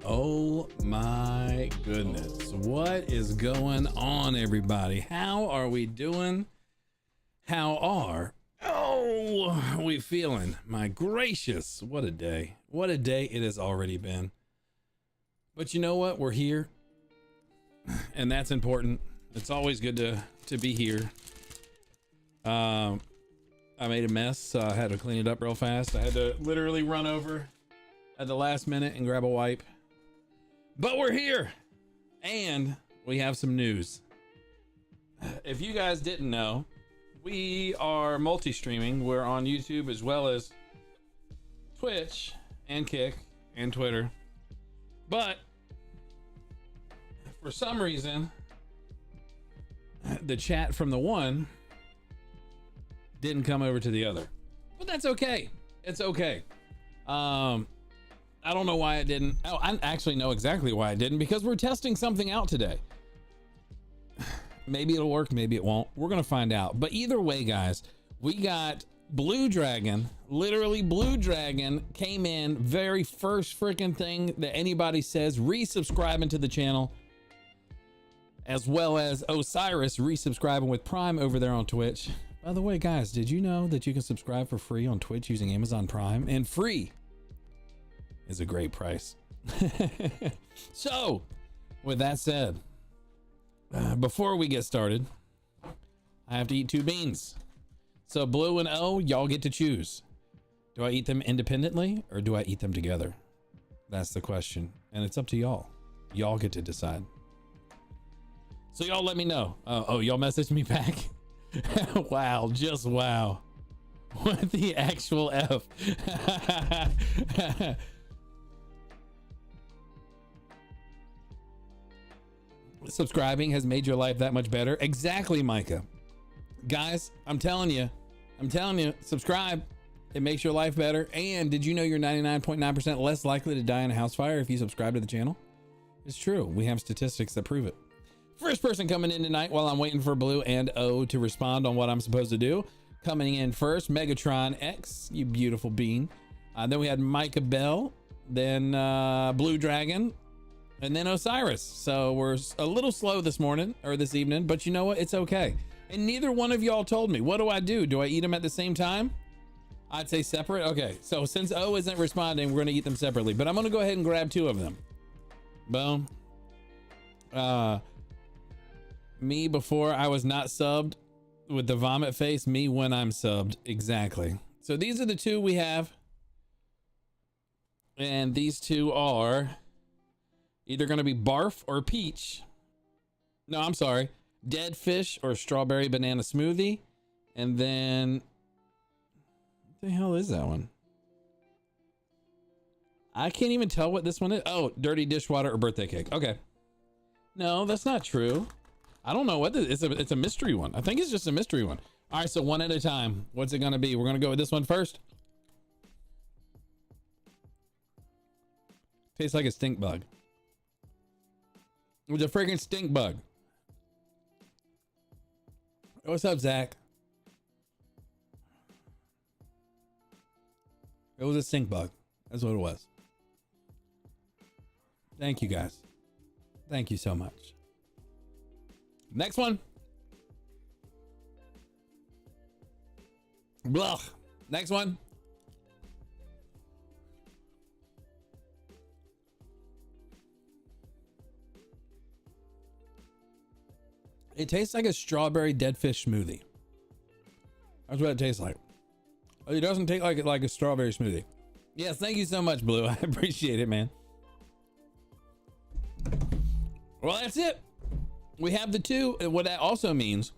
Oh my goodness. What is going on, everybody? How are we doing? How are we feeling? My gracious, what a day. What a day it has already been. But you know what? We're here. And that's important. It's always good to be here. I made a mess, so I had to clean it up real fast. I had to literally run over at the last minute and grab a wipe. But we're here, and we have some news. If you guys didn't know, we are multi-streaming. We're on YouTube as well as Twitch and Kick and Twitter. But for some reason, the chat from the one didn't come over to the other. But that's okay. It's okay. I don't know why it didn't. Oh, I actually know exactly why it didn't, because we're testing something out today. Maybe it'll work, maybe it won't. We're gonna find out. But either way, guys, we got Blue Dragon, literally Blue Dragon came in, very first freaking thing that anybody says, resubscribing to the channel, as well as Osiris resubscribing with Prime over there on Twitch. By the way, guys, did you know that you can subscribe for free on Twitch using Amazon Prime? And free is a great price. So, with that said, before we get started, I have to eat 2 beans. So Blue and O, y'all get to choose. Do I eat them independently or do I eat them together? That's the question. And it's up to y'all. Y'all get to decide. So y'all let me know. Oh, y'all messaged me back? Wow, just wow. What the actual F? Subscribing has made your life that much better. Exactly, Micah. Guys, I'm telling you, subscribe. It makes your life better. And did you know you're 99.9% less likely to die in a house fire if you subscribe to the channel? It's true. We have statistics that prove it. First person coming in tonight while I'm waiting for Blue and O to respond on what I'm supposed to do. Coming in first, Megatron X, you beautiful bean. Then we had Micah Bell, then Blue Dragon, and then Osiris. So we're a little slow this morning or this evening, but you know what? It's okay. And neither one of y'all told me. What do I do? Do I eat them at the same time? I'd say separate. Okay, so since O isn't responding, we're gonna eat them separately, but I'm gonna go ahead and grab 2 of them. Boom. Me before I was not subbed with the vomit face, me when I'm subbed. Exactly. So these are the 2 we have. And these 2 are either going to be barf or peach. No, I'm sorry. Dead fish or strawberry banana smoothie. And then what the hell is that one? I can't even tell what this one is. Oh, dirty dishwater or birthday cake. Okay. No, that's not true. I don't know what this is. It's a mystery one. I think it's just a mystery one. All right, so one at a time. What's it gonna be? We're gonna go with this one first. Tastes like a stink bug. It was a freaking stink bug. What's up, Zach? It was a stink bug. That's what it was. Thank you, guys. Thank you so much. Next one. Blah. Next one. It tastes like a strawberry dead fish smoothie. That's what it tastes like. It doesn't taste like a strawberry smoothie. Yes, thank you so much, Blue. I appreciate it, man. Well, that's it. We have the 2, and what that also means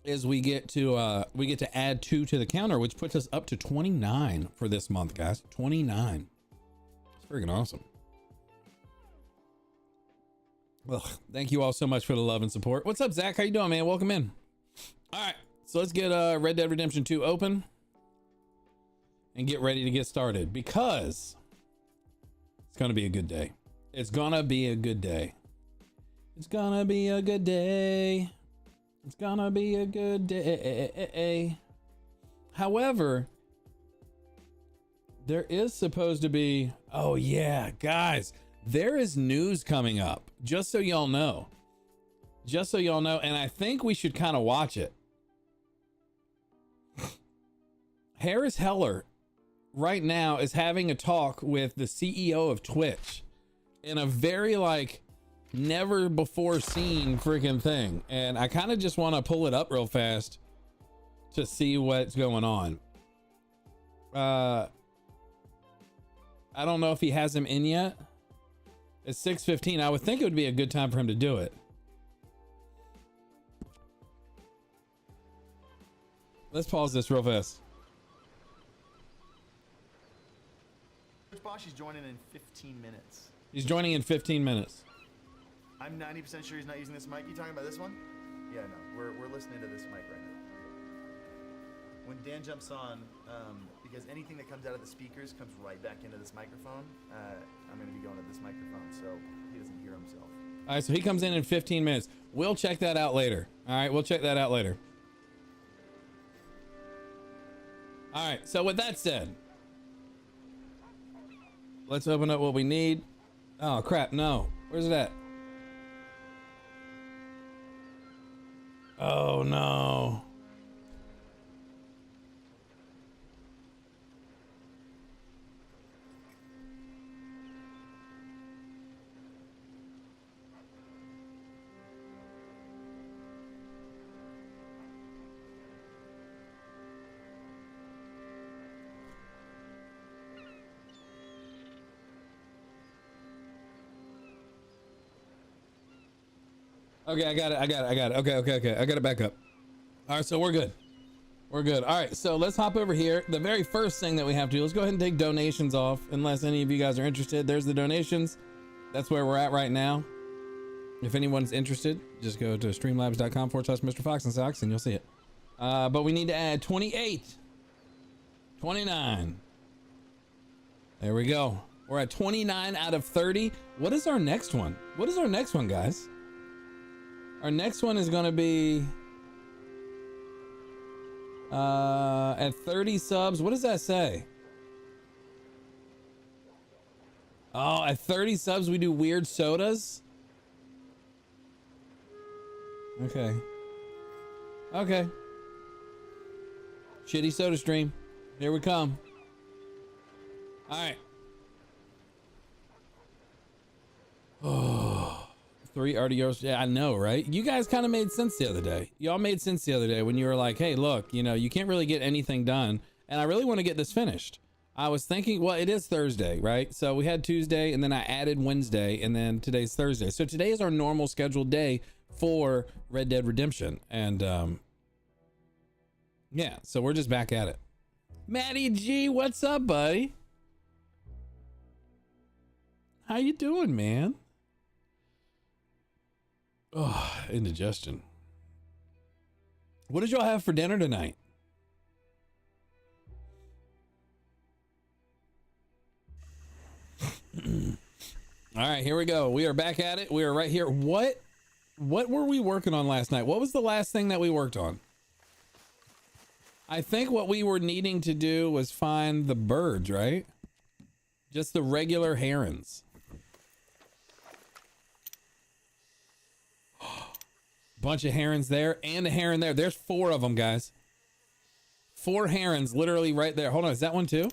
is we get to add 2 to the counter, which puts us up to 29 for this month, guys. 29. It's freaking awesome. Well, thank you all so much for the love and support. What's up, Zach? How you doing, man? Welcome in. All right, so let's get Red Dead Redemption 2 open and get ready to get started, because it's gonna be a good day. It's gonna be a good day. It's gonna be a good day. It's gonna be a good day. However, there is supposed to be, oh yeah, guys, there is news coming up, just so y'all know. Just so y'all know, and I think we should kind of watch it. Harris Heller right now is having a talk with the CEO of Twitch in a very like never before seen freaking thing. And I kind of just want to pull it up real fast to see what's going on. I don't know if he has him in yet. It's 6:15. I would think it would be a good time for him to do it. Let's pause this real fast. Bosch is joining in 15 minutes. He's joining in 15 minutes. I'm 90% sure he's not using this mic. You talking about this one? Yeah, no. We're listening to this mic right now. When Dan jumps on, because anything that comes out of the speakers comes right back into this microphone, I'm going to be going to this microphone so he doesn't hear himself. All right, so he comes in 15 minutes. We'll check that out later. All right, we'll check that out later. All right, so with that said, let's open up what we need. Oh, crap, no. Where's it at? Oh, no. Okay, I got it. Okay. I got it back up. All right, so we're good. We're good. All right, so let's hop over here. The very first thing that we have to do, let's go ahead and take donations off, unless any of you guys are interested. There's the donations. That's where we're at right now. If anyone's interested, just go to streamlabs.com/MrFoxinSocks and you'll see it. But we need to add 28, 29. There we go. We're at 29 out of 30. What is our next one? What is our next one, guys? Our next one is going to be at 30 subs. What does that say? Oh, at 30 subs, we do weird sodas. Okay. Okay. Shitty soda stream. Here we come. All right. Oh. 3 RDOs. Yeah, I know, right? You guys kind of made sense the other day. Y'all made sense the other day when you were like, hey, look, you know, you can't really get anything done. And I really want to get this finished. I was thinking, well, it is Thursday, right? So we had Tuesday and then I added Wednesday and then today's Thursday. So today is our normal scheduled day for Red Dead Redemption. And yeah, so we're just back at it. Matty G, what's up, buddy? How you doing, man? Oh, indigestion. What did y'all have for dinner tonight? All right, here we go. We are back at it. We are right here. What were we working on last night? What was the last thing that we worked on? I think what we were needing to do was find the birds, right? Just the regular herons. Bunch of herons there and a heron there. There's 4 of them, guys. 4 herons literally right there. Hold on, is that one too?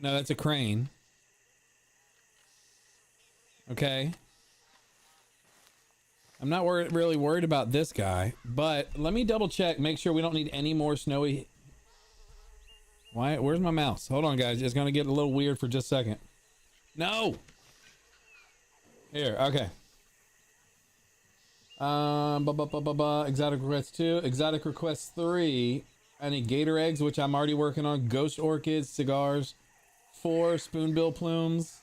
No, that's a crane. Okay. I'm not really worried about this guy, but let me double check, make sure we don't need any more snowy. Why? Where's my mouse? Hold on, guys. It's going to get a little weird for just a second. No. Here, okay. Exotic request 2, exotic request 3. I need gator eggs, which I'm already working on. Ghost orchids, cigars, 4 spoonbill plumes.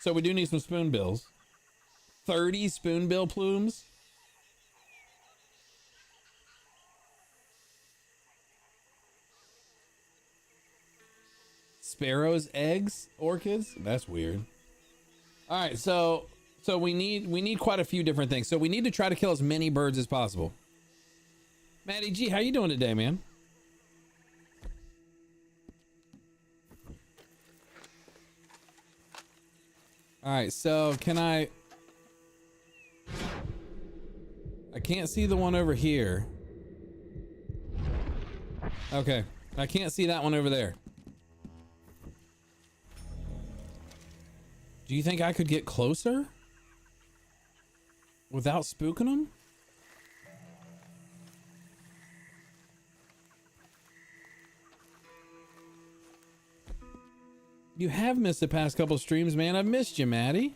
So we do need some spoonbills. 30 spoonbill plumes. Sparrows, eggs, orchids. That's weird. All right, so we need quite a few different things. So we need to try to kill as many birds as possible. Matty G, how you doing today, man? All right, so can I can't see the one over here. Okay, I can't see that one over there. Do you think I could get closer without spooking them? You have missed the past couple streams, man. I've missed you, Maddie.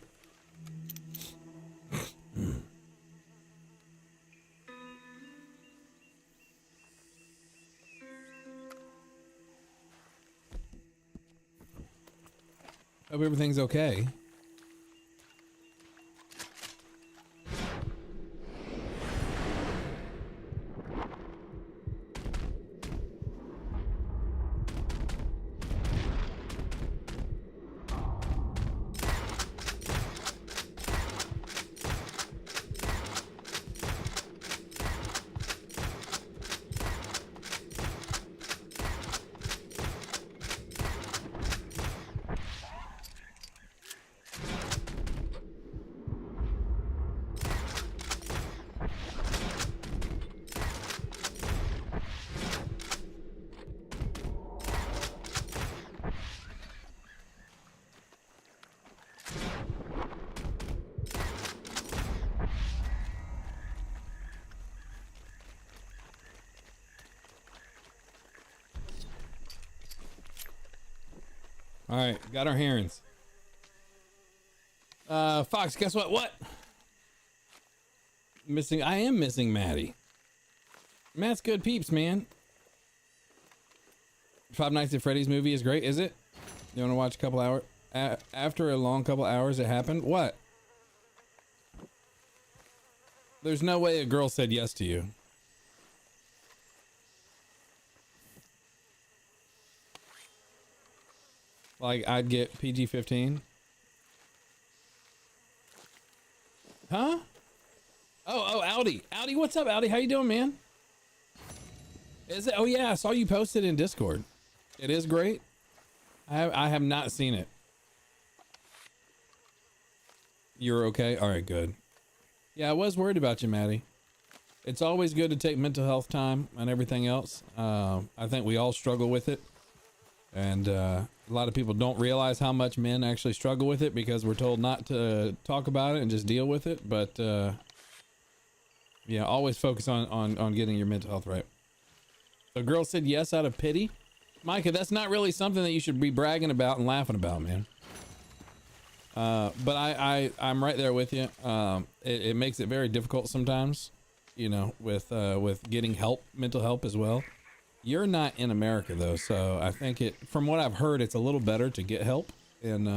Hope everything's okay. All right, got our herons. Fox, guess what? What? I am missing Maddie. Matt's good peeps, man. Five Nights at Freddy's movie is great, is it? You want to watch a couple hours? After a long couple hours it happened? What? There's no way a girl said yes to you. Like, I'd get PG-15. Huh? Oh, Audi. Audi, what's up, Audi? How you doing, man? Is it? Oh, yeah, I saw you posted in Discord. It is great. I have not seen it. You're okay? All right, good. Yeah, I was worried about you, Maddie. It's always good to take mental health time and everything else. I think we all struggle with it. And a lot of people don't realize how much men actually struggle with it because we're told not to talk about it and just deal with it. But yeah, always focus on getting your mental health right. The girl said yes out of pity. Micah, that's not really something that you should be bragging about and laughing about, man. But I'm right there with you. It makes it very difficult sometimes, you know, with getting help, mental help as well. You're not in America though, so I think from what I've heard, it's a little better to get help and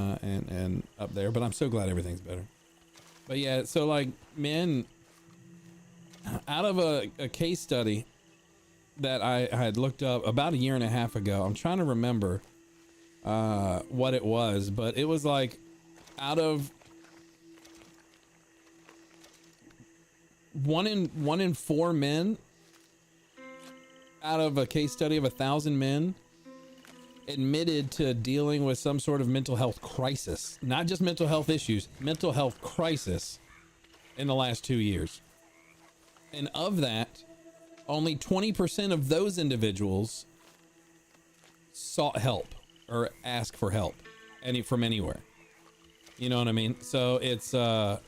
up there. But I'm so glad everything's better. But yeah, so like men, out of a case study that I had looked up about a year and a half ago, I'm trying to remember what it was, but it was like out of one in four men. Out of a case study of 1,000 men admitted to dealing with some sort of mental health crisis, not just mental health issues, mental health crisis in the last 2 years. And of that, only 20% of those individuals sought help or asked for help from anywhere. You know what I mean? So it's a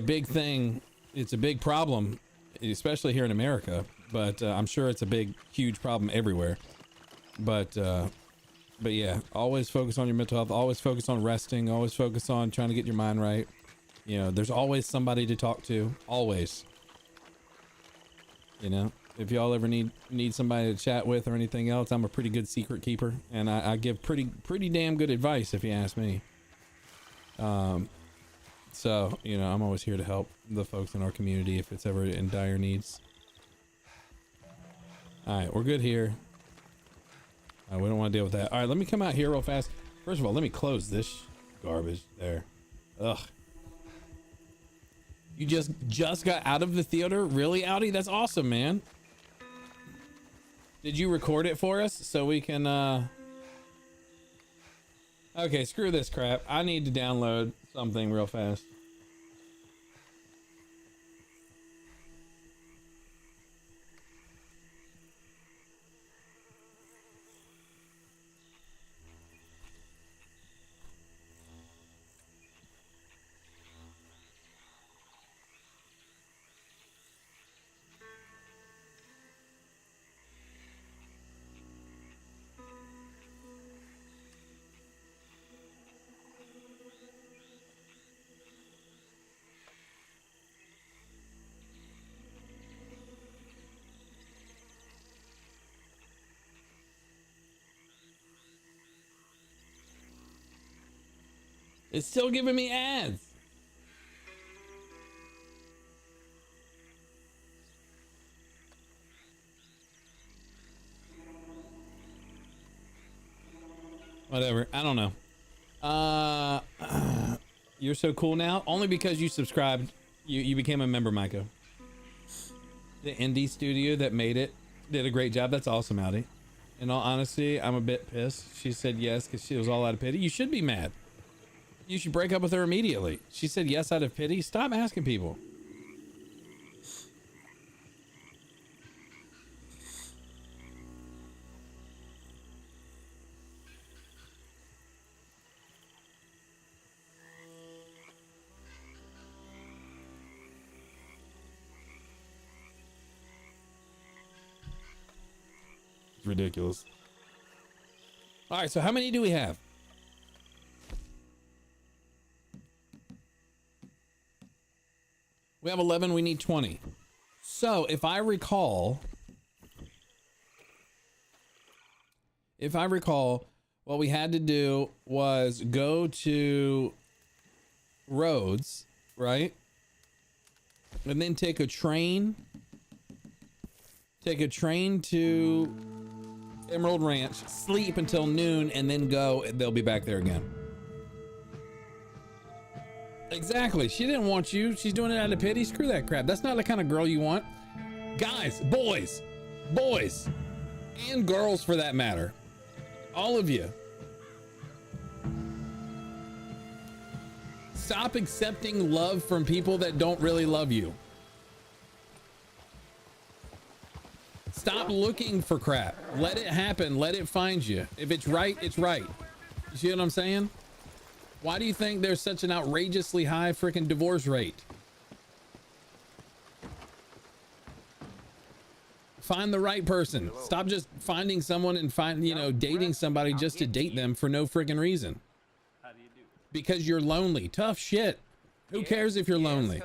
big thing. It's a big problem, especially here in America. But I'm sure it's a huge problem everywhere. But yeah, always focus on your mental health. Always focus on resting. Always focus on trying to get your mind right. You know, there's always somebody to talk to. Always. You know, if y'all ever need somebody to chat with or anything else, I'm a pretty good secret keeper, and I give pretty damn good advice if you ask me. So you know, I'm always here to help the folks in our community if it's ever in dire needs. All right, we're good here. We don't want to deal with that. All right, let me come out here real fast. First of all, let me close this garbage there. Ugh. You just got out of the theater? Really, Audi? That's awesome, man. Did you record it for us so we can, Okay, screw this crap. I need to download something real fast. It's still giving me ads. Whatever. I don't know. You're so cool now. Only because you subscribed. You became a member, Micah. The indie studio that made it did a great job. That's awesome, Audi. In all honesty, I'm a bit pissed. She said yes because she was all out of pity. You should be mad. You should break up with her immediately. She said yes out of pity. Stop asking people. It's ridiculous. All right, so how many do we have? We have 11, we need 20. So if I recall, what we had to do was go to Rhodes, right? And then take a train to Emerald Ranch, sleep until noon, and then go, and they'll be back there again. Exactly. She didn't want you. She's doing it out of pity. Screw that crap. That's not the kind of girl you want. Guys, boys, and girls for that matter. All of you. Stop accepting love from people that don't really love you. Stop looking for crap. Let it happen. Let it find you. If it's right, it's right. You see what I'm saying? Why do you think there's such an outrageously high freaking divorce rate? Find the right person. Stop just finding someone and dating somebody just to date them for no freaking reason. How do you do? Because you're lonely. Tough shit. Who cares if you're lonely?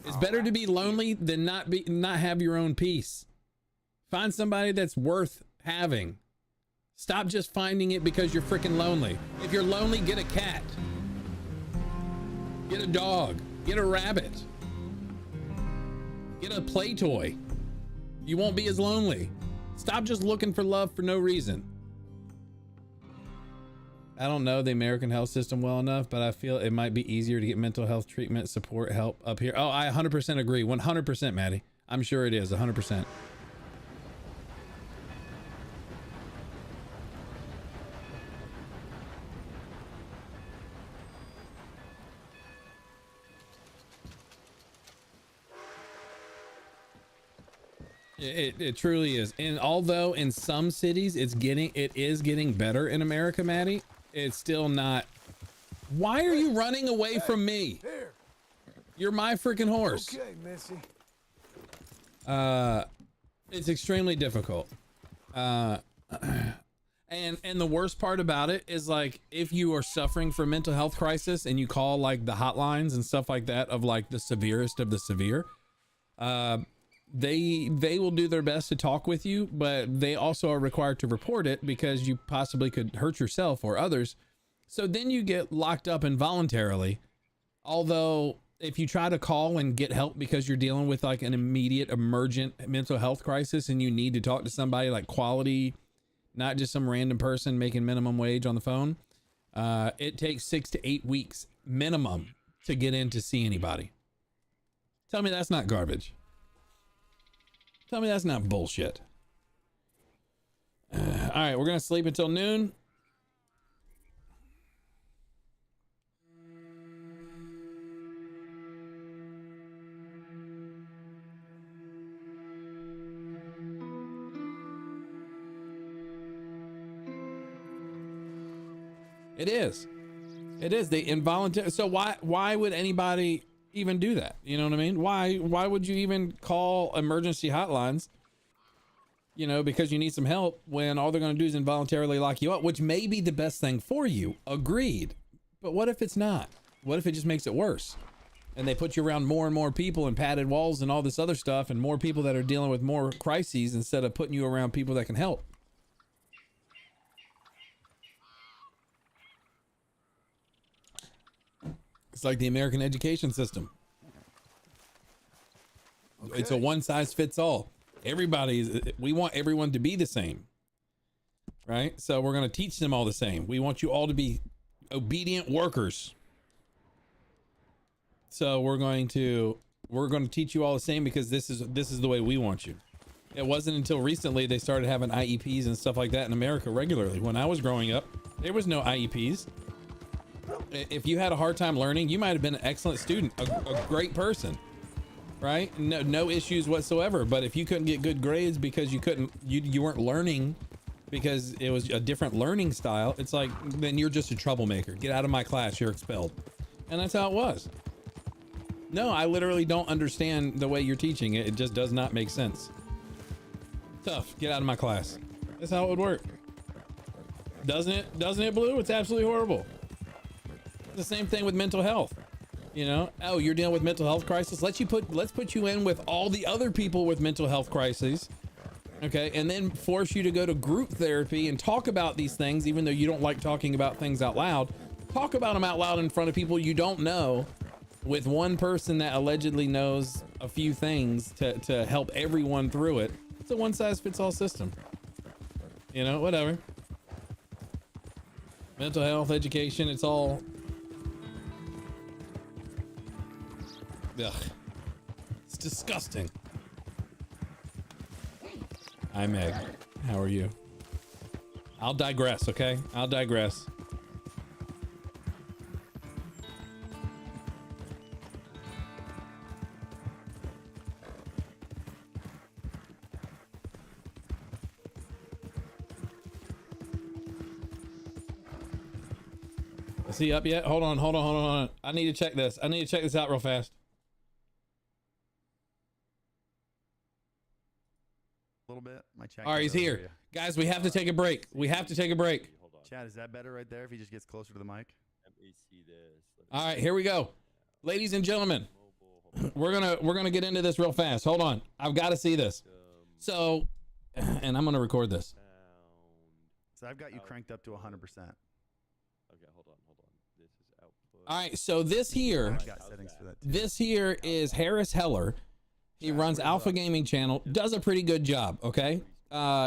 It's better to be lonely than not have your own peace. Find somebody that's worth having. Stop just finding it because you're freaking lonely. If you're lonely, get a cat. Get a dog. Get a rabbit. Get a play toy. You won't be as lonely. Stop just looking for love for no reason. I don't know the American health system well enough, but I feel it might be easier to get mental health treatment, support, help up here. Oh, I 100% agree. 100%, Maddie. I'm sure it is 100%. It truly is. And although in some cities it is getting better in America, Maddie, it's still not. Why are you running away from me? Here. You're my freaking horse. Okay, Missy. It's extremely difficult. And the worst part about it is, like, if you are suffering from mental health crisis and you call like the hotlines and stuff like that of like the severest of the severe, they will do their best to talk with you, but they also are required to report it because you possibly could hurt yourself or others. So then you get locked up involuntarily. Although if you try to call and get help because you're dealing with like an immediate emergent mental health crisis and you need to talk to somebody like quality, not just some random person making minimum wage on the phone, it takes 6 to 8 weeks minimum to get in to see anybody. Tell me that's not garbage. Tell me that's not bullshit. All right, we're going to sleep until noon. It is. It is. They involuntary. So why would anybody even do that? You know what I mean? Why would you even call emergency hotlines? You know, because you need some help when all they're going to do is involuntarily lock you up, which may be the best thing for you. Agreed. But what if it's not? What if it just makes it worse? And they put you around more and more people and padded walls and all this other stuff and more people that are dealing with more crises instead of putting you around people that can help. It's like the American education system. Okay. It's a one size fits all. We want everyone to be the same, right? So we're going to teach them all the same. We want you all to be obedient workers. So we're going to teach you all the same because this is the way we want you. It wasn't until recently they started having IEPs and stuff like that in America regularly. When I was growing up, there was no IEPs. If you had a hard time learning, you might have been an excellent student, a great person, right? No issues whatsoever. But if you couldn't get good grades because you weren't learning because it was a different learning style, it's like, then you're just a troublemaker. Get out of my class, you're expelled. And that's how it was. No, I literally don't understand the way you're teaching it. It just does not make sense. Tough, get out of my class. That's how it would work. Doesn't it, Blue? It's absolutely horrible. The same thing with mental health. You know, oh, you're dealing with mental health crisis. Let's put you in with all the other people with mental health crises. Okay, and then force you to go to group therapy and talk about these things, even though you don't like talking about things out loud. Talk about them out loud in front of people you don't know, with one person that allegedly knows a few things to help everyone through it. It's a one size fits all system. You know, whatever. Mental health, education, it's all. Ugh. It's disgusting. Hi, Meg. How are you? I'll digress, okay? I'll digress. Is he up yet? Hold on. I need to check this. I need to check this out real fast. A little bit. My chat. All right, he's here. Guys, we have to take a break. We have to take a break. Chad, is that better right there if he just gets closer to the mic? Let me see this. All right, here we go. Ladies and gentlemen, we're gonna get into this real fast. Hold on. I've got to see this. So, and I'm gonna record this. So I've got you cranked up to 100%. Okay, hold on. This is output. All right, so this here, I've got settings for that too. this here is Harris Heller. He runs Alpha Gaming Channel. Does a pretty good job. Okay,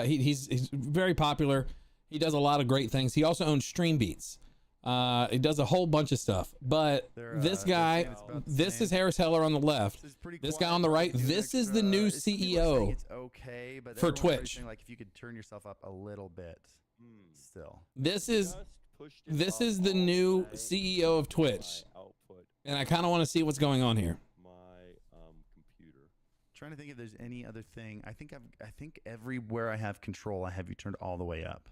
he's very popular. He does a lot of great things. He also owns Stream Beats. He does a whole bunch of stuff. But this guy, this is Harris Heller on the left. This guy on the right, this is the new CEO for Twitch. Like if you could turn yourself up a little bit, still. This is the new CEO of Twitch, and I kind of want to see what's going on here. Trying to think if there's any other thing. I think everywhere I have control, I have you turned all the way up.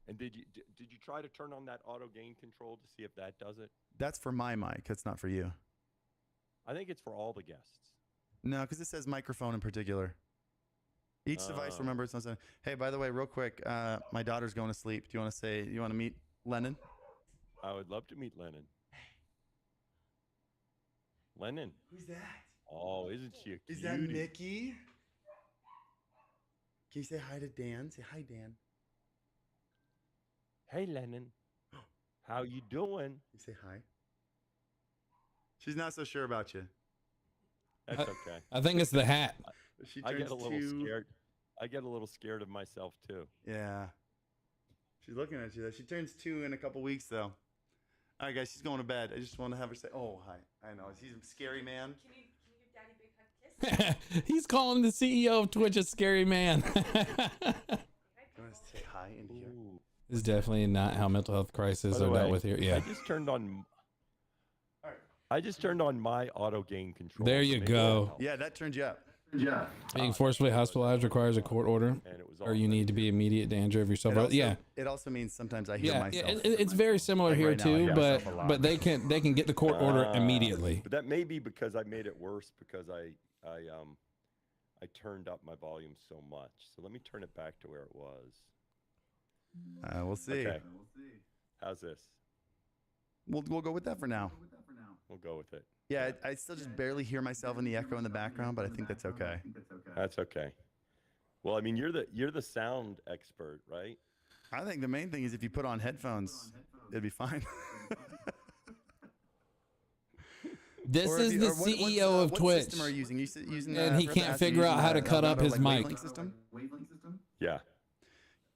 And did you try to turn on that auto gain control to see if that does it? That's for my mic. That's not for you. I think it's for all the guests. No, because it says microphone in particular. Each device, remember, it's not saying. Hey, by the way, real quick, my daughter's going to sleep. Do you want to meet Lennon? I would love to meet Lennon. Lennon. Who's that? Oh, isn't she a cutie? Is that Mickey? Can you say hi to Dan? Say hi, Dan. Hey, Lennon. How you doing? You say hi. She's not so sure about you. That's okay. I think it's the hat. I get a little scared. I get a little scared of myself too. Yeah. She's looking at you though. She turns 2 in a couple weeks though. All right, guys, she's going to bed. I just want to have her say, "Oh, hi." I know he's a scary man. Can you give Daddy a big hug kiss? He's calling the CEO of Twitch a scary man. You want to say hi into here? This is definitely not how mental health crises are dealt with here. Yeah. I just turned on my auto gain control. There you go. Yeah, that turned you up. Being forcibly hospitalized requires a court order, And it was or you need to be immediate danger of yourself. It also means sometimes I hear myself. It's very similar Like here right now, I too, hear myself a lot. but they can get the court order immediately. But that may be because I made it worse because I turned up my volume so much. So let me turn it back to where it was. We'll see. Okay. How's this? We'll go with that for now. We'll go with it. Yeah, I still just barely hear myself in the echo in the background, but I think that's okay. That's okay. Well, I mean, you're the sound expert, right? I think the main thing is if you put on headphones, it'd be fine. This is the CEO of what Twitch, system are you using? Using and he can't figure out how to cut up his mic. Wavelength system? Yeah.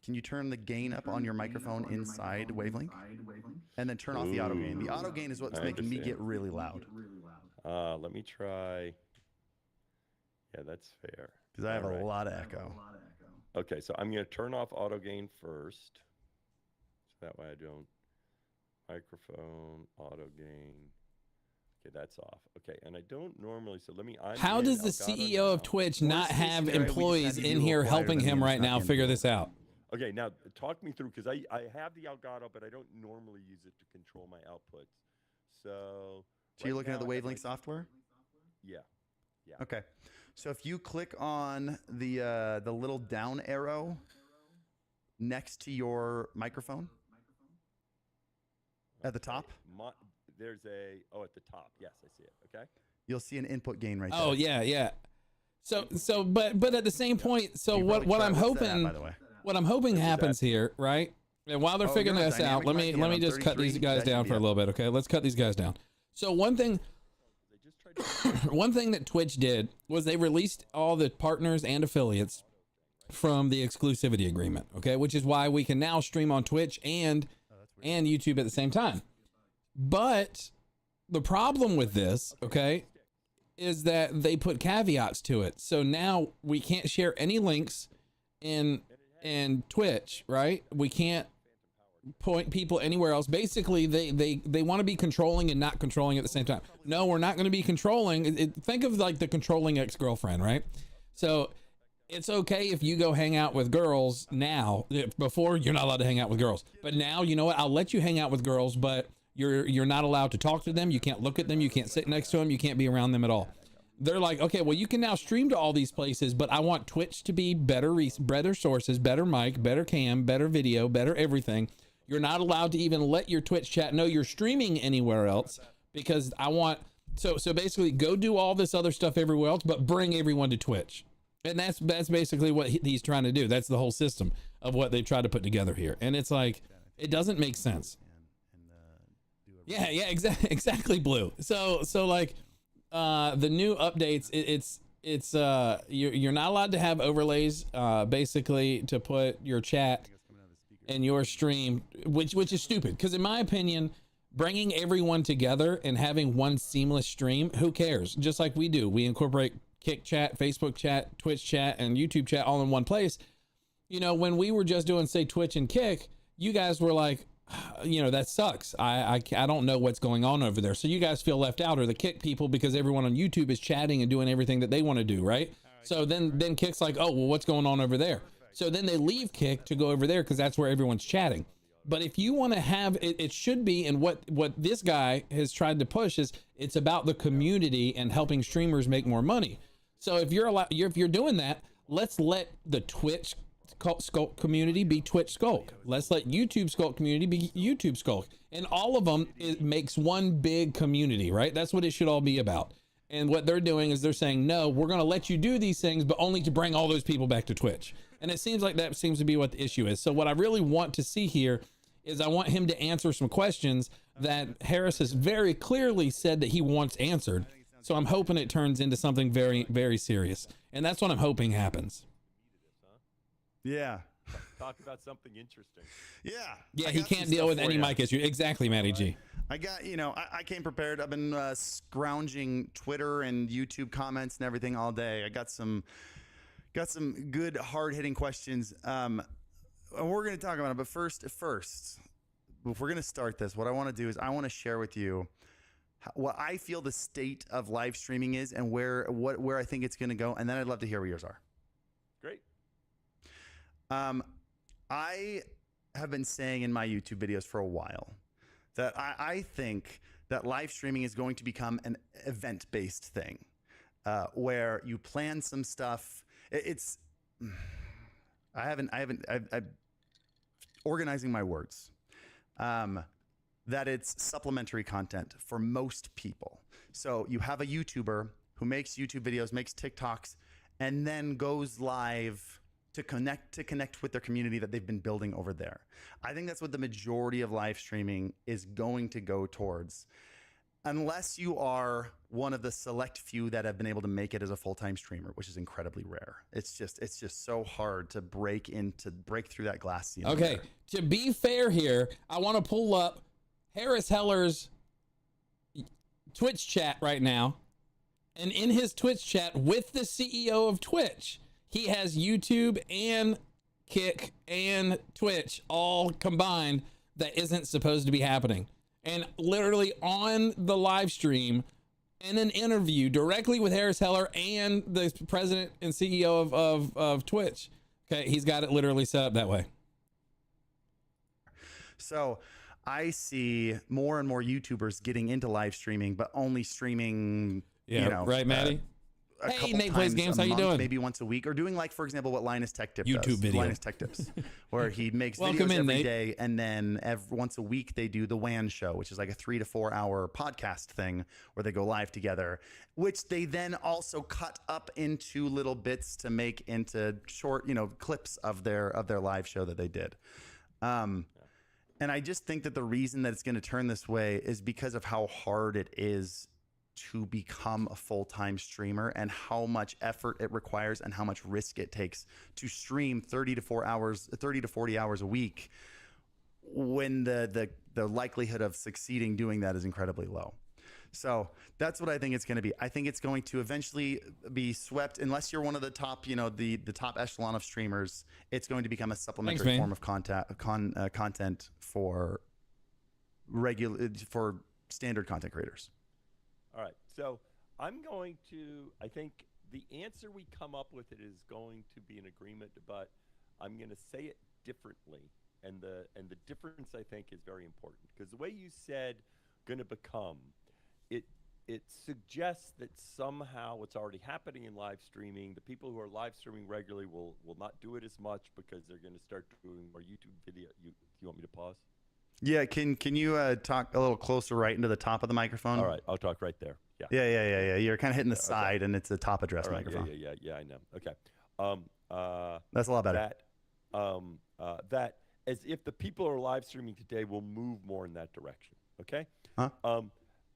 Can you turn the gain up on your microphone inside Wavelength? And then turn off the auto gain. The auto gain is what's making me get really loud. Let me try. Yeah, that's fair. Because I have a lot of echo. Okay, so I'm going to turn off auto gain first. So that way I don't. Microphone, auto gain. Okay, that's off. Okay, and I don't normally, so let me. How does the CEO of Twitch not have employees in here helping him right now figure this out? Okay, now talk me through, because I have the Elgato, but I don't normally use it to control my outputs. So you're looking at the Wavelength software? Yeah. Okay. So if you click on the little down arrow next to your microphone at the top. There's at the top. Yes, I see it. Okay. You'll see an input gain right there. Oh yeah. So but at the same point, so what I'm hoping, by the way. What I'm hoping happens here, right? And while they're figuring this out, let me just cut these guys down for a little bit, okay? Let's cut these guys down. So one thing that Twitch did was they released all the partners and affiliates from the exclusivity agreement, okay? Which is why we can now stream on Twitch and YouTube at the same time. But the problem with this, okay, is that they put caveats to it. So now we can't share any links in Twitch, right? We can't point people anywhere else. Basically, they want to be controlling and not controlling at the same time. No, we're not going to be controlling. Think of like the controlling ex-girlfriend, right? So it's okay if you go hang out with girls now. Before, you're not allowed to hang out with girls, but now, you know what? I'll let you hang out with girls, but you're not allowed to talk to them. You can't look at them. You can't sit next to them. You can't be around them at all. They're like, okay, well, you can now stream to all these places, but I want Twitch to be better sources, better mic, better cam, better video, better everything. You're not allowed to even let your Twitch chat know you're streaming anywhere else, because I want, so basically go do all this other stuff everywhere else, but bring everyone to Twitch. And that's basically what he's trying to do. That's the whole system of what they try to put together here. And it's like, it doesn't make sense. Yeah, exactly, Blue. So like, the new updates, it's you're not allowed to have overlays basically to put your chat and your stream, which is stupid, because in my opinion, bringing everyone together and having one seamless stream, who cares? Just like we do, we incorporate Kick chat, Facebook chat, Twitch chat, and YouTube chat all in one place. You know, when we were just doing, say, Twitch and Kick, you guys were like, you know, that sucks. I don't know what's going on over there. So you guys feel left out, or the Kick people, because everyone on YouTube is chatting and doing everything that they want to do, right? So then Kick's like, oh, well, what's going on over there? So then they leave Kick to go over there because that's where everyone's chatting. But if you want to have it, it should be, and what this guy has tried to push is, it's about the community and helping streamers make more money. So if you're doing that, let's let the Twitch Skulk community be Twitch Skulk. Let's let YouTube Skulk community be YouTube Skulk. And all of them, it makes one big community, right? That's what it should all be about. And what they're doing is they're saying, no, we're going to let you do these things, but only to bring all those people back to Twitch. And it seems like that seems to be what the issue is. So what I really want to see here is I want him to answer some questions that Harris has very clearly said that he wants answered. So I'm hoping it turns into something very, very serious. And that's what I'm hoping happens. Yeah. Talk about something interesting. Yeah, he can't deal with any mic issue. Exactly, Matty G. I got, I came prepared. I've been scrounging Twitter and YouTube comments and everything all day. I got some good hard-hitting questions. And we're going to talk about it. But first, if we're going to start this, what I want to do is I want to share with you what I feel the state of live streaming is and where I think it's going to go. And then I'd love to hear what yours are. Great. I have been saying in my YouTube videos for a while that I think that live streaming is going to become an event-based thing, where you plan some stuff. I'm organizing my words. That it's supplementary content for most people. So you have a YouTuber who makes YouTube videos, makes TikToks, and then goes live to connect with their community that they've been building over there. I think that's what the majority of live streaming is going to go towards, unless you are one of the select few that have been able to make it as a full-time streamer, which is incredibly rare. It's just so hard to break through that glass ceiling. Okay, to be fair here, I want to pull up Harris Heller's Twitch chat right now. And in his Twitch chat with the CEO of Twitch, he has YouTube and Kick and Twitch all combined that isn't supposed to be happening. And literally on the live stream, in an interview directly with Harris Heller and the president and CEO of Twitch. Okay, he's got it literally set up that way. So I see more and more YouTubers getting into live streaming, but only streaming, right, Maddie? Hey, Nate Plays Games, how you doing? Maybe once a week, or doing, like, for example, what Linus Tech Tip YouTube does. video. Linus Tech Tips, where he makes Welcome videos in, every Nate. day, and then once a week they do the WAN show, which is like a 3 to 4 hour podcast thing where they go live together, which they then also cut up into little bits to make into short, clips of their live show that they did. And I just think that the reason that it's going to turn this way is because of how hard it is to become a full-time streamer and how much effort it requires and how much risk it takes to stream 30 to 40 hours a week, when the likelihood of succeeding doing that is incredibly low. So that's what I think it's going to be. I think it's going to eventually be swept, unless you're one of the top, the top echelon of streamers. It's going to become a supplementary form of content for standard content creators. All right, so I think the answer we come up with it is going to be an agreement, but I'm going to say it differently. And the difference, I think, is very important, because the way you said going to become, it suggests that somehow what's already happening in live streaming, the people who are live streaming regularly will not do it as much because they're going to start doing more YouTube video. You want me to pause? Yeah, can you talk a little closer right into the top of the microphone? All right, I'll talk right there. Yeah. Yeah. You're kind of hitting the side, and it's a top address microphone. Yeah, I know. Okay. That's a lot better. That as if the people who are live streaming today will move more in that direction. Okay. Huh?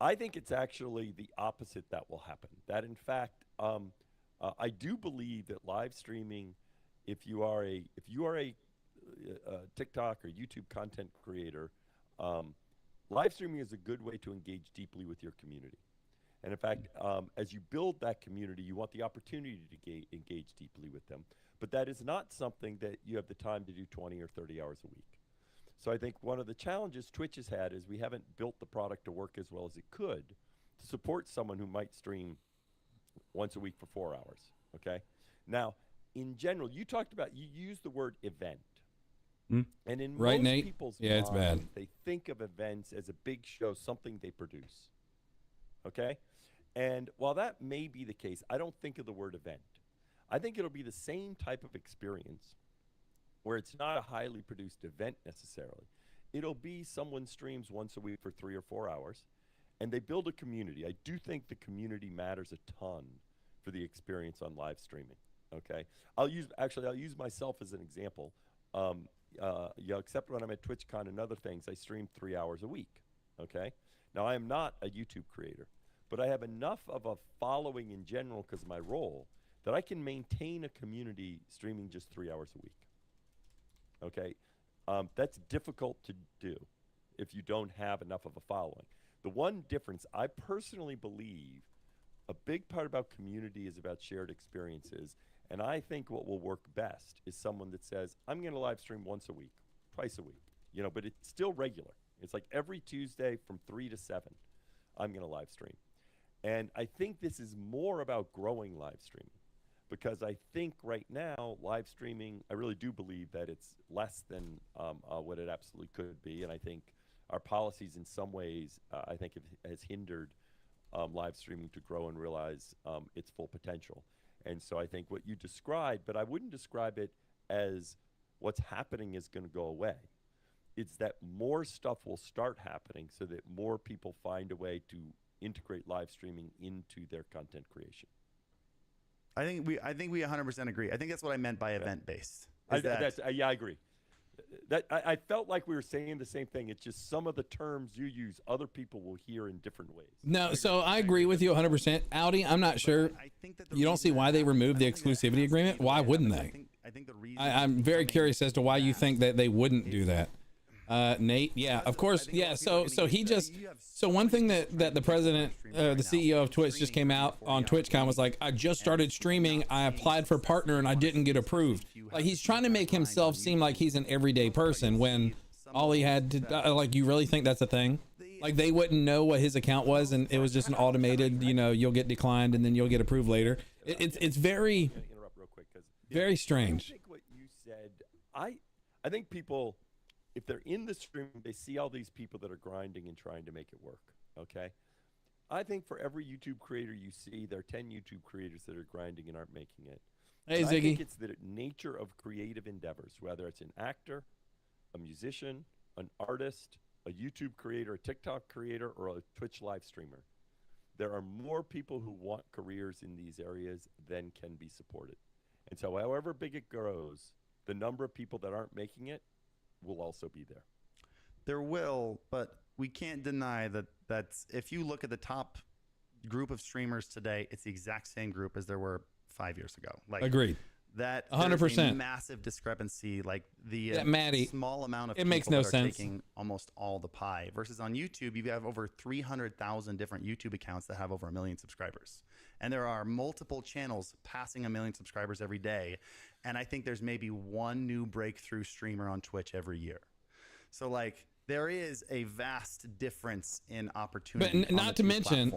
I think it's actually the opposite that will happen. That in fact, I do believe that live streaming, if you are a TikTok or YouTube content creator, live streaming is a good way to engage deeply with your community. And in fact, as you build that community, you want the opportunity to engage deeply with them. But that is not something that you have the time to do 20 or 30 hours a week. So I think one of the challenges Twitch has had is we haven't built the product to work as well as it could to support someone who might stream once a week for 4 hours. Okay. Now, in general, you used the word event. And in most Nate? people's it's bad. minds, they think of events as a big show, something they produce. Okay? And while that may be the case, I don't think of the word event. I think it'll be the same type of experience where it's not a highly produced event necessarily. It'll be someone streams once a week for 3 or 4 hours, and they build a community. I do think the community matters a ton for the experience on live streaming. Okay? I'll use myself as an example. Except when I'm at TwitchCon and other things, I stream 3 hours a week. Okay? Now, I am not a YouTube creator, but I have enough of a following in general because of my role that I can maintain a community streaming just 3 hours a week. Okay? That's difficult to do if you don't have enough of a following. The one difference, I personally believe a big part about community is about shared experiences. And I think what will work best is someone that says, I'm going to live stream once a week, twice a week, but it's still regular. It's like every Tuesday from 3 to 7. I'm going to live stream. And I think this is more about growing live streaming, because I think right now live streaming, I really do believe that it's less than what it absolutely could be. And I think our policies in some ways, I think has hindered live streaming to grow and realize its full potential. And so I think what you described, but I wouldn't describe it as what's happening is going to go away. It's that more stuff will start happening so that more people find a way to integrate live streaming into their content creation. I think we 100% agree. I think that's what I meant by event based. Yeah, I agree. I felt like we were saying the same thing. It's just some of the terms you use, other people will hear in different ways. No, so I agree with you 100%. Audi, I'm not sure. I think that You don't see why they removed the exclusivity agreement? Why wouldn't they? I think the reason I'm very curious as to why you think that they wouldn't do that. Nate, yeah, of course, yeah. So one thing that the president, the CEO of Twitch just came out on TwitchCon was like, I just started streaming, I applied for partner and I didn't get approved. Like, he's trying to make himself seem like he's an everyday person when all he had to, like, you really think that's a thing? Like, they wouldn't know what his account was and it was just an automated, you know, you'll get declined and then you'll get approved later. It's very, interrupt real quick, because very strange. I think what you said, I think people, if they're in the stream, they see all these people that are grinding and trying to make it work, okay? I think for every YouTube creator you see, there are 10 YouTube creators that are grinding and aren't making it. Hey, And I think Ziggy. it's the nature of creative endeavors, whether it's an actor, a musician, an artist, a YouTube creator, a TikTok creator, or a Twitch live streamer. There are more people who want careers in these areas than can be supported. And so however big it grows, the number of people that aren't making it will also be there. there will, but we can't deny that's if you look at the top group of streamers today, it's the exact same group as there were 5 years ago. Like, Agreed. That 100%. massive discrepancy, like the Maddie, small amount of it people makes no that are sense. taking almost all the pie. Versus on YouTube, you have over 300,000 different YouTube accounts that have over 1 million subscribers, and there are multiple channels passing 1 million subscribers every day. And I think there's maybe one new breakthrough streamer on Twitch every year. So like, there is a vast difference in opportunity. But not to mention,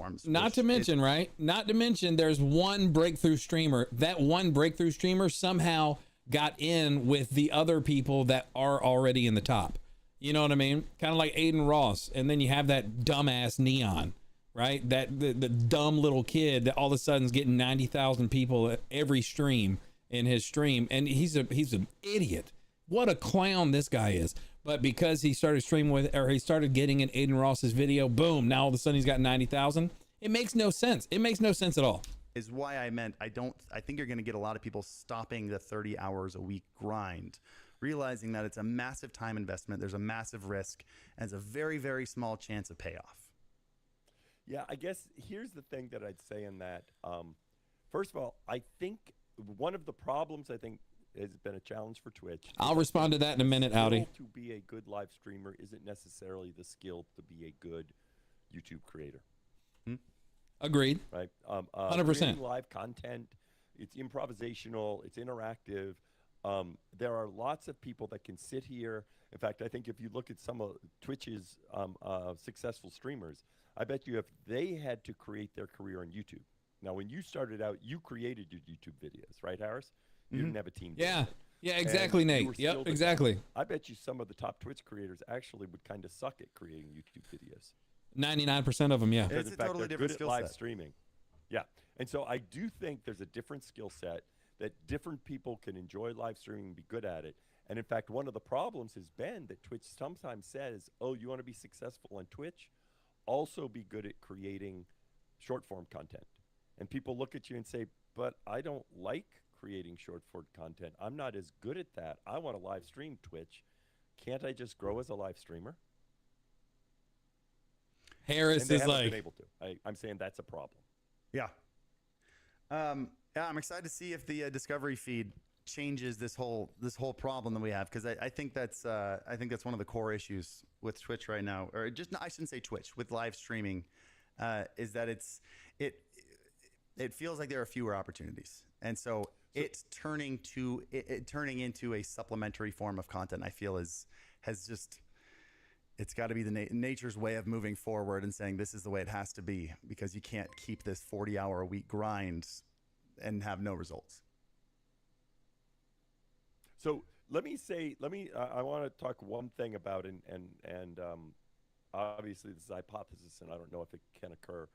right? Not to mention, there's one breakthrough streamer. That one breakthrough streamer somehow got in with the other people that are already in the top. You know what I mean? Kind of like Aiden Ross. And then you have that dumbass Neon, right? That the dumb little kid that all of a sudden is getting 90,000 people at every stream in his stream. And he's an idiot. What a clown this guy is. But because he started streaming with, or he started getting in Aiden Ross's video, boom, now all of a sudden he's got 90,000. It makes no sense. It makes no sense at all. Is why I meant, I think you're going to get a lot of people stopping the 30 hours a week grind, realizing that it's a massive time investment, there's a massive risk, and it's a very, very small chance of payoff. Yeah, I guess here's the thing that I'd say in that. First of all, I think one of the problems, I think, has been a challenge for Twitch. I'll respond to that in a minute, Audi. To be a good live streamer isn't necessarily the skill to be a good YouTube creator. Agreed. Right? 100%. Creating live content, it's improvisational, it's interactive. There are lots of people that can sit here. In fact, I think if you look at some of Twitch's successful streamers, I bet you if they had to create their career on YouTube. Now, when you started out, you created your YouTube videos, right, Harris? You didn't have a team. Yeah. Yeah, exactly, Nate. Yep, exactly. I bet you some of the top Twitch creators actually would kind of suck at creating YouTube videos. 99% of them, yeah. Because It's in a fact, totally they're different good at skill live set. streaming. Yeah. And so I do think there's a different skill set that different people can enjoy live streaming and be good at it. And in fact, one of the problems has been that Twitch sometimes says, oh, you want to be successful on Twitch? Also be good at creating short form content. And people look at you and say, but I don't like creating short form content. I'm not as good at that. I want to live stream Twitch. Can't I just grow as a live streamer? Harris And they is haven't like, been able to. I'm saying that's a problem. Yeah. Yeah, I'm excited to see if the discovery feed changes this whole problem that we have, because I think that's one of the core issues with Twitch right now, or just I shouldn't say Twitch, with live streaming, is that it feels like there are fewer opportunities, and so it's turning into a supplementary form of content. I feel has just It's got to be the nature's way of moving forward and saying this is the way it has to be, because you can't keep this 40-hour-a-week grind and have no results. So let me say, I want to talk one thing about, and obviously this is a hypothesis, and I don't know if it can occur.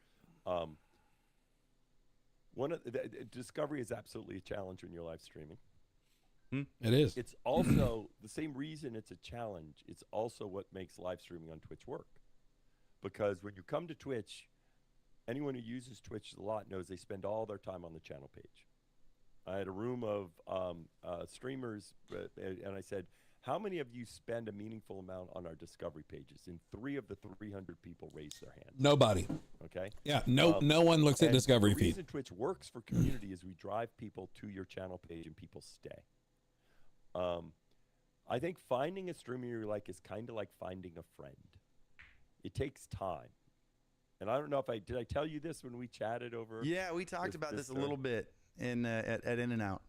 One of the discovery is absolutely a challenge when you're live streaming. It is. It's also the same reason it's a challenge. It's also what makes live streaming on Twitch work. Because when you come to Twitch, anyone who uses Twitch a lot knows they spend all their time on the channel page. I had a room of streamers, and I said, how many of you spend a meaningful amount on our discovery pages? And 3 of the 300 people raised their hands. Nobody. Okay? Yeah, no one looks at discovery feed. The reason Twitch works for community is we drive people to your channel page and people stay. I think finding a streamer you like is kind of like finding a friend. It takes time. And I don't know if did I tell you this when we chatted over? Yeah, we talked about this a little bit at In and Out.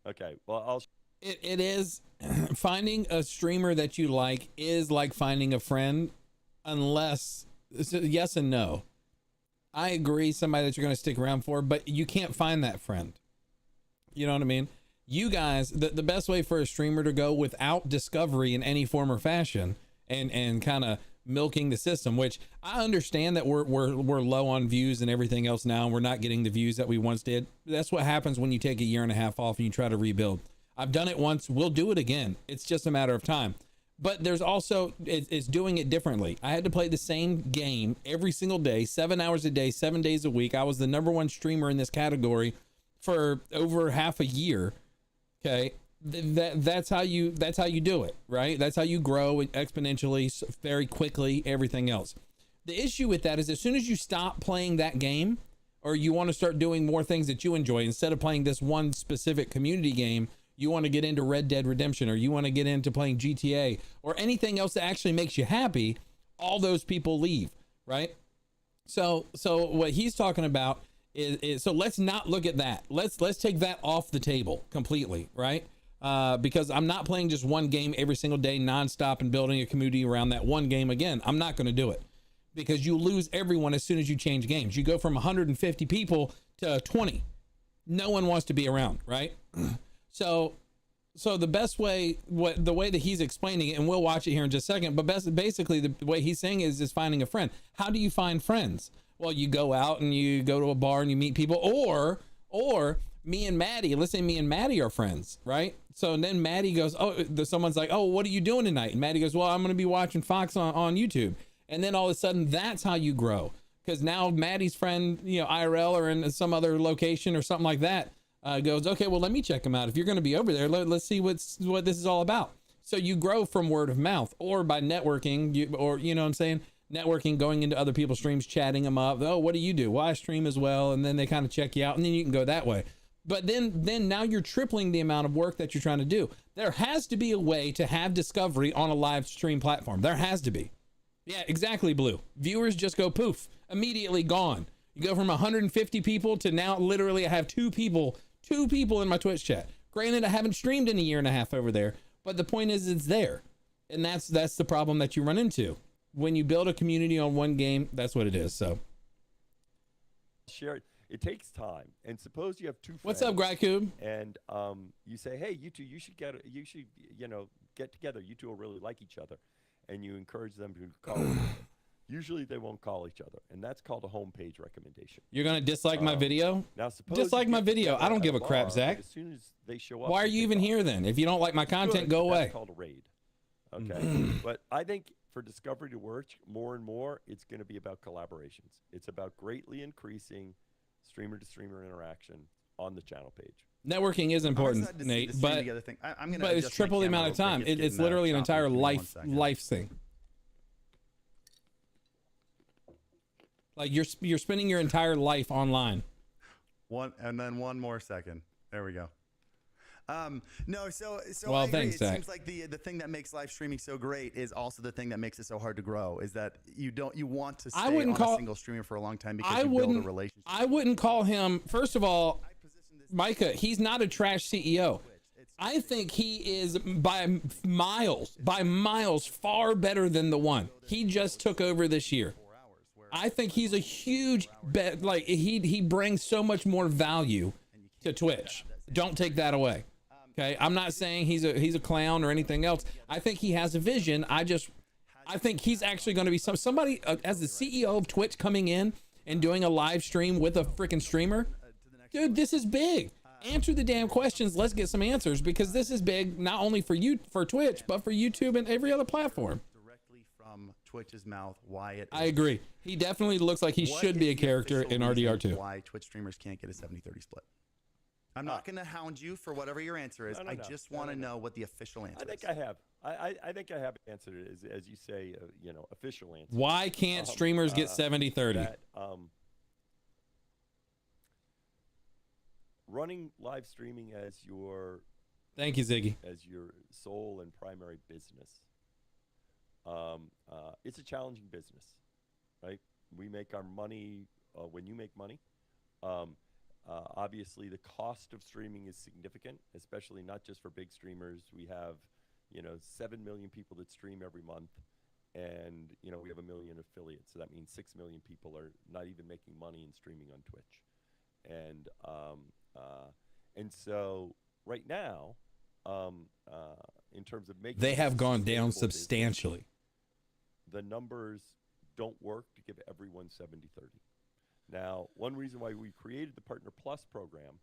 Okay, well, It is finding a streamer that you like is like finding a friend, unless yes and no. I agree, somebody that you're going to stick around for, but you can't find that friend. You know what I mean? You guys, the best way for a streamer to go without discovery in any form or fashion, and kind of milking the system, which I understand that we're low on views and everything else now, and we're not getting the views that we once did. That's what happens when you take a year and a half off and you try to rebuild. I've done it once. We'll do it again. It's just a matter of time. But there's also, it's doing it differently. I had to play the same game every single day, 7 hours a day, 7 days a week. I was the #1 streamer in this category for over half a year. Okay. That's how you do it, right? That's how you grow exponentially, very quickly, everything else. The issue with that is as soon as you stop playing that game, or you want to start doing more things that you enjoy, instead of playing this one specific community game, you want to get into Red Dead Redemption, or you want to get into playing GTA, or anything else that actually makes you happy, all those people leave, right? So what he's talking about is so let's not look at that. Let's take that off the table completely, right? Because I'm not playing just one game every single day nonstop and building a community around that one game again. I'm not going to do it, because you lose everyone as soon as you change games. You go from 150 people to 20. No one wants to be around, right? So the best way, the way that he's explaining it, and we'll watch it here in just a second, but basically the way he's saying is finding a friend. How do you find friends? Well, you go out and you go to a bar and you meet people, or me and Maddie, let's say me and Maddie are friends, right? So then Maddie goes, someone's like, oh, what are you doing tonight? And Maddie goes, well, I'm going to be watching Fox on YouTube. And then all of a sudden that's how you grow. Because now Maddie's friend, IRL or in some other location or something like that, goes, okay, well, let me check him out. If you're going to be over there, let's see what this is all about. So you grow from word of mouth, or by networking, or you know what I'm saying? Networking, going into other people's streams, chatting them up. Oh, what do you do? Well, I stream as well. And then they kind of check you out, and then you can go that way. But then now you're tripling the amount of work that you're trying to do. There has to be a way to have discovery on a live stream platform. There has to be. Yeah, exactly, Blue. Viewers just go poof, immediately gone. You go from 150 people to now literally I have two people in my Twitch chat. Granted, I haven't streamed in a year and a half over there, but the point is it's there. And that's the problem that you run into. When you build a community on one game, that's what it is. So share it. It takes time. And suppose you have 2 friends. What's up, Grakub? And you say, hey, you two, you should get together. You two will really like each other. And you encourage them to call each other. Usually they won't call each other. And that's called a homepage recommendation. You're going to dislike my video? Now, suppose dislike my video. I don't give a crap, Zach. As soon as they show up. Why are you even here then? If you don't like my content, go away. That's called a raid. Okay. But I think for discovery to work more and more, it's going to be about collaborations. It's about greatly increasing streamer to streamer interaction on the channel page. Networking is important, Nate, but it's triple the amount of time. It's literally an entire life thing. Like you're spending your entire life online. Then one more second. There we go. No, so well, I agree. thanks, It Zach. seems like the thing that makes live streaming so great is also the thing that makes it so hard to grow. Is that you want to stay on a single streamer for a long time because you build a relationship. I wouldn't call him. First of all, Micah, he's not a trash CEO. I think he is by miles far better than the one he just took over this year. I think he's a huge bet. Like he brings so much more value to Twitch. Don't take that away. Okay, I'm not saying he's a clown or anything else. I think he has a vision. I think he's actually going to be somebody as the CEO of Twitch coming in and doing a live stream with a freaking streamer. Dude, this is big. Answer the damn questions. Let's get some answers, because this is big not only for Twitch, but for YouTube and every other platform. Directly from Twitch's mouth, why it. I agree. He definitely looks like he should be a character in RDR2. Why Twitch streamers can't get a 70-30 split? I'm not going to hound you for whatever your answer is. I just want to know what the official answer is. I think I have. I think I have answered it, as you say, official answer. Why can't streamers get 70-30? Running live streaming as your Thank you, Ziggy. as your sole and primary business. It's a challenging business, right? We make our money when you make money. Obviously, the cost of streaming is significant, especially not just for big streamers. We have, 7 million people that stream every month, and we have 1 million affiliates. So that means 6 million people are not even making money in streaming on Twitch, and so right now, in terms of making They have gone down sustainable business, substantially. the numbers don't work to give everyone 70-30. Now, one reason why we created the Partner Plus program,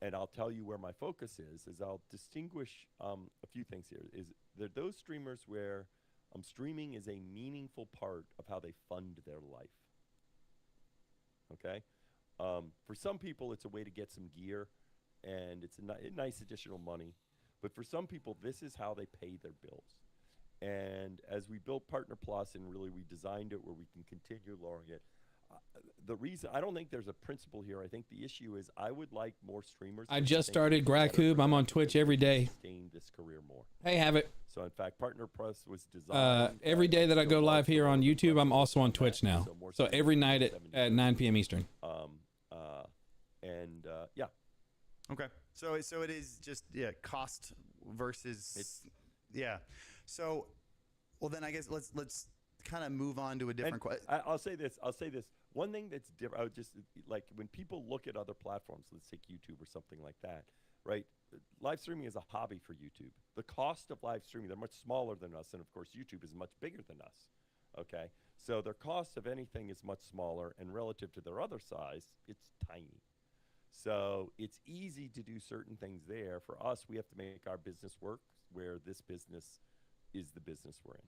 and I'll tell you where my focus is I'll distinguish a few things here, is that those streamers where streaming is a meaningful part of how they fund their life. Okay? For some people, it's a way to get some gear, and it's a nice additional money. But for some people, this is how they pay their bills. And as we built Partner Plus, and really we designed it where we can continue lowering it, the reason, I don't think there's a principle here. I think the issue is I would like more streamers. I just started Grakub. I'm on Twitch every day. Sustain this career more. Hey, have it. So in fact, Partner Plus was designed. Every day that I go live here on YouTube, I'm also on Twitch now. So every night at 9 p.m. Eastern. Yeah. Okay. So it is just cost versus So, well then I guess let's kind of move on to a different question. I'll say this. One thing that's different, I would just like when people look at other platforms, let's take YouTube or something like that, right? Live streaming is a hobby for YouTube. The cost of live streaming, they're much smaller than us, and of course YouTube is much bigger than us. Okay, so their cost of anything is much smaller, and relative to their other size, it's tiny. So it's easy to do certain things there. For us, we have to make our business work, where this business is the business we're in.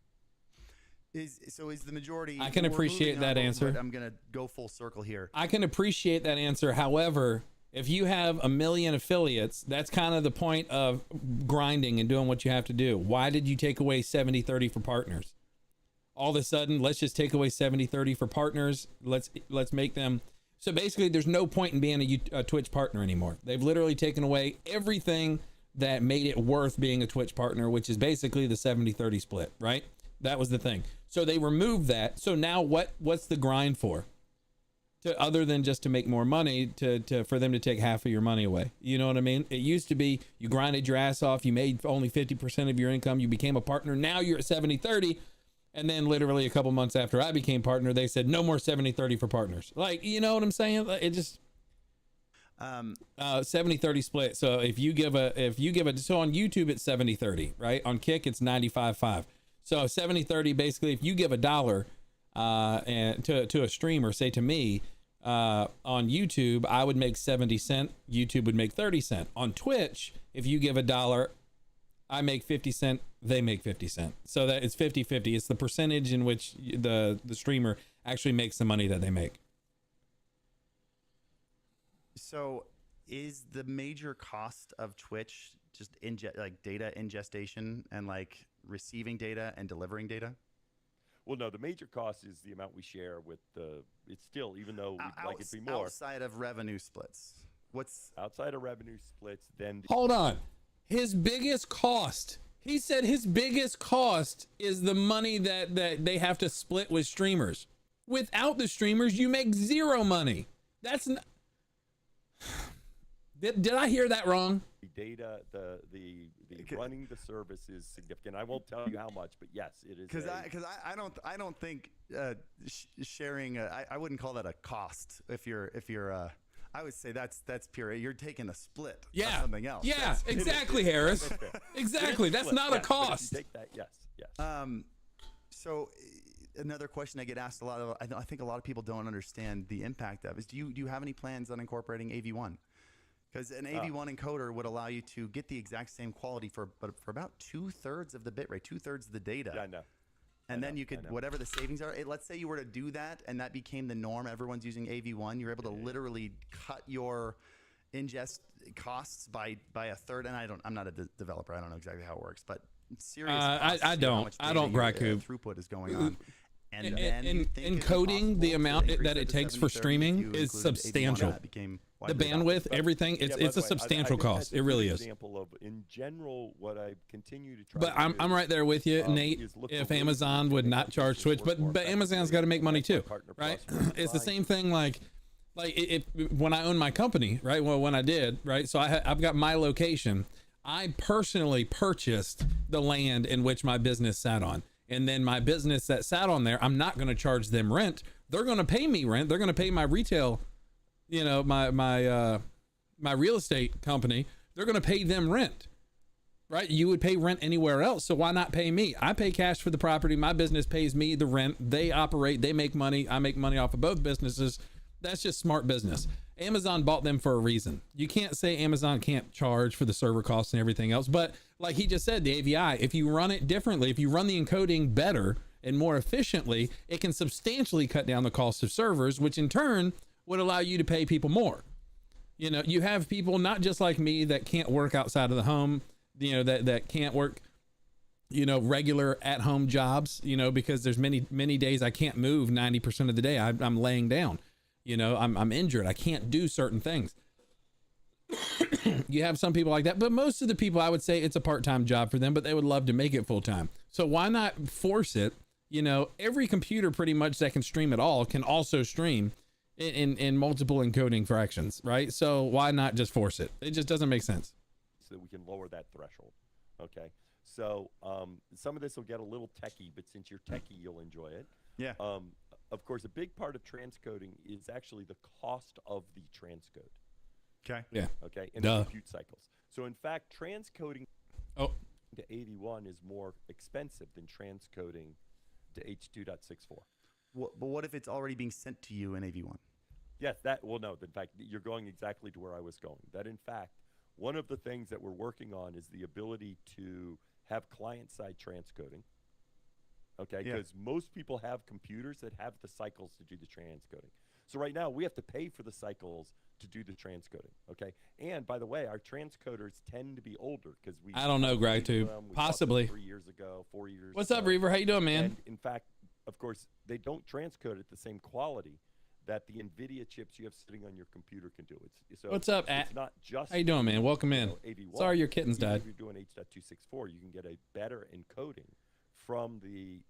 Is the majority? I can appreciate that answer. I'm gonna go full circle here. I can appreciate that answer. However, if you have 1 million affiliates, that's kind of the point of grinding and doing what you have to do. Why did you take away 70-30 for partners? All of a sudden, let's just take away 70-30 for partners. Let's make them. So basically, there's no point in being a Twitch partner anymore. They've literally taken away everything that made it worth being a Twitch partner, which is basically the 70-30 split, right? That was the thing. So they removed that. So now what's the grind for? Other than just to make more money, for them to take half of your money away. You know what I mean? It used to be you grinded your ass off, you made only 50% of your income, you became a partner. Now you're at 70-30. And then literally a couple months after I became partner, they said no more 70-30 for partners. Like, you know what I'm saying? It just 70-30 split. So if you give a so on YouTube it's 70-30, right? On Kick it's 95-5. So 70-30, basically if you give $1 and to a streamer, say to me, on YouTube, I would make 70 cents. YouTube would make 30 cents. On Twitch, if you give $1, I make 50 cents, they make 50 cents. So that it's 50-50. It's the percentage in which the streamer actually makes the money that they make. So is the major cost of Twitch just data ingestion and like receiving data and delivering data? Well, no, the major cost is the amount we share with it's still, even though we'd like it to be more. Outside of revenue splits. What's outside of revenue splits, then hold on. His biggest cost. He said his biggest cost is the money that they have to split with streamers. Without the streamers, you make zero money. That's not... Did I hear that wrong? data, the running the service is significant. I won't tell you how much, but yes, it is. Because I don't think sharing I wouldn't call that a cost. If you're I would say that's pure. You're taking a split. Yeah. Of something else. Yeah. Exactly, Harris. Exactly. That's not a cost. Take that. Yes. So another question I get asked a lot of, I think a lot of people don't understand the impact of is do you have any plans on incorporating AV1? Because an AV1 encoder would allow you to get the exact same quality for about 2/3 of the bit rate, 2/3 of the data. Yeah, I know. And then you could, whatever the savings are, let's say you were to do that and that became the norm, everyone's using AV1, you're able to literally cut your ingest costs by a third. And I'm not a developer, I don't know exactly how it works, but serious costs, I don't Graku. throughbut is going on. And encoding the amount that it takes for streaming is substantial. The bandwidth, everything, it's a substantial cost. It really is. Example of, in general, what I continue to try. But I'm right there with you, Nate. If Amazon would not charge Twitch, but Amazon's got to make money too, right? It's the same thing. Like when I owned my company, right? Well, when I did, right? So I've got my location. I personally purchased the land in which my business sat on. And then my business that sat on there, I'm not going to charge them rent. They're going to pay me rent. They're going to pay my retail, my real estate company. They're going to pay them rent, right? You would pay rent anywhere else. So why not pay me? I pay cash for the property. My business pays me the rent. They operate, they make money. I make money off of both businesses. That's just smart business. Amazon bought them for a reason. You can't say Amazon can't charge for the server costs and everything else, but like he just said, the AVI, if you run it differently, if you run the encoding better and more efficiently, it can substantially cut down the cost of servers, which in turn would allow you to pay people more. You have people not just like me that can't work outside of the home, that can't work, regular at home jobs, because there's many days I can't move 90% of the day. I'm laying down, I'm injured. I can't do certain things. You have some people like that, but most of the people, I would say it's a part-time job for them, but they would love to make it full-time. So why not force it? Every computer pretty much that can stream at all can also stream in multiple encoding fractions, right? So why not just force it? It just doesn't make sense. So that we can lower that threshold. Okay. So some of this will get a little techie, but since you're techie, you'll enjoy it. Yeah. Of course, a big part of transcoding is actually the cost of the transcode. Okay. Yeah. Okay. And the compute cycles. So in fact, transcoding to AV1 is more expensive than transcoding to H.2.64. But what if it's already being sent to you in AV1? Yes, no. In fact, you're going exactly to where I was going. That in fact, one of the things that we're working on is the ability to have client-side transcoding. Okay, because most people have computers that have the cycles to do the transcoding. So right now we have to pay for the cycles to do the transcoding. Okay, and by the way, our transcoders tend to be older because we. I don't know, Greg. Too possibly 3 years ago, 4 years. What's up, Reaver? How you doing, man? And in fact, of course, they don't transcode at the same quality that the NVIDIA chips you have sitting on your computer can do. So what's up, it's not just. How you doing, man? Welcome in. AV1. Sorry, your kittens died. If you're doing H.264, you can get a better encoding from the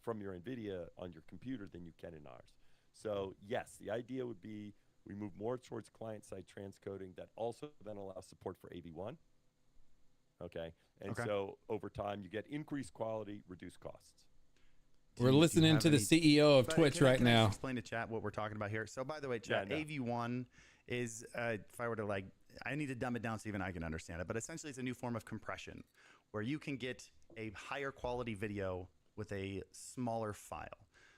from your NVIDIA on your computer than you can in ours. So yes, the idea would be we move more towards client-side transcoding that also then allows support for AV1. Okay, and so over time you get increased quality, reduced costs. We're listening to the CEO of Twitch right now. Explain to chat what we're talking about here. So by the way, chat, AV1 is, if I were to I need to dumb it down so even I can understand it, but essentially it's a new form of compression where you can get a higher quality video with a smaller file.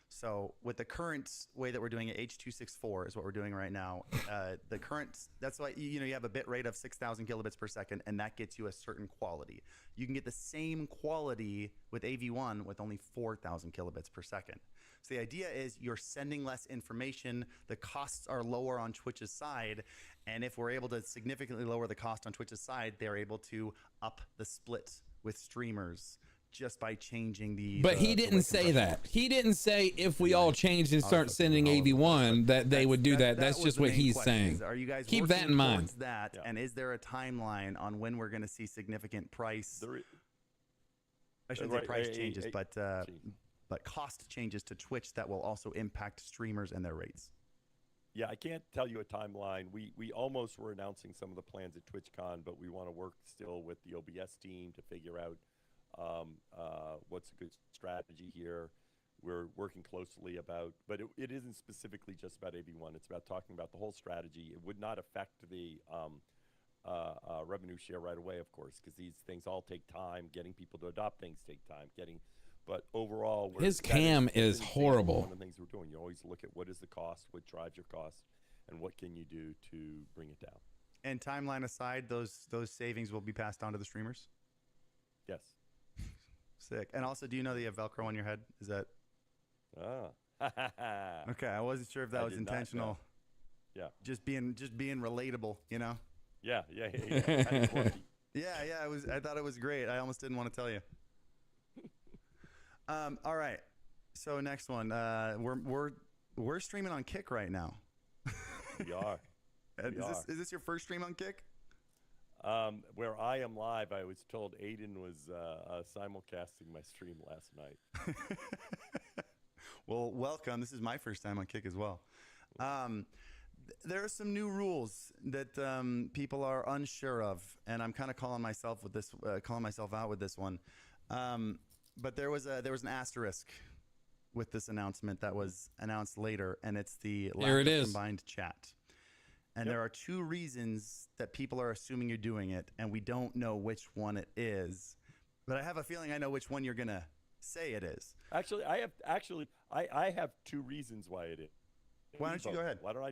So with the current way that we're doing it, H.264 is what we're doing right now. The current, that's why, you have a bit rate of 6,000 kilobits per second, and that gets you a certain quality. You can get the same quality with AV1 with only 4,000 kilobits per second. So the idea is you're sending less information, the costs are lower on Twitch's side, and if we're able to significantly lower the cost on Twitch's side, they're able to up the split with streamers just by changing the. But he didn't say that. He didn't say if we all changed and start sending AV1 that they would do that. That's just what he's saying. Are you guys keep that in mind? That and is there a timeline on when we're going to see significant price? I shouldn't say price changes, but cost changes to Twitch that will also impact streamers and their rates. Yeah, I can't tell you a timeline. We almost were announcing some of the plans at TwitchCon, but we want to work still with the OBS team to figure out what's a good strategy here. We're working closely about, but it isn't specifically just about AV1. It's about talking about the whole strategy. It would not affect the revenue share right away, of course, because these things all take time. Getting people to adopt things take time. But overall, His cam is horrible. One of the things we're doing, you always look at what is the cost, what drives your cost, and what can you do to bring it down. And timeline aside, those savings will be passed on to the streamers? Yes. Sick. And also, do you know that you have Velcro on your head? Is that... Ah. Okay, I wasn't sure if that was intentional. Yeah. Just being relatable, you know? Yeah. Kind of quirky. Yeah, I thought it was great. I almost didn't want to tell you. All right. So next one. We're streaming on Kick right now. We are. Is this your first stream on Kick? Where I am live, I was told Aiden was simulcasting my stream last night. Well, welcome. This is my first time on Kick as well. There are some new rules that people are unsure of, and I'm kind of calling myself out with this one. But there was an asterisk with this announcement that was announced later, and it's the lack of combined chat. And there are two reasons that people are assuming you're doing it, and we don't know which one it is. But I have a feeling I know which one you're gonna say it is. Actually, I have two reasons why it is. Why don't you go ahead? Why don't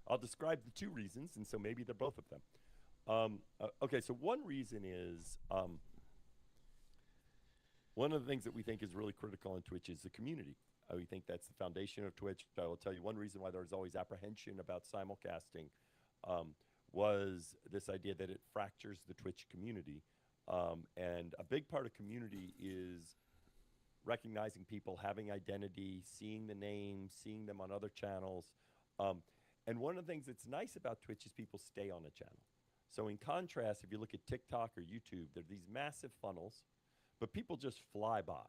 I'll describe the two reasons, and so maybe they're both of them. Okay, so one reason is one of the things that we think is really critical on Twitch is the community. We think that's the foundation of Twitch. I will tell you one reason why there's always apprehension about simulcasting was this idea that it fractures the Twitch community. And a big part of community is recognizing people, having identity, seeing the names, seeing them on other channels. And one of the things that's nice about Twitch is people stay on a channel. So in contrast, if you look at TikTok or YouTube, there are these massive funnels, but people just fly by,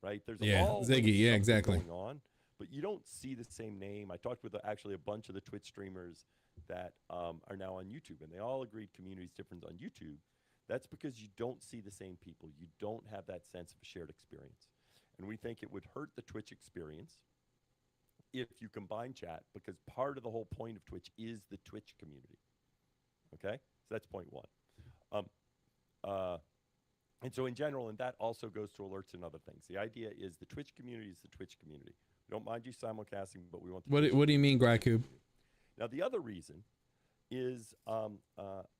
right? There's always Ziggy, exactly. going on, but you don't see the same name. I talked with actually a bunch of the Twitch streamers that are now on YouTube, and they all agreed community's different on YouTube. That's because you don't see the same people. You don't have that sense of a shared experience. And we think it would hurt the Twitch experience if you combine chat, because part of the whole point of Twitch is the Twitch community. Okay? So that's point one. And so in general, and that also goes to alerts and other things. The idea is the Twitch community is the Twitch community. We don't mind you simulcasting, but we want the What do you mean, Grykube? Now, the other reason is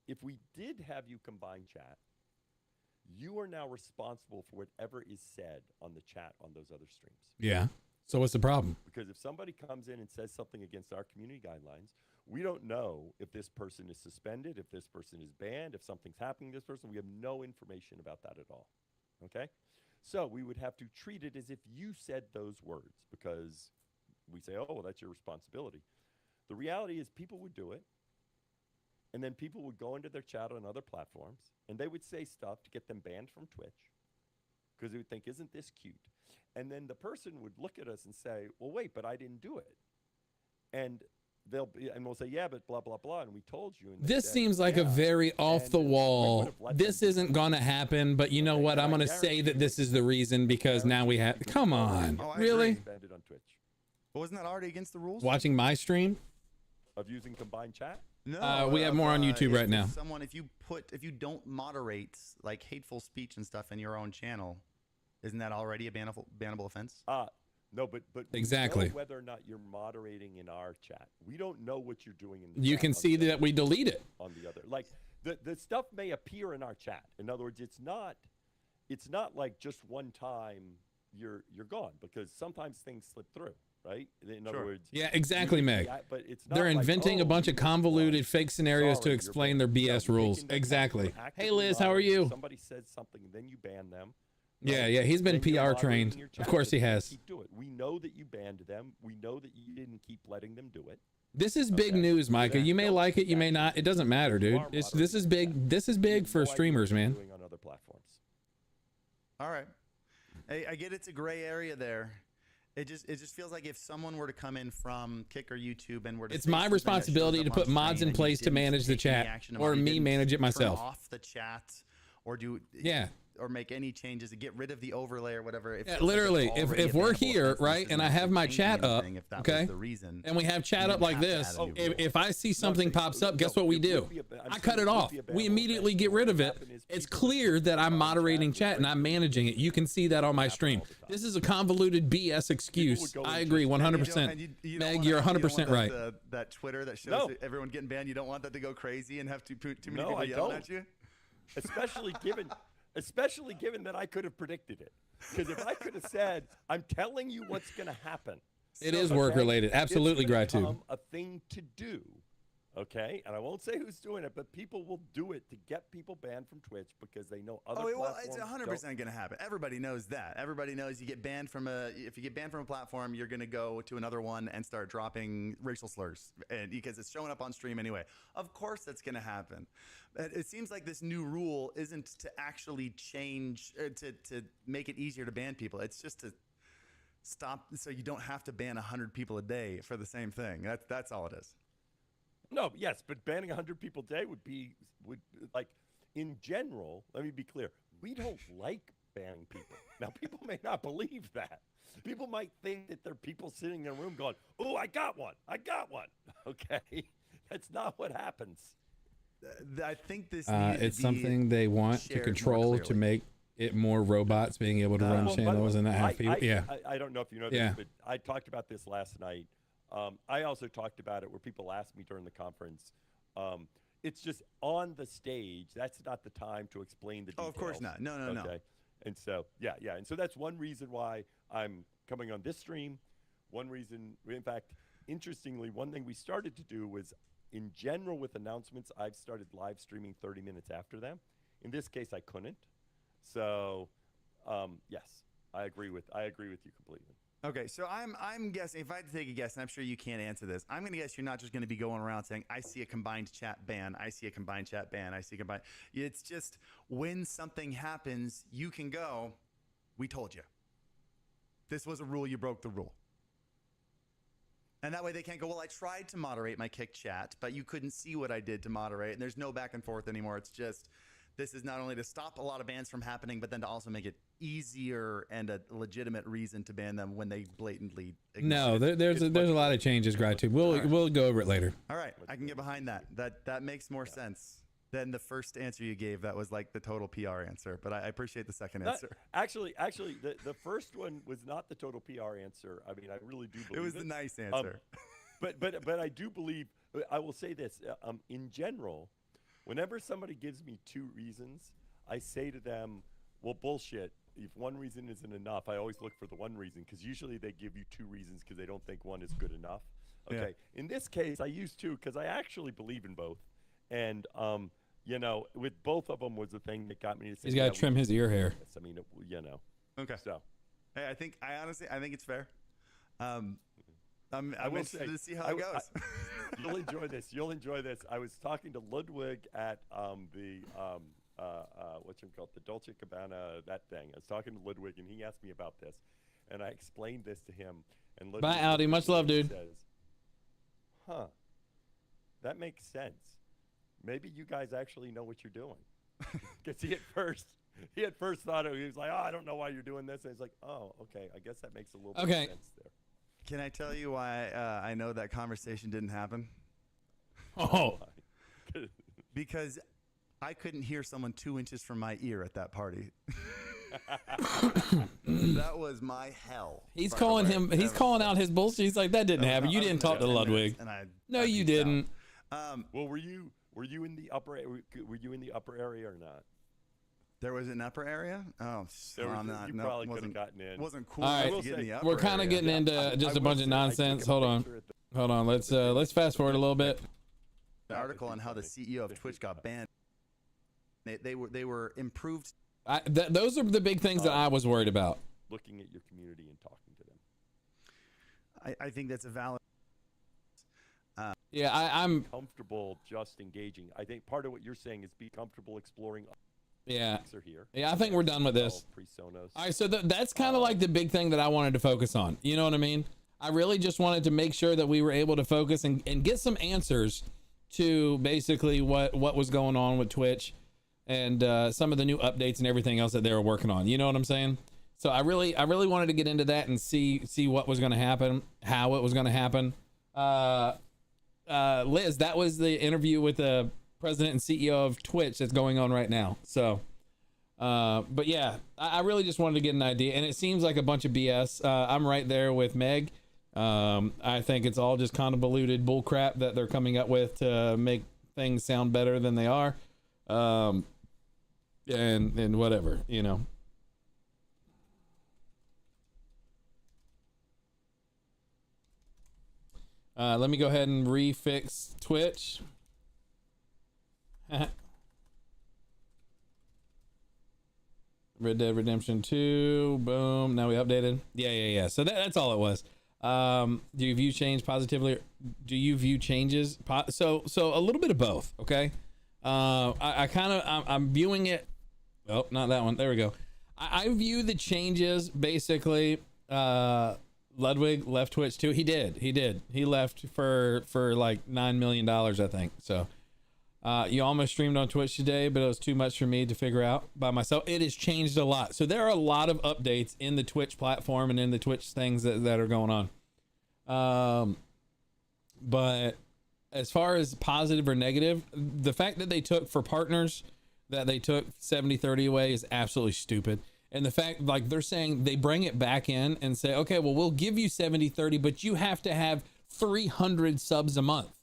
if we did have you combine chat, you are now responsible for whatever is said on the chat on those other streams. Yeah. So what's the problem? Because if somebody comes in and says something against our community guidelines, we don't know if this person is suspended, if this person is banned, if something's happening to this person. We have no information about that at all. Okay? So we would have to treat it as if you said those words, because we say, oh, well, that's your responsibility. The reality is people would do it, and then people would go into their chat on other platforms, and they would say stuff to get them banned from Twitch, because they would think, isn't this cute? And then the person would look at us and say, well, wait, but I didn't do it. And we'll say, yeah, but blah, blah, blah, and we told you. And this seems like a very off the wall. This isn't going to happen, but you know what? I'm going to say that this is the reason, because now we have, come on, really? Banned on Twitch. But wasn't that already against the rules? Watching my stream? Of using combined chat? No, we have more on YouTube right now. If you don't moderate like hateful speech and stuff in your own channel, isn't that already a bannable offense? No, but exactly. We know whether or not you're moderating in our chat. We don't know what you're doing in the You chat can see that we delete it on the other. Like the stuff may appear in our chat. In other words, it's not like just one time you're gone, because sometimes things slip through. Right? In other words, yeah, exactly, Meg. But it's not they're like, inventing a bunch of convoluted fake scenarios to explain their BS rules. Exactly. Hey, Liz, how are you? Somebody says something, and then you ban them. Yeah, yeah, he's been PR trained. Of course he has. Do it. We know that you banned them. We know that you didn't keep letting them do it. This is big news, Micah. You may like it, you may not. It doesn't matter, dude. This is big. This is big for streamers, man. On other platforms. All right. I get it's a gray area there. It just feels like if someone were to come in from Kick or YouTube and were to It's say my something that responsibility shows to up put on mods screen in and you place to didn't manage the take any chat, action or you me didn't manage it turn myself. off the chat or do Yeah. or make any changes to get rid of the overlay or whatever. It Yeah, feels like it's literally, already if we're available here, offense right, and I instead have of my changing chat up, anything, if that okay, was the reason, and we have chat you up didn't like have to this, add a new rule. if I see something pops up, guess what we it do? would be I'm I cut saying it would off. be a bad We rule immediately offense. get rid What of it. happened is It's people would clear put that I'm on moderating chat chat and I'm managing it. You can see that on my happen stream. all the time. This is a convoluted BS excuse. go I and agree, just- 100%. And you don't Meg, wanna- you're you don't 100% want right. that Twitter that shows No. everyone getting banned. You don't want that to go crazy and have too many No, people I yelling don't. at you. especially given that I could have predicted it. Because if I could have said, I'm telling you what's going to happen. It is work related. Absolutely, it's gonna gratitude. become a thing to do. Okay, and I won't say who's doing it, but people will do it to get people banned from Twitch because they know other Well, platforms it's don't. 100% going to happen. Everybody knows that. Everybody knows you get banned from if you get banned from a platform, you're going to go to another one and start dropping racial slurs, and because it's showing up on stream anyway. Of course, that's going to happen. But it seems like this new rule isn't to actually change to make it easier to ban people. It's just to stop so you don't have to ban 100 people a day for the same thing. That's all it is. No, yes, but banning 100 people a day would like, in general, let me be clear, we don't like banning people. Now, people may not believe that. People might think that there are people sitting in a room going, oh, I got one. Okay, that's not what happens. I think this It's something they want to control to make it more robots being able to run Well, by the channels way, and not have people. I don't know if you know this, Yeah. but I talked about this last night. I also talked about it where people asked me during the conference. It's just on the stage. That's not the time to explain the details. Oh, of course not. No. And so, yeah. And so that's one reason why I'm coming on this stream. One reason, in fact, interestingly, one thing we started to do was, in general with announcements, I've started live streaming 30 minutes after them. In this case, I couldn't. So, yes, I agree with you completely. Okay, so I'm guessing, if I had to take a guess, and I'm sure you can't answer this, I'm going to guess you're not just going to be going around saying, I see a combined chat ban, I see a combined chat ban, I see a combined. It's just when something happens, you can go, we told you. This was a rule, you broke the rule. And that way they can't go, well, I tried to moderate my Kick chat, but you couldn't see what I did to moderate, and there's no back and forth anymore. It's just, this is not only to stop a lot of bans from happening, but then to also make it easier and a legitimate reason to ban them when they blatantly ignore No, it. there's a lot of changes, gratitude. We'll go over it later. All right, I can get behind that. That makes more sense than the first answer you gave. That was like the total PR answer, but I appreciate the second answer. Actually, the first one was not the total PR answer. I mean, I really do believe It was the nice answer. But I do believe. I will say this. In general, whenever somebody gives me two reasons, I say to them, well, bullshit. If one reason isn't enough, I always look for the one reason, because usually they give you two reasons because they don't think one is good enough. Okay. Yeah. In this case, I use two because I actually believe in both. And, with both of them was the thing that got me to say, he's got to trim his ear hair. I mean, Okay. So, hey, I honestly think it's fair. I'm will interested say, to see how it goes. You'll enjoy this. You'll enjoy this. I was talking to Ludwig at what's it called, the Dolce Gabbana, that thing. I was talking to Ludwig, and he asked me about this, and I explained this to him. And Ludwig Bye, Audi. Much love, dude. Says, huh? That makes sense. Maybe you guys actually know what you're doing. Because he at first thought he was like, oh, I don't know why you're doing this. And he's like, oh, okay. I guess that makes a little bit of sense there. Can I tell you why I know that conversation didn't happen? Oh. Because I couldn't hear someone 2 inches from my ear at that party. That was my hell. He's calling him. He's calling out his bullshit. He's like, that didn't happen. You didn't talk to Ludwig. No, you didn't. Well, were you in the upper area or not? There was an upper area. Oh, I'm not. You No, probably could have gotten in. Wasn't cool. All right, enough to get in the upper we're kind of area. getting into just a bunch of nonsense. Hold on. Let's fast forward a little bit. The article on how the CEO of Twitch got banned. They were improved. Those are the big things that I was worried about. Looking at your community and talking to them. I think that's a valid. Yeah, I'm comfortable just engaging. I think part of what you're saying is be comfortable exploring Yeah. Are here. Yeah, I think we're done with this. Pre-Sonos. All right, so that's kind of like the big thing that I wanted to focus on. You know what I mean? I really just wanted to make sure that we were able to focus and get some answers to basically what was going on with Twitch and some of the new updates and everything else that they were working on. You know what I'm saying? So I really wanted to get into that and see what was going to happen, how it was going to happen. Liz, that was the interview with the president and CEO of Twitch that's going on right now. So, but yeah, I really just wanted to get an idea, and it seems like a bunch of BS. I'm right there with Meg. I think it's all just convoluted bullcrap that they're coming up with to make things sound better than they are. And whatever, you know. Let me go ahead and refix Twitch. Red Dead Redemption 2, boom. Now we updated. Yeah. So that's all it was. Do you view change positively? Do you view changes? So a little bit of both. Okay. I'm viewing it. Oh, not that one. There we go. I view the changes basically. Ludwig left Twitch too. He did. He left for like $9 million, I think. So, you almost streamed on Twitch today, but it was too much for me to figure out by myself. It has changed a lot. So there are a lot of updates in the Twitch platform and in the Twitch things that are going on. But as far as positive or negative, the fact that they took for partners, that they took 70-30 away is absolutely stupid. And the fact, like, they're saying they bring it back in and say, okay, well, we'll give you 70-30, but you have to have 300 subs a month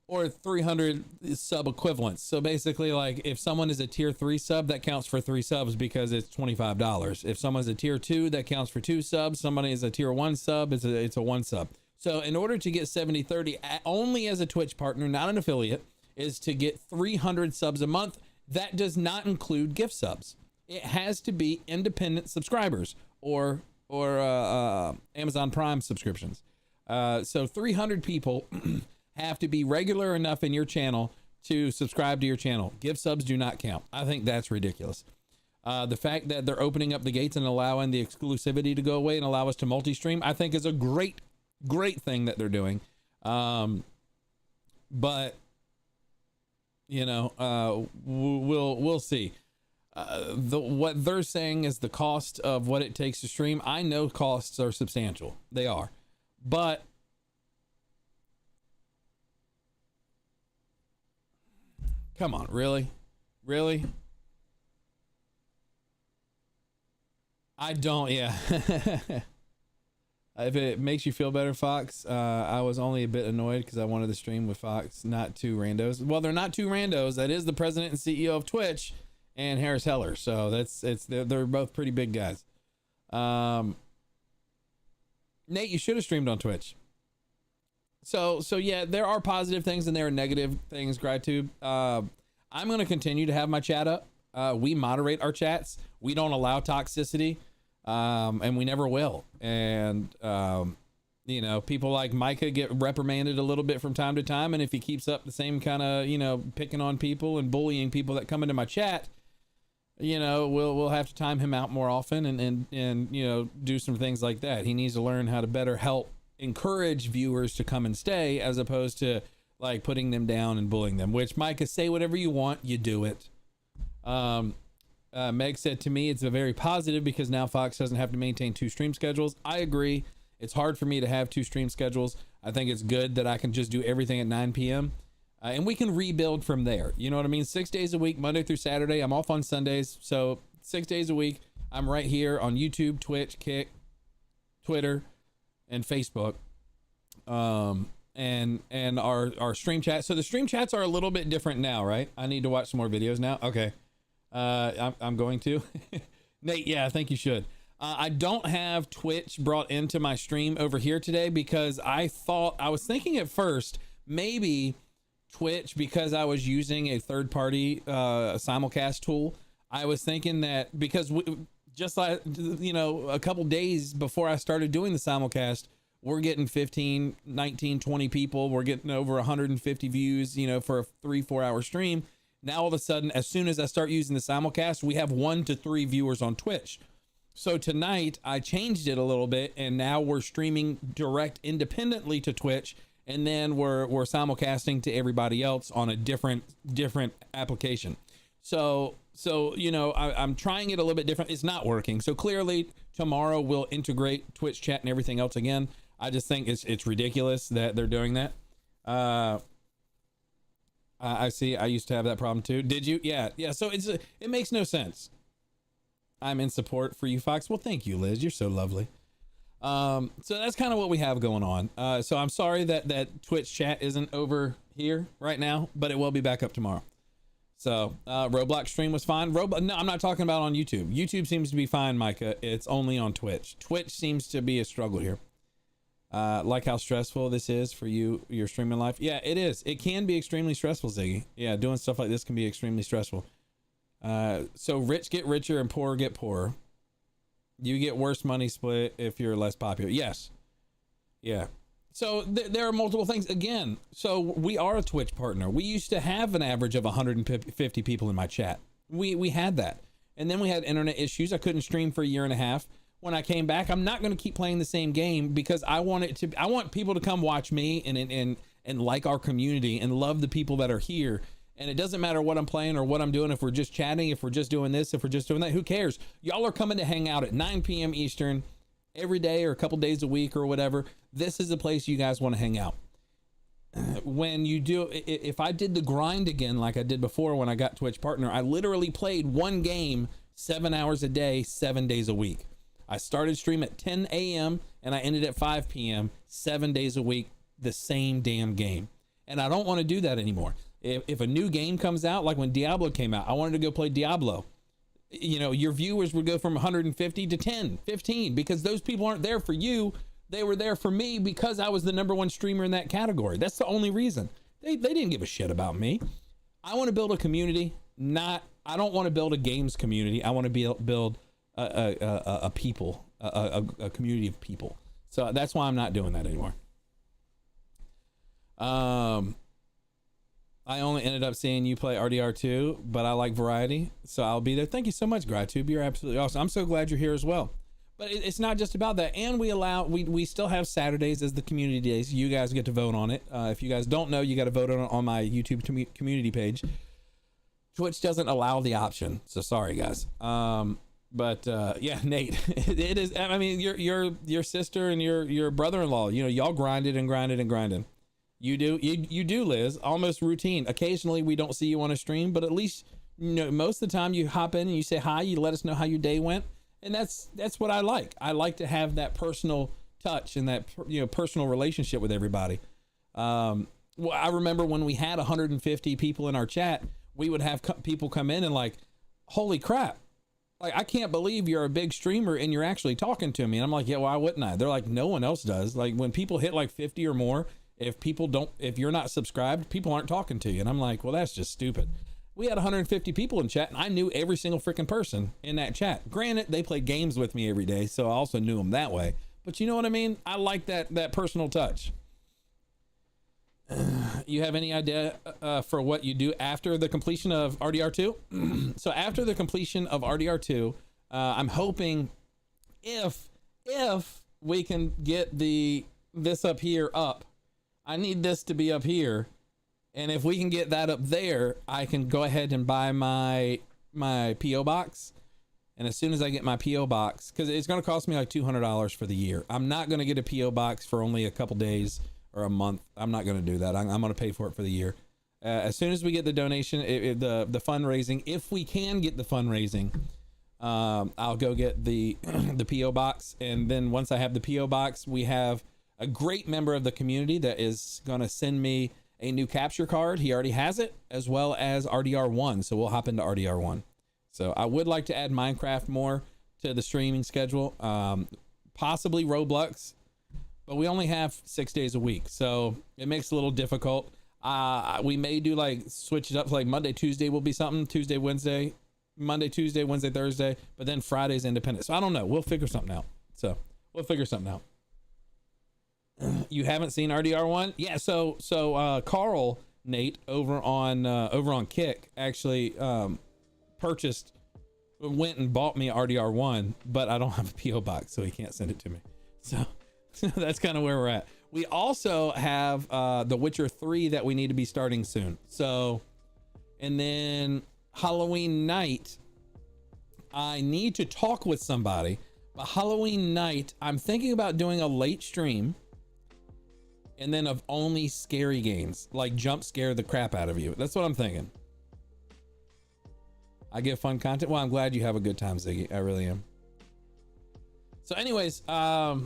or 300 sub equivalents. So basically, like, if someone is a tier 3 sub, that counts for 3 subs because it's $25. If someone's a tier 2, that counts for 2 subs. Somebody is a tier 1 sub, it's a 1 sub. So in order to get 70-30, only as a Twitch partner, not an affiliate, is to get 300 subs a month. That does not include gift subs. It has to be independent subscribers or Amazon Prime subscriptions. So 300 people have to be regular enough in your channel to subscribe to your channel. Gift subs do not count. I think that's ridiculous. The fact that they're opening up the gates and allowing the exclusivity to go away and allow us to multi-stream, I think is a great thing that they're doing. But you know, we'll see. What they're saying is the cost of what it takes to stream. I know costs are substantial. They are. But come on, really? I don't, yeah. If it makes you feel better, Fox, I was only a bit annoyed because I wanted to stream with Fox, not two randos. Well, they're not two randos. That is the president and CEO of Twitch and Harris Heller. So they're both pretty big guys. Nate, you should have streamed on Twitch. So yeah, there are positive things and there are negative things, GryTube. I'm going to continue to have my chat up. We moderate our chats. We don't allow toxicity. And we never will. And, you know, people like Micah get reprimanded a little bit from time to time. And if he keeps up the same kind of, you know, picking on people and bullying people that come into my chat, you know, we'll have to time him out more often and, you know, do some things like that. He needs to learn how to better help encourage viewers to come and stay as opposed to like putting them down and bullying them, which Micah, say whatever you want, you do it. Meg said to me, it's a very positive because now Fox doesn't have to maintain 2 stream schedules. I agree. It's hard for me to have 2 stream schedules. I think it's good that I can just do everything at 9 p.m. And we can rebuild from there. You know what I mean? 6 days a week, Monday through Saturday. I'm off on Sundays. So 6 days a week, I'm right here on YouTube, Twitch, Kick, Twitter, and Facebook. And our stream chat. So the stream chats are a little bit different now, right? I need to watch some more videos now. Okay. I'm going to. Nate, yeah, I think you should. I don't have Twitch brought into my stream over here today because I was thinking at first maybe Twitch, because I was using a third-party simulcast tool. I was thinking that because just like, you know, a couple days before I started doing the simulcast, we're getting 15, 19, 20 people. We're getting over 150 views, you know, for a 3-4 hour stream. Now all of a sudden, as soon as I start using the simulcast, we have 1 to 3 viewers on Twitch. So tonight I changed it a little bit, and now we're streaming direct independently to Twitch, and then we're simulcasting to everybody else on a different application. So you know, I'm trying it a little bit different. It's not working. So clearly tomorrow we'll integrate Twitch chat and everything else again. I just think it's ridiculous that they're doing that. I see. I used to have that problem too. Did you? Yeah. So it makes no sense. I'm in support for you, Fox. Well, thank you, Liz. You're so lovely. So that's kind of what we have going on. So I'm sorry that Twitch chat isn't over here right now, but it will be back up tomorrow. So Roblox stream was fine. No, I'm not talking about on YouTube. YouTube seems to be fine, Micah. It's only on Twitch. Twitch seems to be a struggle here. Like how stressful this is for you, your streaming life. Yeah, it is. It can be extremely stressful, Ziggy. Yeah, doing stuff like this can be extremely stressful. So rich get richer and poor get poorer. You get worse money split if you're less popular. Yes. Yeah. So there are multiple things. Again, so we are a Twitch partner. We used to have an average of 150 people in my chat. We had that. And then we had internet issues. I couldn't stream for a year and a half. When I came back, I'm not going to keep playing the same game because I want people to come watch me and like our community and love the people that are here. And it doesn't matter what I'm playing or what I'm doing. If we're just chatting, if we're just doing this, if we're just doing that, who cares? Y'all are coming to hang out at 9 p.m. Eastern every day or a couple days a week or whatever. This is the place you guys want to hang out. When you do, if I did the grind again, like I did before when I got Twitch partner, I literally played one game 7 hours a day, 7 days a week. I started stream at 10 a.m. and I ended at 5 p.m. 7 days a week, the same damn game. And I don't want to do that anymore. If a new game comes out, like when Diablo came out, I wanted to go play Diablo. You know, your viewers would go from 150 to 10, 15, because those people aren't there for you. They were there for me because I was the #1 streamer in that category. That's the only reason. They didn't give a shit about me. I want to build a community, I don't want to build a games community. I want to build a people, a community of people. So that's why I'm not doing that anymore. I only ended up seeing you play RDR2, but I like variety, so I'll be there. Thank you so much, Gratube. You're absolutely awesome. I'm so glad you're here as well. But it's not just about that. And we still have Saturdays as the community days. You guys get to vote on it. If you guys don't know, you got to vote on my YouTube community page. Twitch doesn't allow the option, so sorry, guys. But yeah, Nate, it is. I mean, your sister and your brother-in-law, you know, y'all grinded and grinded and grinded. You do, Liz, almost routine. Occasionally we don't see you on a stream, but at least, you know, most of the time you hop in and you say hi, you let us know how your day went. And that's what I like. I like to have that personal touch and that, you know, personal relationship with everybody. Well, I remember when we had 150 people in our chat, we would have people come in and like, holy crap. Like, I can't believe you're a big streamer and you're actually talking to me. And I'm like, yeah, why wouldn't I? They're like, no one else does. Like when people hit like 50 or more, if you're not subscribed, people aren't talking to you. And I'm like, well, that's just stupid. We had 150 people in chat and I knew every single freaking person in that chat. Granted, they play games with me every day, so I also knew them that way. But you know what I mean? I like that personal touch. You have any idea for what you do after the completion of RDR2? So after the completion of RDR2, I'm hoping if we can get this up here up, I need this to be up here. And if we can get that up there, I can go ahead and buy my P.O. box. And as soon as I get my P.O. box, because it's going to cost me like $200 for the year. I'm not going to get a P.O. box for only a couple days or a month. I'm not going to do that. I'm going to pay for it for the year. As soon as we get the donation, the fundraising, if we can get the fundraising, I'll go get the P.O. box. And then once I have the P.O. box, we have a great member of the community that is going to send me a new capture card. He already has it, as well as RDR1. So we'll hop into RDR1. So I would like to add Minecraft more to the streaming schedule, possibly Roblox, but we only have 6 days a week. So it makes it a little difficult. We may do like switch it up. Like Monday, Tuesday will be something. Tuesday, Wednesday, Monday, Tuesday, Wednesday, Thursday, but then Friday's independent. So I don't know. We'll figure something out. You haven't seen RDR1? Yeah. So Carl Nate over on Kick actually went and bought me RDR1, but I don't have a PO box, so he can't send it to me. So that's kind of where we're at. We also have The Witcher 3 that we need to be starting soon. So, and then Halloween night, I need to talk with somebody. But Halloween night, I'm thinking about doing a late stream, and then of only scary games, like jump scare the crap out of you. That's what I'm thinking. I get fun content. Well, I'm glad you have a good time, Ziggy. I really am. So anyways, yeah.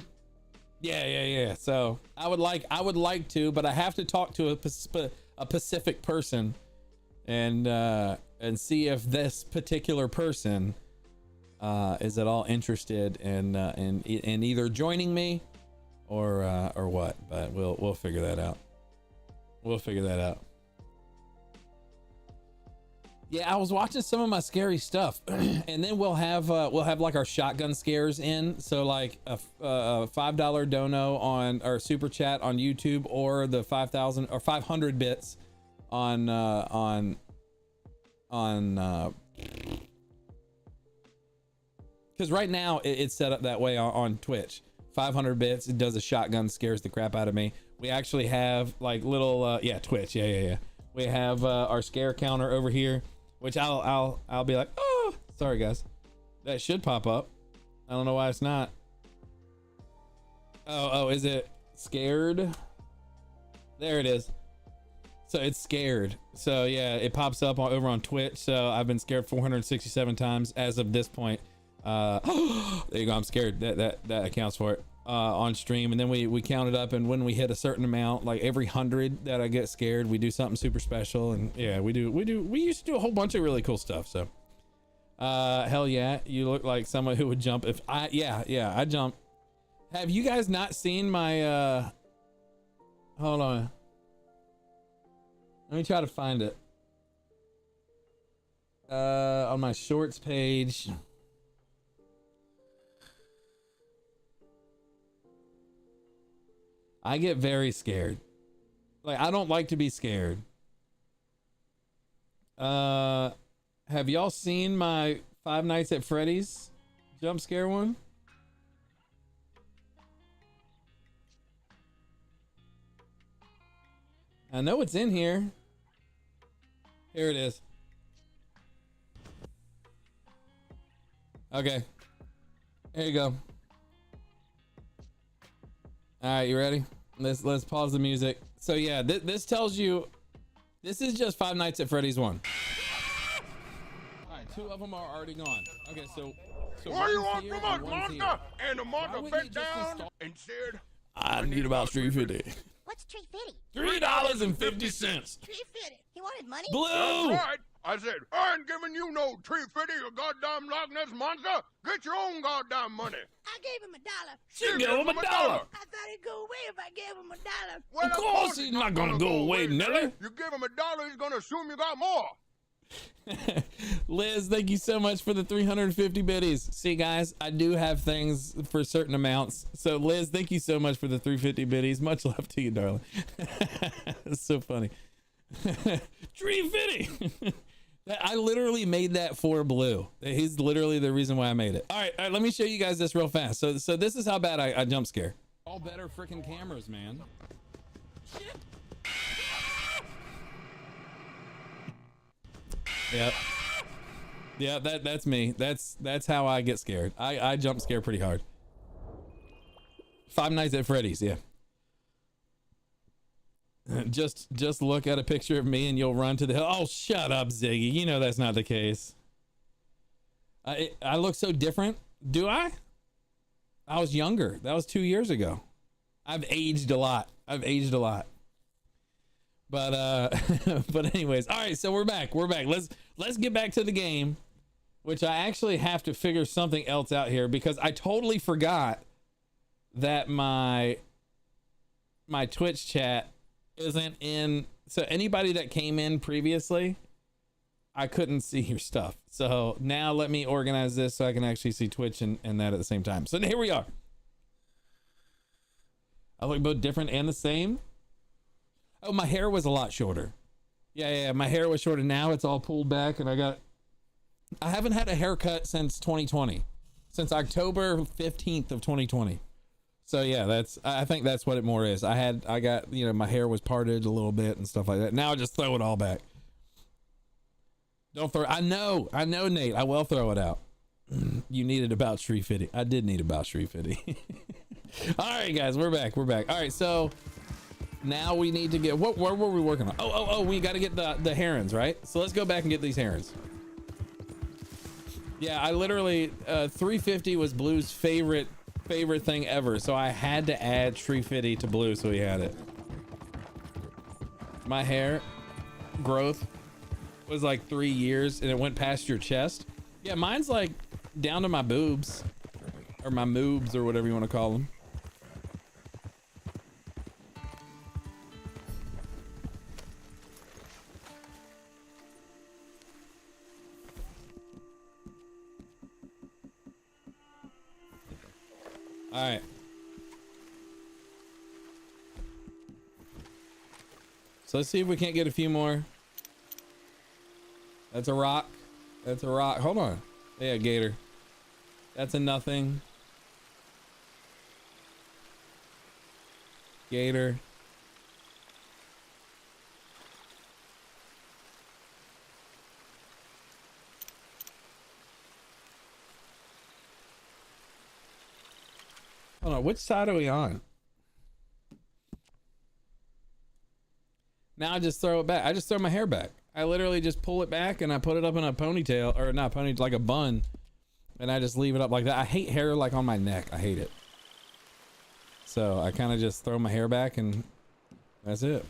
So I would like to, but I have to talk to a Pacific person and see if this particular person is at all interested in either joining me or what. But we'll figure that out. Yeah, I was watching some of my scary stuff, and then we'll have like our shotgun scares in. So like a $5 dono on our super chat on YouTube, or the 5,000 or 500 bits on because right now it's set up that way on Twitch. 500 bits, it does a shotgun, scares the crap out of me. We actually have like little Twitch, yeah. We have our scare counter over here, which I'll be like, oh, sorry guys, that should pop up. I don't know why it's not. Oh, is it scared? There it is. So it's scared. So yeah, it pops up over on Twitch. So I've been scared 467 times as of this point. There you go. I'm scared. That accounts for it on stream. And then we count it up, and when we hit a certain amount, like every 100 that I get scared, we do something super special. And yeah, we used to do a whole bunch of really cool stuff. So hell yeah, you look like someone who would jump if I jump. Have you guys not seen my hold on, let me try to find it on my shorts page. I get very scared. Like, I don't like to be scared. Have y'all seen my Five Nights at Freddy's jump scare one? I know it's in here. Here it is. Okay. Here you go. All right, you ready? Let's pause the music. So yeah, this tells you, this is just Five Nights at Freddy's 1. All right, 2 of them are already gone. Okay, so what do you want from us, monster? And the monster bent down and said, I need about $3.50. What's $3.50? $3.50. $3.50. He wanted money? Blue. That's right. I said, I ain't giving you no $3.50, you goddamn Loch Ness monster. Get your own goddamn money. I gave him $1. She gave him $1. I thought he'd go away if I gave him $1. Well, Of course he's not gonna go away, Nelly. You give him $1, he's gonna assume you got more. Liz, thank you so much for the 350 biddies. See guys, I do have things for certain amounts. So Liz, thank you so much for the 350 biddies. Much love to you, darling. It's so funny. 350. I literally made that for Blue. He's literally the reason why I made it. All right, let me show you guys this real fast. So this is how bad I jump scare. All better freaking cameras, man. Shit. Yep, that's me. That's how I get scared. I jump scare pretty hard. Five Nights at Freddy's, yeah. Just look at a picture of me and you'll run to the hill. Oh, shut up, Ziggy. You know that's not the case. I look so different. Do I? I was younger. That was 2 years ago. I've aged a lot. But but anyways, all right, so we're back. Let's get back to the game, which I actually have to figure something else out here because I totally forgot that my Twitch chat isn't in. So anybody that came in previously, I couldn't see your stuff. So now let me organize this so I can actually see Twitch and that at the same time. So here we are. I look both different and the same. Oh, my hair was a lot shorter. Yeah. My hair was short and now it's all pulled back, and I haven't had a haircut since 2020, since October 15th of 2020. So yeah, I think that's what it more is. I got, you know, my hair was parted a little bit and stuff like that. Now I just throw it all back. Don't throw. I know, Nate. I will throw it out. You needed about Street Fitty. I did need about Street Fitty. All right, guys, we're back. All right, so now we need to get what were we working on? Oh, we got to get the herons, right? So let's go back and get these herons. Yeah, I literally 350 was Blue's favorite thing ever, so I had to add Street Fitty to Blue so he had it. My hair growth was like 3 years and it went past your chest. Yeah, mine's like down to my boobs or my moobs or whatever you want to call them. All right. So let's see if we can't get a few more. That's a rock. That's a rock. Hold on. Yeah, gator. That's a nothing. Gator. Hold on. Which side are we on? Now I just throw it back. I just throw my hair back. I literally just pull it back and I put it up in a ponytail, or not ponytail, like a bun, and I just leave it up like that. I hate hair like on my neck. I hate it. So I kind of just throw my hair back and that's it.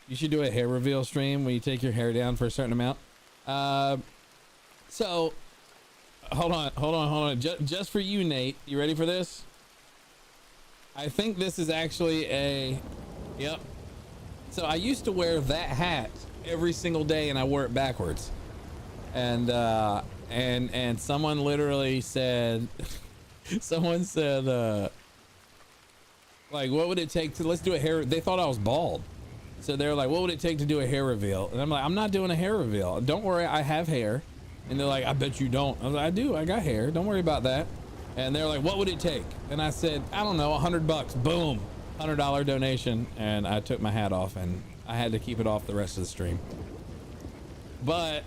You should do a hair reveal stream when you take your hair down for a certain amount. So hold on. Just for you, Nate. You ready for this? I think this is actually yep. So I used to wear that hat every single day and I wore it backwards. And someone literally said, someone said, like, what would it take to, let's do a hair, they thought I was bald. So they're like, what would it take to do a hair reveal? And I'm like, I'm not doing a hair reveal. Don't worry, I have hair. And they're like, I bet you don't. I was like, I do, I got hair. Don't worry about that. And they're like, what would it take? And I said, I don't know, $100. Boom. $100 donation, and I took my hat off and I had to keep it off the rest of the stream. But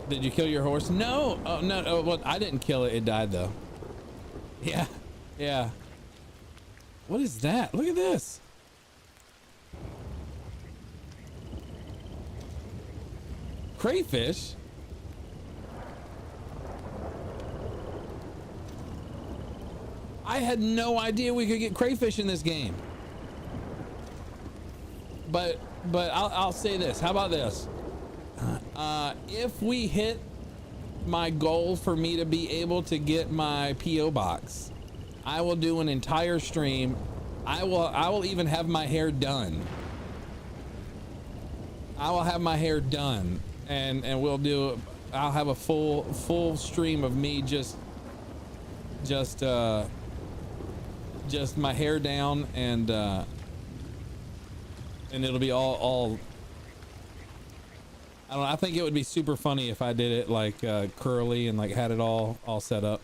did you kill your horse? No. Oh no. Oh, well, I didn't kill it. It died though. Yeah. What is that? Look at this. Crayfish. I had no idea we could get crayfish in this game. But I'll say this. How about this? If we hit my goal for me to be able to get my PO box, I will do an entire stream. I will even have my hair done. I will have my hair done, and I'll have a full stream of me just my hair down, and it'll be all I don't know, I think it would be super funny if I did it like curly and like had it all set up.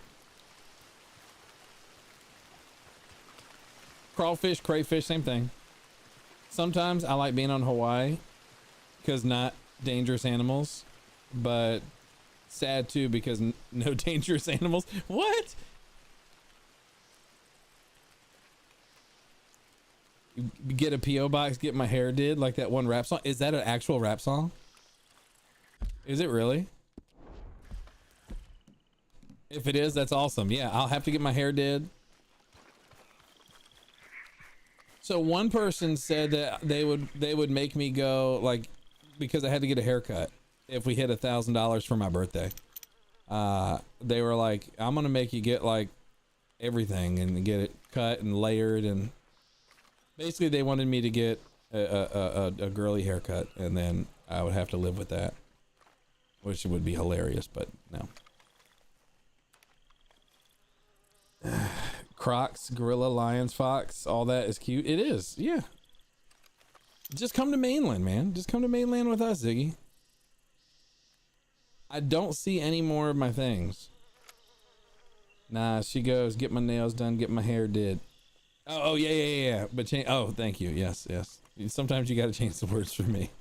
Crawfish, crayfish, same thing. Sometimes I like being on Hawaii because not dangerous animals, but sad too because no dangerous animals. What? Get a PO box, get my hair did, like that one rap song. Is that an actual rap song? Is it really? If it is, that's awesome. Yeah, I'll have to get my hair did. So one person said that they would make me go, like, because I had to get a haircut if we hit $1,000 for my birthday. They were like, I'm gonna make you get like everything and get it cut and layered, and basically they wanted me to get a girly haircut, and then I would have to live with that, which would be hilarious, but no. Crocs, gorilla, lions, fox, all that is cute. It is, yeah. Just come to mainland, man. Just come to mainland with us, Ziggy. I don't see any more of my things. Nah, she goes, get my nails done, get my hair did. Oh, yeah. But change. Oh, thank you. Yes. Sometimes you got to change the words for me.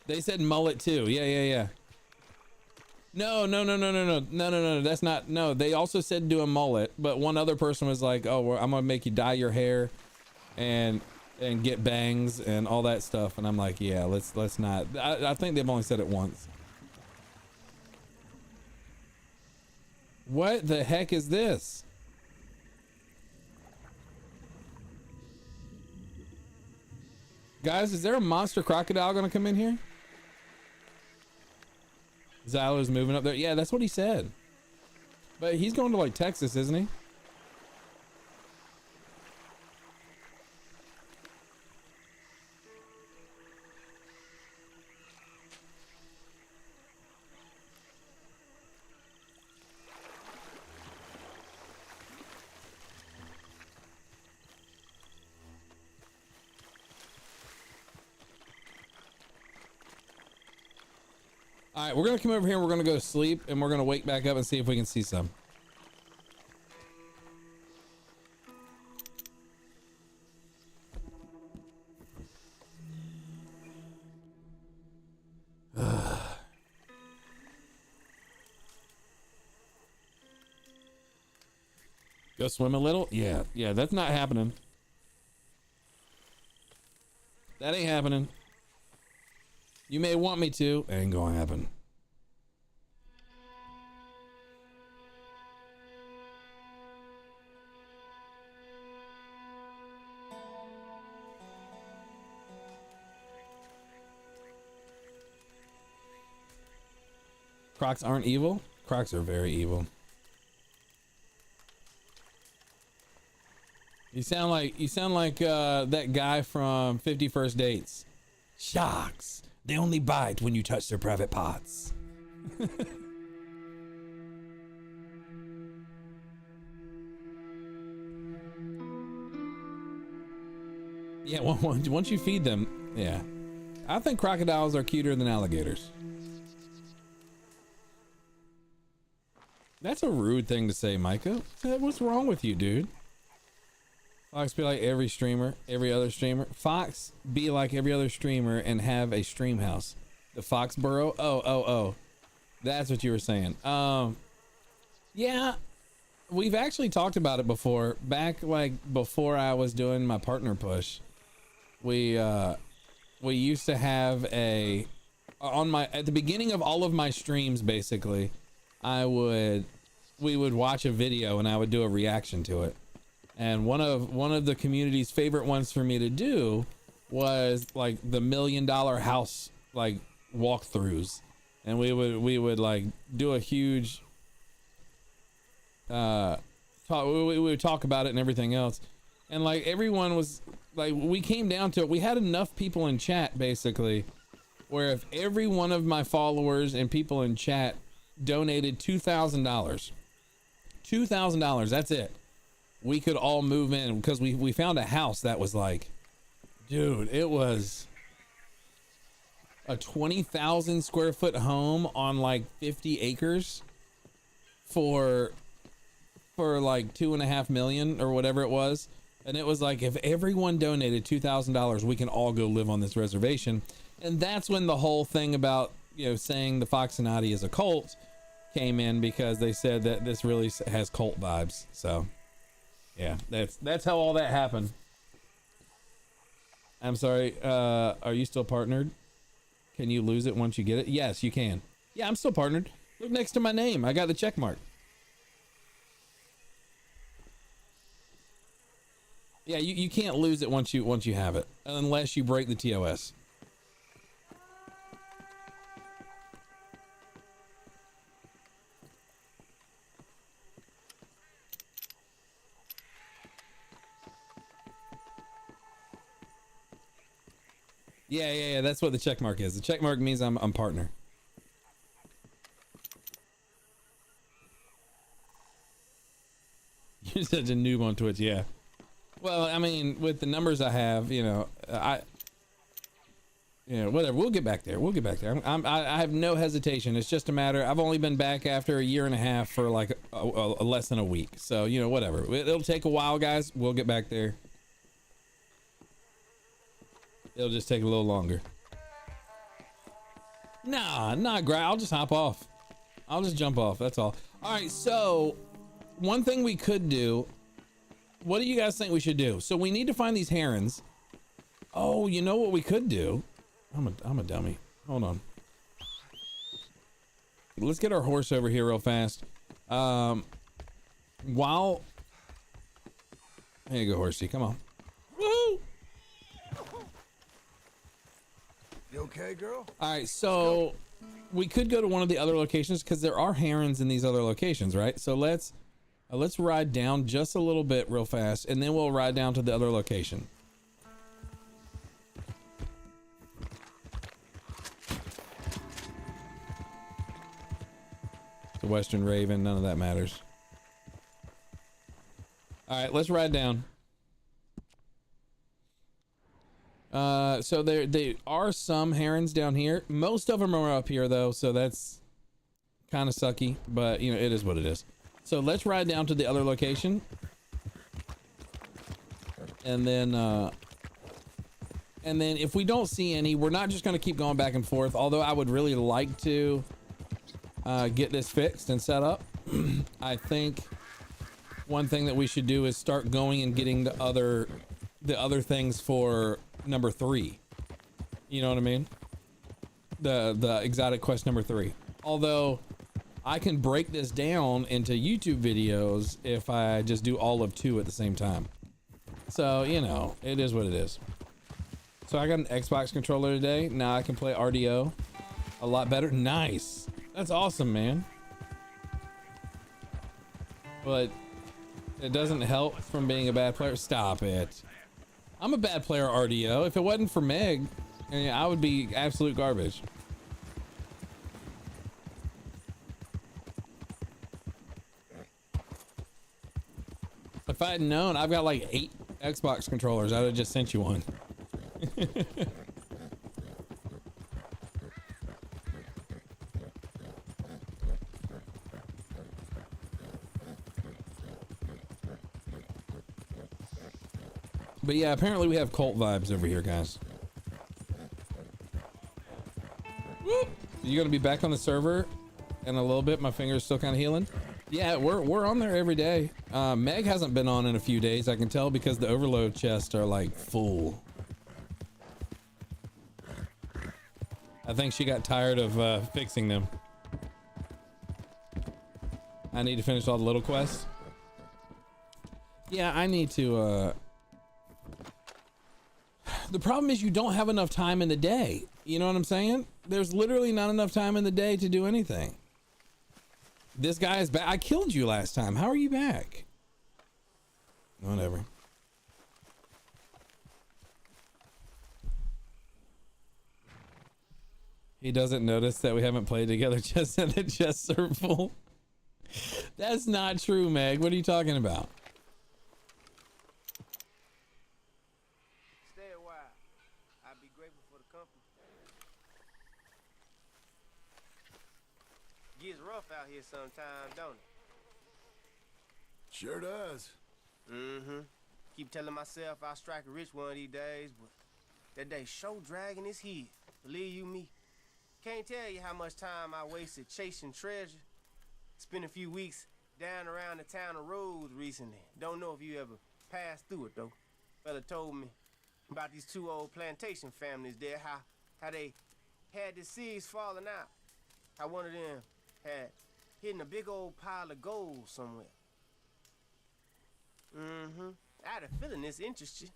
They said mullet too. Yeah. No. That's not. No, they also said do a mullet, but one other person was like, "Oh, well, I'm gonna make you dye your hair, and get bangs and all that stuff." And I'm like, "Yeah, let's not." I think they've only said it once. What the heck is this? Guys, is there a monster crocodile gonna come in here? Zyler's moving up there. Yeah, that's what he said. But he's going to like Texas, isn't he? All right, we're gonna come over here and we're gonna go to sleep and we're gonna wake back up and see if we can see some. Go swim a little? Yeah, that's not happening. That ain't happening. You may want me to. Ain't gonna happen. Crocs aren't evil? Crocs are very evil. You sound like that guy from 50 First Dates. Sharks. They only bite when you touch their private parts. Yeah, once you feed them, yeah. I think crocodiles are cuter than alligators. That's a rude thing to say, Micah. What's wrong with you, dude? Fox be like every streamer, every other streamer. Fox be like every other streamer and have a stream house. The Foxborough. Oh. That's what you were saying. Yeah, we've actually talked about it before. Back like before I was doing my partner push, we used to have at the beginning of all of my streams, basically, we would watch a video and I would do a reaction to it. And one of the community's favorite ones for me to do was like the $1 million house like walkthroughs, and we would like do a huge we would talk about it and everything else, and like everyone was like, we came down to it. We had enough people in chat basically where if every one of my followers and people in chat donated $2,000, that's it. We could all move in, because we found a house that was like, dude, it was a 20,000 square foot home on like 50 acres for like 2.5 million or whatever it was. And it was like, if everyone donated $2,000, we can all go live on this reservation. And that's when the whole thing about, saying the Foxinati is a cult came in, because they said that this really has cult vibes. So yeah, that's how all that happened. I'm sorry. Are you still partnered? Can you lose it once you get it? Yes, you can. Yeah, I'm still partnered. Look next to my name. I got the check mark. Yeah, you can't lose it once you have it, unless you break the TOS. Yeah. That's what the check mark is. The check mark means I'm partner. You're such a noob on Twitch, yeah. Well, I mean, with the numbers I have, you know, whatever. We'll get back there. We'll get back there. I have no hesitation. It's just a matter. I've only been back after a year and a half for like less than a week. So, you know, whatever. It'll take a while, guys. We'll get back there. It'll just take a little longer. Nah, I'll just hop off. I'll just jump off. That's all. All right. So one thing we could do, what do you guys think we should do? So we need to find these herons. Oh, you know what we could do? I'm a dummy. Hold on. Let's get our horse over here real fast. Here you go, horsey. Come on. Woo! You okay, girl? All right, so we could go to one of the other locations because there are herons in these other locations, right? So let's ride down just a little bit real fast, and then we'll ride down to the other location. The Western Raven, none of that matters. All right, let's ride down. So there are some herons down here. Most of them are up here though, so that's kind of sucky, but you know, it is what it is. So let's ride down to the other location. And then if we don't see any, we're not just going to keep going back and forth, although I would really like to get this fixed and set up. I think one thing that we should do is start going and getting the other things for number 3. You know what I mean? The exotic quest number 3. Although I can break this down into YouTube videos if I just do all of 2 at the same time. So, you know, it is what it is. So I got an Xbox controller today. Now I can play RDO a lot better. Nice. That's awesome, man. But it doesn't help from being a bad player. Stop it. I'm a bad player RDO. If it wasn't for Meg, I would be absolute garbage. If I had known, I've got like 8 Xbox controllers. I would have just sent you one. But yeah, apparently we have cult vibes over here, guys. Whoop. You gonna be back on the server in a little bit? My finger's still kind of healing. Yeah, we're on there every day. Meg hasn't been on in a few days. I can tell because the overload chests are like full. I think she got tired of fixing them. I need to finish all the little quests. Yeah, I need to. The problem is you don't have enough time in the day. You know what I'm saying? There's literally not enough time in the day to do anything. This guy is back. I killed you last time. How are you back? Whatever. He doesn't notice that we haven't played together just and the chests are full. That's not true, Meg. What are you talking about? Stay a while. I'd be grateful for the company. Gets rough out here sometimes, don't it? Sure does. Mm-hmm. Keep telling myself I'll strike a rich one of these days, but that day sure dragging his head. Believe you me. Can't tell you how much time I wasted chasing treasure. Spent a few weeks down around the town of Rhodes recently. Don't know if you ever passed through it though. Fella told me about these 2 old plantation families there, how they had the seeds falling out. How one of them had hidden a big old pile of gold somewhere. Mm-hmm. I had a feeling this interests you.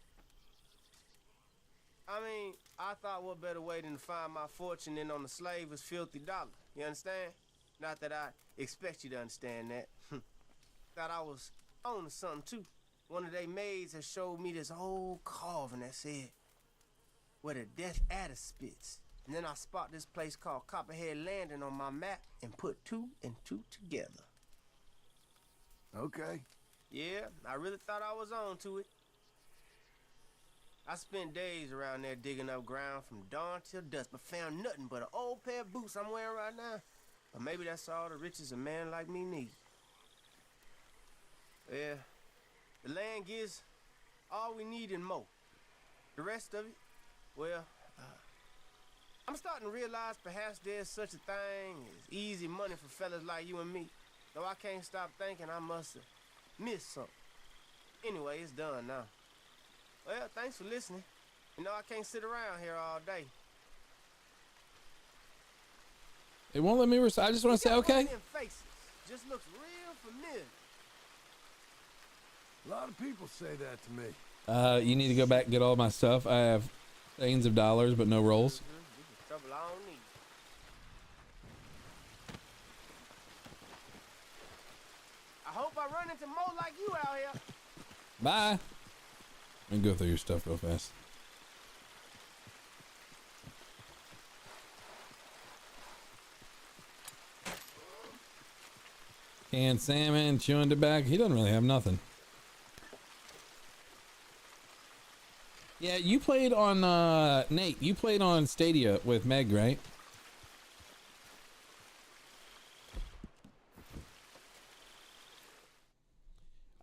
I mean, I thought what better way than to find my fortune than on the slaver's filthy dollar. You understand? Not that I expect you to understand that. Thought I was on to something too. One of they maids has showed me this old carving that said, where the death adder spits. And then I spot this place called Copperhead Landing on my map and put 2 and 2 together. Okay. Yeah, I really thought I was on to it. I spent days around there digging up ground from dawn till dusk, but found nothing but an old pair of boots I'm wearing right now. But maybe that's all the riches a man like me needs. Yeah, the land gives all we need and more. The rest of it, well, I'm starting to realize perhaps there's such a thing as easy money for fellas like you and me. Though I can't stop thinking I must have missed something. Anyway, it's done now. Well, thanks for listening. You know, I can't sit around here all day. It won't let me I just want to say okay. Faces. Just looks real familiar. A lot of people say that to me. You need to go back and get all my stuff. I have thousands of dollars, but no rolls. This is trouble I don't need. I hope I run into more like you out here. Bye. Let me go through your stuff real fast. Canned salmon, chewing tobacco. He doesn't really have nothing. Yeah, you played on, Nate, you played on Stadia with Meg, right?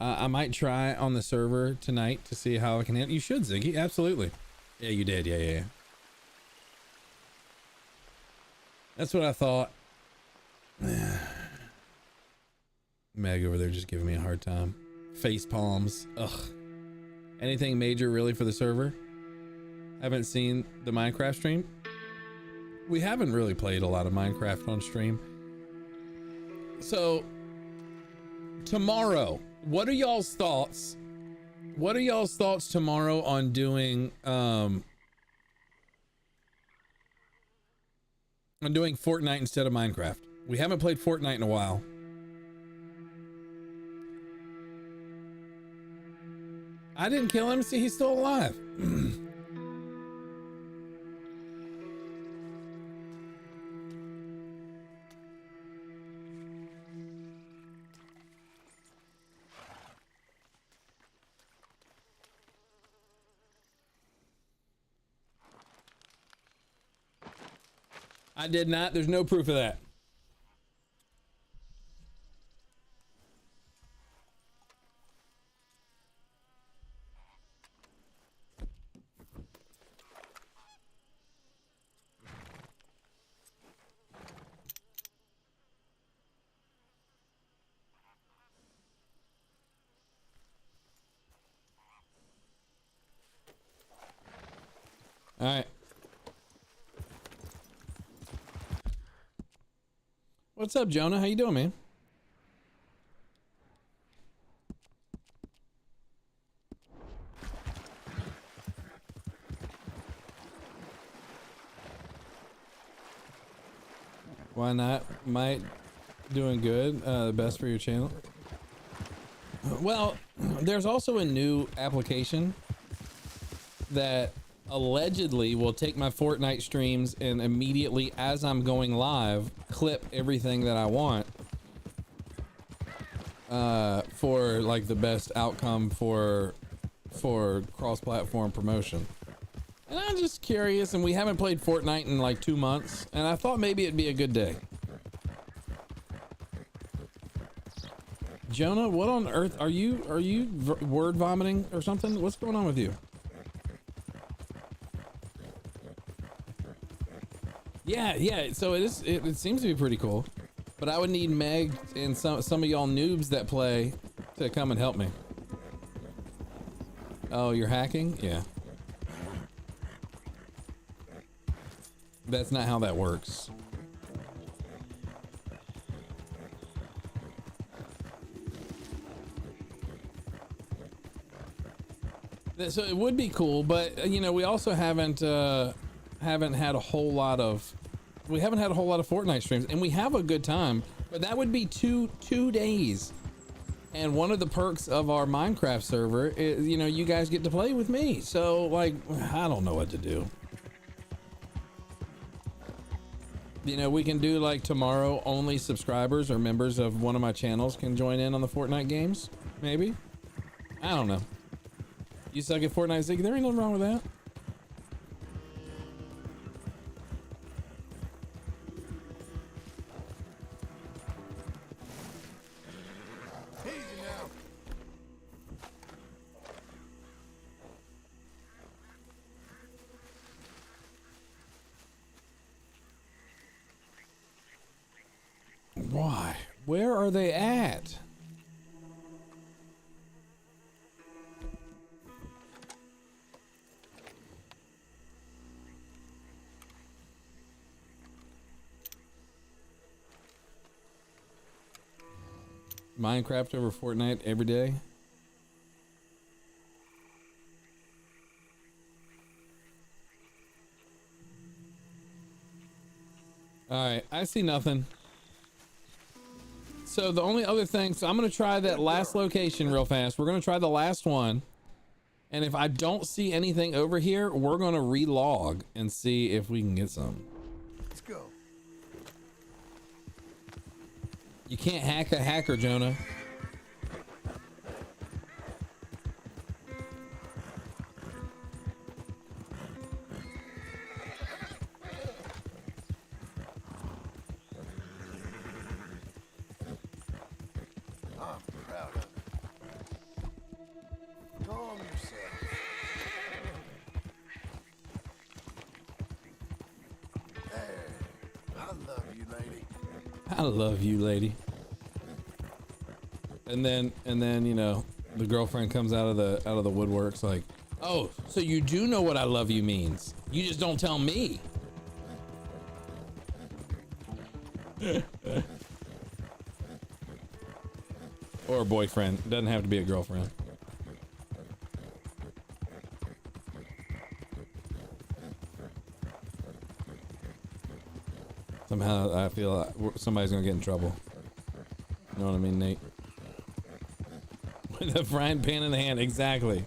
I might try on the server tonight to see how I can handle. You should, Ziggy. Absolutely. Yeah, you did. Yeah. That's what I thought. Meg over there just giving me a hard time. Face palms. Ugh. Anything major really for the server? Haven't seen the Minecraft stream. We haven't really played a lot of Minecraft on stream. So tomorrow, what are y'all's thoughts? What are y'all's thoughts tomorrow on doing Fortnite instead of Minecraft? We haven't played Fortnite in a while. I didn't kill him. See, he's still alive. I did not. There's no proof of that. All right. What's up, Jonah? How you doing, man? Why not? Might doing good. The best for your channel. Well, there's also a new application that allegedly will take my Fortnite streams and immediately, as I'm going live, clip everything that I want for like the best outcome for cross-platform promotion. And I'm just curious, and we haven't played Fortnite in like 2 months, and I thought maybe it'd be a good day. Jonah, what on earth are you word vomiting or something? What's going on with you? Yeah. So it seems to be pretty cool, but I would need Meg and some of y'all noobs that play to come and help me. Oh, you're hacking? Yeah. That's not how that works. So it would be cool, but you know, we also haven't had a whole lot of Fortnite streams, and we have a good time, but that would be two days. And one of the perks of our Minecraft server is, you know, you guys get to play with me. So like, I don't know what to do. You know, we can do like tomorrow, only subscribers or members of one of my channels can join in on the Fortnite games. Maybe. I don't know. You suck at Fortnite, Ziggy? There ain't nothing wrong with that. Easy now. Why? Where are they at? Minecraft over Fortnite every day. All right, I see nothing. So the only other thing, so I'm gonna try that last location real fast. We're gonna try the last one. And if I don't see anything over here, we're gonna relog and see if we can get some. Let's go. You can't hack a hacker, Jonah. I'm proud of it. Calm yourself. There. I love you, lady. I love you, lady. And then, you know, the girlfriend comes out of the woodworks like, oh, so you do know what I love you means. You just don't tell me. Or a boyfriend. Doesn't have to be a girlfriend. Somehow I feel like somebody's gonna get in trouble. You know what I mean, Nate? With a frying pan in the hand, exactly.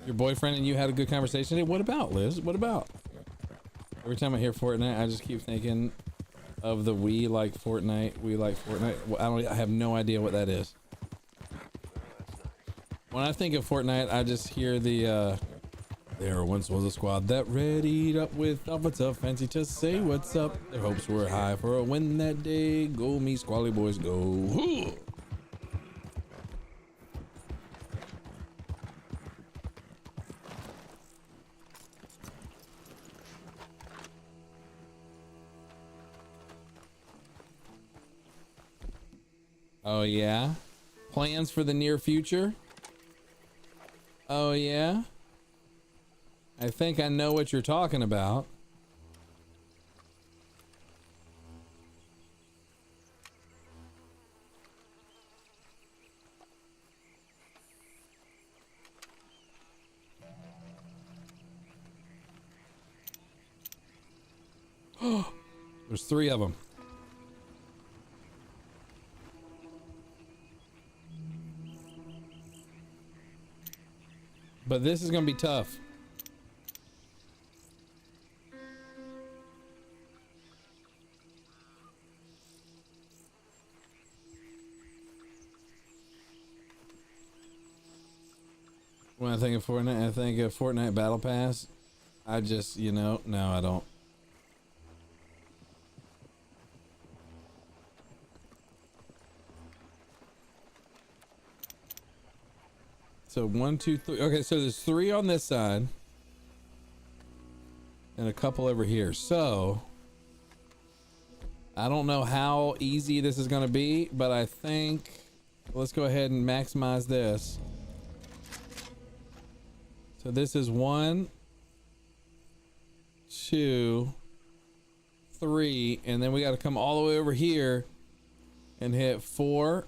Your boyfriend and you had a good conversation today? What about, Liz? What about? Every time I hear Fortnite, I just keep thinking of the we like Fortnite. Well, I have no idea what that is. When I think of Fortnite, I just hear the there once was a squad that readied up with offensive fancy to say what's up. Their hopes were high for a win that day. Go me squally boys, go. Hoo! Oh yeah? Plans for the near future? Oh yeah? I think I know what you're talking about. There's 3 of them. But this is gonna be tough. When I think of Fortnite, I think of Fortnite Battle Pass. I just, you know, no, I don't. So 1, 2, 3. Okay, so there's 3 on this side. And a couple over here. So I don't know how easy this is going to be, but I think let's go ahead and maximize this. So this is 1, 2, 3, and then we got to come all the way over here and hit 4,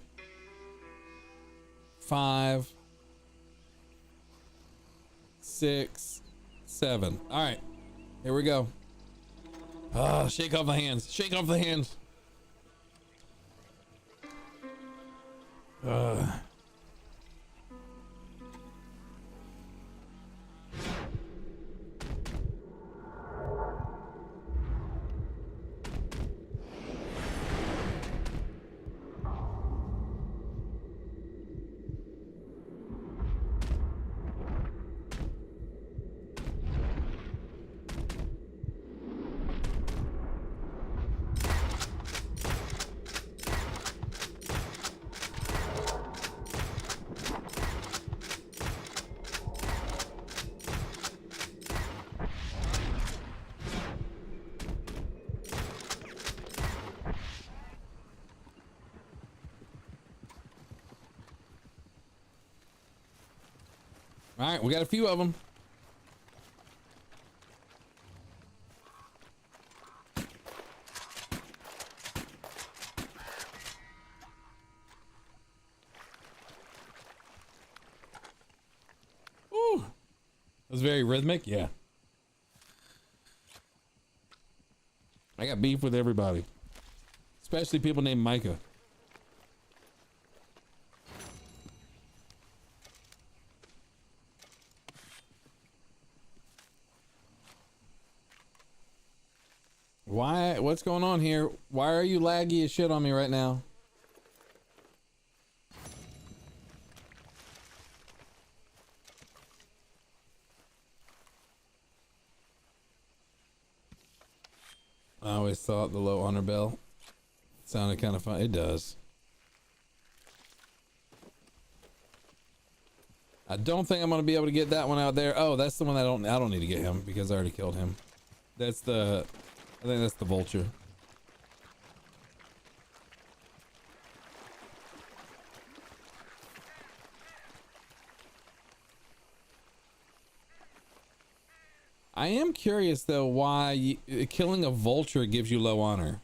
5, 6, 7. All right, here we go. Shake off the hands. Shake off the hands. All right, we got a few of them. Ooh, it was very rhythmic. Yeah. I got beef with everybody, especially people named Micah. Why? What's going on here? Why are you laggy as shit on me right now? I always thought the low honor bell sounded kind of fun. It does. I don't think I'm gonna be able to get that one out there. Oh, that's the one I don't need to get him because I already killed him. That's the, I think that's the vulture. I am curious though why killing a vulture gives you low honor.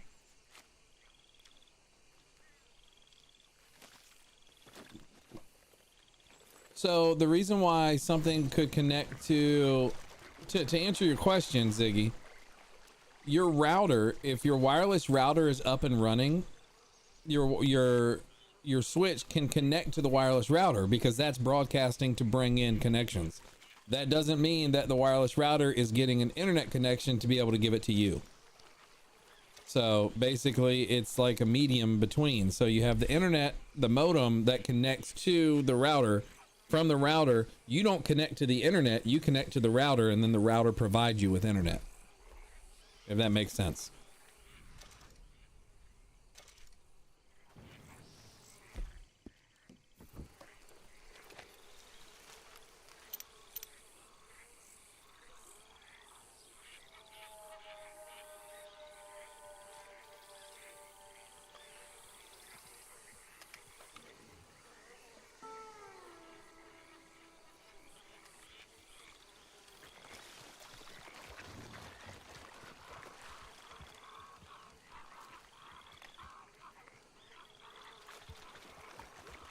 So the reason why something could connect to answer your question, Ziggy, your router, if your wireless router is up and running, your switch can connect to the wireless router because that's broadcasting to bring in connections. That doesn't mean that the wireless router is getting an internet connection to be able to give it to you. So basically it's like a medium between. So you have the internet, the modem that connects to the router. From the router, you don't connect to the internet, you connect to the router, and then the router provides you with internet. If that makes sense.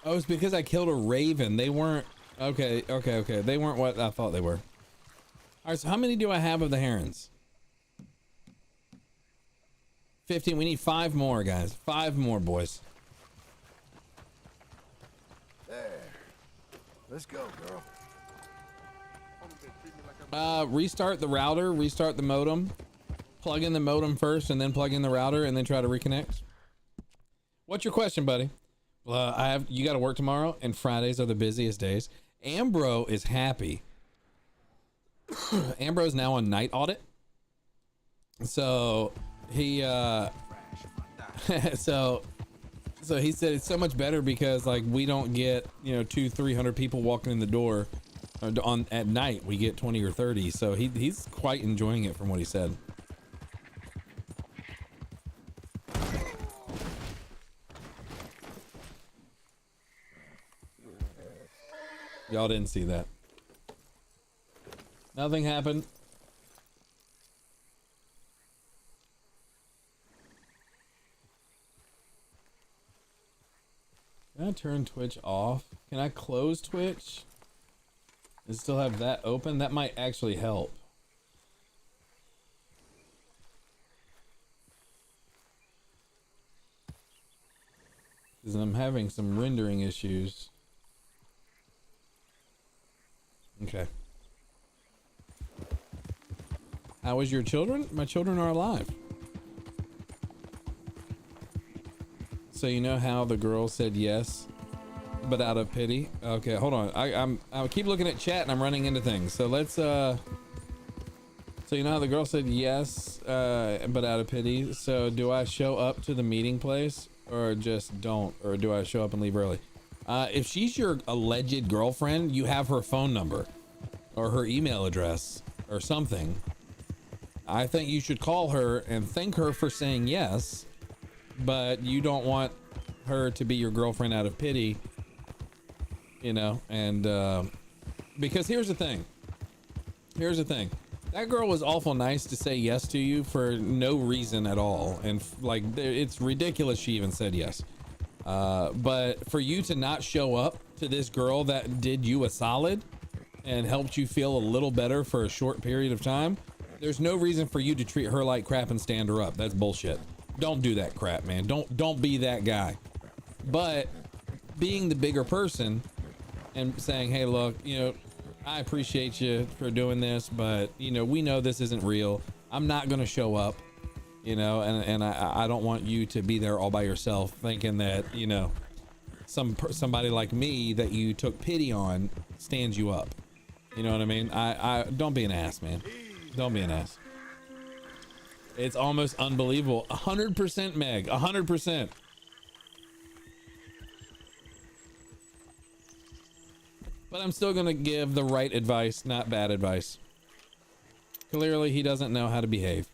Oh, it's because I killed a raven. They weren't okay. They weren't what I thought they were. All right, so how many do I have of the herons? 15. We need 5 more, guys. 5 more, boys. There. Let's go, Uh, girl. restart the router, restart the modem, plug in the modem first, and then plug in the router, and then try to reconnect. What's your question, buddy? Well, you got to work tomorrow, and Fridays are the busiest days. Ambro is happy. Ambro is now on night audit, so he so he said it's so much better because like we don't get 200-300 people walking in the door at night. We get 20 or 30, so he's quite enjoying it from what he said. Y'all didn't see that. Nothing happened. Can I turn Twitch off? Can I close Twitch and still have that open? That might actually help. Because I'm having some rendering issues. Okay. How is your children? My children are alive. So you know how the girl said yes, but out of pity? Okay, hold on. I keep looking at chat and I'm running into things. So let's so you know how the girl said yes, but out of pity. So do I show up to the meeting place or just don't? Or do I show up and leave early? If she's your alleged girlfriend, you have her phone number or her email address or something. I think you should call her and thank her for saying yes, but you don't want her to be your girlfriend out of pity, and Because here's the thing. Here's the thing. That girl was awful nice to say yes to you for no reason at all. And like, it's ridiculous she even said yes. But for you to not show up to this girl that did you a solid and helped you feel a little better for a short period of time, there's no reason for you to treat her like crap and stand her up. That's bullshit. Don't do that crap, man. Don't be that guy. But being the bigger person and saying, hey, look, you know, I appreciate you for doing this, but you know, we know this isn't real. I'm not going to show up, you know, and I don't want you to be there all by yourself thinking that, you know, somebody like me that you took pity on stands you up. You know what I mean? I don't be an ass, man. Don't be an ass. It's almost unbelievable. 100% Meg, 100%. But I'm still gonna give the right advice, not bad advice. Clearly he doesn't know how to behave.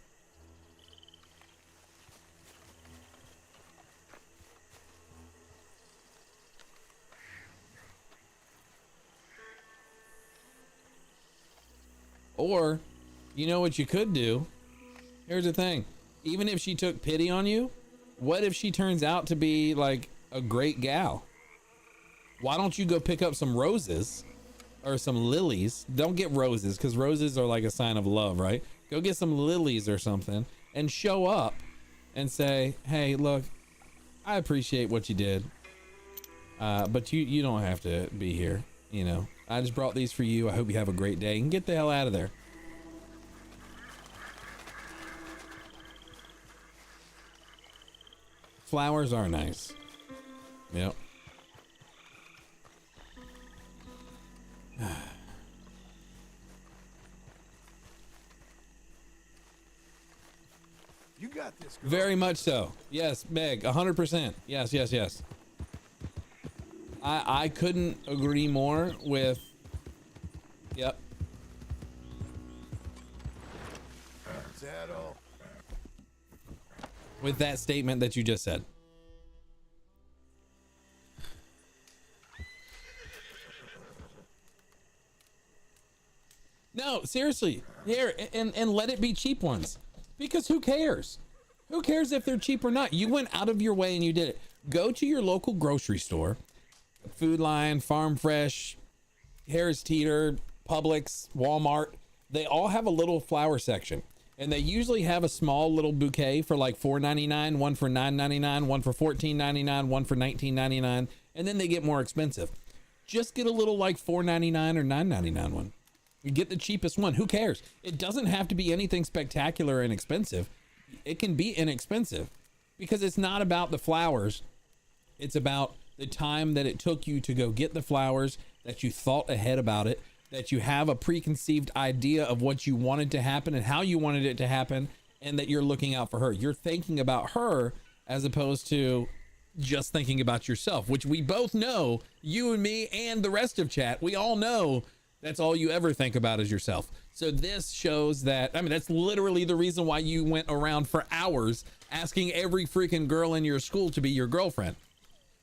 Or, you know what you could do? Here's the thing. Even if she took pity on you, what if she turns out to be like a great gal? Why don't you go pick up some roses or some lilies? Don't get roses, because roses are like a sign of love, right? Go get some lilies or something and show up and say, hey, look, I appreciate what you did. But you don't have to be here. You know, I just brought these for you. I hope you have a great day and get the hell out of there. Flowers are nice. Yep. You got this, girl. Very much so. Yes, Meg, 100%. Yes, yes, yes. I couldn't agree more with. Yep. Is that all? With that statement that you just said. No, seriously. Here, and let it be cheap ones. Because who cares? Who cares if they're cheap or not? You went out of your way and you did it. Go to your local grocery store. Food Line, Farm Fresh, Harris Teeter, Publix, Walmart. They all have a little flower section. And they usually have a small little bouquet for like $4.99, one for $9.99, one for $14.99, one for $19.99. And then they get more expensive. Just get a little like $4.99 or $9.99 one. You get the cheapest one. Who cares? It doesn't have to be anything spectacular and expensive. It can be inexpensive because it's not about the flowers. It's about the time that it took you to go get the flowers, that you thought ahead about it, that you have a preconceived idea of what you wanted to happen and how you wanted it to happen, and that you're looking out for her. You're thinking about her as opposed to just thinking about yourself, which we both know, you and me and the rest of chat, we all know that's all you ever think about is yourself. So this shows that, I mean, that's literally the reason why you went around for hours asking every freaking girl in your school to be your girlfriend.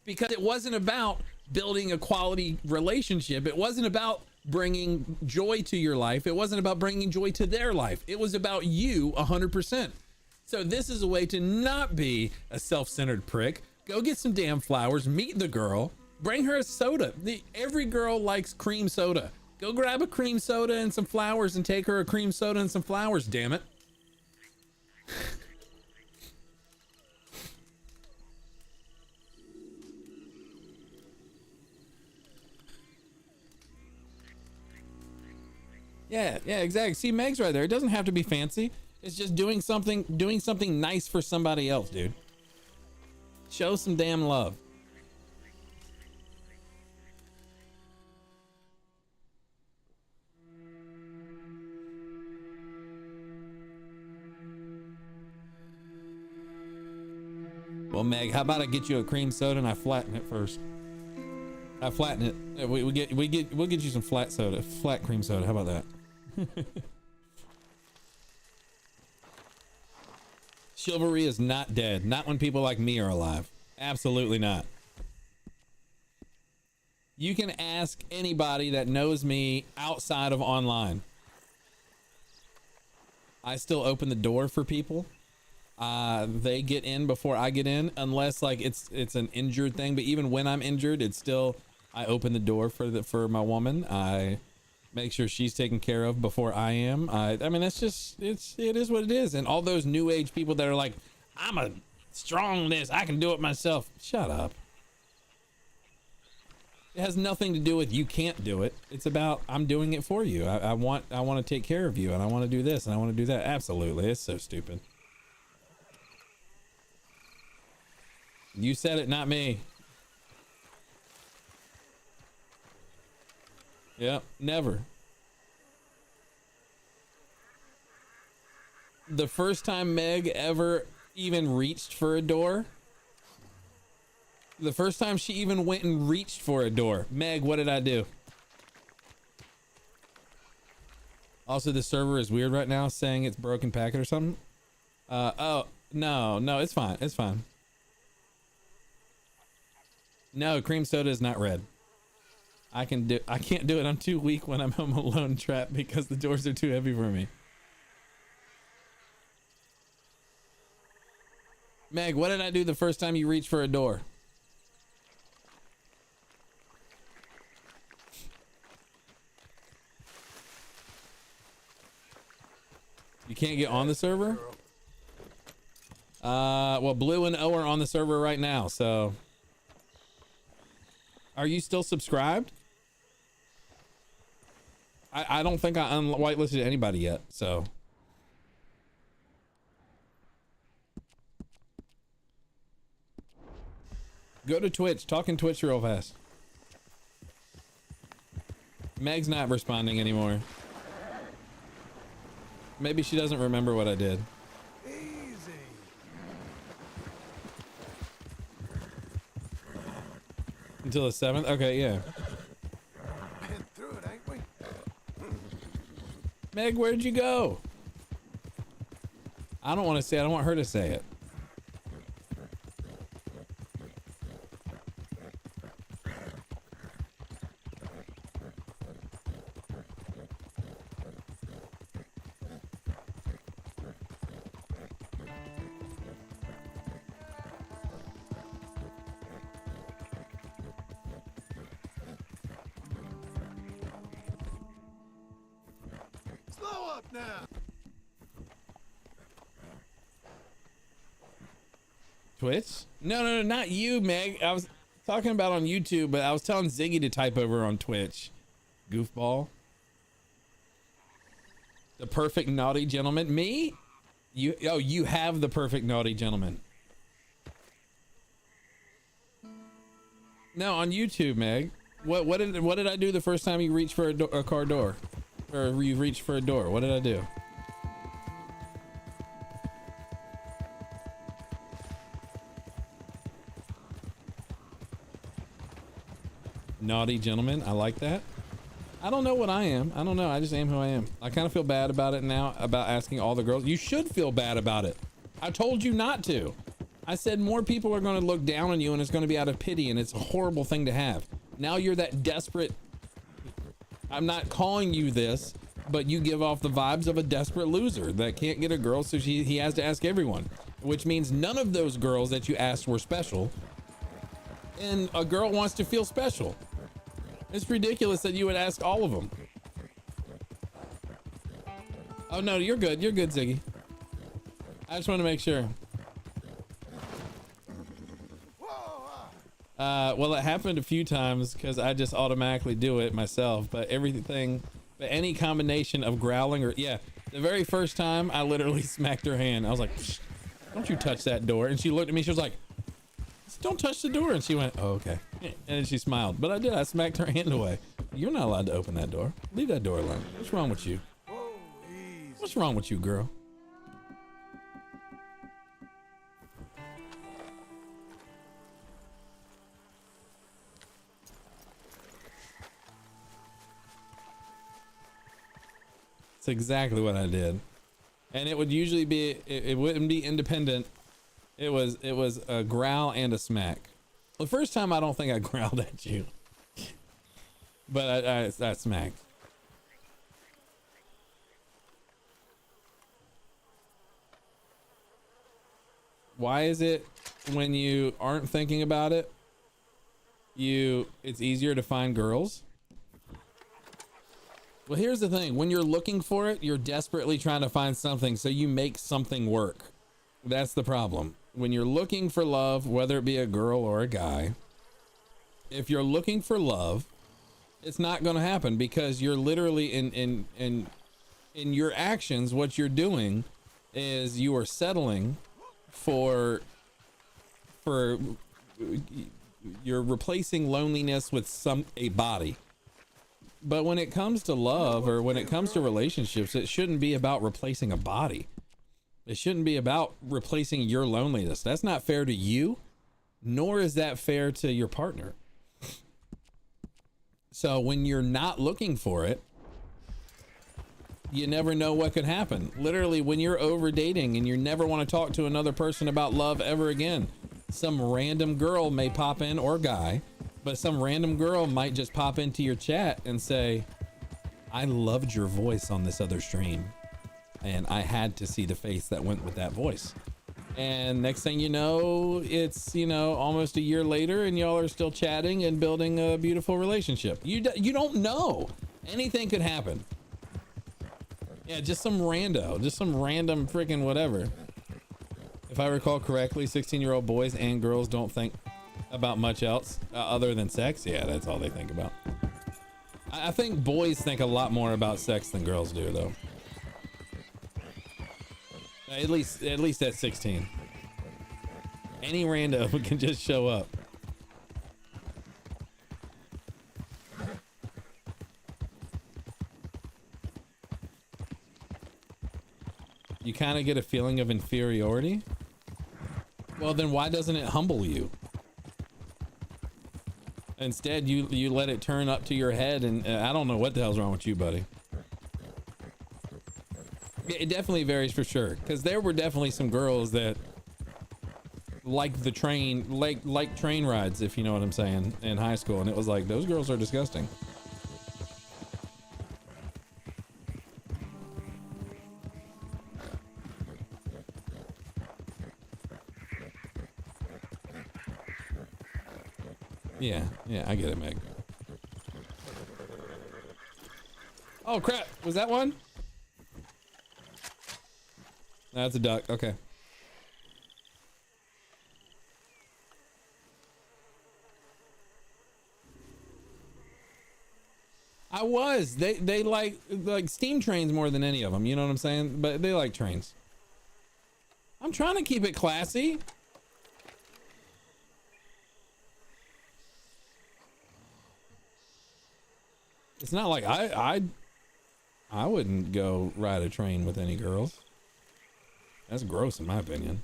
Because it wasn't about building a quality relationship. It wasn't about bringing joy to your life. It wasn't about bringing joy to their life. It was about you 100%. So this is a way to not be a self-centered prick. Go get some damn flowers, meet the girl, bring her a soda. Every girl likes cream soda. Go grab a cream soda and some flowers and take her a cream soda and some flowers, damn it. Yeah, exactly. See, Meg's right there. It doesn't have to be fancy. It's just doing something nice for somebody else, dude. Show some damn love. Well, Meg, how about I get you a cream soda and I flatten it first? I flatten it. We'll get you some flat soda, flat cream soda. How about that? Chivalry is not dead. Not when people like me are alive. Absolutely not. You can ask anybody that knows me outside of online. I still open the door for people. They get in before I get in, unless like it's an injured thing. But even when I'm injured, it's still, I open the door for my woman. I make sure she's taken care of before I am. I mean, it is what it is. And all those new age people that are like, I'm a strong this, I can do it myself. Shut up. It has nothing to do with you can't do it. It's about I'm doing it for you. I want to take care of you, and I want to do this and I want to do that. Absolutely. It's so stupid. You said it, not me. Yep, never. The first time Meg ever even reached for a door, the first time she even went and reached for a door, Meg, what did I do? Also, the server is weird right now, saying it's broken packet or something. Oh, no, it's fine. It's fine. No, cream soda is not red. I can't do it. I'm too weak when I'm home alone trapped because the doors are too heavy for me. Meg, what did I do the first time you reached for a door? You can't get on the server? Well, Blue and O are on the server right now, so. Are you still subscribed? I don't think I whitelisted anybody yet, so. Go to Twitch, talking Twitch real fast. Meg's not responding anymore. Maybe she doesn't remember what I did. Easy. Until the 7th? Okay, yeah. Been through it, ain't we? Meg, where'd you go? I don't want to say it. I don't want her to say it. Slow up now. Twitch? No, not you, Meg. I was talking about on YouTube, but I was telling Ziggy to type over on Twitch. Goofball. The perfect naughty gentleman. Me? You have the perfect naughty gentleman. No, on YouTube, Meg. What did I do the first time you reached for a car door? Or you reached for a door? What did I do? Naughty gentleman. I like that. I don't know what I am. I don't know. I just am who I am. I kind of feel bad about it now, about asking all the girls. You should feel bad about it. I told you not to. I said more people are going to look down on you and it's going to be out of pity, and it's a horrible thing to have. Now you're that desperate. I'm not calling you this, but you give off the vibes of a desperate loser that can't get a girl, so he has to ask everyone, which means none of those girls that you asked were special, and a girl wants to feel special. It's ridiculous that you would ask all of them. Oh no, you're good. You're good, Ziggy. I just want to make sure. Well, it happened a few times because I just automatically do it myself, but any combination of growling or, yeah, the very first time I literally smacked her hand. I was like, "Psh, don't you touch that door." And she looked at me, she was like, "Don't touch the door." And she went, "Oh, okay." And then she smiled, but I did. I smacked her hand away. You're not allowed to open that door. Leave that door alone. What's wrong with you? What's wrong with you, girl? It's exactly what I did. And it would usually be, it wouldn't be independent. It was a growl and a smack. The first time I don't think I growled at you. But I smacked. Why is it when you aren't thinking about it, it's easier to find girls? Well, here's the thing. When you're looking for it, you're desperately trying to find something, so you make something work. That's the problem. When you're looking for love, whether it be a girl or a guy, if you're looking for love, it's not going to happen, because you're literally in your actions, what you're doing is you are settling for you're replacing loneliness with a body. But when it comes to love, or when it comes to relationships, it shouldn't be about replacing a body. It shouldn't be about replacing your loneliness. That's not fair to you, nor is that fair to your partner. So when you're not looking for it, you never know what could happen. Literally, when you're over dating and you never want to talk to another person about love ever again, some random girl may pop in, or guy, but some random girl might just pop into your chat and say, I loved your voice on this other stream, and I had to see the face that went with that voice. And next thing you know, it's, you know, almost a year later, and y'all are still chatting and building a beautiful relationship. You don't know. Anything could happen. Yeah, just some random freaking whatever. If I recall correctly, 16-year-old boys and girls don't think about much else other than sex. Yeah, that's all they think about. I think boys think a lot more about sex than girls do, though. At least at 16. Any rando can just show up. You kind of get a feeling of inferiority. Well, then why doesn't it humble you? Instead, you let it turn up to your head, and I don't know what the hell's wrong with you, buddy. It definitely varies for sure, because there were definitely some girls that like the train, like train rides, if you know what I'm saying, in high school, and it was like, those girls are disgusting. Yeah, I get it, Meg. Oh crap, was that one? That's a duck, okay. I was. They like steam trains more than any of them, you know what I'm saying? But they like trains. I'm trying to keep it classy. It's not like I wouldn't go ride a train with any girls. That's gross in my opinion.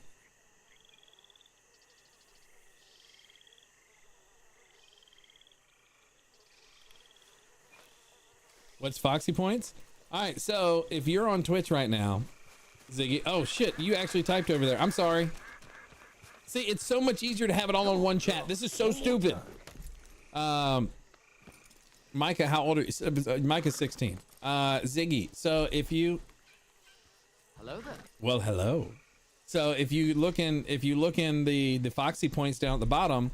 What's Foxy points? All right, so if you're on Twitch right now, Ziggy, oh shit, you actually typed over there. I'm sorry. See, it's so much easier to have it all on one chat. This is so stupid. Micah, how old are you? Micah's 16. Ziggy, so if you... Hello there. Well, hello. So if you look in the Foxy points down at the bottom,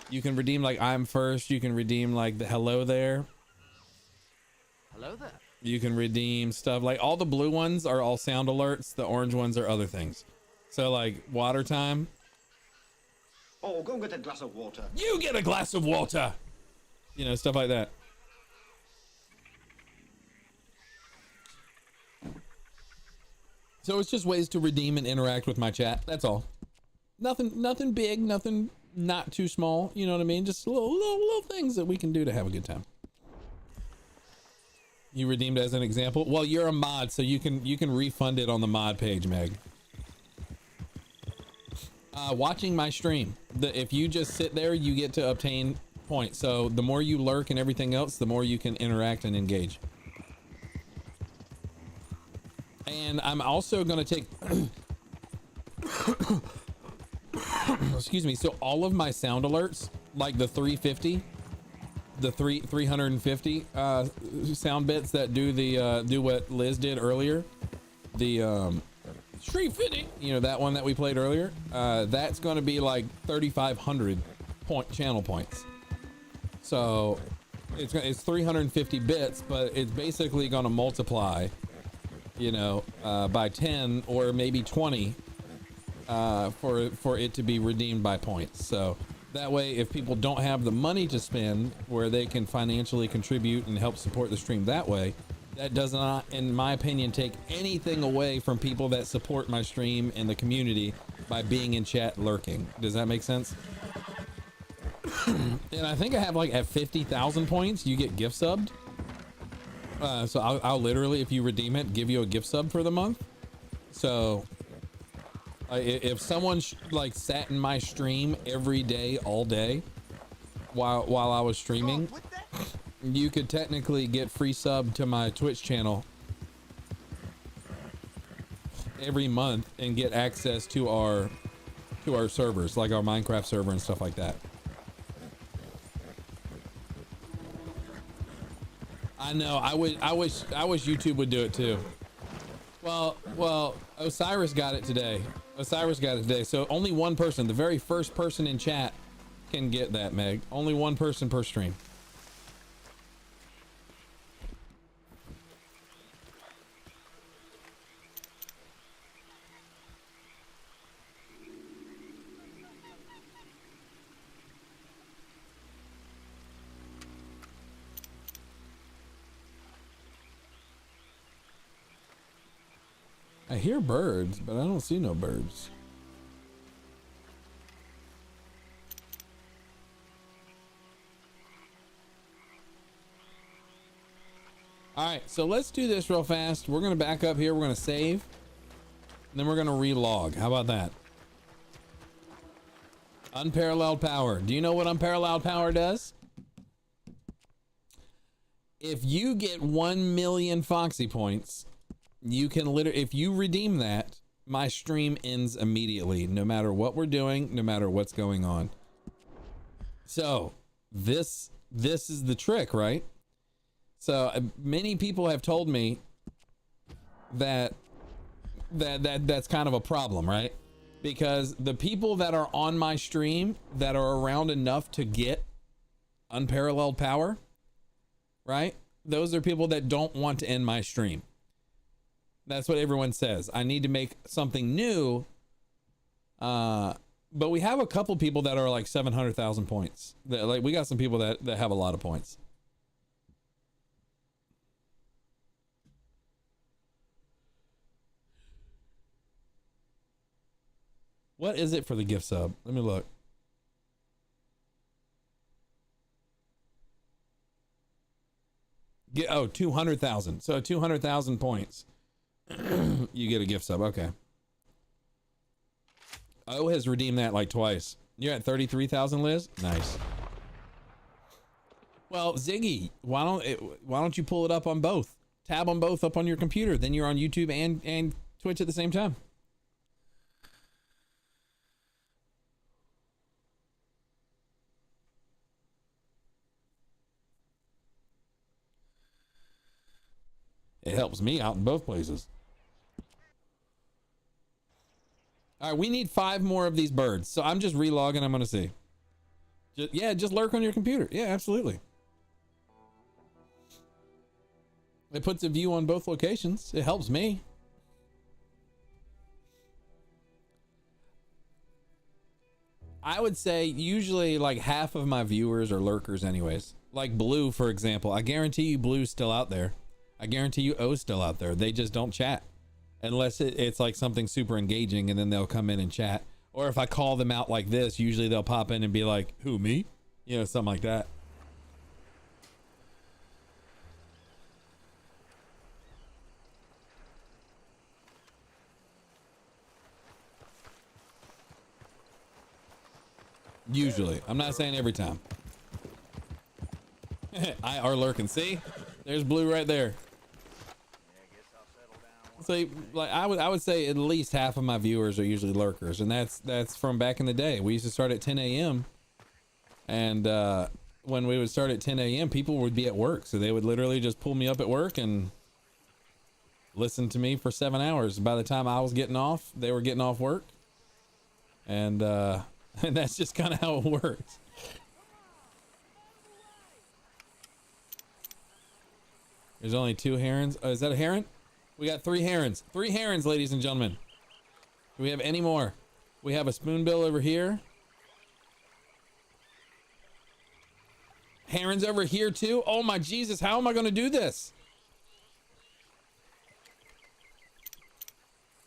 you can redeem like I'm first. You can redeem like the hello there. Hello there. You can redeem stuff like all the blue ones are all sound alerts. The orange ones are other things. So like water time. Oh, go get a glass of water. You get a glass of water. You know, stuff like that. So it's just ways to redeem and interact with my chat. That's all. Nothing big, nothing not too small. You know what I mean? Just little things that we can do to have a good time. You redeemed as an example. Well, you're a mod, so you can refund it on the mod page, Meg. Watching my stream. If you just sit there, you get to obtain points. So the more you lurk and everything else, the more you can interact and engage. And I'm also going to take excuse me, so all of my sound alerts, like the 350, the 350 sound bits that do the do what Liz did earlier, the Street Fitty, you know, that one that we played earlier, that's going to be like 3,500 channel points. So it's 350 bits, but it's basically going to multiply, you know, by 10 or maybe 20 for it to be redeemed by points. So that way, if people don't have the money to spend where they can financially contribute and help support the stream that way, that does not, in my opinion, take anything away from people that support my stream and the community by being in chat lurking. Does that make sense? And I think I have like at 50,000 points, you get gift subbed. So I'll literally, if you redeem it, give you a gift sub for the month. So if someone like sat in my stream every day, all day, while I was streaming, you could technically get free sub to my Twitch channel every month and get access to our servers, like our Minecraft server and stuff like that. I know. I wish YouTube would do it too. Well, Osiris got it today. So only one person, the very first person in chat, can get that, Meg. Only one person per stream. I hear birds, but I don't see no birds. All right, so let's do this real fast. We're gonna back up here. We're gonna save, and then we're gonna relog. How about that? Unparalleled power. Do you know what unparalleled power does? If you get 1 million Foxy points, you can literally, if you redeem that, my stream ends immediately, no matter what we're doing, no matter what's going on. So this is the trick, right? So many people have told me that's kind of a problem, right? Because the people that are on my stream that are around enough to get unparalleled power, right? Those are people that don't want to end my stream. That's what everyone says. I need to make something new. But we have a couple people that are like 700,000 points. Like we got some people that have a lot of points. What is it for the gift sub? Let me look. Oh, 200,000. So 200,000 points. You get a gift sub. Okay. O has redeemed that like twice. You're at 33,000, Liz. Nice. Well, Ziggy, why don't you pull it up on both? Tab on both up on your computer. Then you're on YouTube and Twitch at the same time. It helps me out in both places. All right, we need 5 more of these birds. So I'm just relogging. I'm going to see. Just lurk on your computer. Yeah, absolutely. It puts a view on both locations. It helps me. I would say usually like half of my viewers are lurkers anyways. Like Blue, for example. I guarantee you Blue's still out there. I guarantee you O's still out there. They just don't chat. Unless it's like something super engaging and then they'll come in and chat. Or if I call them out like this, usually they'll pop in and be like, who, me? You know, something like that. Usually. I'm not saying every time. I are lurking. See? There's Blue right there. So like I would say at least half of my viewers are usually lurkers, and that's from back in the day. We used to start at 10 a.m. and when we would start at 10 a.m., people would be at work. So they would literally just pull me up at work and listen to me for 7 hours. By the time I was getting off, they were getting off work. And that's just kind of how it works. There's only 2 herons. Oh, is that a heron? We got 3 herons. 3 herons, ladies and gentlemen. Do we have any more? We have a spoonbill over here. Herons over here too. Oh my Jesus, how am I going to do this?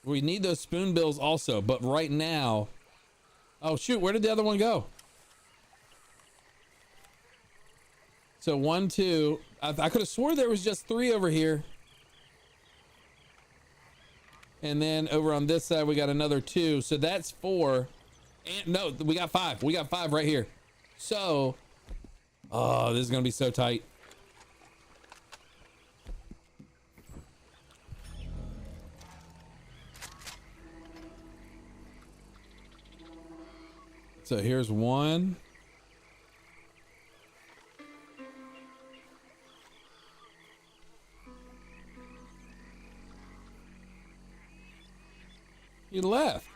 We need those spoonbills also, but right now... Oh shoot, where did the other one go? So 1, 2... I could have swore there was just 3 over here. And then over on this side, we got another 2. So that's 4. And no, we got 5. We got 5 right here. So, oh, this is going to be so tight. So here's 1. He left.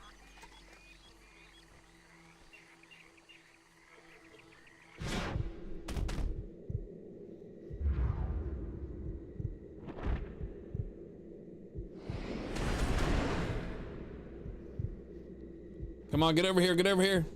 Come on, get over here, get over here.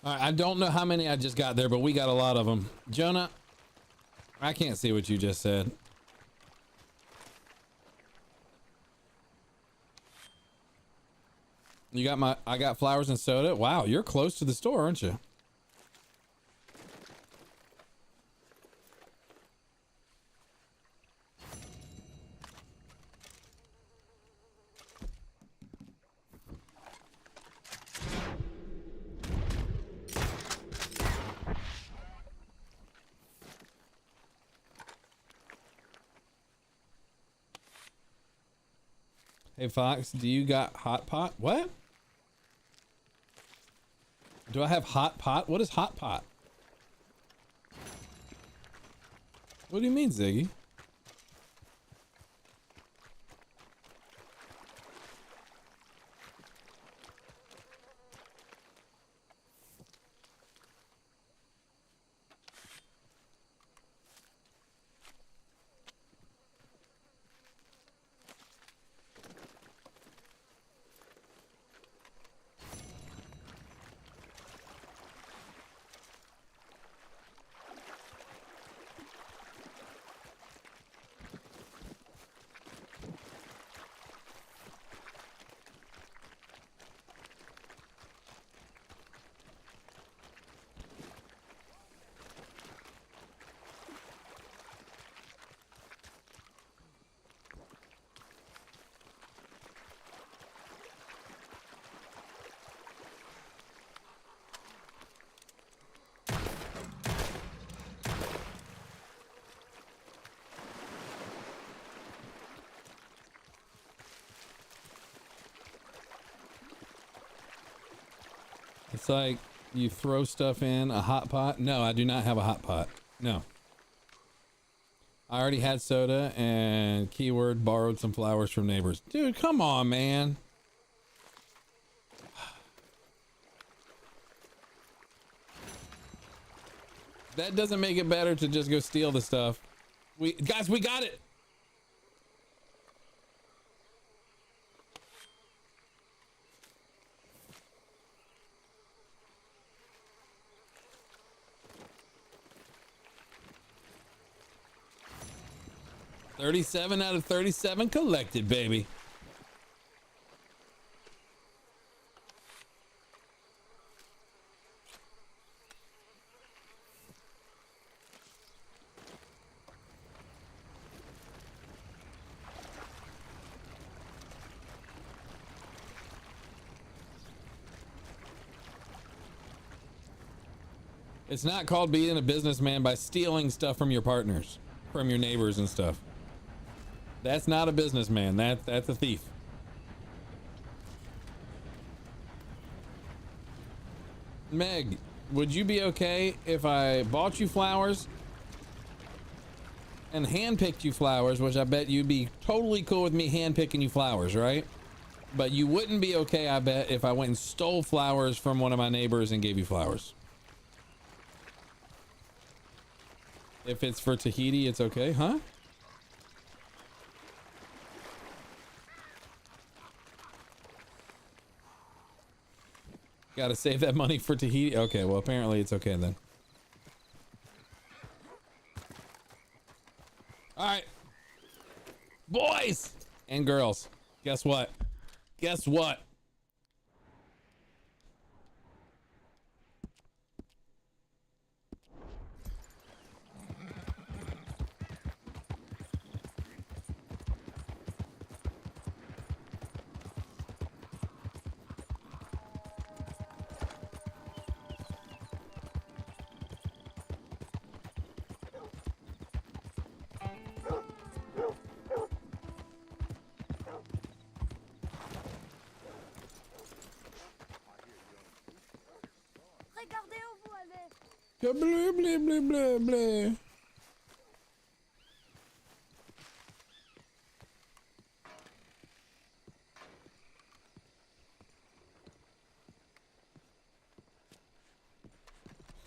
All right, I don't know how many I just got there, but we got a lot of them. Jonah, I can't see what you just said. You got I got flowers and soda. Wow, you're close to the store, aren't you? Hey Fox, do you got hot pot? What? Do I have hot pot? What is hot pot? What do you mean, Ziggy? It's like you throw stuff in a hot pot. No, I do not have a hot pot. No. I already had soda and keyword borrowed some flowers from neighbors. Dude, come on, man. That doesn't make it better to just go steal the stuff. Guys, we got it. $37 out of 37 collected, baby. It's not called being a businessman by stealing stuff from your partners, from your neighbors and stuff. That's not a businessman. That's a thief. Meg, would you be okay if I bought you flowers and handpicked you flowers, which I bet you'd be totally cool with me handpicking you flowers, right? But you wouldn't be okay, I bet, if I went and stole flowers from one of my neighbors and gave you flowers. If it's for Tahiti, it's okay, huh? Gotta save that money for Tahiti. Okay, well, apparently it's okay then. All right. Boys and girls, guess what? Guess what? Regardez où vous allez. Blah, blah, blah, blah, blah.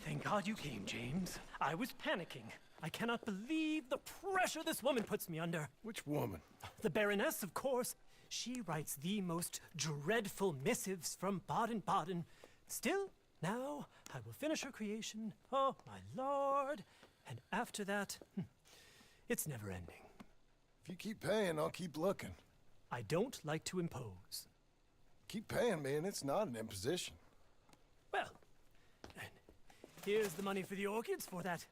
Thank God you came, James. I was panicking. I cannot believe the pressure this woman puts me under. Which woman? The Baroness, of course. She writes the most dreadful missives from Baden-Baden. Still, now I will finish her creation. Oh, my lord. And after that, it's never ending. If you keep paying, I'll keep looking. I don't like to impose. Keep paying, man. It's not an imposition. Well, then, here's the money for the orchids for that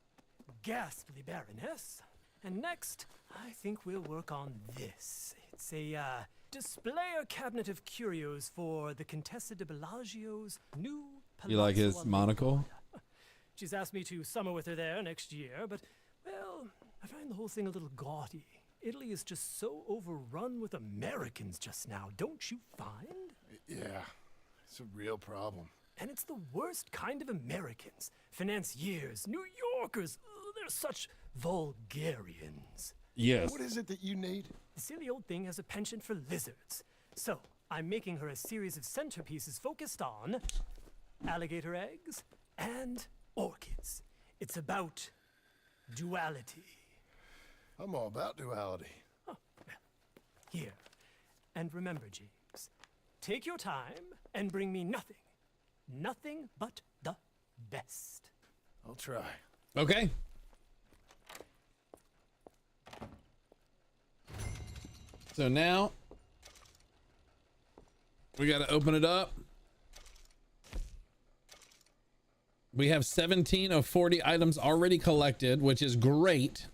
ghastly Baroness. And next, I think we'll work on this. It's a displayer cabinet of curios for the Contessa de Bellagio's new palazzo. You like his on the monocle? Riviera. She's asked me to summer with her there next year, but, well, I find the whole thing a little gaudy. Italy is just so overrun with Americans just now, don't you find? Yeah, it's a real problem. And it's the worst kind of Americans. Financiers, New Yorkers, they're such vulgarians. Yes. What is it that you need? The silly old thing has a penchant for lizards. So, I'm making her a series of centerpieces focused on alligator eggs and orchids. It's about duality. I'm all about duality. Oh, well, here. And remember, James, take your time and bring me nothing. Nothing but the best. I'll try. Okay. So now we got to open it up. We have 17 of 40 items already collected, which is great.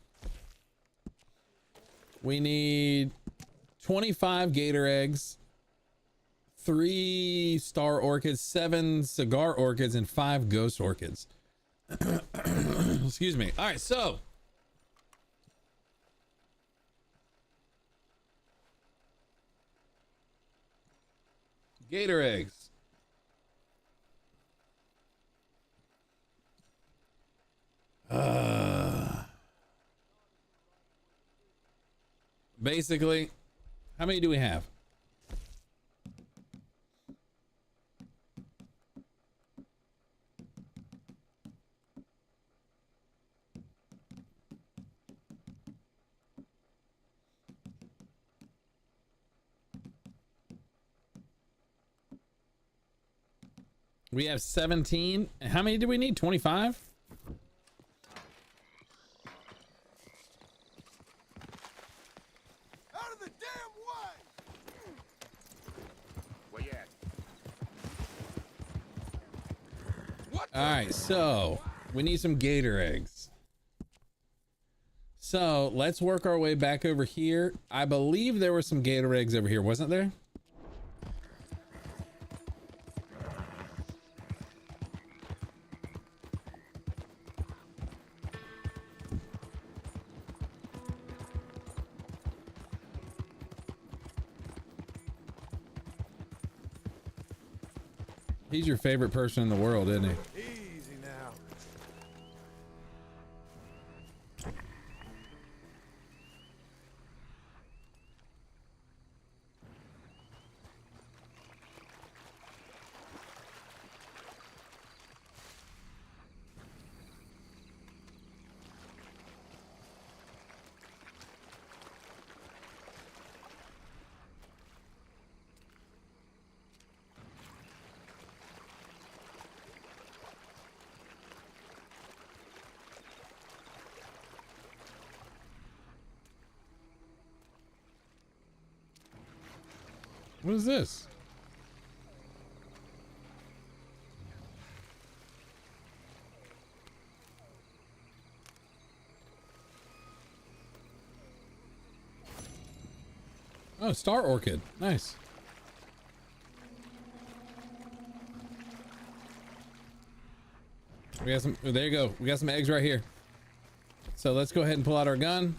We need 25 gator eggs, 3 star orchids, 7 cigar orchids, and 5 ghost orchids. Excuse me. All right, so gator eggs. basically, how many do we have? We have 17. How many do we need? 25? Out of the damn way! Where you at? What? All right, so we need some gator eggs. So let's work our way back over here. I believe there were some gator eggs over here, wasn't there? He's your favorite person in the world, isn't he? Easy now. What is this? Oh, star orchid. Nice. We got some, oh, there you go. We got some eggs right here. So let's go ahead and pull out our gun.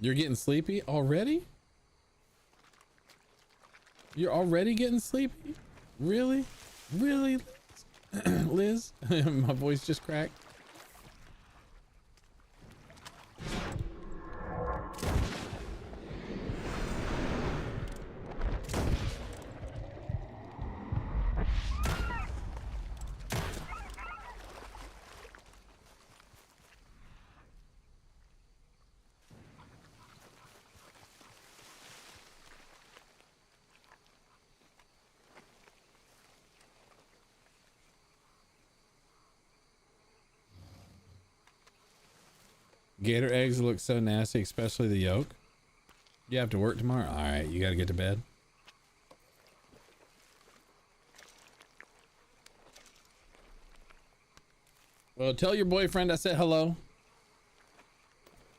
You're getting sleepy already? You're already getting sleepy? Really? Really? Liz? My voice just cracked. Gator eggs look so nasty, especially the yolk. You have to work tomorrow? All right, you got to get to bed. Well, tell your boyfriend I said hello.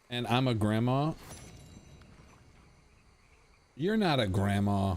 And I'm a grandma. You're not a grandma.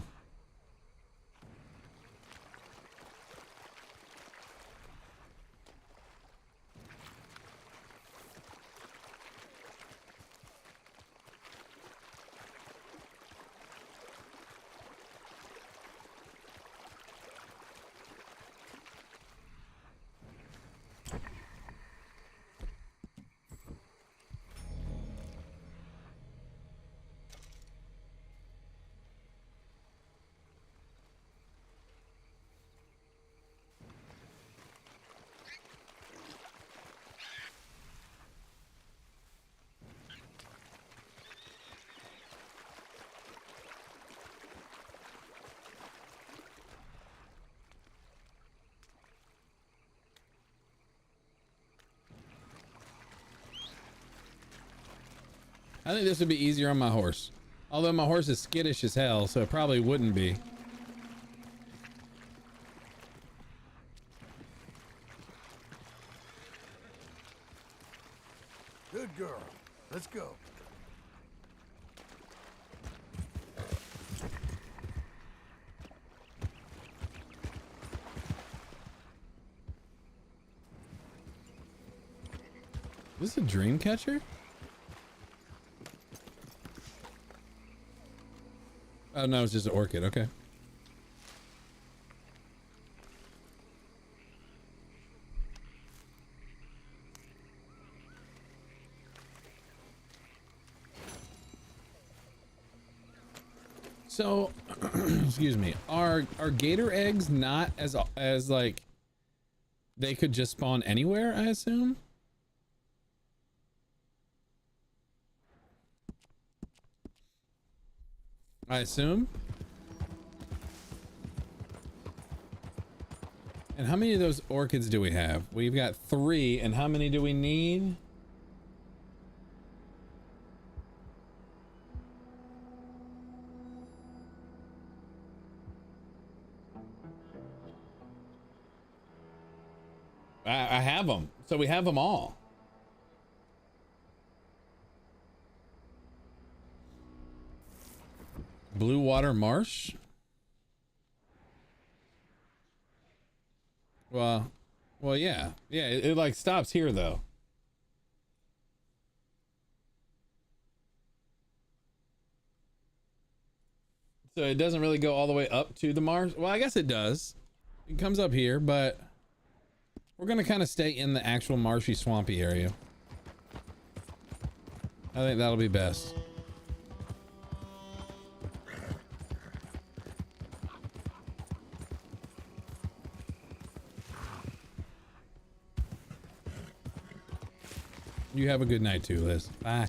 I think this would be easier on my horse. Although my horse is skittish as hell, so it probably wouldn't be. Good girl. Let's go. This is a dream catcher? Oh no, it's just an orchid. Okay. So, excuse me. Are gator eggs not as like they could just spawn anywhere, I assume? And how many of those orchids do we have? We've got 3, and how many do we need? I have them, so we have them all. Blue water marsh. Well, yeah, it like stops here though. So it doesn't really go all the way up to the marsh. Well, I guess it does. It comes up here, but we're gonna kind of stay in the actual marshy, swampy area. I think that'll be best. You have a good night too, Liz. Bye.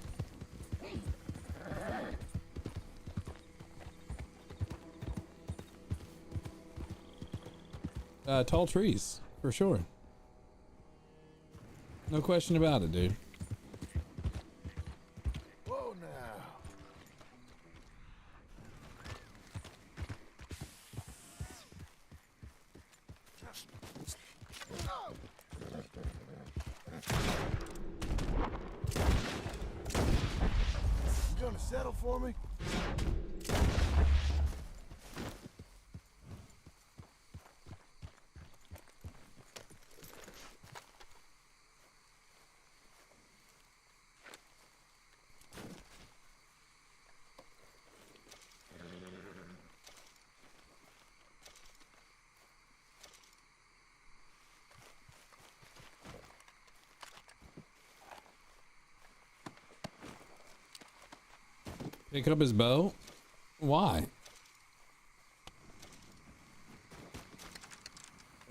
Tall trees, for sure. No question about it, dude. Whoa now. You gonna settle for me? Pick up his bow? Why?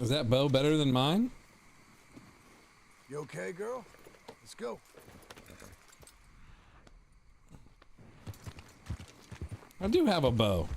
Is that bow better than mine? You okay, girl? Let's go. I do have a bow.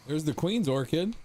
There's the Queen's orchid.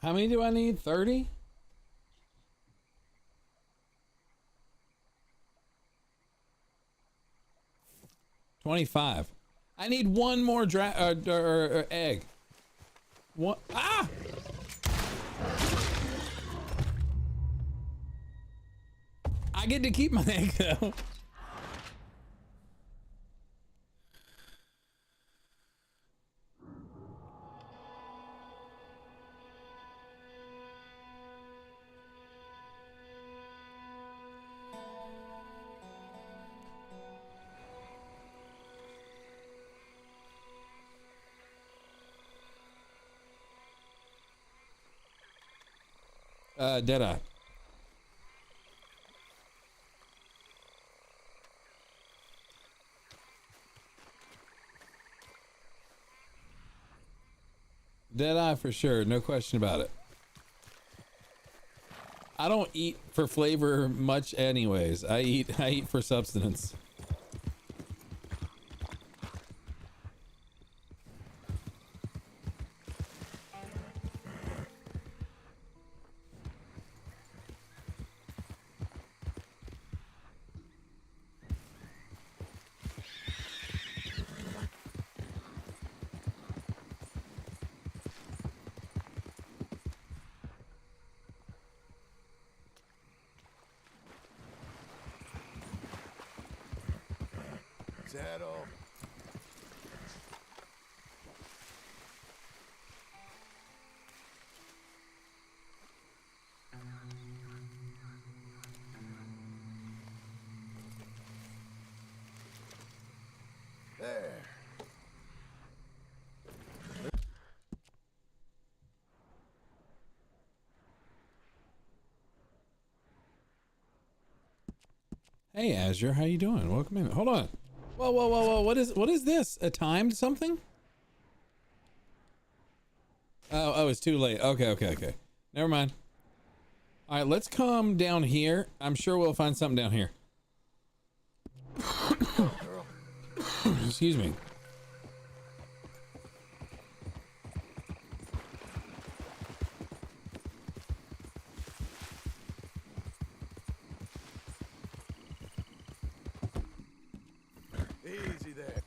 How many do I need? 30? $25. I need one more egg. What? Ah! I get to keep my egg though. Deadeye. Deadeye for sure, no question about it. I don't eat for flavor much anyways. I eat for substance. Saddle. There. Hey Azure, how you doing? Welcome in. Hold on. Whoa, whoa, whoa, whoa! What is this? A timed something? Oh, it's too late. Okay. Never mind. All right, let's come down here. I'm sure we'll find something down here. Excuse me. Easy there.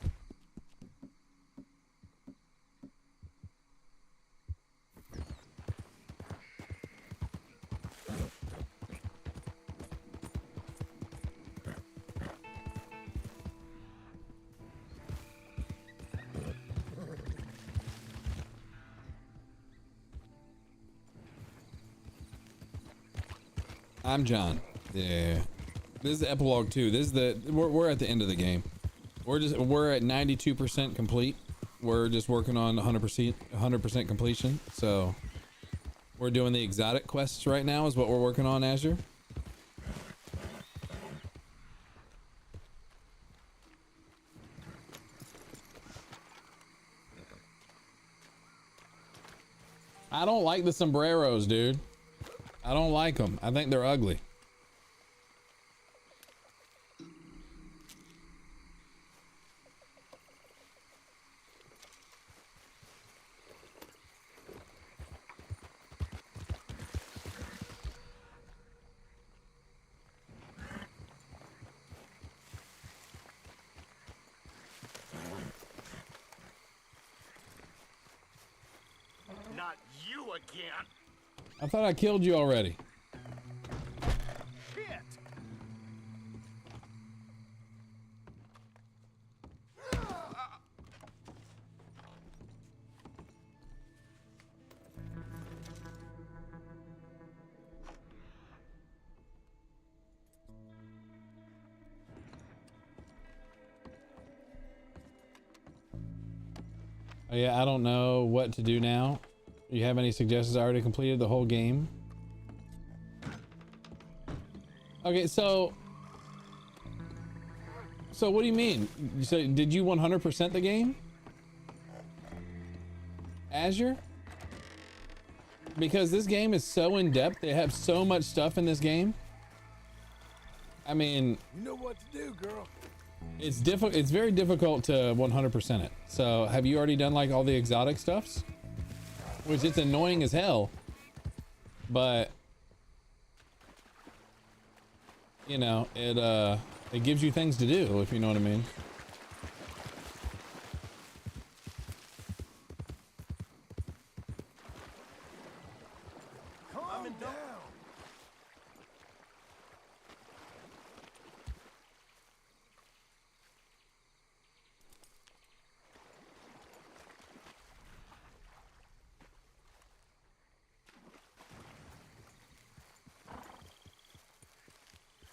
I'm John. Yeah. This is the epilogue 2. This is we're at the end of the game. We're at 92% complete. We're just working on 100% completion. So we're doing the exotic quests right now is what we're working on, Azure. I don't like the sombreros, dude. I don't like them. I think they're ugly. Not you again. I thought I killed you already. Shit. Oh yeah, I don't know what to do now. You have any suggestions? I already completed the whole game. Okay, so what do you mean? So did you 100% the game? Azure? Because this game is so in depth. They have so much stuff in this game. I mean, You know what to do, girl. it's difficult. It's very difficult to 100% it. So have you already done like all the exotic stuffs? Which it's annoying as hell but you know, it gives you things to do, if you know what I mean. Calm down.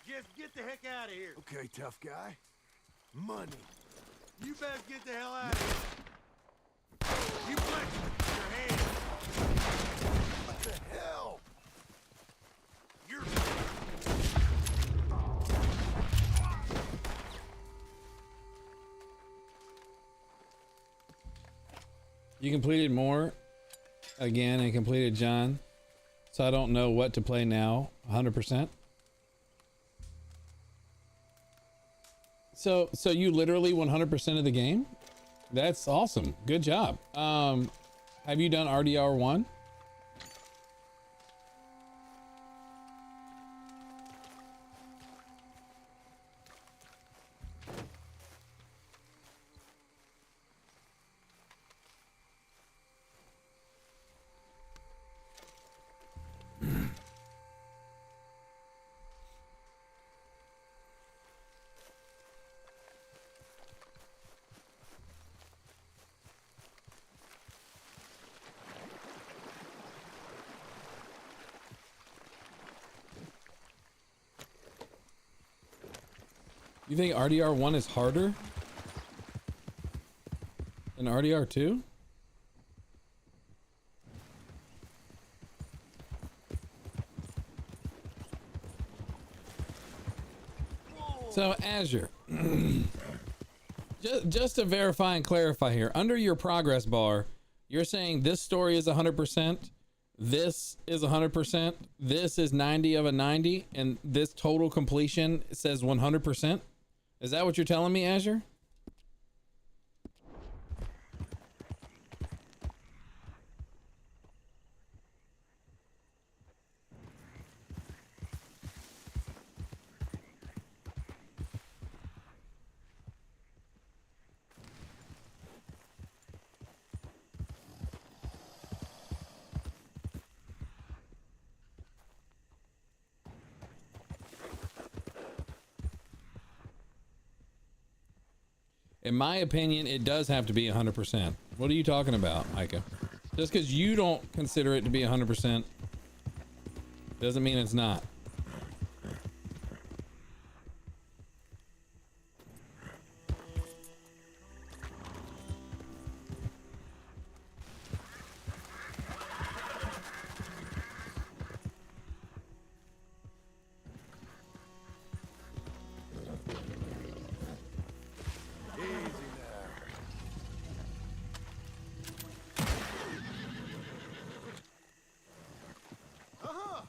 Just get the heck out of here. Okay, tough guy. Money. You best get the hell out of here. You flex your hand. What the hell? You're You completed more again and completed John, so I don't know what to play now. 100%. So you literally 100% of the game? That's awesome. Good job. Have you done RDR1? You think RDR1 is harder than RDR2? So Azure, just to verify and clarify here, under your progress bar, you're saying this story is 100%, this is 100%, this is 90 of a 90, and this total completion says 100%? Is that what you're telling me, Azure? In my opinion, it does have to be 100%. What are you talking about, Micah? Just because you don't consider it to be 100% doesn't mean it's not.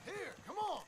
Here, come on.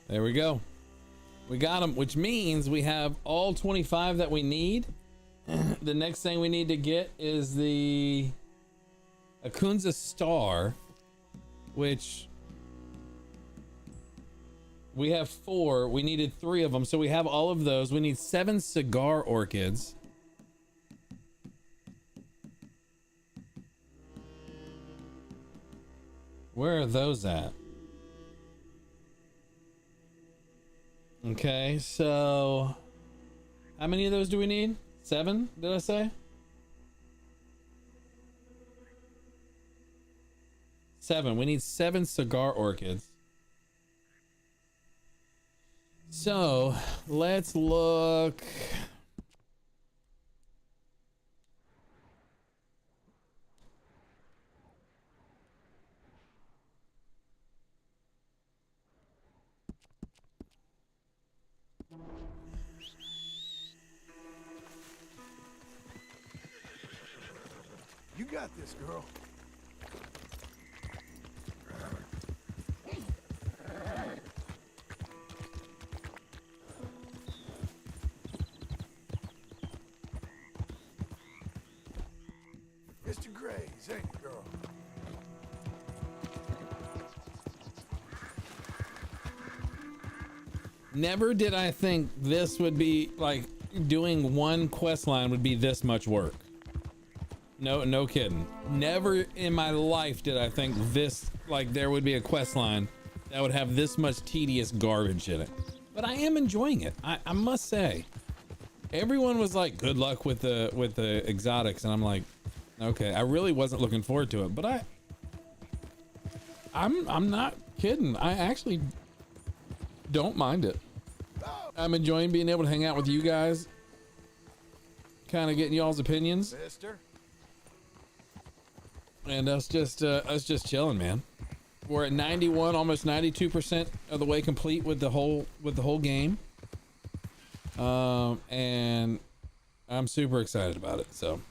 There we go. We got them, which means we have all 25 that we need. The next thing we need to get is the Akunza Star, which we have 4. We needed 3 of them, so we have all of those. We need 7 cigar orchids. Where are those at? Okay, so how many of those do we need? 7, did I say? 7. We need 7 cigar orchids. So let's look. You got this, girl. Mr. Gray's, ain't it, girl? Never did I think this would be like doing one quest line would be this much work. No kidding. Never in my life did I think this, like there would be a quest line that would have this much tedious garbage in it. But I am enjoying it. I must say. Everyone was like, good luck with the exotics, and I'm like, okay, I really wasn't looking forward to it, but I'm not kidding. I actually don't mind it. I'm enjoying being able to hang out with you guys, kind of getting y'all's opinions, Mister? and us just chilling, man. We're at 91, almost 92% of the way complete with the whole game, and I'm super excited about it. So.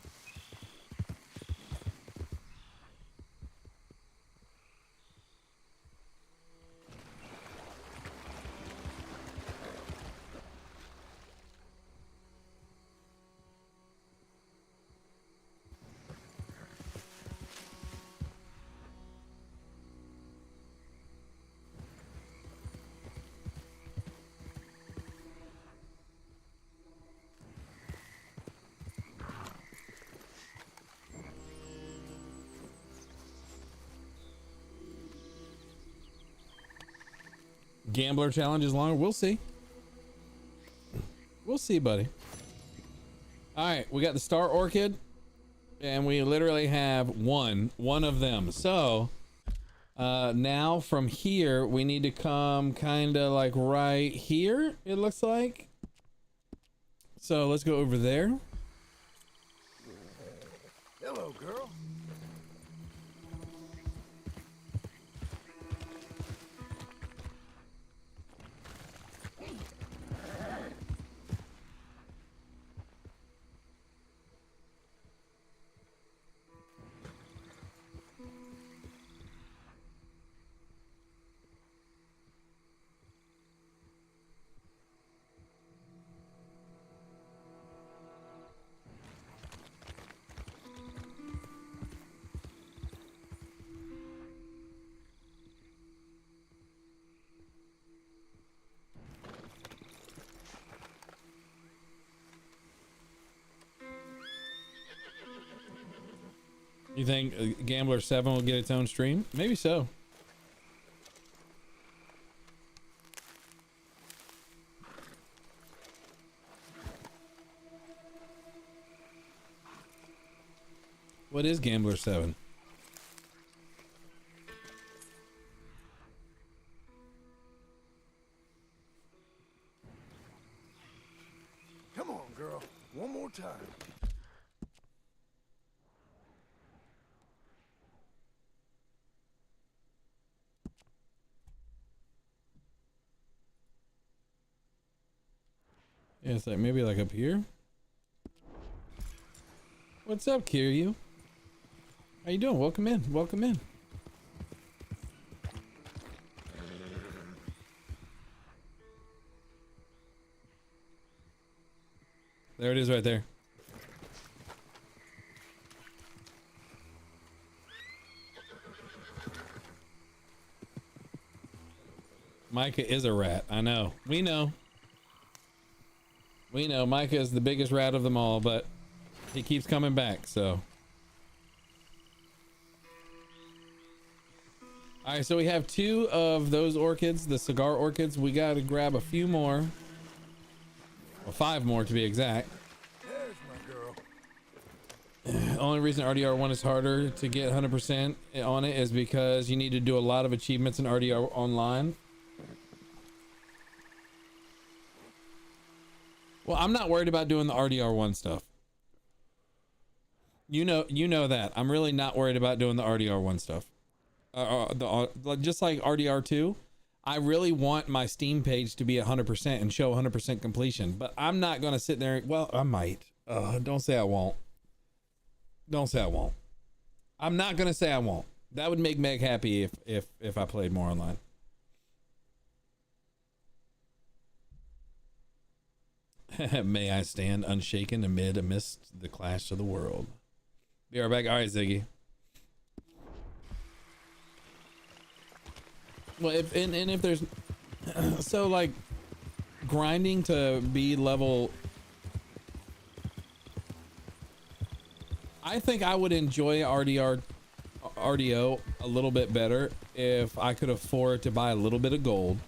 Gambler challenge is longer. We'll see. We'll see, buddy. All right, we got the star orchid, and we literally have one of them. So now from here, we need to come kind of like right here, it looks like. So let's go over there. Hello, girl. You think Gambler 7 will get its own stream? Maybe so. What is Gambler 7? Come on, girl. One more time. Yeah, it's like maybe like up here. What's up, Kiryu? How you doing? Welcome in. Welcome in. There it is right there. Micah is a rat. I know. We know. We know Micah is the biggest rat of them all, but he keeps coming back, so. All right, so we have 2 of those orchids, the cigar orchids. We got to grab a few more. Well, 5 more to be exact. There's my girl. Only reason RDR1 is harder to get 100% on it is because you need to do a lot of achievements in RDR Online. Well, I'm not worried about doing the RDR1 stuff. You know that. I'm really not worried about doing the RDR1 stuff. Just like RDR2, I really want my Steam page to be 100% and show 100% completion, but I'm not going to sit there. Well, I might. Don't say I won't. Don't say I won't. I'm not going to say I won't. That would make Meg happy if I played more online. May I stand unshaken amidst the clash of the world. Be right back. All right, Ziggy. Well, if there's so like grinding to be level, I think I would enjoy RDO a little bit better if I could afford to buy a little bit of gold,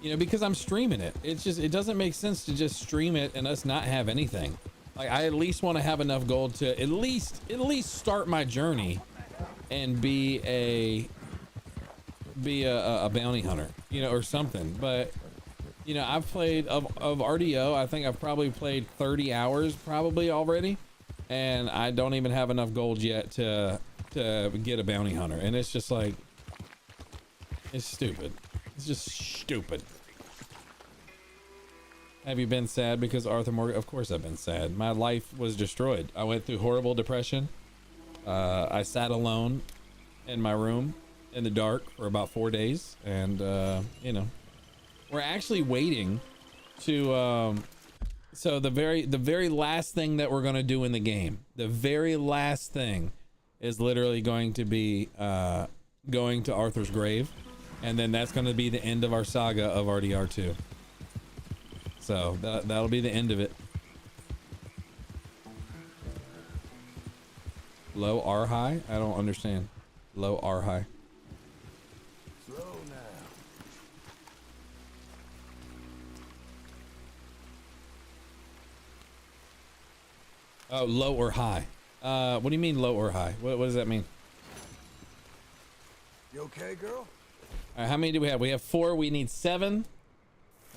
you know, because I'm streaming it. It's just, it doesn't make sense to just stream it and us not have anything. Like, I at least want to have enough gold to at least start my journey and be a bounty hunter, you know, or something. But you know, I've played of RDO, I think I've probably played 30 hours probably already, and I don't even have enough gold yet to get a bounty hunter. And it's just like, it's stupid. It's just stupid. Have you been sad because Arthur Morgan? Of course I've been sad. My life was destroyed. I went through horrible depression. I sat alone in my room in the dark for about 4 days, and you know, we're actually waiting to so the very last thing that we're going to do in the game, the very last thing, is literally going to be going to Arthur's grave, and then that's going to be the end of our saga of RDR2. So that'll be the end of it. Low R high? I don't understand. Low R high. Slow now. Oh, low or high? What do you mean low or high? What does that mean? You okay, girl? All right, how many do we have? We have 4. We need 7.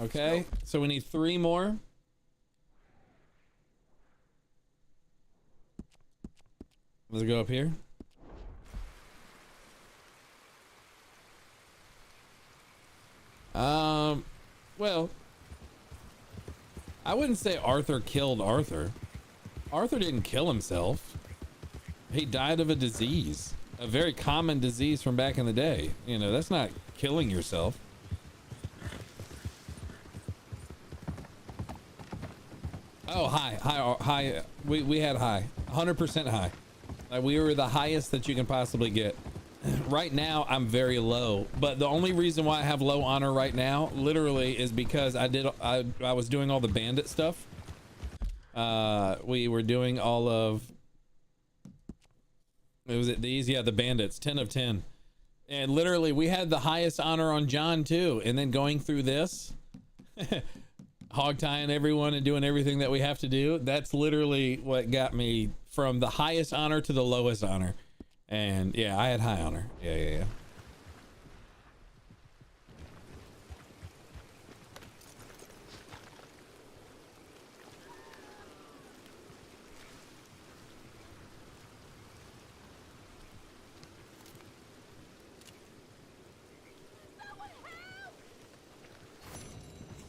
Okay, so we need 3 more. Let's go up here. Well, I wouldn't say Arthur killed Arthur. Arthur didn't kill himself. He died of a disease, a very common disease from back in the day. You know, that's not killing yourself. Oh, high. We had high, 100% high. We were the highest that you can possibly get. Right now, I'm very low, but the only reason why I have low honor right now, literally, is because I was doing all the bandit stuff. We were doing all of, was it these? Yeah, the bandits, 10 of 10. And literally, we had the highest honor on John too. And then going through this, hog tying everyone and doing everything that we have to do, that's literally what got me from the highest honor to the lowest honor. And yeah, I had high honor. Yeah.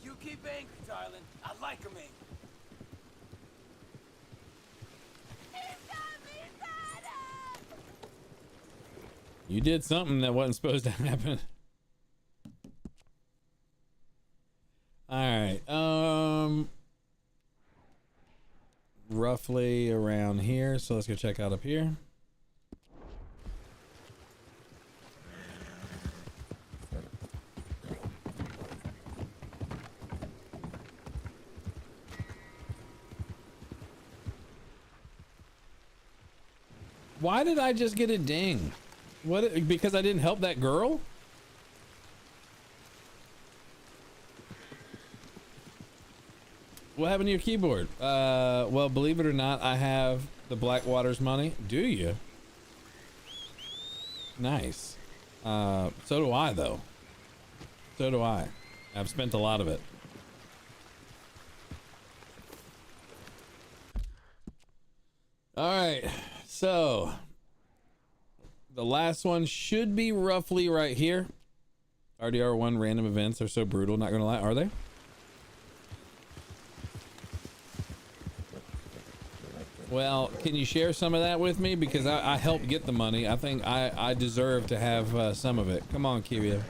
You keep angry, darling. I like him angry. You did something that wasn't supposed to happen. All right. Roughly around here. So let's go check out up here. Why did I just get a ding? What? Because I didn't help that girl? What happened to your keyboard? Well, believe it or not, I have the Blackwater's money. Do you? Nice. So do I, though. So do I. I've spent a lot of it. All right. So the last one should be roughly right here. RDR1 random events are so brutal, not gonna lie, are they? Well, can you share some of that with me? Because I helped get the money. I think I deserve to have some of it. Come on, Kirio.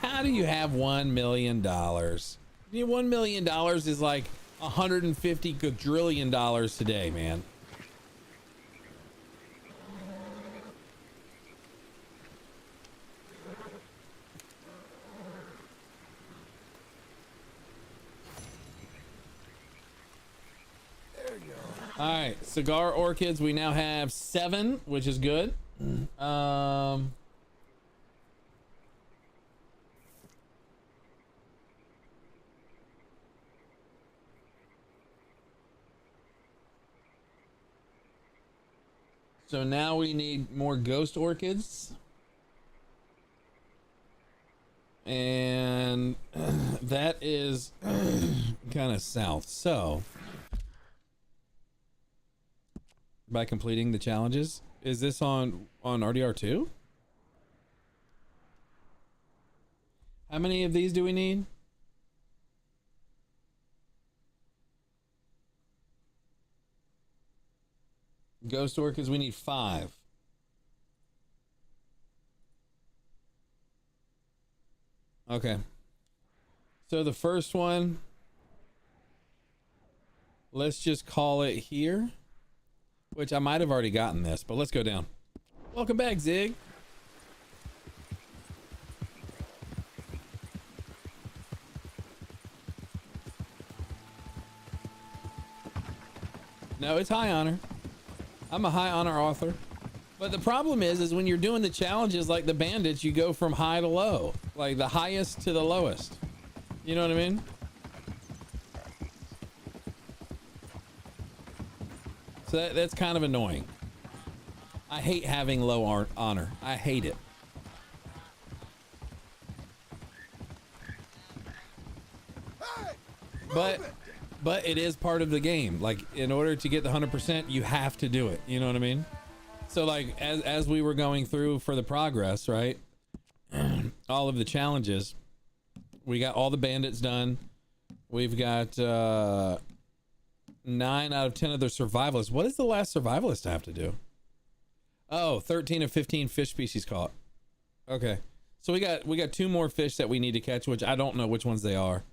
How do you have $1 million? $1 million is like 150 quadrillion dollars today, man. All right, cigar orchids. We now have 7, which is good. So now we need more ghost orchids. And that is kind of south. So by completing the challenges, is this on RDR2? How many of these do we need? Ghost orchids, we need 5. Okay. So the first one, let's just call it here, which I might have already gotten this, but let's go down. Welcome back, Zig. No, it's high honor. I'm a high honor author. But the problem is when you're doing the challenges like the bandits, you go from high to low, like the highest to the lowest. You know what I mean? So that's kind of annoying. I hate having low honor. I hate it. But it is part of the game. Like, in order to get the 100%, you have to do it. You know what I mean? So like as we were going through for the progress, right? All of the challenges, we got all the bandits done. We've got 9 out of 10 of the survivalists. What does the last survivalist have to do? Oh, 13 of 15 fish species caught. Okay. So we got 2 more fish that we need to catch, which I don't know which ones they are.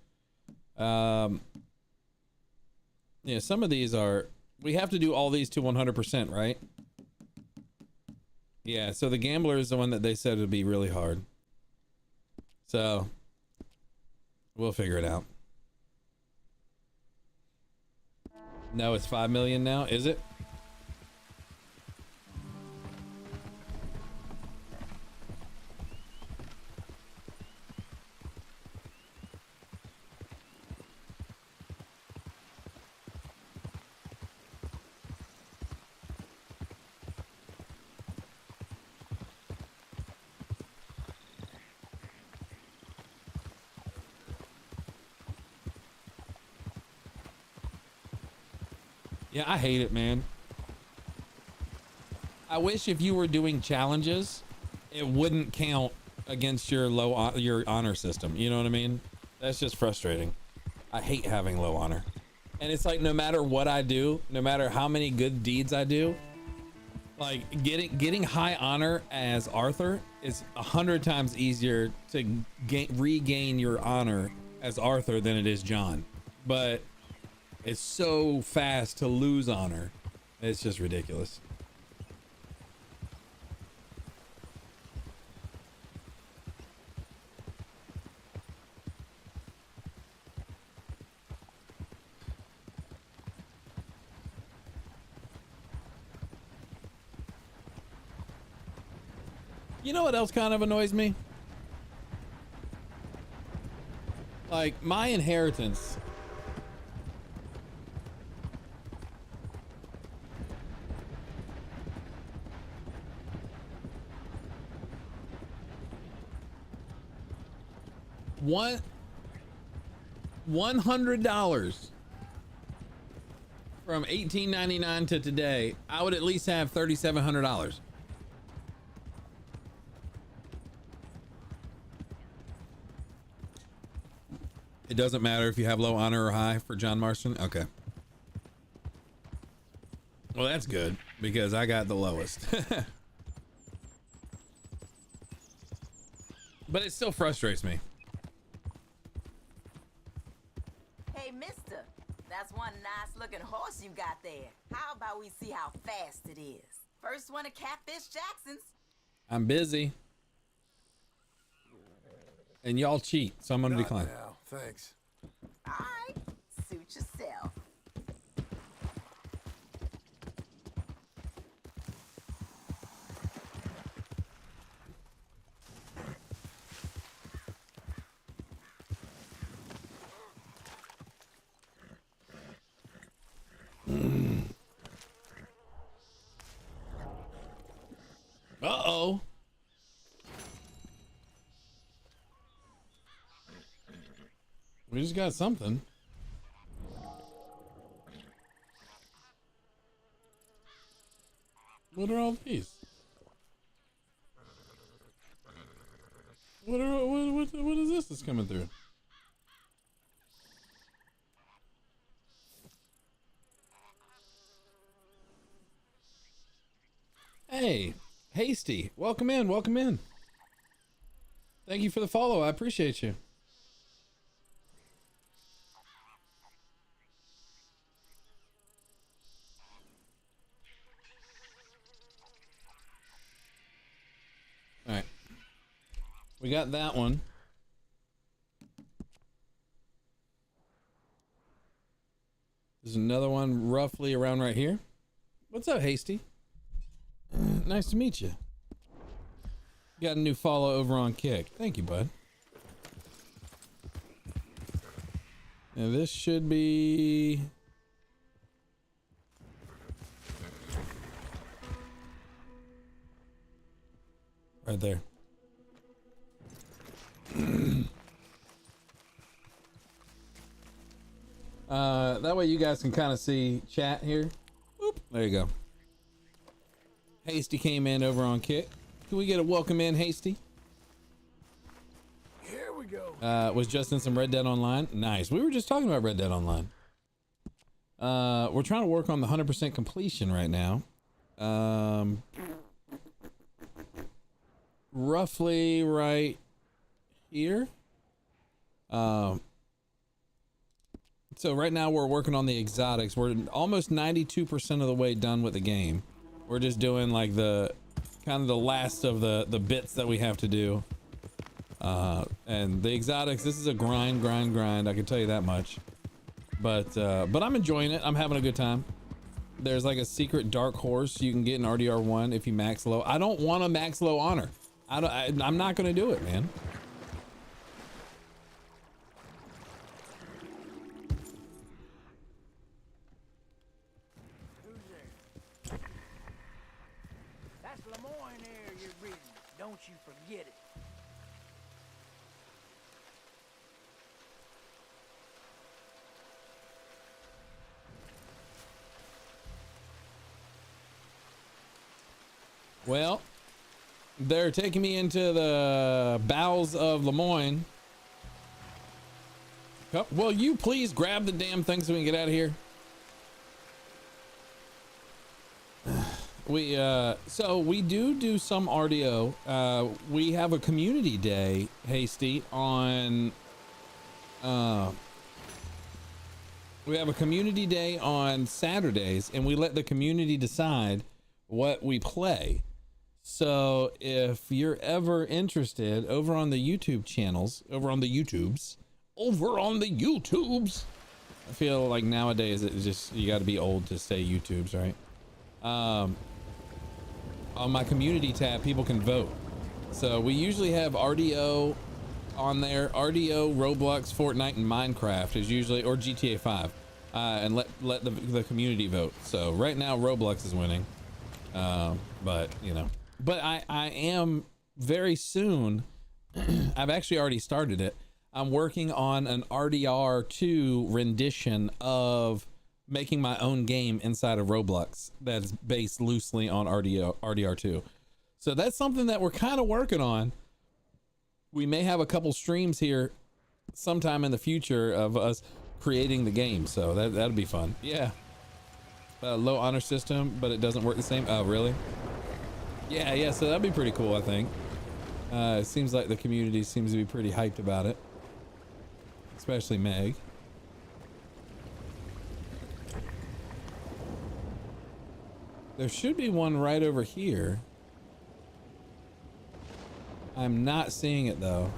Yeah, some of these are, we have to do all these to 100%, right? Yeah, so the gambler is the one that they said would be really hard. So we'll figure it out. No, it's 5 million now, is it? Yeah, I hate it, man. I wish if you were doing challenges, it wouldn't count against your your honor system. You know what I mean? That's just frustrating. I hate having low honor. And it's like, no matter what I do, no matter how many good deeds I do, like getting high honor as Arthur is 100 times easier to regain your honor as Arthur than it is John. But it's so fast to lose honor. It's just ridiculous. You know what else kind of annoys me? like my inheritance. $100 from 1899 to today, I would at least have $3,700. It doesn't matter if you have low, honor, or high for John Marston. Okay. Well, that's good because I got the lowest. But it still frustrates me. Hey, mister, that's one nice looking horse you got there. How about we see how fast it is? First one at Catfish Jackson's. I'm busy. And y'all cheat, so I'm gonna decline. Now, thanks. All right, suit yourself. Uh-oh. We just got something. What are all these? What is this that's coming through? Hey, Hasty, welcome in, welcome in. Thank you for the follow. I appreciate you. All right. We got that one. There's another one roughly around right here. What's up, Hasty? Nice to meet you. Got a new follow over on Kick. Thank you, bud. Now this should be... right there. That way you guys can kind of see chat here. Oop, there you go. Hasty came in over on Kick. Can we get a welcome in, Hasty? Here we go. Was just in some Red Dead Online. Nice. We were just talking about Red Dead Online. We're trying to work on the 100% completion right now. Roughly right here. So right now we're working on the exotics. We're almost 92% of the way done with the game. We're just doing like the kind of the last of the bits that we have to do. And the exotics, this is a grind. I can tell you that much. But I'm enjoying it. I'm having a good time. There's like a secret dark horse you can get in RDR1 if you max low. I don't want a max low honor. I'm not gonna do it, man. Who's there? That's Lemoyne air you're reading. Don't you forget it. Well, they're taking me into the bowels of Lemoyne. Will you please grab the damn thing so we can get out of here? So we do some RDO. We have a community day, Hasty, on we have a community day on Saturdays, and we let the community decide what we play. So if you're ever interested, over on the YouTube channels, over on the YouTubes, I feel like nowadays it's just, you got to be old to say YouTubes, right? On my community tab, people can vote. So we usually have RDO on there. RDO, Roblox, Fortnite, and Minecraft is usually, or GTA 5, and let the community vote. So right now Roblox is winning, but you know, but I am very soon. I've actually already started it. I'm working on an RDR2 rendition of making my own game inside of Roblox that is based loosely on RDR2. So that's something that we're kind of working on. We may have a couple streams here sometime in the future of us creating the game. So that'll be fun. Yeah. Low honor system, but it doesn't work the same. Oh, really? Yeah. So that'd be pretty cool, I think. It seems like the community seems to be pretty hyped about it. Especially Meg. There should be one right over here. I'm not seeing it though.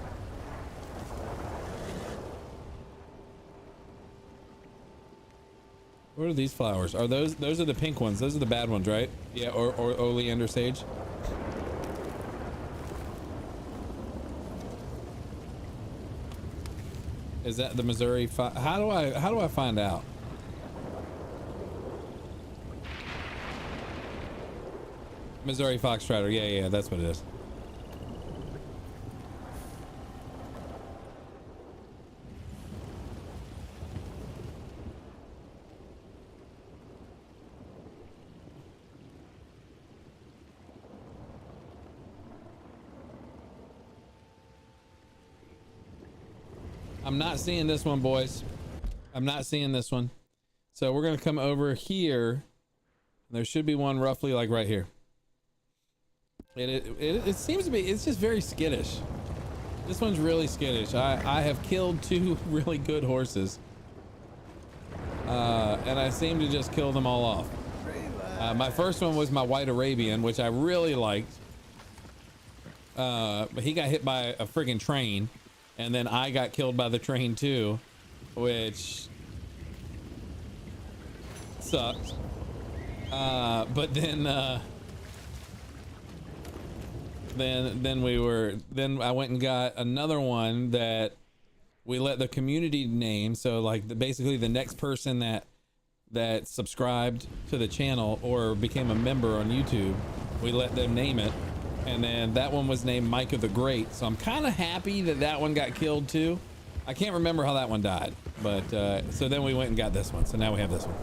What are these flowers? Are those are the pink ones? Those are the bad ones, right? Yeah, or oleander sage. Is that the Missouri? How do I find out? Missouri Foxtrotter. Yeah, that's what it is. I'm not seeing this one, boys. I'm not seeing this one. So we're gonna come over here. There should be one roughly like right here. It seems to be, it's just very skittish. This one's really skittish. I have killed 2 really good horses. And I seem to just kill them all off. My first one was my white Arabian, which I really liked. But he got hit by a friggin' train. And then I got killed by the train too, which sucked. But then I went and got another one that we let the community name. So like basically the next person that subscribed to the channel or became a member on YouTube, we let them name it. And then that one was named Micah the Great. So I'm kind of happy that one got killed too. I can't remember how that one died, but so then we went and got this one. So now we have this one.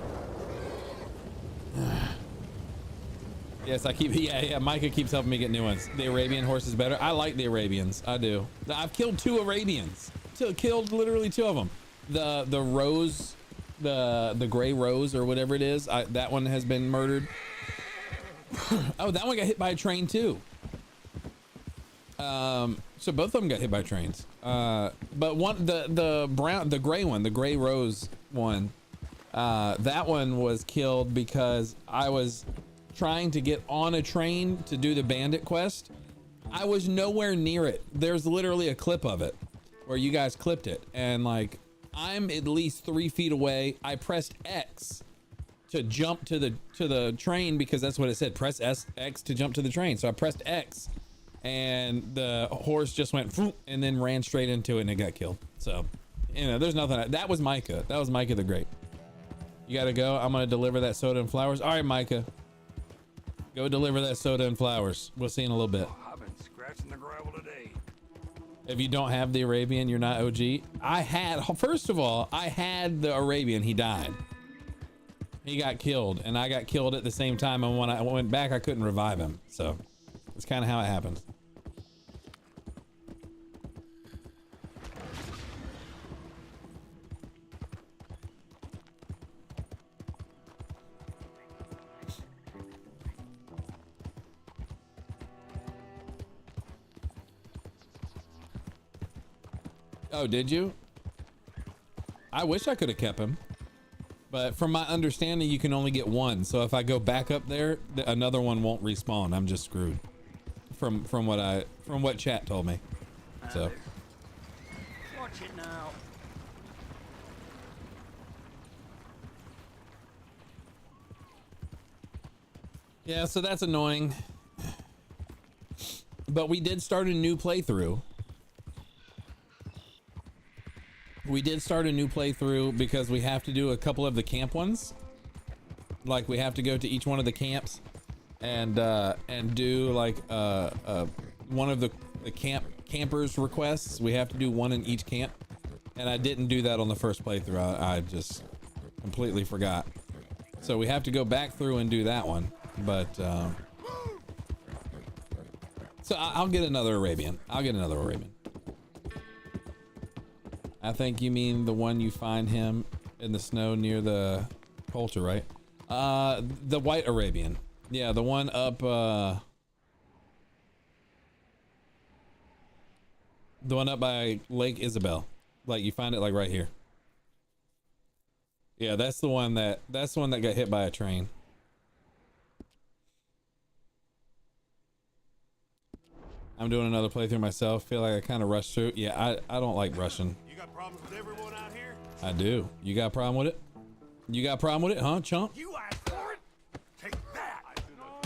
Yes, I keep, yeah, Micah keeps helping me get new ones. The Arabian horse is better. I like the Arabians. I do. I've killed 2 Arabians. Killed literally 2 of them. The rose, the gray rose or whatever it is. That one has been murdered. Oh, that one got hit by a train too. So both of them got hit by trains. But one, the gray one, the gray rose one, that one was killed because I was trying to get on a train to do the bandit quest. I was nowhere near it. There's literally a clip of it where you guys clipped it. And like, I'm at least 3 feet away. I pressed X to jump to the train because that's what it said. Press X to jump to the train. So I pressed X and the horse just went and then ran straight into it and it got killed. So, you know, there's nothing. That was Micah. That was Micah the Great. You gotta go. I'm gonna deliver that soda and flowers. All right, Micah. Go deliver that soda and flowers. We'll see in a little bit. I've been scratching the gravel today. If you don't have the Arabian, you're not OG. First of all, I had the Arabian. He died. He got killed and I got killed at the same time. And when I went back, I couldn't revive him. So it's kind of how it happened. Oh, did you? I wish I could have kept him. But from my understanding, you can only get one. So if I go back up there, another one won't respawn. I'm just screwed. From what chat told me. So. Watch it now. Yeah, so that's annoying. But we did start a new playthrough. we did start a new playthrough because we have to do a couple of the camp ones. Like we have to go to each one of the camps and do like one of the campers requests. We have to do one in each camp, and I didn't do that on the first playthrough. I just completely forgot. So we have to go back through and do that one. But so I'll get another Arabian. I'll get another Arabian. I think you mean the one you find him in the snow near the Coulter, right? The white Arabian. Yeah, the one up the one up by Lake Isabel. Like you find it like right here. Yeah, that's the one that got hit by a train. I'm doing another playthrough myself. Feel like I kind of rushed through. Yeah, I don't like rushing. You got problems with everyone out here? I do. You got a problem with it? You got a problem with it, huh, chump? You asked for it. Take that. No.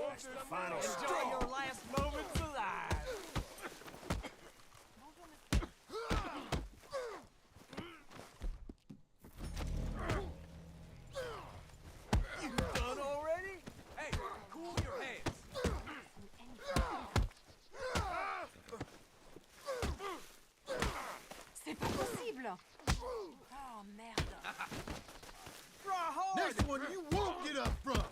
That's the final straw. Enjoy your last moments alive. You done already? Hey, cool your heads. C'est pas possible. Oh merde. Try hard. Next one you won't get up from.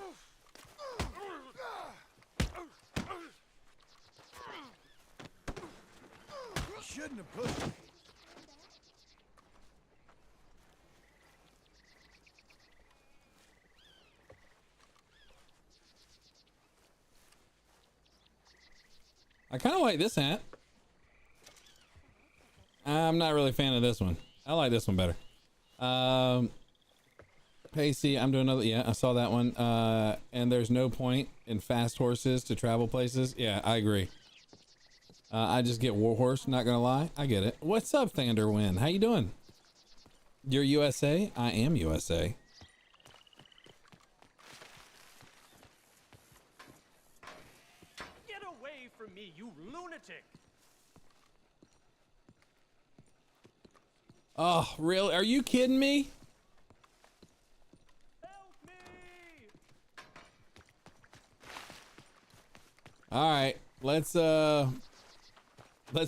You shouldn't have pushed me. I kind of like this hat. I'm not really a fan of this one. I like this one better. Hey, see, I'm doing another. Yeah, I saw that one. And there's no point in fast horses to travel places. Yeah, I agree. I just get Warhorse, not gonna lie. I get it. What's up, Thunderwind? How you doing? You're USA? I am USA. Get away from me, you lunatic. Oh, really? Are you kidding me? All right, let's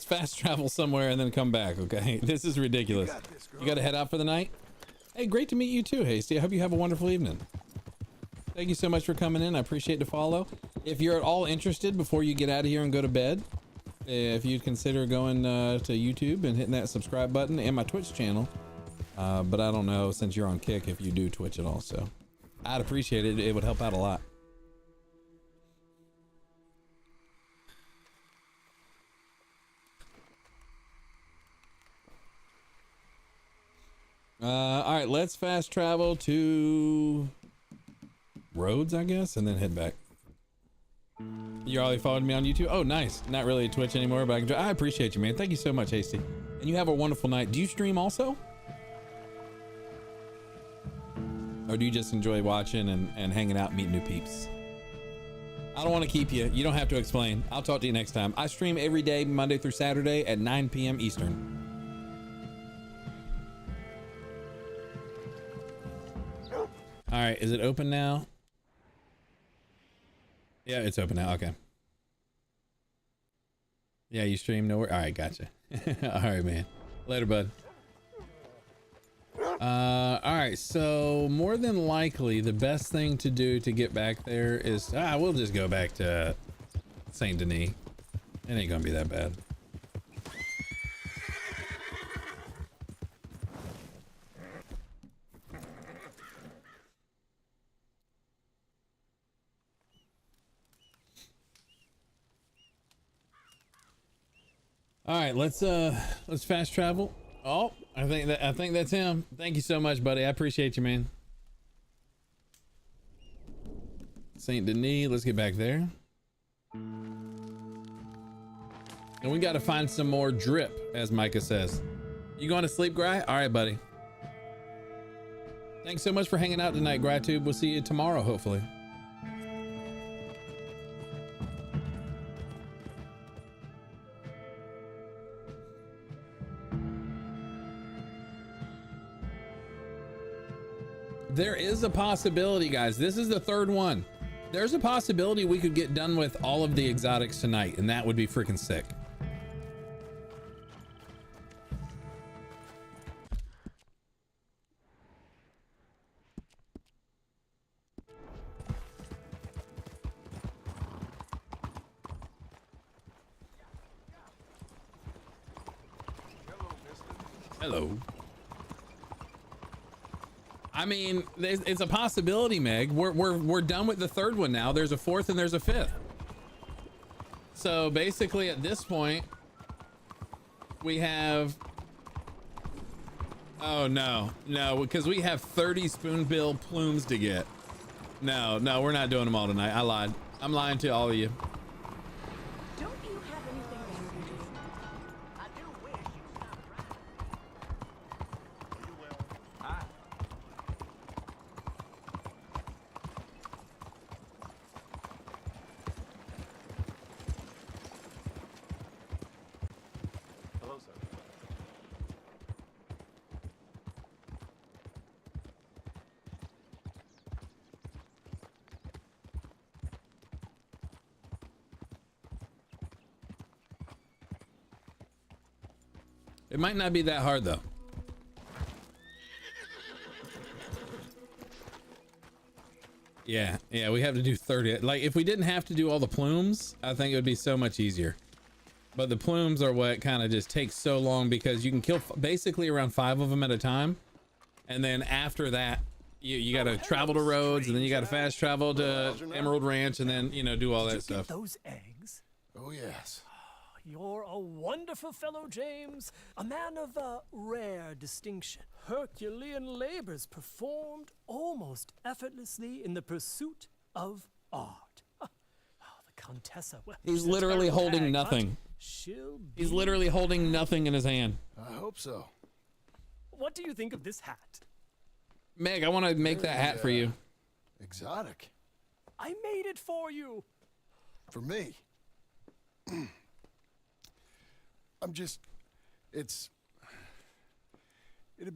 fast travel somewhere and then come back, okay? This is ridiculous. You got to head out for the night? Hey, great to meet you too, Hasty. I hope you have a wonderful evening. Thank you so much for coming in. I appreciate the follow. If you're at all interested before you get out of here and go to bed, if you'd consider going to YouTube and hitting that subscribe button and my Twitch channel. But I don't know, since you're on Kick, if you do Twitch at all, so I'd appreciate it. It would help out a lot. All right, let's fast travel to Rhodes, I guess, and then head back. You already followed me on YouTube? Oh, nice. Not really a Twitch anymore, but I appreciate you, man. Thank you so much, Hasty. And you have a wonderful night. Do you stream also? Or do you just enjoy watching and hanging out, meeting new peeps? I don't want to keep you. You don't have to explain. I'll talk to you next time. I stream every day, Monday through Saturday at 9 p.m. Eastern. All right, is it open now? Yeah, it's open now. Okay. Yeah, you stream nowhere. All right, gotcha. All right, man. Later, bud. All right, so more than likely the best thing to do to get back there is we'll just go back to Saint Denis. It ain't gonna be that bad. All right, let's fast travel. Oh, I think that's him. Thank you so much, buddy. I appreciate you, man. Saint Denis, let's get back there. And we got to find some more drip, as Micah says. You going to sleep, Gry? All right, buddy. Thanks so much for hanging out tonight, GryTube. We'll see you tomorrow, hopefully. There is a possibility, guys. This is the third one. There's a possibility we could get done with all of the exotics tonight, and that would be freaking sick. Hello. I mean, it's a possibility, Meg. We're done with the third one now. There's a fourth and there's a fifth. So basically at this point, we have, oh no, because we have 30 spoonbill plumes to get. No, we're not doing them all tonight. I lied. I'm lying to all of you. Don't you have anything better to do? I do wish you stopped driving. You will. Hello, sir. It might not be that hard though. Yeah, we have to do 30. Like if we didn't have to do all the plumes, I think it would be so much easier. But the plumes are what kind of just takes so long because you can kill basically around 5 of them at a time. And then after that, you got to travel to Rhodes, and then you got to fast travel to Emerald Ranch, and then, you know, do all that stuff. Those eggs? Oh, yes. You're a wonderful fellow, James. A man of rare distinction. Herculean labors performed almost effortlessly in the pursuit of art. Oh, the Contessa. Well, He's she's a literally terrible holding hag, but nothing. She'll He's be- literally holding nothing in his hand. I hope so. What do you think of this hat? Meg, I want to make that hat for you. Exotic. I made it for you. For me. I'm just... It'd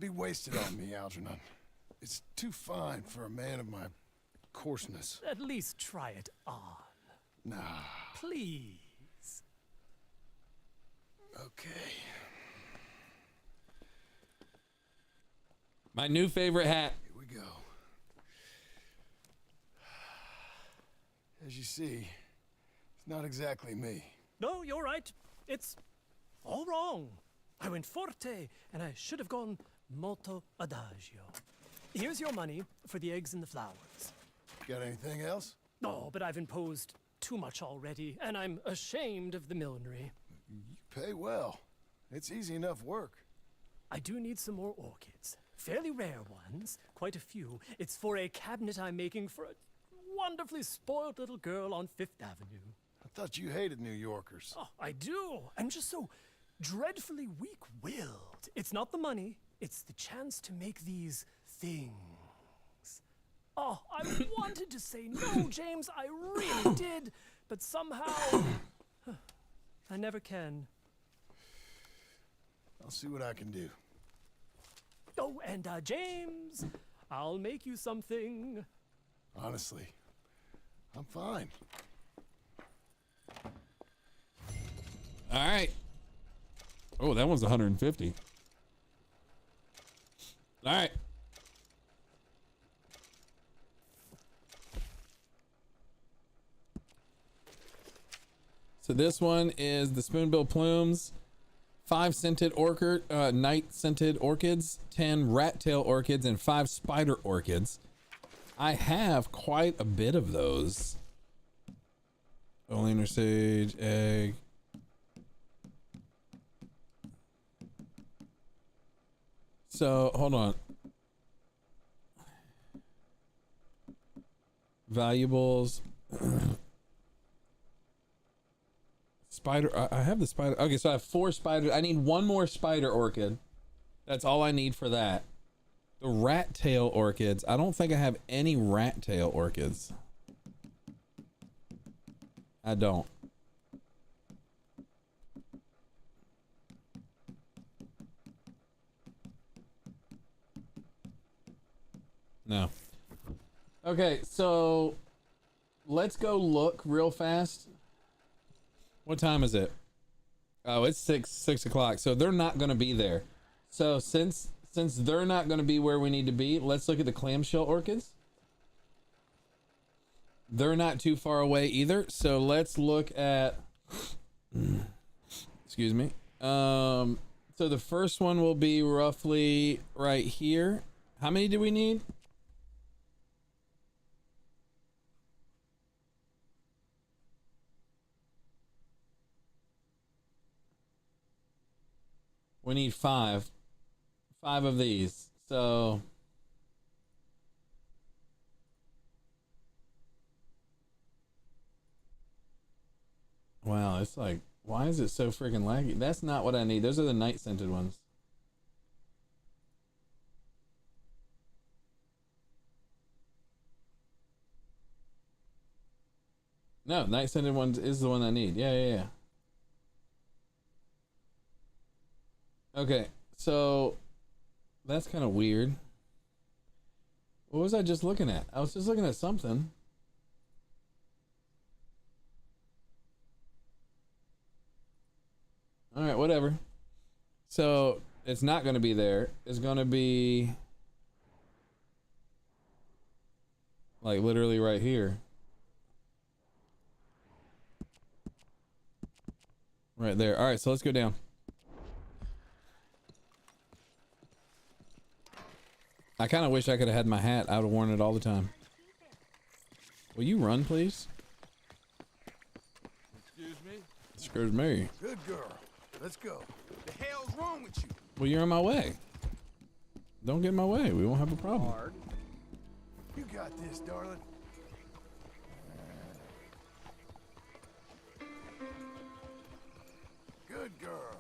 be wasted on me, Algernon. It's too fine for a man of my coarseness. At least try it on. Nah. Please. Okay. My new favorite hat. Here we go. As you see, it's not exactly me. No, you're right. It's all wrong. I went forte, and I should have gone molto adagio. Here's your money for the eggs and the flowers. Got anything else? No, but I've imposed too much already, and I'm ashamed of the millinery. You pay well. It's easy enough work. I do need some more orchids. Fairly rare ones, quite a few. It's for a cabinet I'm making for a wonderfully spoiled little girl on Fifth Avenue. I thought you hated New Yorkers. Oh, I do. I'm just so dreadfully weak-willed. It's not the money, it's the chance to make these things. Oh, I wanted to say no, James, I really did, but somehow I never can. I'll see what I can do. Oh, and James, I'll make you something. Honestly, I'm fine. All right. Oh, that one's 150. All right. So this one is the spoonbill plumes, 5 scented orchid, night scented orchids, 10 rat tail orchids, and 5 spider orchids. I have quite a bit of those. Oleander sage, egg. So hold on. Valuables. Spider. I have the spider. Okay, so I have 4 spiders. I need 1 more spider orchid. That's all I need for that. The rat tail orchids. I don't think I have any rat tail orchids. I don't. No. Okay, so let's go look real fast. What time is it? Oh, it's 6 o'clock. So they're not going to be there. So since they're not going to be where we need to be, let's look at the clamshell orchids. They're not too far away either. So let's look at, excuse me. So the first one will be roughly right here. How many do we need? We need 5. 5 of these. So wow, it's like, why is it so freaking laggy? That's not what I need. Those are the night scented ones. No, night scented ones is the one I need. Yeah. Okay, so that's kind of weird. What was I just looking at? I was just looking at something. All right, whatever. So it's not going to be there. It's going to be like literally right here. Right there. All right, so let's go down. I kind of wish I could have had my hat. I would have worn it all the time. Will you run, please? Excuse me? Excuse me. Good girl. Let's go. The hell's wrong with you? Well, you're in my way. Don't get in my way. We won't have a problem. You got this, darling. Good girl.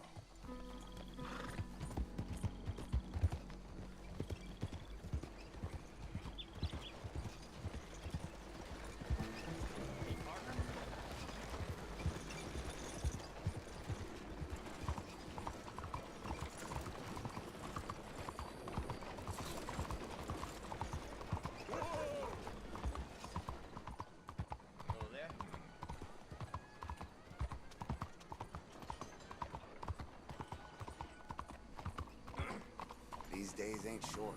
These days ain't short.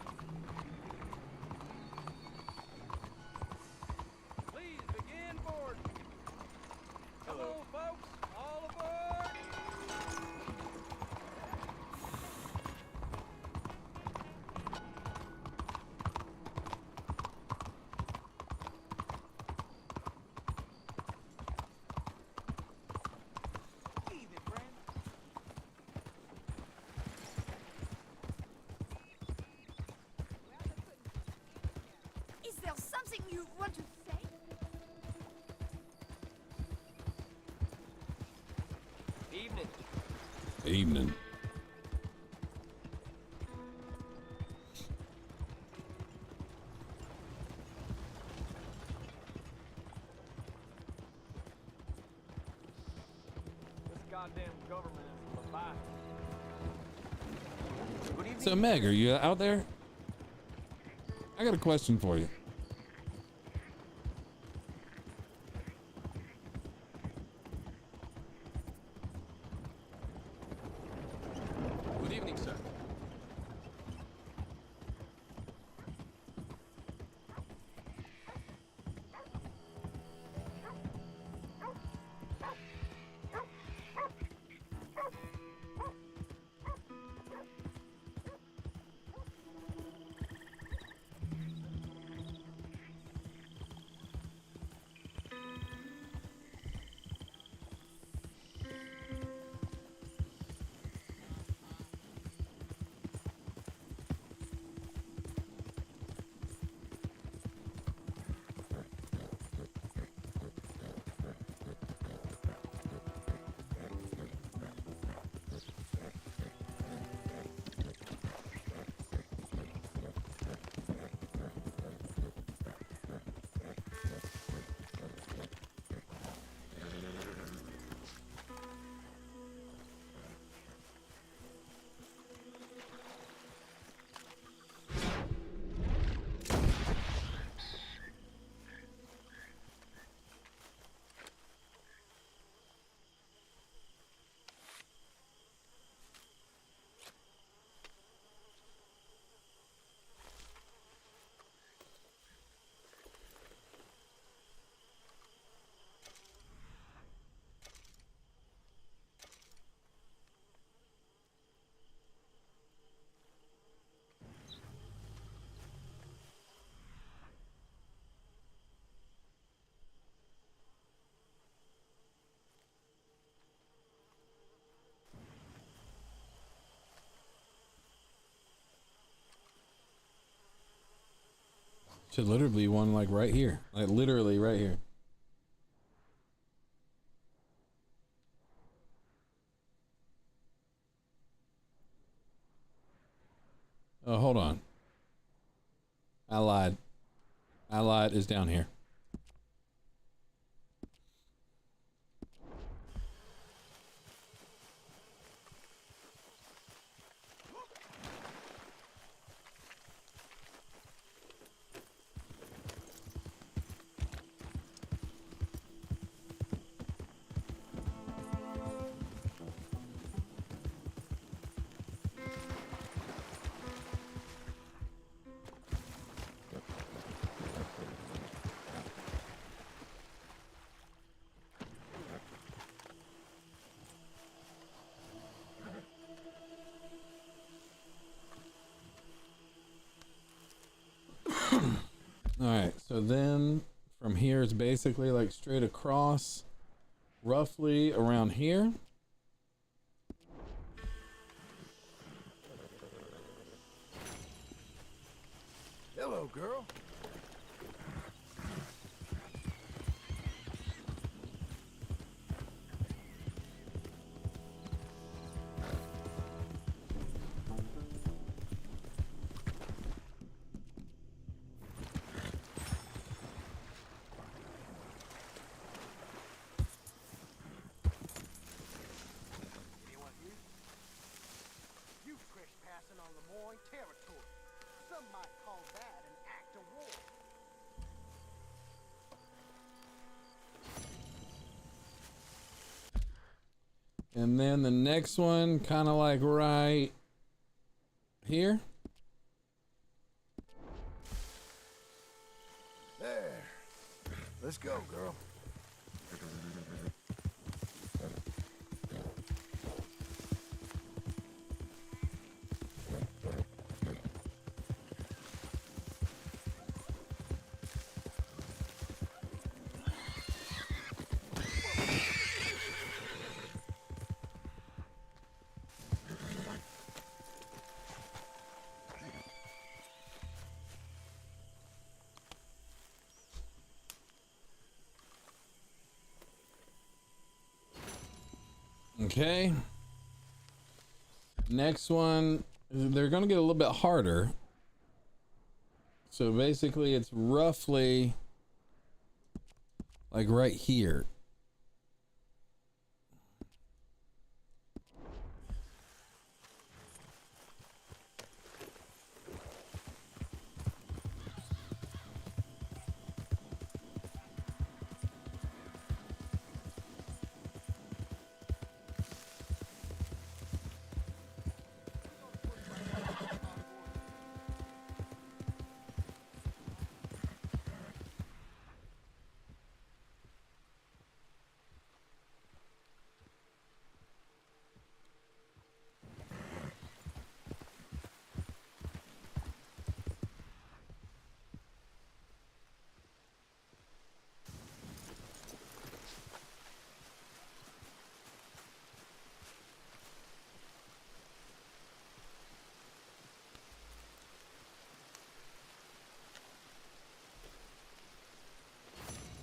Please begin board. Hello, folks. All aboard. Easy, friend. Is there something you want to say? Evening. Evening. This goddamn government is a lie. So Meg, are you out there? I got a question for you. Good evening, sir. should literally be one like right here. Like literally right here. Oh, hold on. I lied. I lied is down here. All right, so then from here it's basically like straight across, roughly around here. Hello, girl. You trespassing on Lemoyne territory. Some might call that an act of war. And then the next one kind of like right here. There. Let's go, girl. Okay. Next one, they're going to get a little bit harder. So basically it's roughly like right here.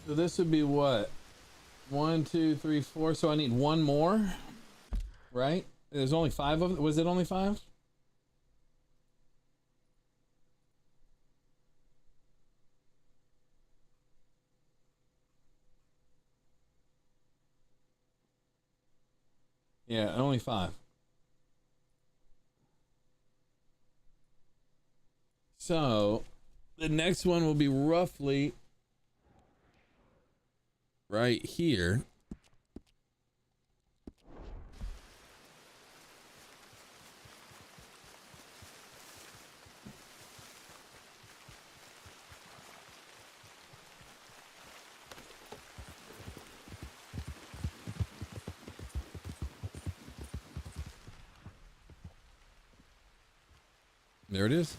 So this would be what? 1, 2, 3, 4. So I need one more, right? There's only 5 of them. Was it only 5? Yeah, only 5. So the next one will be roughly right here. There it is.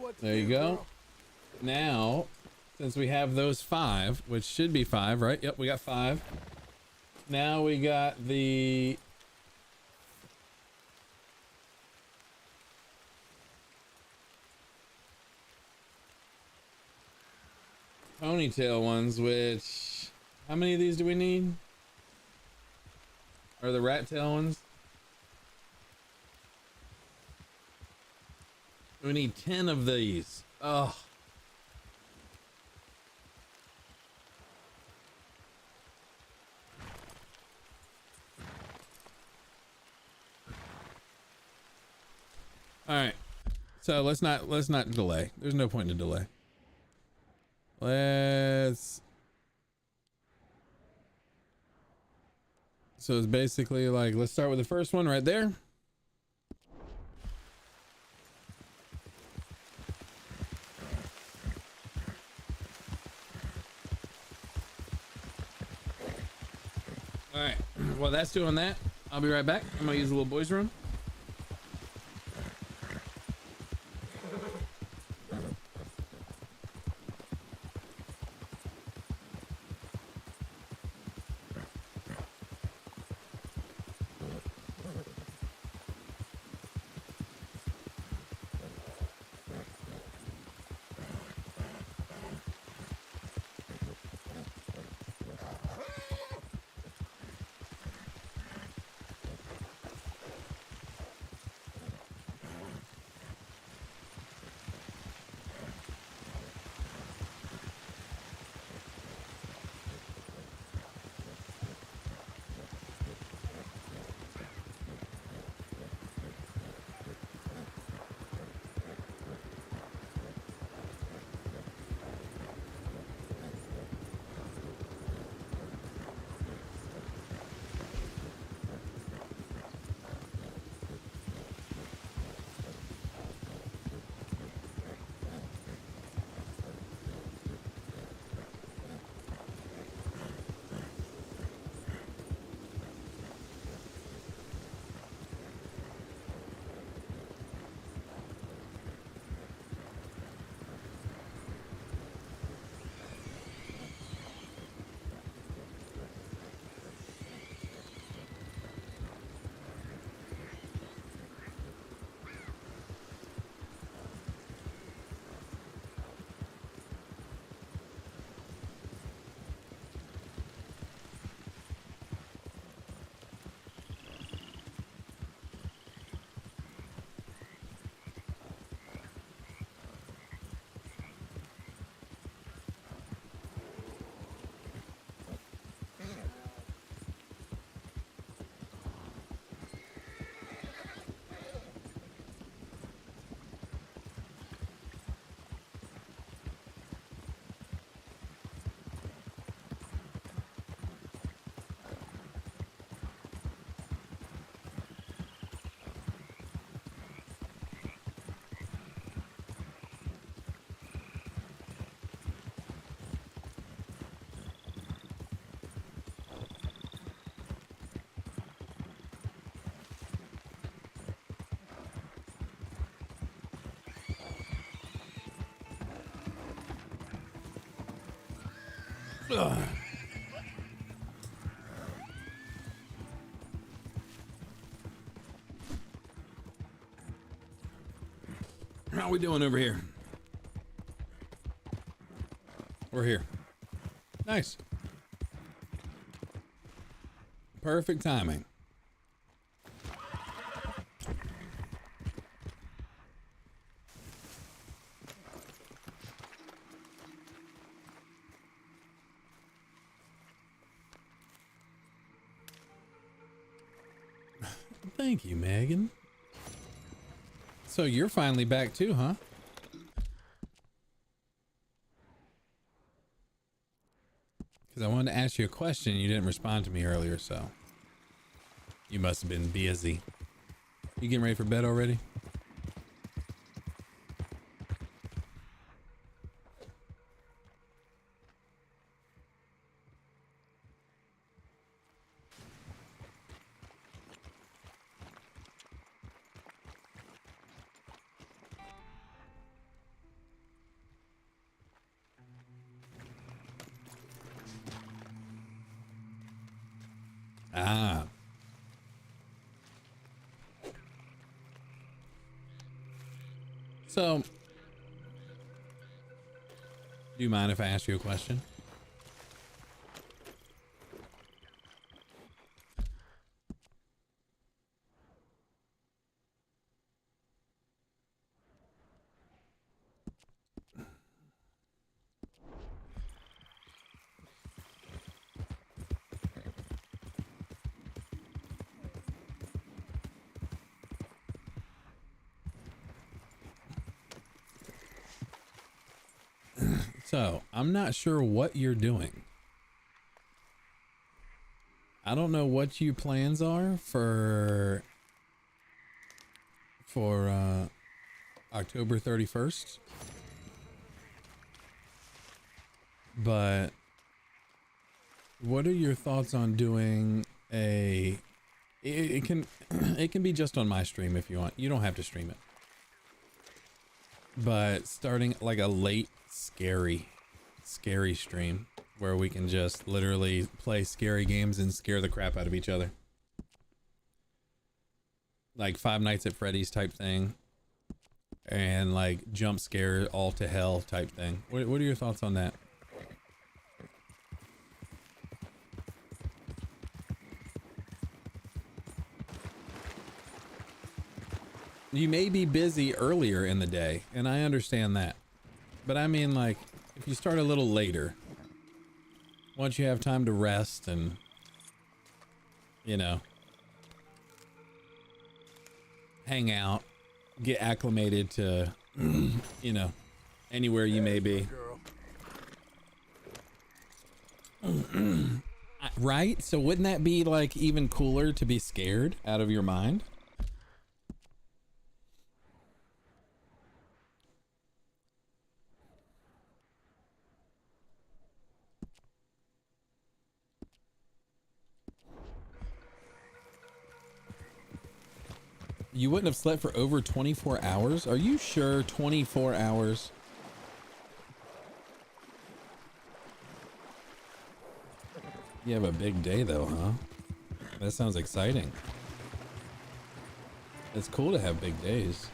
what to There you do, go. girl. Now, since we have those 5, which should be 5, right? Yep, we got 5. Now we got the ponytail ones, which, how many of these do we need? Or the rat tail ones? We need 10 of these. Oh. All right. So let's not delay. There's no point in delay. So it's basically like, let's start with the first one right there. All right, while that's doing that, I'll be right back. I'm gonna use the little boys' room. Ugh. How are we doing over here? We're here. Nice. Perfect timing. Thank you, Megan. So you're finally back too, huh? Because I wanted to ask you a question. You didn't respond to me earlier, so you must have been busy. You getting ready for bed already? Ah. So, do you mind if I ask you a question? So, I'm not sure what you're doing. I don't know what your plans are for October 31st. But what are your thoughts on doing it can be just on my stream if you want. You don't have to stream it. But starting like a late scary stream where we can just literally play scary games and scare the crap out of each other. Like Five Nights at Freddy's type thing. And like jump scare all to hell type thing. What are your thoughts on that? You may be busy earlier in the day, and I understand that. But I mean, like, if you start a little later, once you have time to rest and, you know, hang out, get acclimated to, you know, anywhere you may be. Right? So wouldn't that be, like, even cooler to be scared out of your mind? You wouldn't have slept for over 24 hours? Are you sure 24 hours? You have a big day though, huh? That sounds exciting. It's cool to have big days.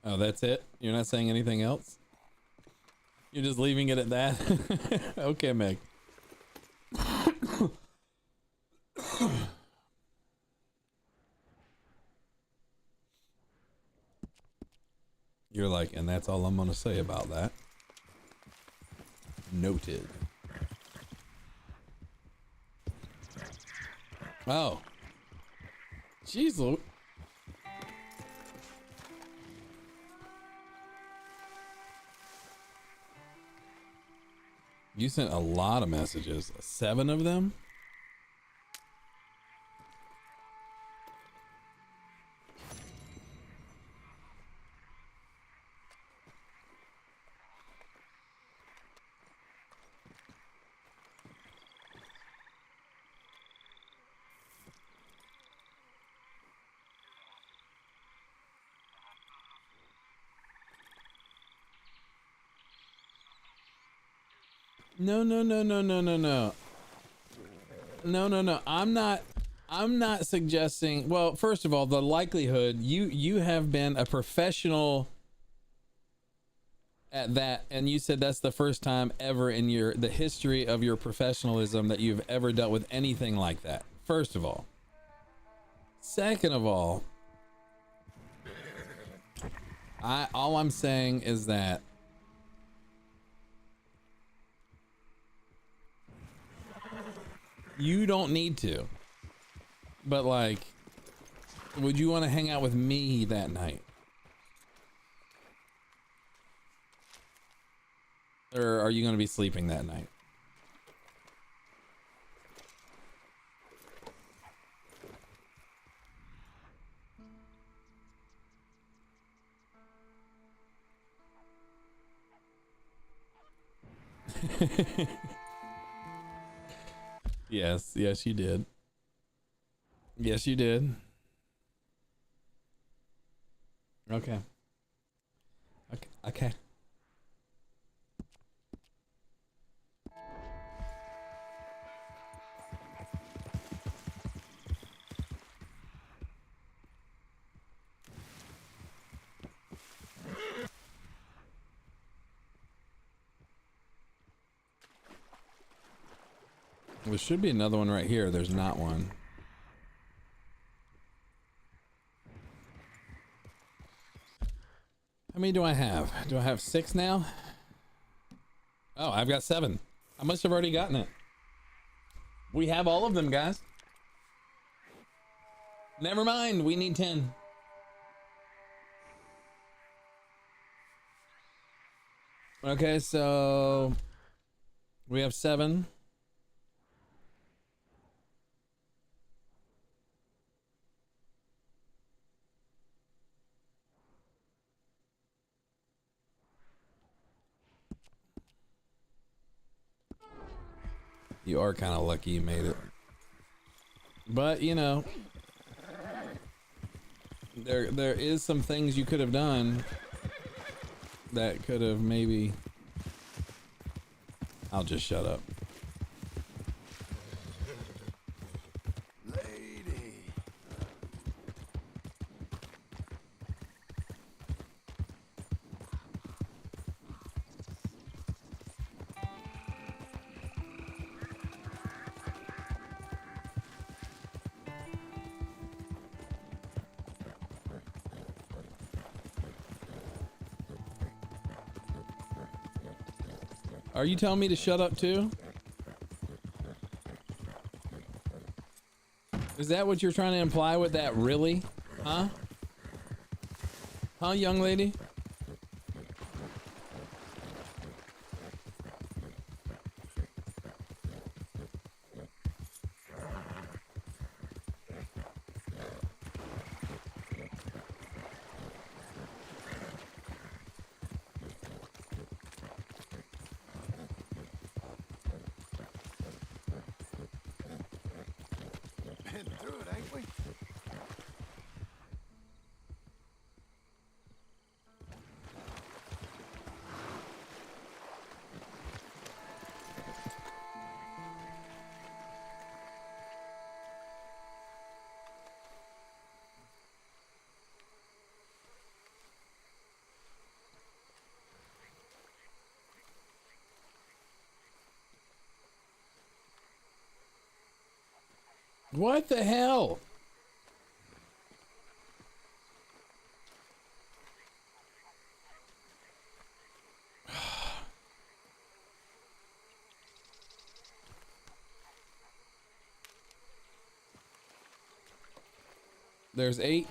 Oh, that's it? You're not saying anything else? You're just leaving it at that? Okay, Meg. You're like, and that's all I'm gonna say about that. Noted. Oh. Jeez, Lou. You sent a lot of messages. 7 of them? No, no, no, no, no, no, no. No, no, no. I'm not suggesting. Well, first of all, the likelihood you have been a professional at that, and you said that's the first time ever in the history of your professionalism that you've ever dealt with anything like that. First of all. Second of all, all I'm saying is that you don't need to. But like, would you want to hang out with me that night? Or are you going to be sleeping that night? Yes, yes, you did. Yes, you did. Okay. Okay. Okay. There should be another one right here. There's not one. How many do I have? Do I have 6 now? Oh, I've got 7. I must have already gotten it. We have all of them, guys. Never mind. We need 10. Okay, so we have 7. You are kind of lucky you made it. But, you know, there is some things you could have done that could have maybe... I'll just shut up. Lady. Are you telling me to shut up too? Is that what you're trying to imply with that, really? Huh? Huh, young lady? Been through it, ain't we? What the hell? There's 8.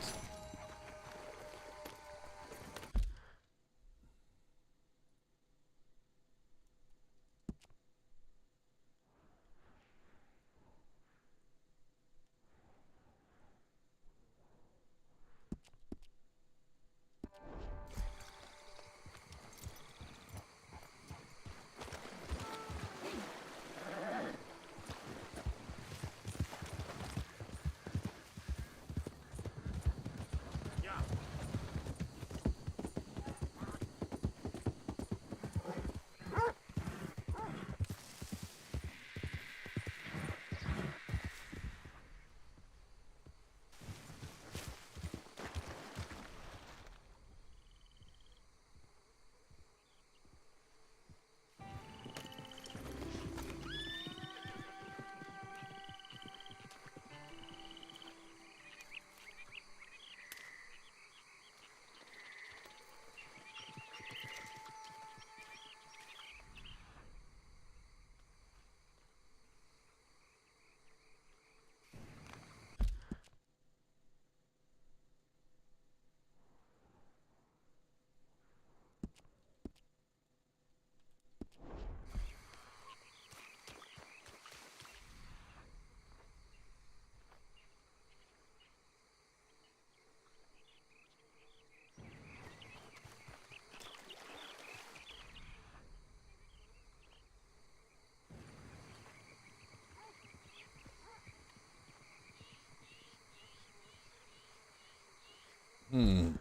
Good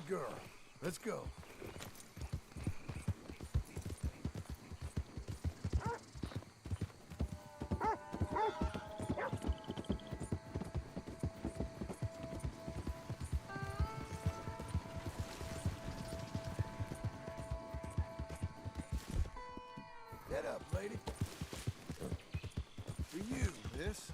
girl. Let's go. Get up, lady. For you, miss.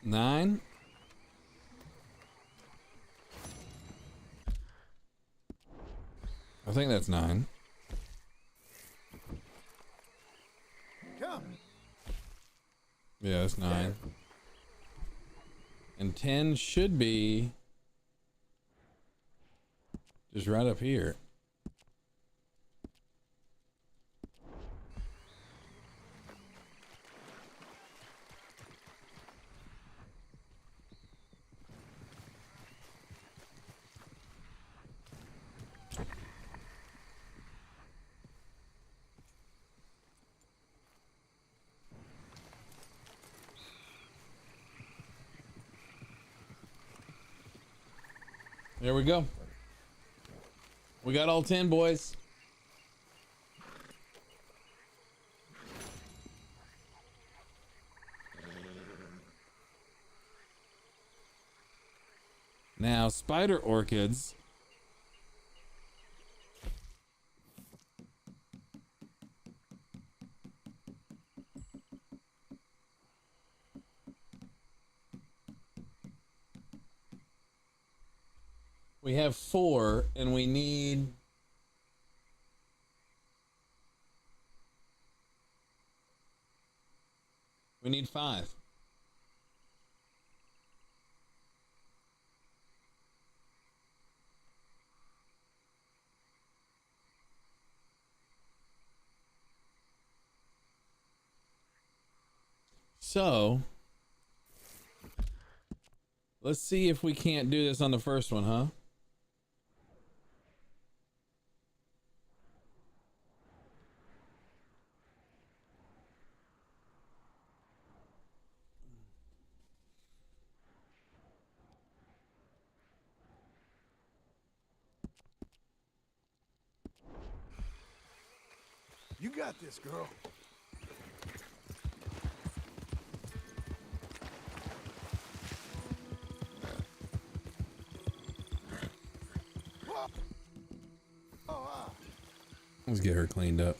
Nine. I think that's 9. Come. Yeah, that's 9. And 10 should be just right up here. There we go. We got all 10, boys. Now, spider orchids. We have 4 and we need we need 5. So let's see if we can't do this on the first one, huh? You got this, girl. Let's get her cleaned up.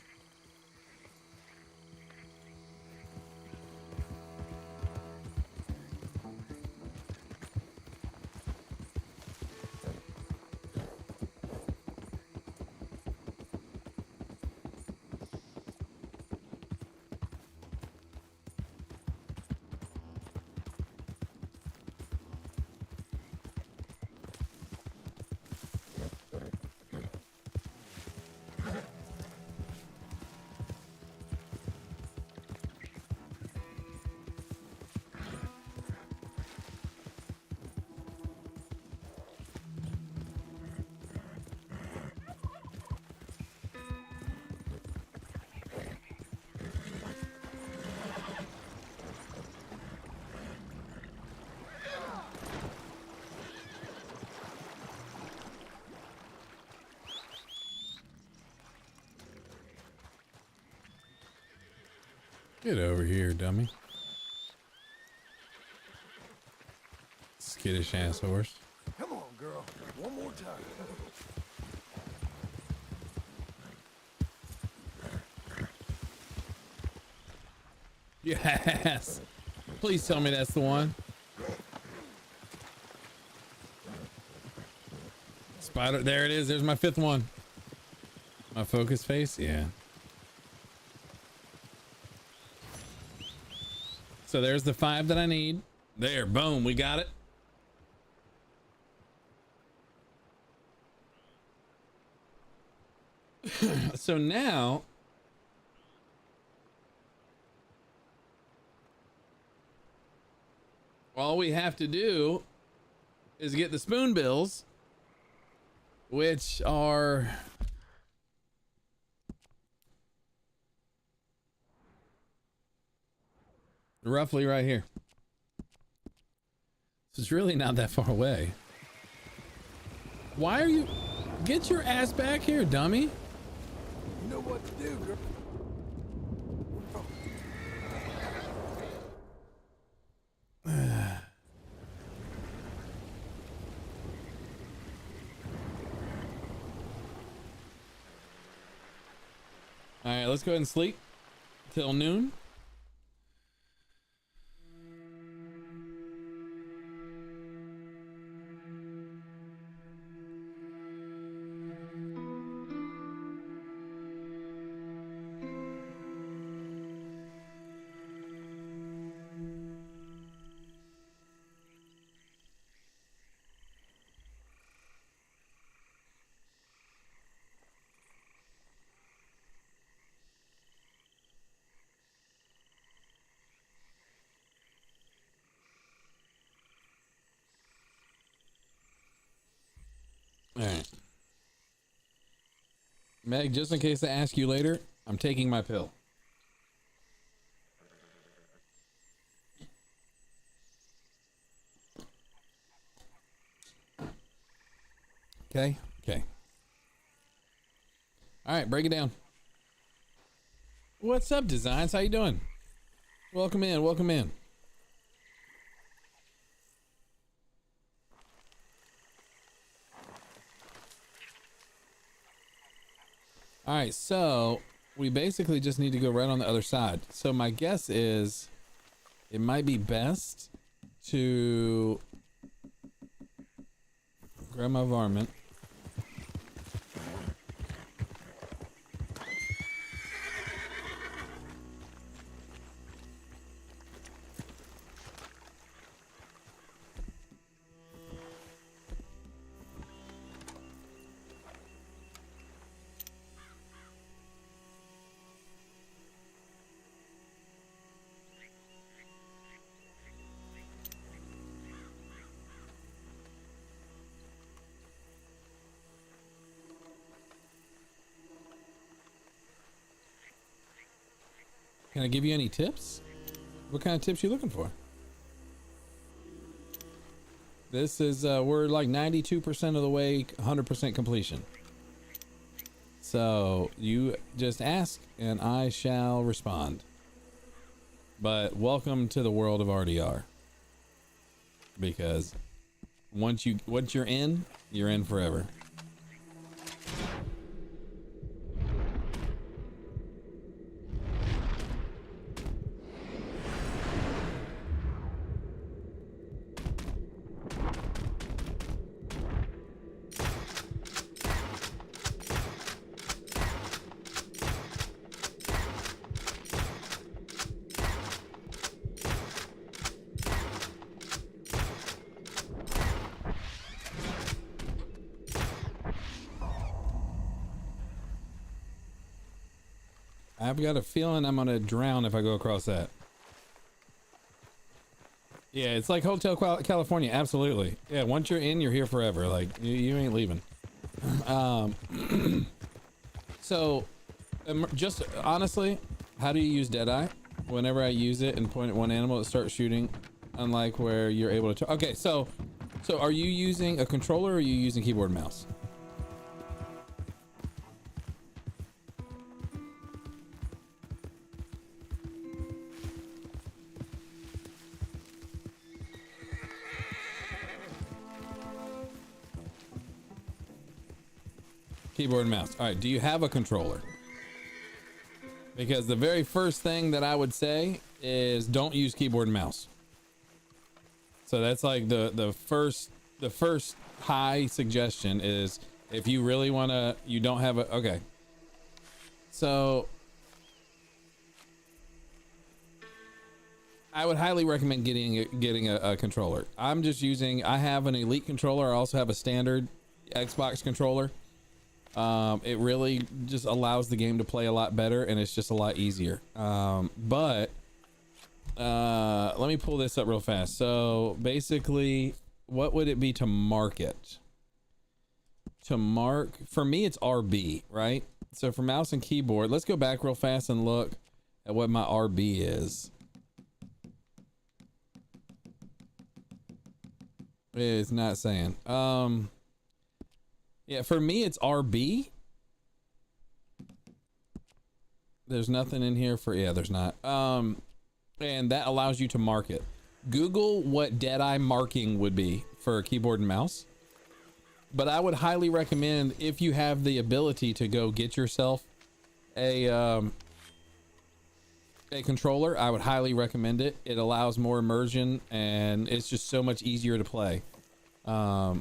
Get over here, dummy. Skittish ass horse. Come on, girl. One more time. Yes. Please tell me that's the one. spider. There it is. There's my 5th one. My focus face. Yeah. So there's the 5 that I need. There, boom, we got it. So now all we have to do is get the spoonbills, which are roughly right here. So it's really not that far away. Why are you... Get your ass back here, dummy. You know what to do, girl. All right, let's go ahead and sleep till noon. All right. Meg, just in case I ask you later, I'm taking my pill. Okay. Okay. All right, break it down. What's up, Designs? How you doing? Welcome in. Welcome in. All right, so we basically just need to go right on the other side. So my guess is it might be best to grab my varmint. Can I give you any tips? What kind of tips you looking for? This is we're like 92% of the way, 100% completion. So you just ask and I shall respond. But welcome to the world of RDR. Because once you're in forever. I've got a feeling I'm gonna drown if I go across that. Yeah, it's like Hotel California, absolutely. Yeah, once you're in, you're here forever. Like, you ain't leaving. So, just honestly, how do you use Deadeye? Whenever I use it and point at one animal, it starts shooting, unlike where you're able to... Okay, so are you using a controller or are you using keyboard and mouse? Keyboard and mouse. All right, do you have a controller? Because the very first thing that I would say is don't use keyboard and mouse. So that's like the first the first high suggestion is if you really want to, you don't have a, okay. So I would highly recommend getting a controller. I'm just using, I have an Elite controller. I also have a standard Xbox controller. It really just allows the game to play a lot better, and it's just a lot easier. But let me pull this up real fast. So basically, what would it be to mark it? To mark, for me, it's RB, right? So for mouse and keyboard, let's go back real fast and look at what my RB is. It's not saying. Yeah, for me, it's RB. There's nothing in here for, yeah, there's not. And that allows you to mark it. Google what Deadeye marking would be for a keyboard and mouse. But I would highly recommend, if you have the ability to go get yourself a controller, I would highly recommend it. It allows more immersion, and it's just so much easier to play. I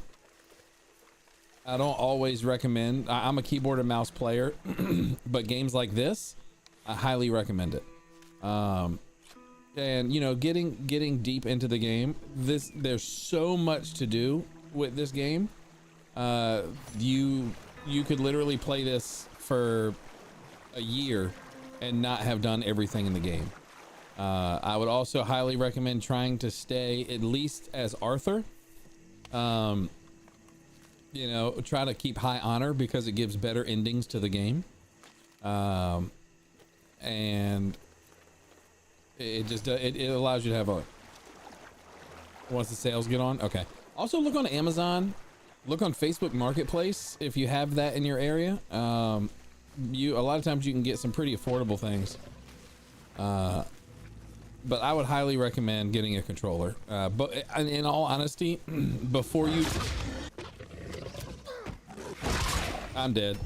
don't always recommend, I'm a keyboard and mouse player, but games like this, I highly recommend it. And you know, getting deep into the game, there's so much to do with this game. You could literally play this for a year and not have done everything in the game. I would also highly recommend trying to stay at least as Arthur. You know, try to keep high honor because it gives better endings to the game. And it just it allows you to have a, once the sales get on. Okay. Also look on Amazon, look on Facebook Marketplace if you have that in your area. A lot of times you can get some pretty affordable things. But I would highly recommend getting a controller. But in all honesty, before you, I'm dead.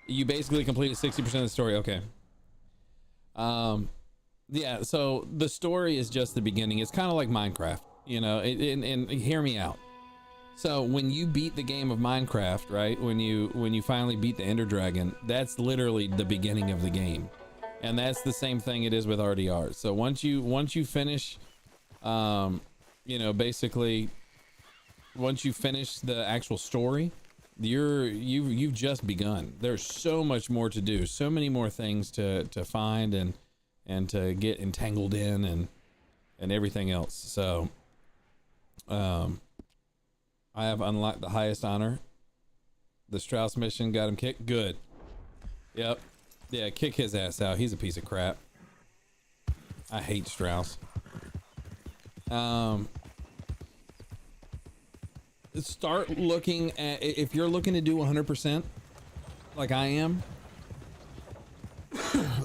You basically completed 60% of the story. Okay. Yeah, so the story is just the beginning. It's kind of like Minecraft, you know, and hear me out. So when you beat the game of Minecraft, right? When you finally beat the Ender Dragon, that's literally the beginning of the game. And that's the same thing it is with RDR. So once you finish, you know, basically once you finish the actual story, you've just begun. There's so much more to do, so many more things to find and to get entangled in and everything else. So I have unlocked the highest honor. The Strauss mission got him kicked. Good. Yep. Yeah, kick his ass out. He's a piece of crap. I hate Strauss. Start looking at, if you're looking to do 100% like I am,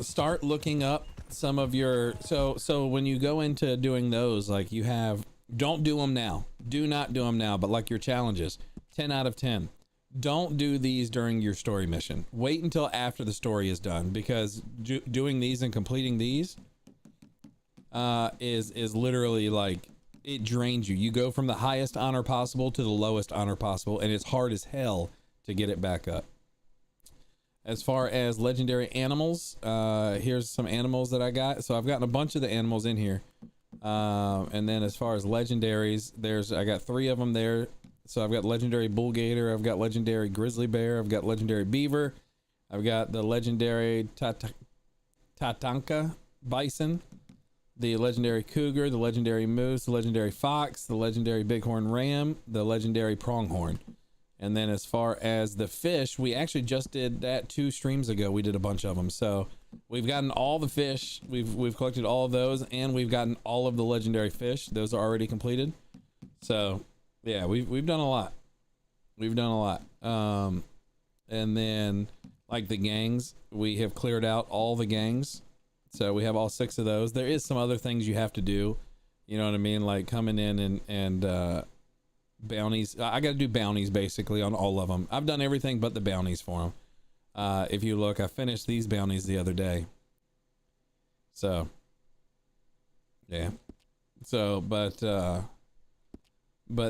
start looking up some of your, so when you go into doing those, like you have, don't do them now. Do not do them now, but like your challenges, 10 out of 10. Don't do these during your story mission. Wait until after the story is done, because doing these and completing these is literally like, it drains you. You go from the highest honor possible to the lowest honor possible, and it's hard as hell to get it back up. As far as legendary animals, here's some animals that I got. So I've gotten a bunch of the animals in here. And then as far as legendaries, I got 3 of them there. So I've got legendary bull gator, I've got legendary grizzly bear, I've got legendary beaver, I've got the legendary tatanka bison, the legendary cougar, the legendary moose, the legendary fox, the legendary bighorn ram, the legendary pronghorn. And then as far as the fish, we actually just did that 2 streams ago. We did a bunch of them. So we've gotten all the fish. We've collected all of those, and we've gotten all of the legendary fish. Those are already completed. So yeah, we've done a lot. We've done a lot. And then like the gangs, we have cleared out all the gangs. So we have all 6 of those. There is some other things you have to do. You know what I mean? Like coming in and bounties. I got to do bounties basically on all of them. I've done everything but the bounties for them. If you look, I finished these bounties the other day. So yeah. So, but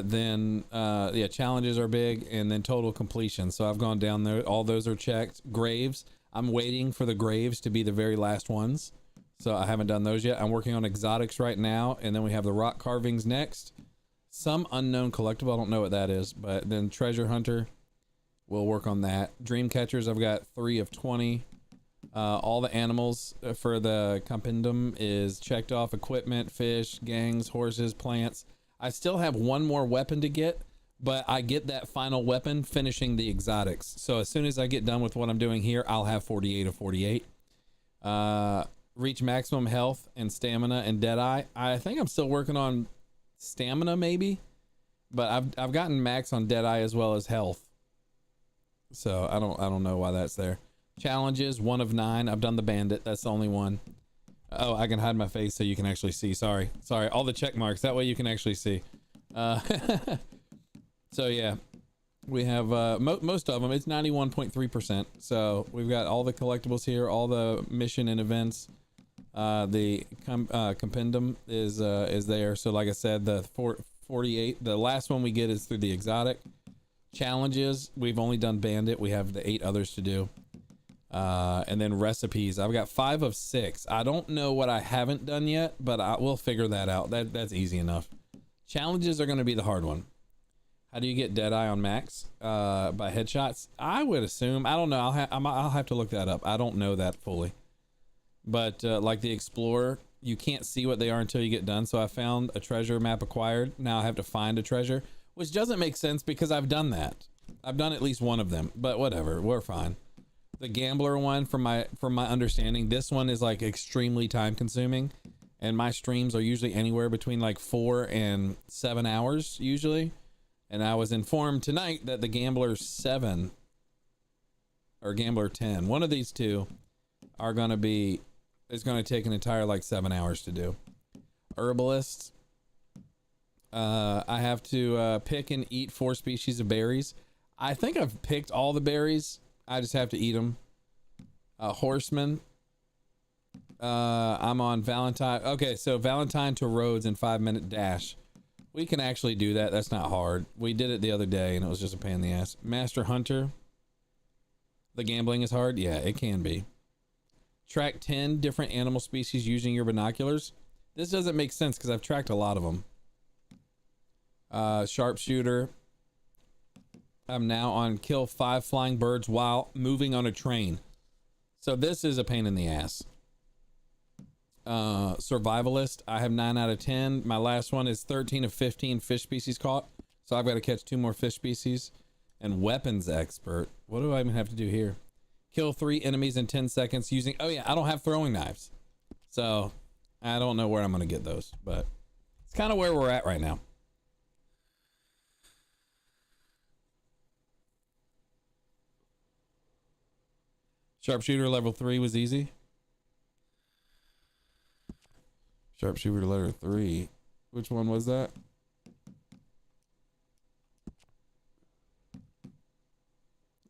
then yeah, challenges are big, and then total completion. So I've gone down there. All those are checked. Graves. I'm waiting for the graves to be the very last ones. So I haven't done those yet. I'm working on exotics right now, and then we have the rock carvings next. Some unknown collectible. I don't know what that is, but then treasure hunter. We'll work on that. Dream catchers. I've got 3 of 20. All the animals for the compendium is checked off. Equipment, fish, gangs, horses, plants. I still have one more weapon to get, but I get that final weapon finishing the exotics. So as soon as I get done with what I'm doing here, I'll have 48 of 48. Reach maximum health and stamina and Deadeye. I think I'm still working on stamina maybe, but I've gotten max on Deadeye as well as health. So I don't know why that's there. Challenges, 1 of 9. I've done the bandit. That's the only one. Oh, I can hide my face so you can actually see. Sorry. All the check marks. That way you can actually see. So yeah, we have most of them. It's 91.3%. So we've got all the collectibles here, all the mission and events. The compendium is there. So like I said, the 48. The last one we get is through the exotic. Challenges, we've only done bandit. We have the 8 others to do. And then recipes, I've got 5 of 6. I don't know what I haven't done yet, but we'll figure that out. That's easy enough. Challenges are going to be the hard one. How do you get Deadeye on max? By headshots? I would assume. I don't know. I'll have to look that up. I don't know that fully. But like the Explorer, you can't see what they are until you get done. So I found a treasure map acquired. Now I have to find a treasure, which doesn't make sense because I've done that. I've done at least one of them, but whatever. We're fine. The gambler one, from my understanding, this one is like extremely time consuming, and my streams are usually anywhere between like 4 and 7 hours usually. And I was informed tonight that the Gambler 7 or Gambler 10, one of these two is going to take an entire like 7 hours to do. Herbalist, I have to pick and eat 4 species of berries. I think I've picked all the berries. I just have to eat them. Horseman. I'm on Valentine. Okay, so Valentine to Rhodes in 5-minute dash. We can actually do that. That's not hard. We did it the other day and it was just a pain in the ass. Master Hunter. The gambling is hard. Yeah, it can be. Track 10 different animal species using your binoculars. This doesn't make sense because I've tracked a lot of them. Sharpshooter. I'm now on kill 5 flying birds while moving on a train. So this is a pain in the ass. Survivalist, I have 9 out of 10. My last one is 13 of 15 fish species caught. So I've got to catch 2 more fish species. And weapons expert. What do I even have to do here? Kill 3 enemies in 10 seconds using... Oh yeah, I don't have throwing knives. So I don't know where I'm going to get those. But it's kind of where we're at right now. Sharpshooter level 3 was easy. Sharpshooter level 3. Which one was that?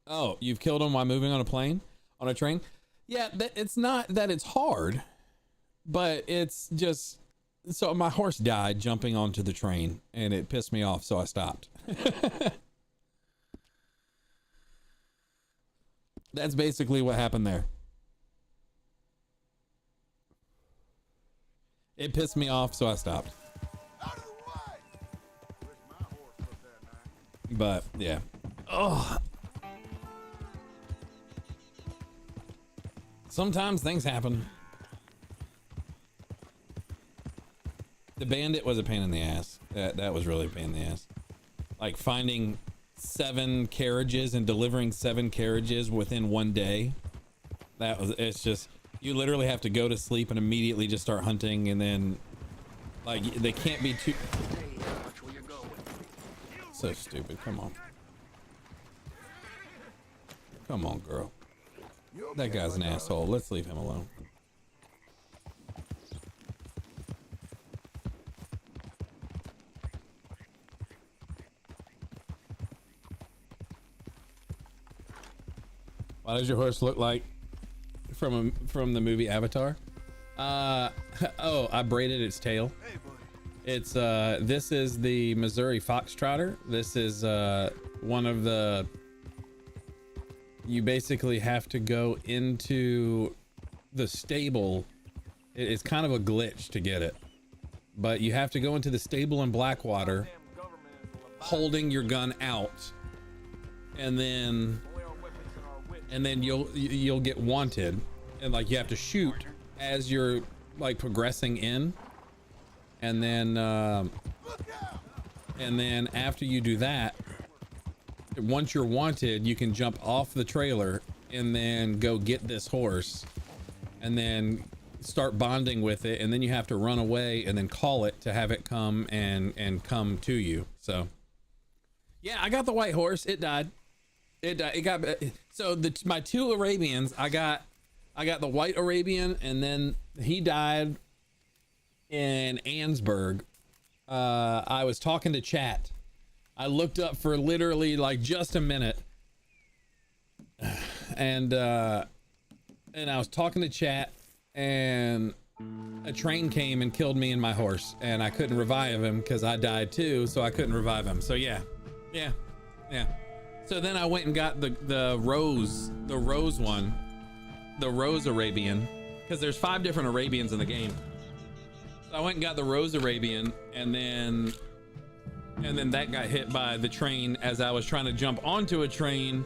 Oh, you've killed him while moving on a plane? On a train? Yeah, it's not that it's hard, but it's just... So my horse died jumping onto the train, and it pissed me off, so I stopped. That's basically what happened there. It pissed me off, so I stopped. But yeah. Oh. Sometimes things happen. The bandit was a pain in the ass. That was really a pain in the ass. Like finding 7 carriages and delivering 7 carriages within 1 day. It's just, you literally have to go to sleep and immediately just start hunting, and then like they can't be too... So stupid. Come on. Come on, girl. That guy's an asshole. Let's leave him alone. What does your horse look like from the movie Avatar? Oh, I braided its tail. It's this is the Missouri Foxtrotter. This is one of the, you basically have to go into the stable. It's kind of a glitch to get it, but you have to go into the stable in Blackwater holding your gun out, and then you'll get wanted, and like you have to shoot as you're like progressing in, and then after you do that, once you're wanted, you can jump off the trailer and then go get this horse and then start bonding with it, and then you have to run away and then call it to have it come and come to you. So yeah, I got the white horse. It died. It got, so my two Arabians, I got the white Arabian, and then he died in Ansburg. I was talking to chat. I looked up for literally like just a minute, and I was talking to chat, and a train came and killed me and my horse, and I couldn't revive him because I died too, so I couldn't revive him. So yeah. So then I went and got the rose one, the rose Arabian, because there's 5 different Arabians in the game. So I went and got the rose Arabian, and then that got hit by the train as I was trying to jump onto a train.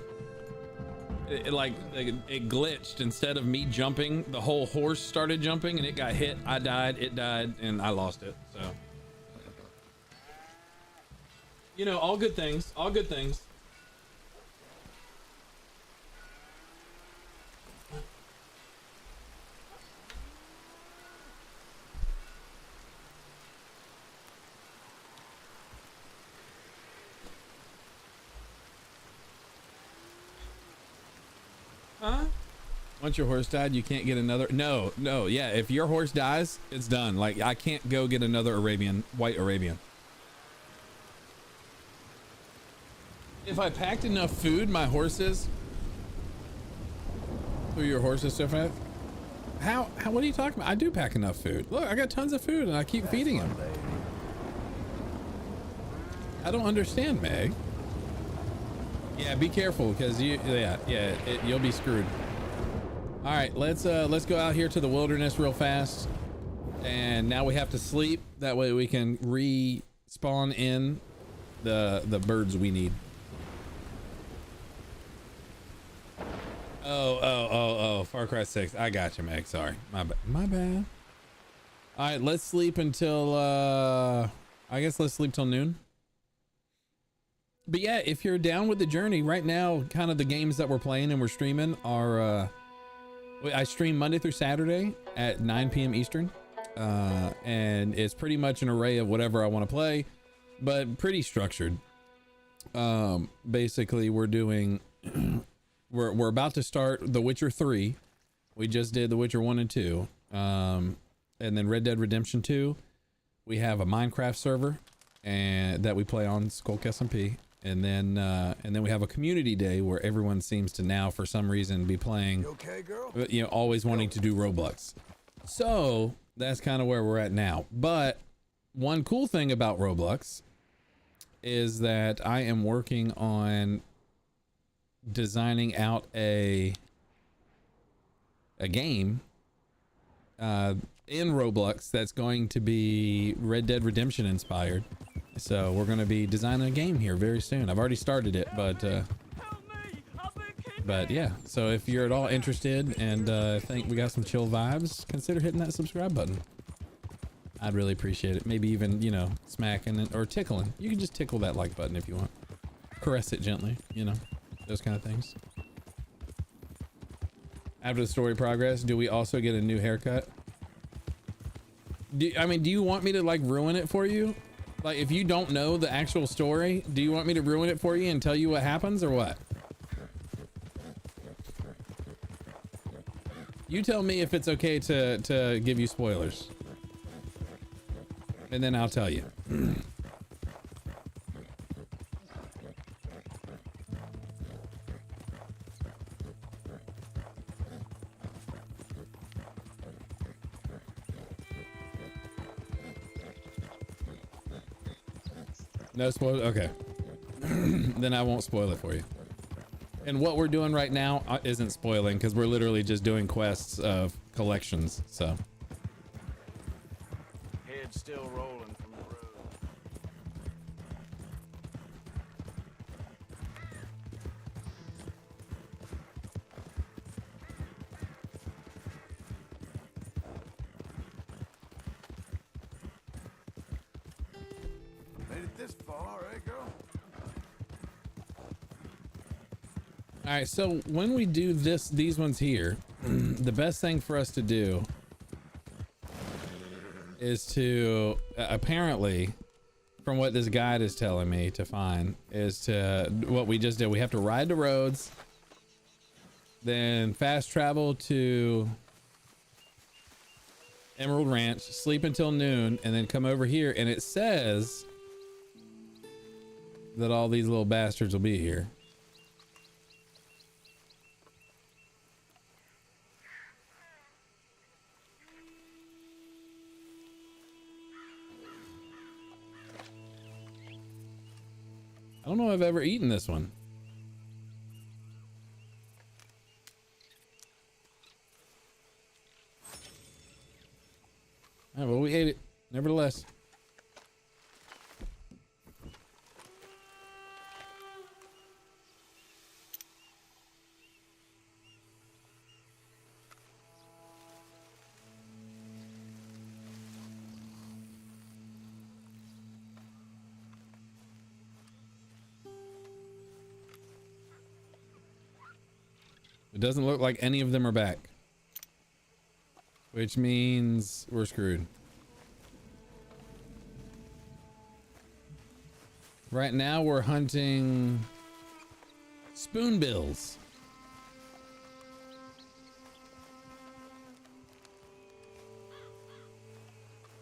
It glitched. Instead of me jumping, the whole horse started jumping, and it got hit. I died, it died, and I lost it. So, you know, all good things, all good things. Huh? Once your horse died, you can't get another. No, yeah, if your horse dies, it's done. Like, I can't go get another Arabian, white Arabian. If I packed enough food, my horses. Who your horses so fast? How, what are you talking about? I do pack enough food. Look, I got tons of food and I keep feeding them. I don't understand, Meg. Yeah, be careful, because you'll be screwed. All right, let's go out here to the wilderness real fast, and now we have to sleep. That way we can respawn in the birds we need. Oh, Far Cry 6. I got you, Meg. Sorry, my bad. All right, let's sleep until I guess let's sleep till noon. But yeah, if you're down with the journey right now, kind of the games that we're playing and we're streaming are, I stream Monday through Saturday at 9 p.m. Eastern. And it's pretty much an array of whatever I want to play, but pretty structured. Basically we're doing, we're about to start The Witcher 3. We just did The Witcher 1 and 2. And then Red Dead Redemption 2. We have a Minecraft server and that we play on Skulk SMP. And then we have a community day where everyone seems to now, for some reason, be playing, okay, girl? You know, always wanting to do Roblox. So that's kind of where we're at now. But one cool thing about Roblox is that I am working on designing out a game in Roblox that's going to be Red Dead Redemption inspired. So we're going to be designing a game here very soon. I've already started it, but yeah. So if you're at all interested and think we got some chill vibes, consider hitting that subscribe button. I'd really appreciate it. Maybe even, you know, smacking it or tickling. You can just tickle that like button if you want. Caress it gently, you know, those kind of things. After the story progress, do we also get a new haircut? Do you want me to like ruin it for you? Like, if you don't know the actual story, do you want me to ruin it for you and tell you what happens or what? You tell me if it's okay to give you spoilers. And then I'll tell you. No spoil. Okay. Then I won't spoil it for you. And what we're doing right now isn't spoiling because we're literally just doing quests of collections. So. Head still rolling from the road. Made it this far, eh, girl? All right, so when we do these ones here, the best thing for us to do is to apparently, from what this guide is telling me to find, is to what we just did. We have to ride the roads, then fast travel to Emerald Ranch, sleep until noon, and then come over here. And it says that all these little bastards will be here. I don't know if I've ever eaten this one. Oh, well, we ate it, nevertheless. It doesn't look like any of them are back, which means we're screwed. Right now we're hunting spoonbills.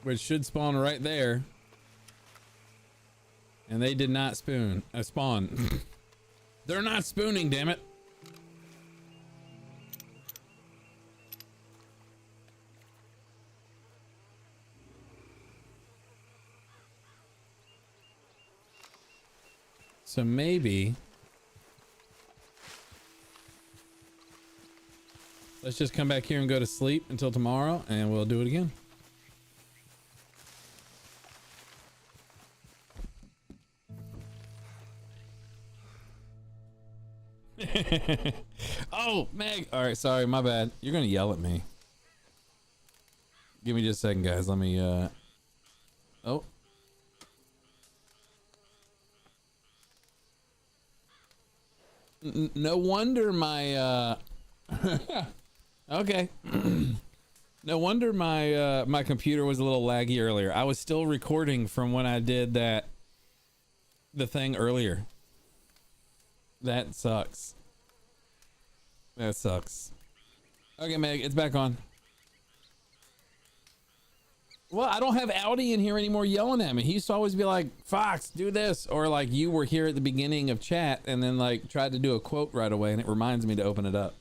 Which should spawn right there. And they did not spawn. They're not spooning, damn it. So maybe let's just come back here and go to sleep until tomorrow and we'll do it again. Oh, Meg. All right. Sorry. My bad. You're going to yell at me. Give me just a second, guys. Let me, oh. No wonder my okay. No wonder my my computer was a little laggy earlier. I was still recording from when I did the thing earlier. That sucks. That sucks. Okay, Meg, it's back on. Well, I don't have Audi in here anymore yelling at me. He used to always be like, Fox, do this. Or like you were here at the beginning of chat and then like tried to do a quote right away and it reminds me to open it up.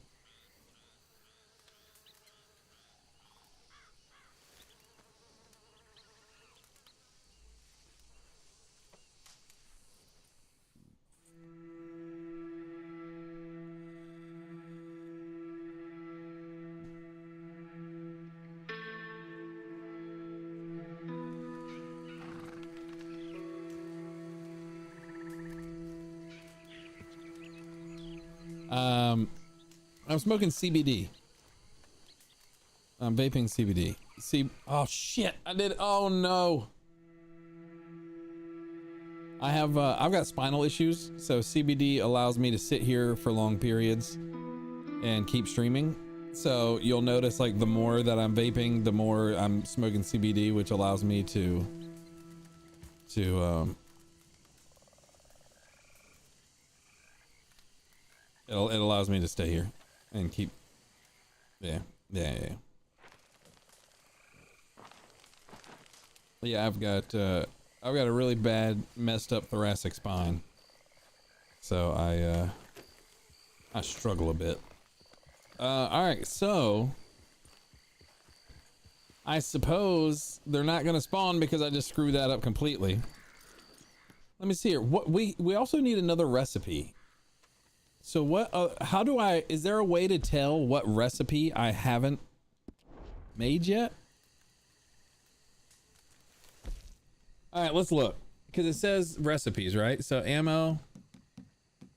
I'm smoking CBD. I'm vaping CBD. Oh shit! I did. Oh no! I've got spinal issues, so CBD allows me to sit here for long periods and keep streaming. So you'll notice like the more that I'm vaping, the more I'm smoking CBD, which allows me to it allows me to stay here and keep, yeah. Yeah, I've got a really bad messed up thoracic spine, so I struggle a bit. All right, so I suppose they're not gonna spawn because I just screwed that up completely. Let me see here. What we also need another recipe. So what? How do I? Is there a way to tell what recipe I haven't made yet? All right, let's look, because it says recipes, right? So ammo.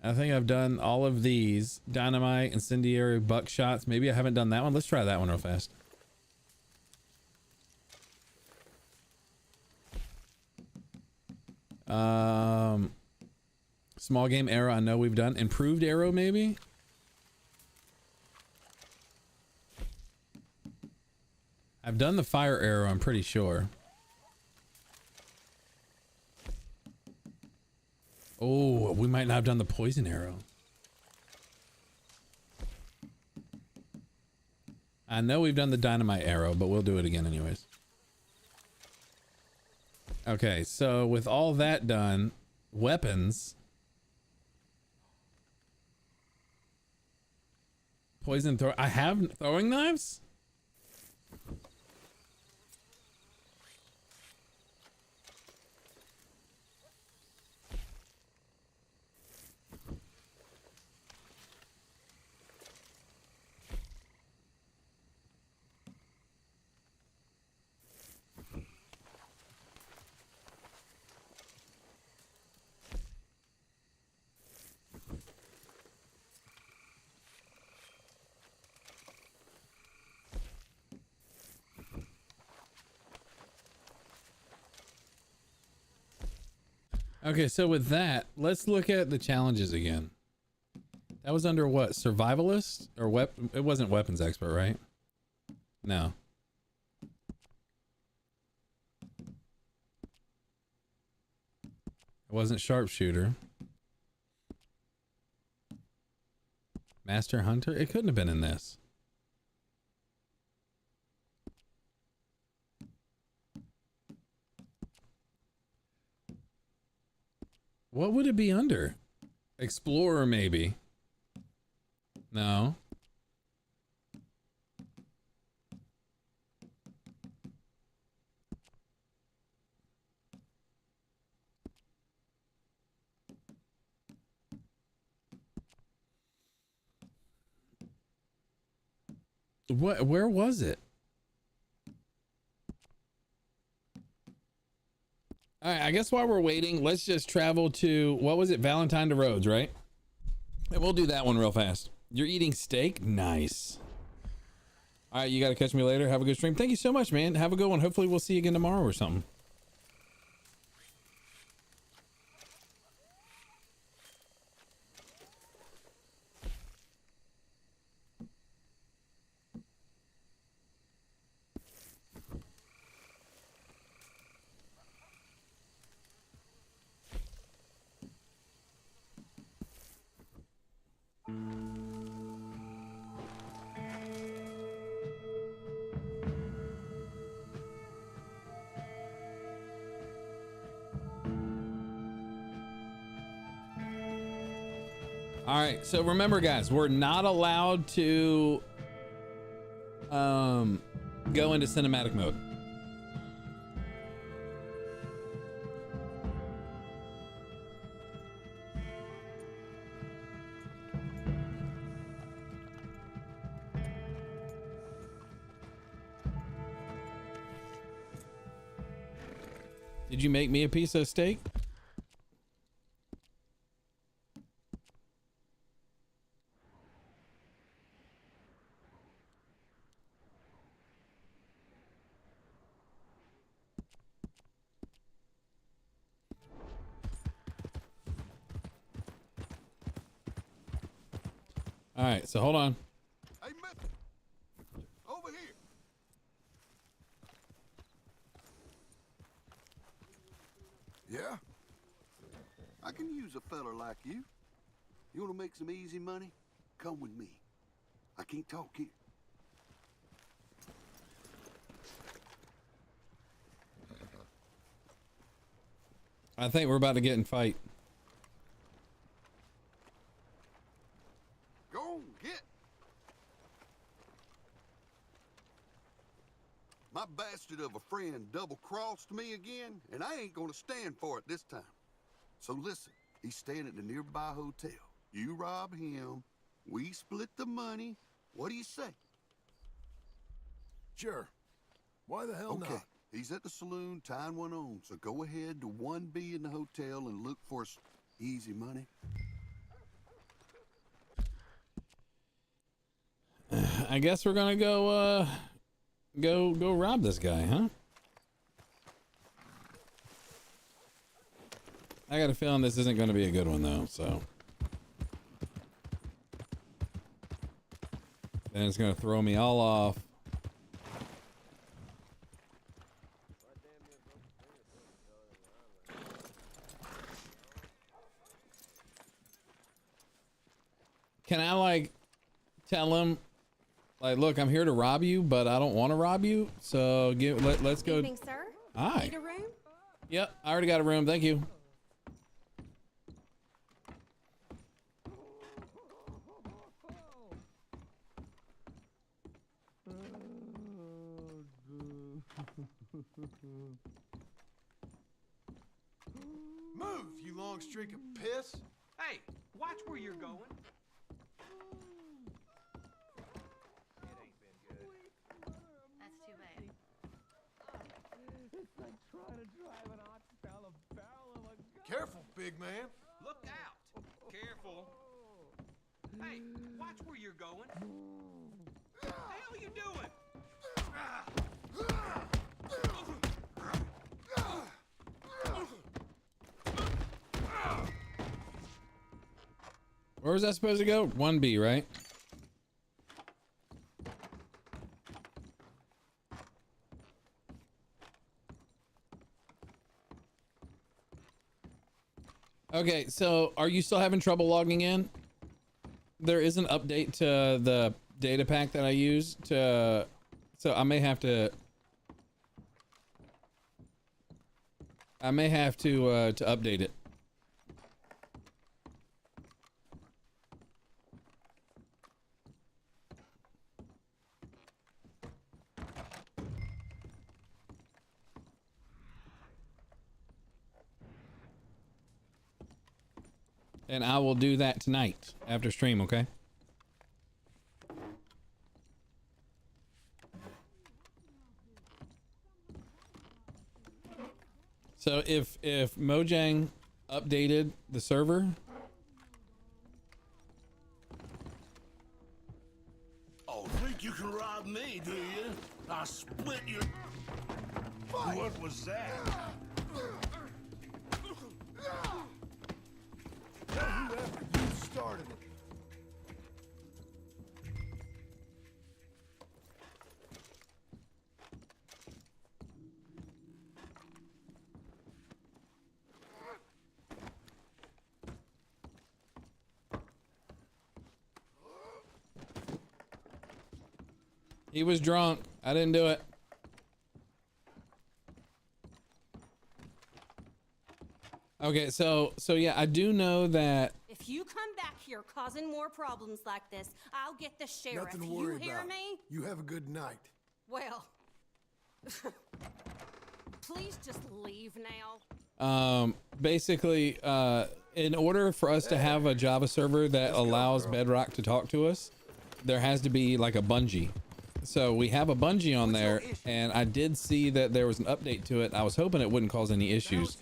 I think I've done all of these. Dynamite, incendiary, buckshots. Maybe I haven't done that one. Let's try that one real fast. Small game arrow, I know we've done. Improved arrow, maybe? I've done the fire arrow, I'm pretty sure. Oh, we might not have done the poison arrow. I know we've done the dynamite arrow, but we'll do it again anyways. Okay, so with all that done, weapons. Poison throw. I have throwing knives? Okay, so with that, let's look at the challenges again. That was under what? Survivalist or it wasn't weapons expert, right? No. It wasn't sharpshooter. Master hunter? It couldn't have been in this. What would it be under? Explorer, maybe. No. Where was it? All right, I guess while we're waiting, let's just travel to, what was it? Valentine to Rhodes, right? And we'll do that one real fast. You're eating steak? Nice. All right, you got to catch me later. Have a good stream. Thank you so much, man. Have a good one. Hopefully we'll see you again tomorrow or something. All right, so remember guys, we're not allowed to go into cinematic mode. Did you make me a piece of steak? All right, so hold on. Hey, mister. Over here. Yeah? I can use a feller like you. You want to make some easy money? Come with me. I can't talk here. I think we're about to get in fight. Go on, get. My bastard of a friend double-crossed me again, and I ain't gonna stand for it this time. So listen, he's staying at the nearby hotel. You rob him, we split the money. What do you say? Sure. Why the hell Okay, not? he's at the saloon tying one on, so go ahead to 1B in the hotel and look for us easy money. I guess we're gonna go rob this guy, huh? I got a feeling this isn't gonna be a good one though, so. And it's gonna throw me all off. Can I like tell him like, look, I'm here to rob you, but I don't want to rob you. So let's go. Evening, sir. Hi. Need a room? Yep, I already got a room. Thank you. Move, you long streak of piss. Hey, watch where you're going. That's too bad. It's like trying to drive an ox down a barrel of a gun. Careful, big man. Look out. Careful. Hey, watch where you're going. What the hell are you doing? Where was that supposed to go? 1B, right? Okay, so are you still having trouble logging in? There is an update to the data pack that I use to, so I may have to update it. And I will do that tonight after stream, okay? So if Mojang updated the server, oh, think you can rob me, do you? I'll split your... What was that? Whoever you started it. he was drunk. I didn't do it. Okay, so yeah, I do know that. If you come back here causing more problems like this, I'll get the sheriff. Nothing to worry you hear about. me? You have a good night. Well, please just leave now. Basically, in order for us to have a Java server that allows Bedrock to talk to us, there has to be like a bungee. So we have a bungee on there, and I did see that there was an update to it. I was hoping it wouldn't cause any issues,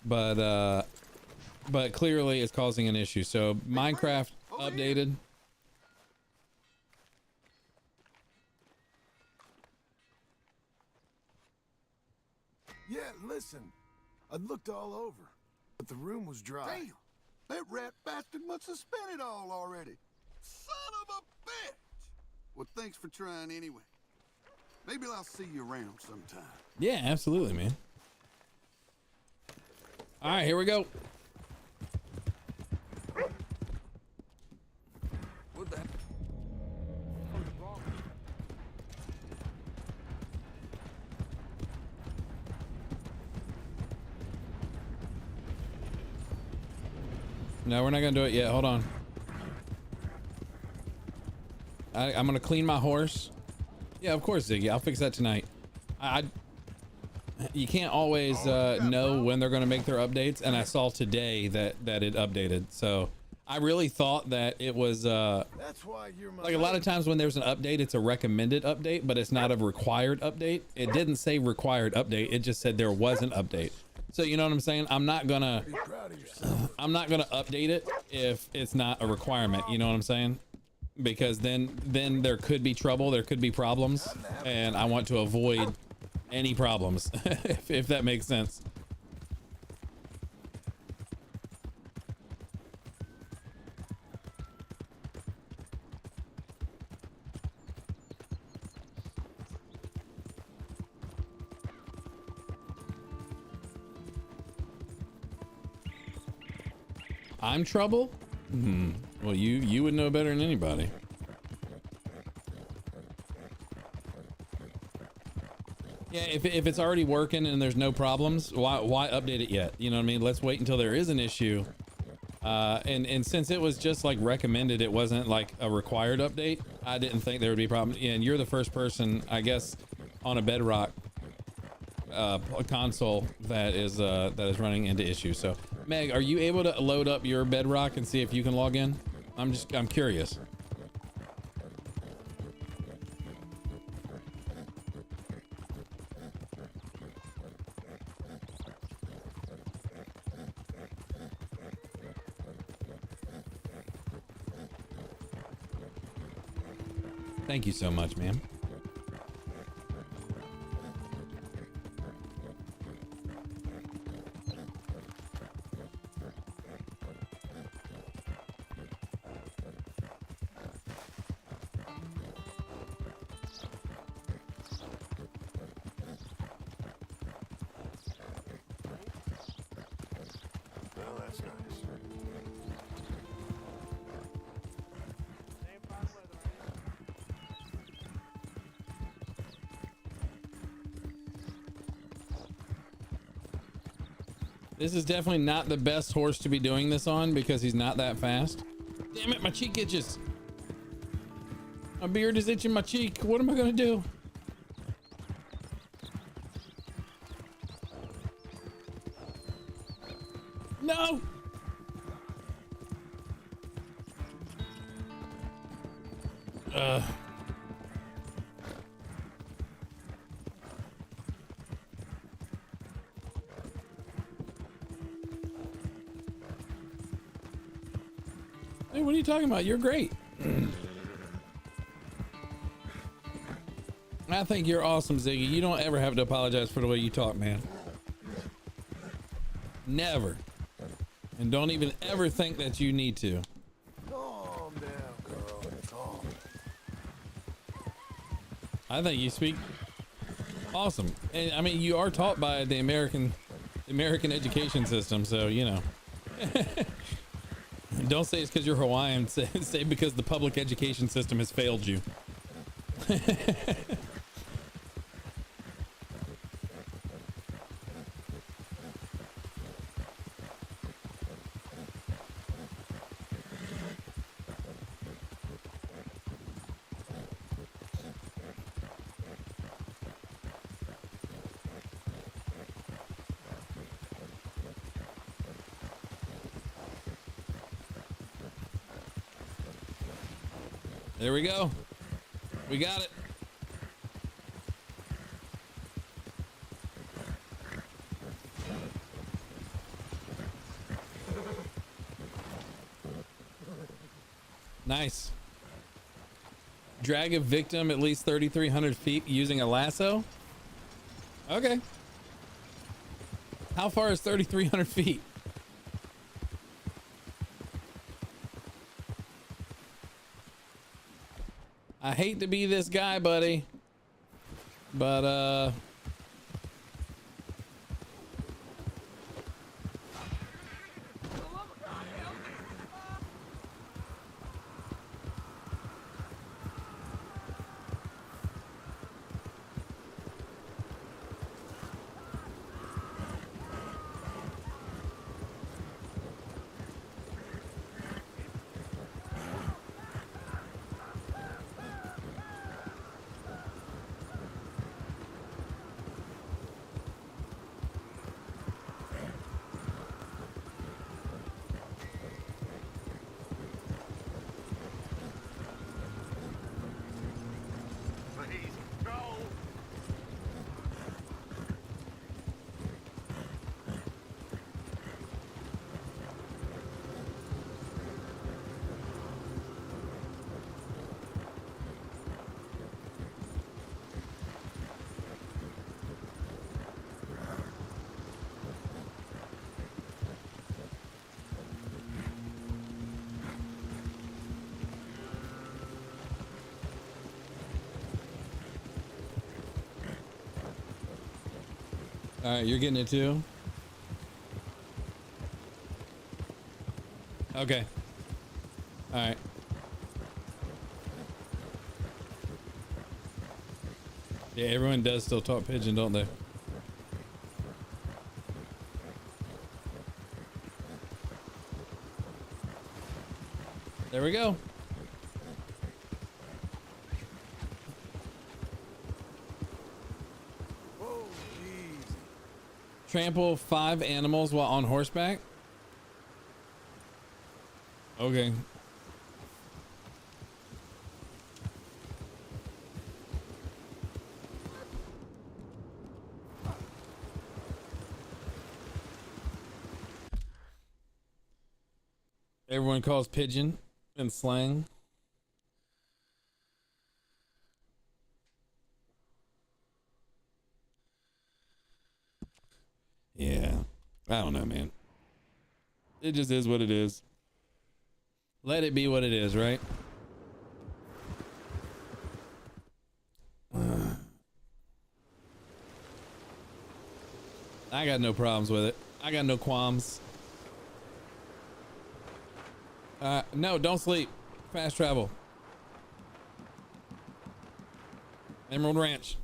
but clearly it's causing an issue. So Minecraft updated. Yeah, listen. I looked all over, but the room was dry. Damn! That rat bastard must have spent it all already. Son of a bitch! Well, thanks for trying anyway. Maybe I'll see you around sometime. Yeah, absolutely, man. All right, here we go. What the heck? No, we're not gonna do it yet. Hold on. I'm gonna clean my horse. Yeah, of course, Ziggy. I'll fix that tonight. you can't always know when they're going to make their updates, and I saw today that it updated. So I really thought that it was That's why you're my like a lot of times when there's an update, it's a recommended update, but it's not a required update. It didn't say required update, it just said there was an update. So you know what I'm saying? I'm not gonna update it if it's not a requirement, you know what I'm saying? Because then there could be trouble, there could be problems, and I want to avoid any problems, if that makes sense. I'm trouble? Well, you would know better than anybody. Yeah, if it's already working and there's no problems, why update it yet? You know what I mean? Let's wait until there is an issue. And since it was just like recommended, it wasn't like a required update. I didn't think there would be problems. Yeah, and you're the first person, I guess, on a Bedrock console that is running into issues. So, Meg, are you able to load up your Bedrock and see if you can log in? I'm curious. Thank you so much, ma'am. Well, that's nice. This is definitely not the best horse to be doing this on because he's not that fast. Damn it, my cheek itches. My beard is itching my cheek. What am I gonna do? No! Hey, what are you talking about? You're great. I think you're awesome, Ziggy. You don't ever have to apologize for the way you talk, man. Never. And don't even ever think that you need to. Calm down, girl. Calm. I think you speak awesome. And I mean, you are taught by the American education system, so you know. Don't say it's because you're Hawaiian. Say because the public education system has failed you. There we go. We got it. Nice. Drag a victim at least 3,300 feet using a lasso. Okay. How far is 3,300 feet? I hate to be this guy, buddy, but All right, you're getting it too? Okay. All right. Yeah, everyone does still talk pigeon, don't they? There we go. Whoa, easy. Trample 5 animals while on horseback? Okay. Everyone calls pigeon in slang. Yeah. I don't know, man. It just is what it is. Let it be what it is, right? I got no problems with it. I got no qualms. No, don't sleep. Fast travel. Emerald Ranch.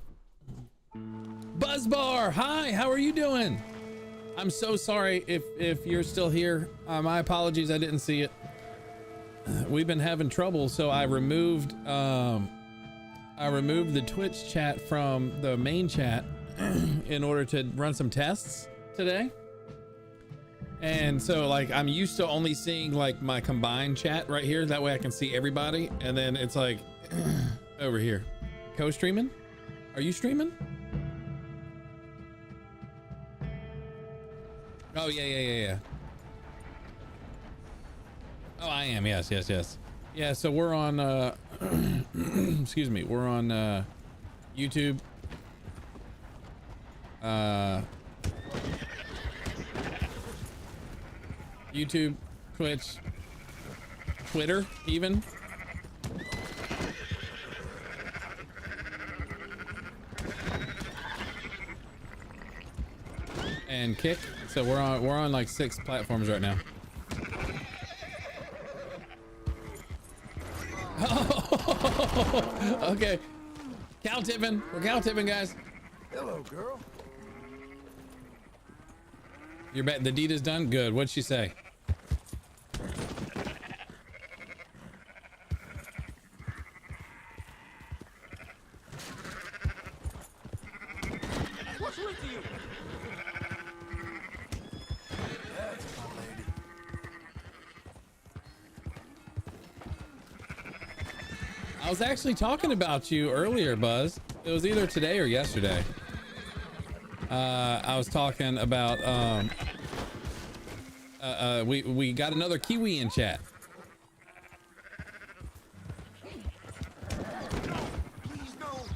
Buzzbar, hi, how are you doing? I'm so sorry if you're still here. My apologies, I didn't see it. We've been having trouble, so I removed the Twitch chat from the main chat in order to run some tests today. And so like I'm used to only seeing like my combined chat right here, that way I can see everybody, and then it's like over here. Co-streaming? Are you streaming? Oh yeah. Oh, I am. Yes. Yeah, so we're on excuse me, we're on YouTube, Twitch, Twitter even. And Kick. So we're on like 6 platforms right now. Okay. Cow tipping. We're cow tipping, guys. Hello, girl. Your bet the deed is done? Good. What'd she say? What's with you? That's my lady. I was actually talking about you earlier, Buzz. It was either today or yesterday. I was talking about we got another Kiwi in chat. Please don't.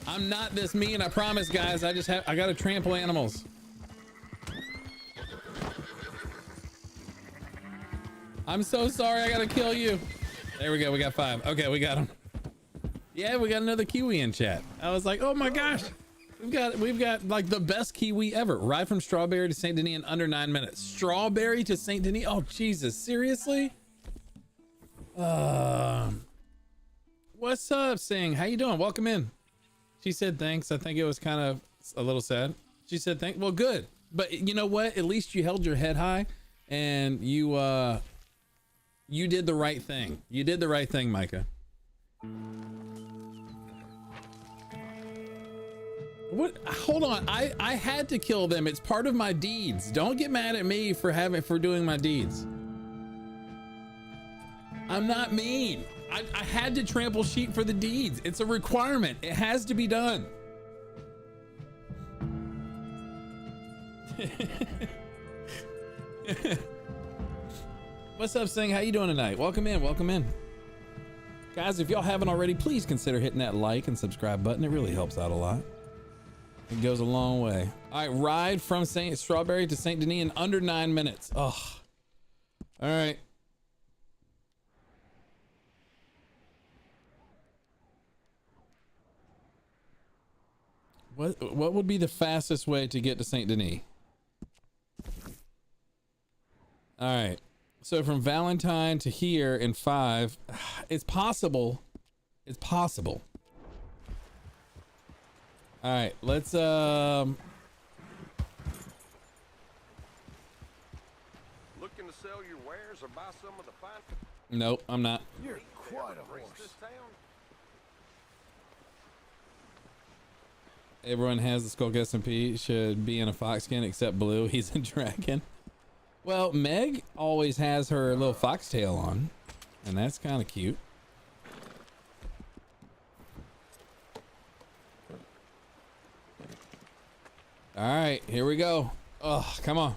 I'm not this mean, I promise, guys. I gotta trample animals. I'm so sorry, I gotta kill you. There we go, we got 5. Okay, we got him. Yeah, we got another Kiwi in chat. I was like, oh my gosh. We've got like the best Kiwi ever. Ride from Strawberry to Saint Denis in under 9 minutes. Strawberry to Saint Denis? Oh Jesus, seriously? What's up, Sing? How you doing? Welcome in. She said thanks. I think it was kind of a little sad. She said thank. Well, good. But you know what? At least you held your head high and you did the right thing. You did the right thing, Micah. What? Hold on. I had to kill them. It's part of my deeds. Don't get mad at me for doing my deeds. I'm not mean. I had to trample sheep for the deeds. It's a requirement. It has to be done. What's up, Sing? How you doing tonight? Welcome in. Welcome in. Guys, if y'all haven't already, please consider hitting that like and subscribe button. It really helps out a lot. It goes a long way. All right, ride from Strawberry to Saint Denis in under 9 minutes. Oh, all right. What would be the fastest way to get to Saint Denis? All right. So from Valentine to here in 5, it's possible. It's possible. All right, let's Looking to sell your wares or buy some of the fine. Nope, I'm not. You're quite a horse. Everyone has the Skulk SMP, should be in a fox skin except Blue. He's a dragon. Well, Meg always has her little foxtail on, and that's kind of cute. All right, here we go. Oh, come on.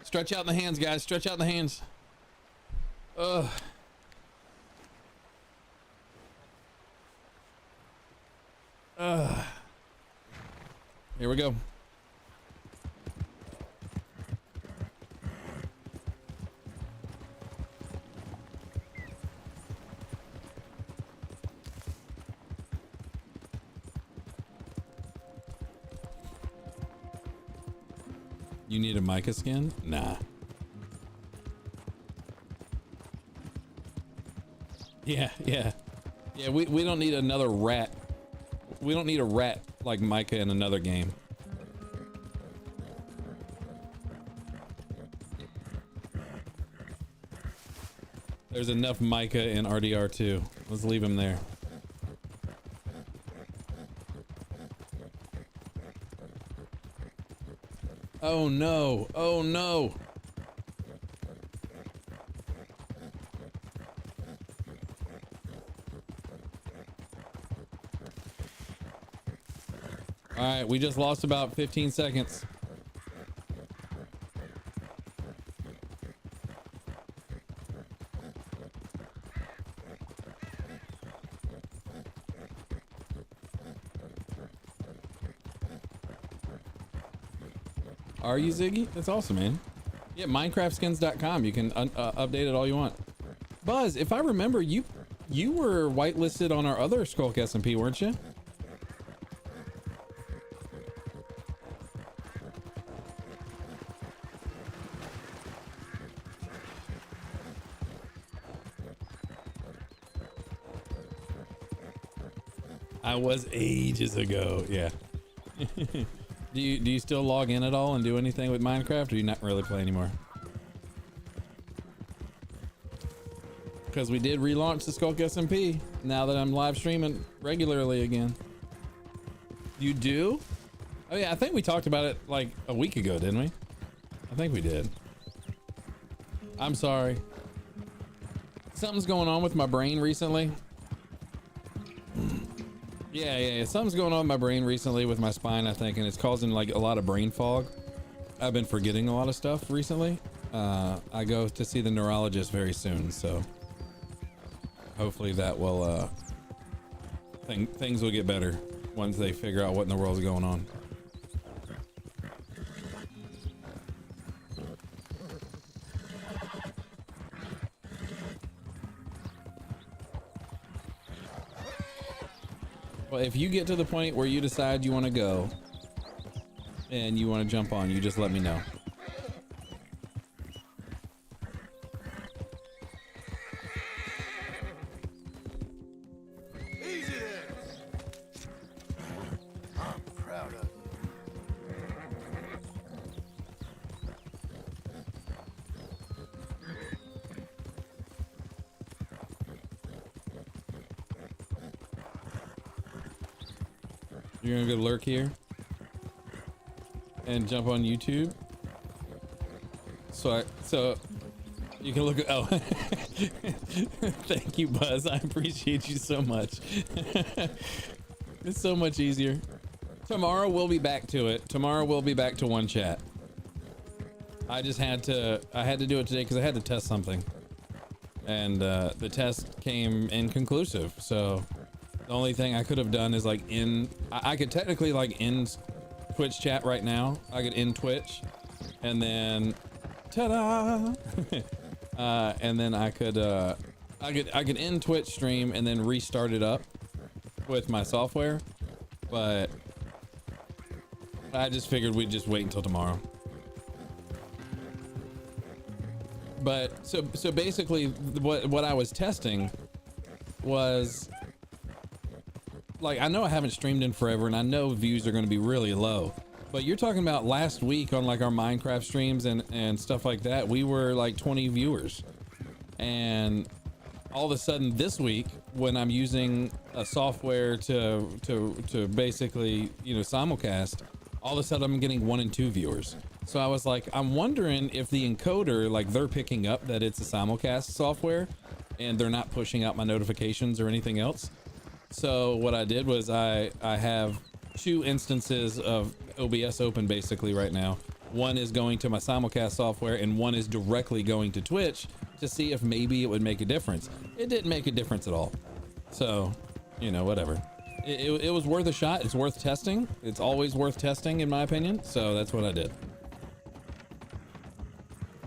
Stretch out the hands, guys. Stretch out the hands. Ugh. Here we go. You need a mica skin? Nah. Yeah. Yeah, we don't need another rat. We don't need a rat like Micah in another game. There's enough Micah in RDR2. Let's leave him there. Oh no. Oh no. All right, we just lost about 15 seconds. Are you, Ziggy? That's awesome, man. Yeah, minecraftskins.com. You can update it all you want. Buzz, if I remember, you were whitelisted on our other Skulk SMP, weren't you? I was ages ago, yeah. Do you still log in at all and do anything with Minecraft, or do you not really play anymore? Because we did relaunch the Skulk SMP now that I'm live streaming regularly again. You do? Oh yeah, I think we talked about it like a week ago, didn't we? I think we did. I'm sorry. Something's going on with my brain recently. Yeah. Something's going on in my brain recently with my spine, I think, and it's causing like a lot of brain fog. I've been forgetting a lot of stuff recently. I go to see the neurologist very soon, so hopefully that will things will get better once they figure out what in the world's going on. Well, if you get to the point where you decide you want to go and you want to jump on, you just let me know. Easy there. I'm proud of You're gonna go lurk here and jump on YouTube. So you can look at, oh, thank you, Buzz. I appreciate you so much. It's so much easier. Tomorrow we'll be back to it. Tomorrow we'll be back to one chat. I had to do it today because I had to test something, and the test came inconclusive. So the only thing I could have done is like I could technically like end Twitch chat right now. I could end Twitch, and then ta-da! And then I could end Twitch stream and then restart it up with my software. But I just figured we'd just wait until tomorrow. But so basically what I was testing was, like, I know I haven't streamed in forever and I know views are going to be really low, but you're talking about last week on like our Minecraft streams and stuff like that, we were like 20 viewers. And all of a sudden this week, when I'm using a software to basically, you know, simulcast, all of a sudden I'm getting 1 and 2 viewers. So I was like, I'm wondering if the encoder, like, they're picking up that it's a simulcast software and they're not pushing out my notifications or anything else. So what I did was I have 2 instances of OBS open basically right now. One is going to my simulcast software and one is directly going to Twitch to see if maybe it would make a difference. It didn't make a difference at all. So, you know, whatever. It was worth a shot. It's worth testing. It's always worth testing in my opinion. So that's what I did.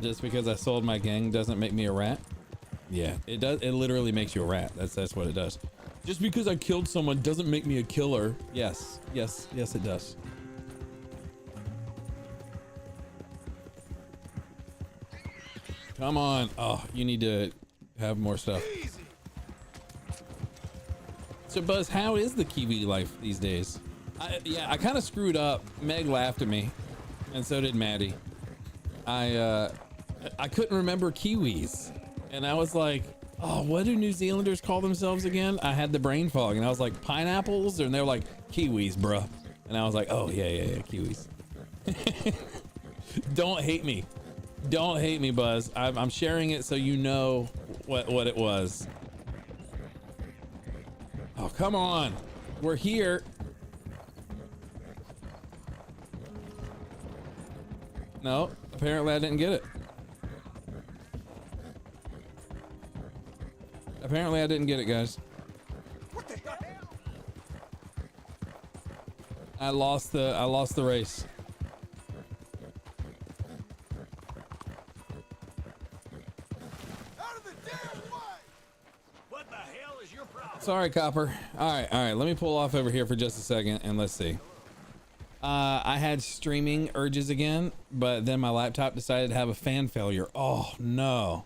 Just because I sold my gang doesn't make me a rat. Yeah, it does. It literally makes you a rat. That's what it does. Just because I killed someone doesn't make me a killer. Yes, it does. Come on. Oh, you need to have more stuff. So Buzz, how is the Kiwi life these days? I kind of screwed up. Meg laughed at me and so did Maddie. I couldn't remember Kiwis and I was like, oh, what do New Zealanders call themselves again? I had the brain fog and I was like, pineapples, and they were like, Kiwis, bruh. And I was like, oh yeah, Kiwis. Don't hate me. Don't hate me, Buzz. I'm sharing it so you know what it was. Oh, come on. We're here. No, apparently I didn't get it. Apparently I didn't get it, guys. I lost the race. What the hell is your problem? Sorry, Copper. All right. Let me pull off over here for just a second and let's see. I had streaming urges again, but then my laptop decided to have a fan failure. Oh no.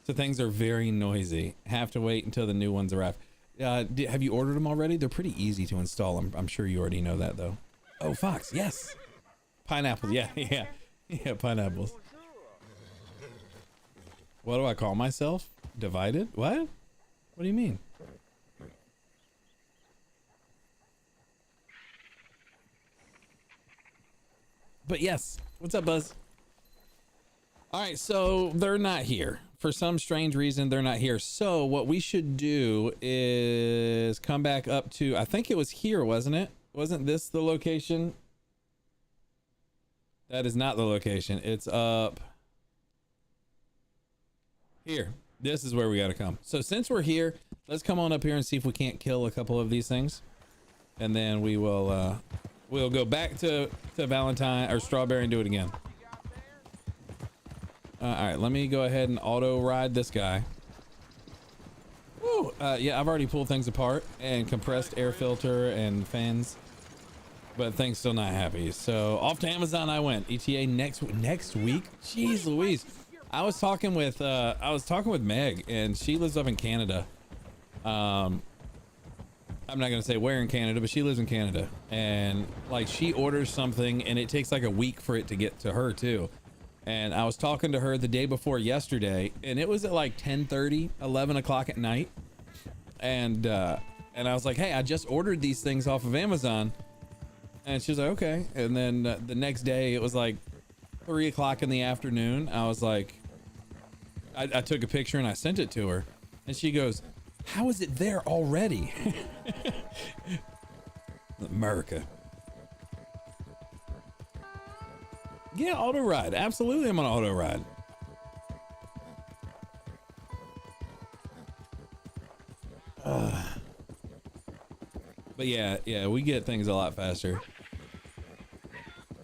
So things are very noisy. Have to wait until the new ones arrive. Have you ordered them already? They're pretty easy to install. I'm sure you already know that though. Oh, Fox, yes. Pineapple, yeah, pineapples. What do I call myself? Divided? What? What do you mean? But yes, what's up, Buzz? All right, so they're not here. For some strange reason, they're not here. So what we should do is come back up to, I think it was here, wasn't it? Wasn't this the location? That is not the location. It's up here. This is where we got to come. So since we're here, let's come on up here and see if we can't kill a couple of these things. And then we will, we'll go back to Valentine or Strawberry and do it again. All right, let me go ahead and auto ride this guy. Woo! Yeah, I've already pulled things apart and compressed air filter and fans, but things still not happy. So off to Amazon I went. ETA next week. Jeez Louise. I was talking with Meg, and she lives up in Canada. I'm not gonna say where in Canada, but she lives in Canada, and like she orders something and it takes like a week for it to get to her too. And I was talking to her the day before yesterday, and it was at like 10:30, 11 o'clock at night. And I was like, hey, I just ordered these things off of Amazon. And she was like, okay. And then the next day it was like 3 o'clock in the afternoon. I was like, I took a picture and I sent it to her, and she goes, how is it there already? America. Yeah, auto ride. Absolutely, I'm on auto ride. But yeah, we get things a lot faster.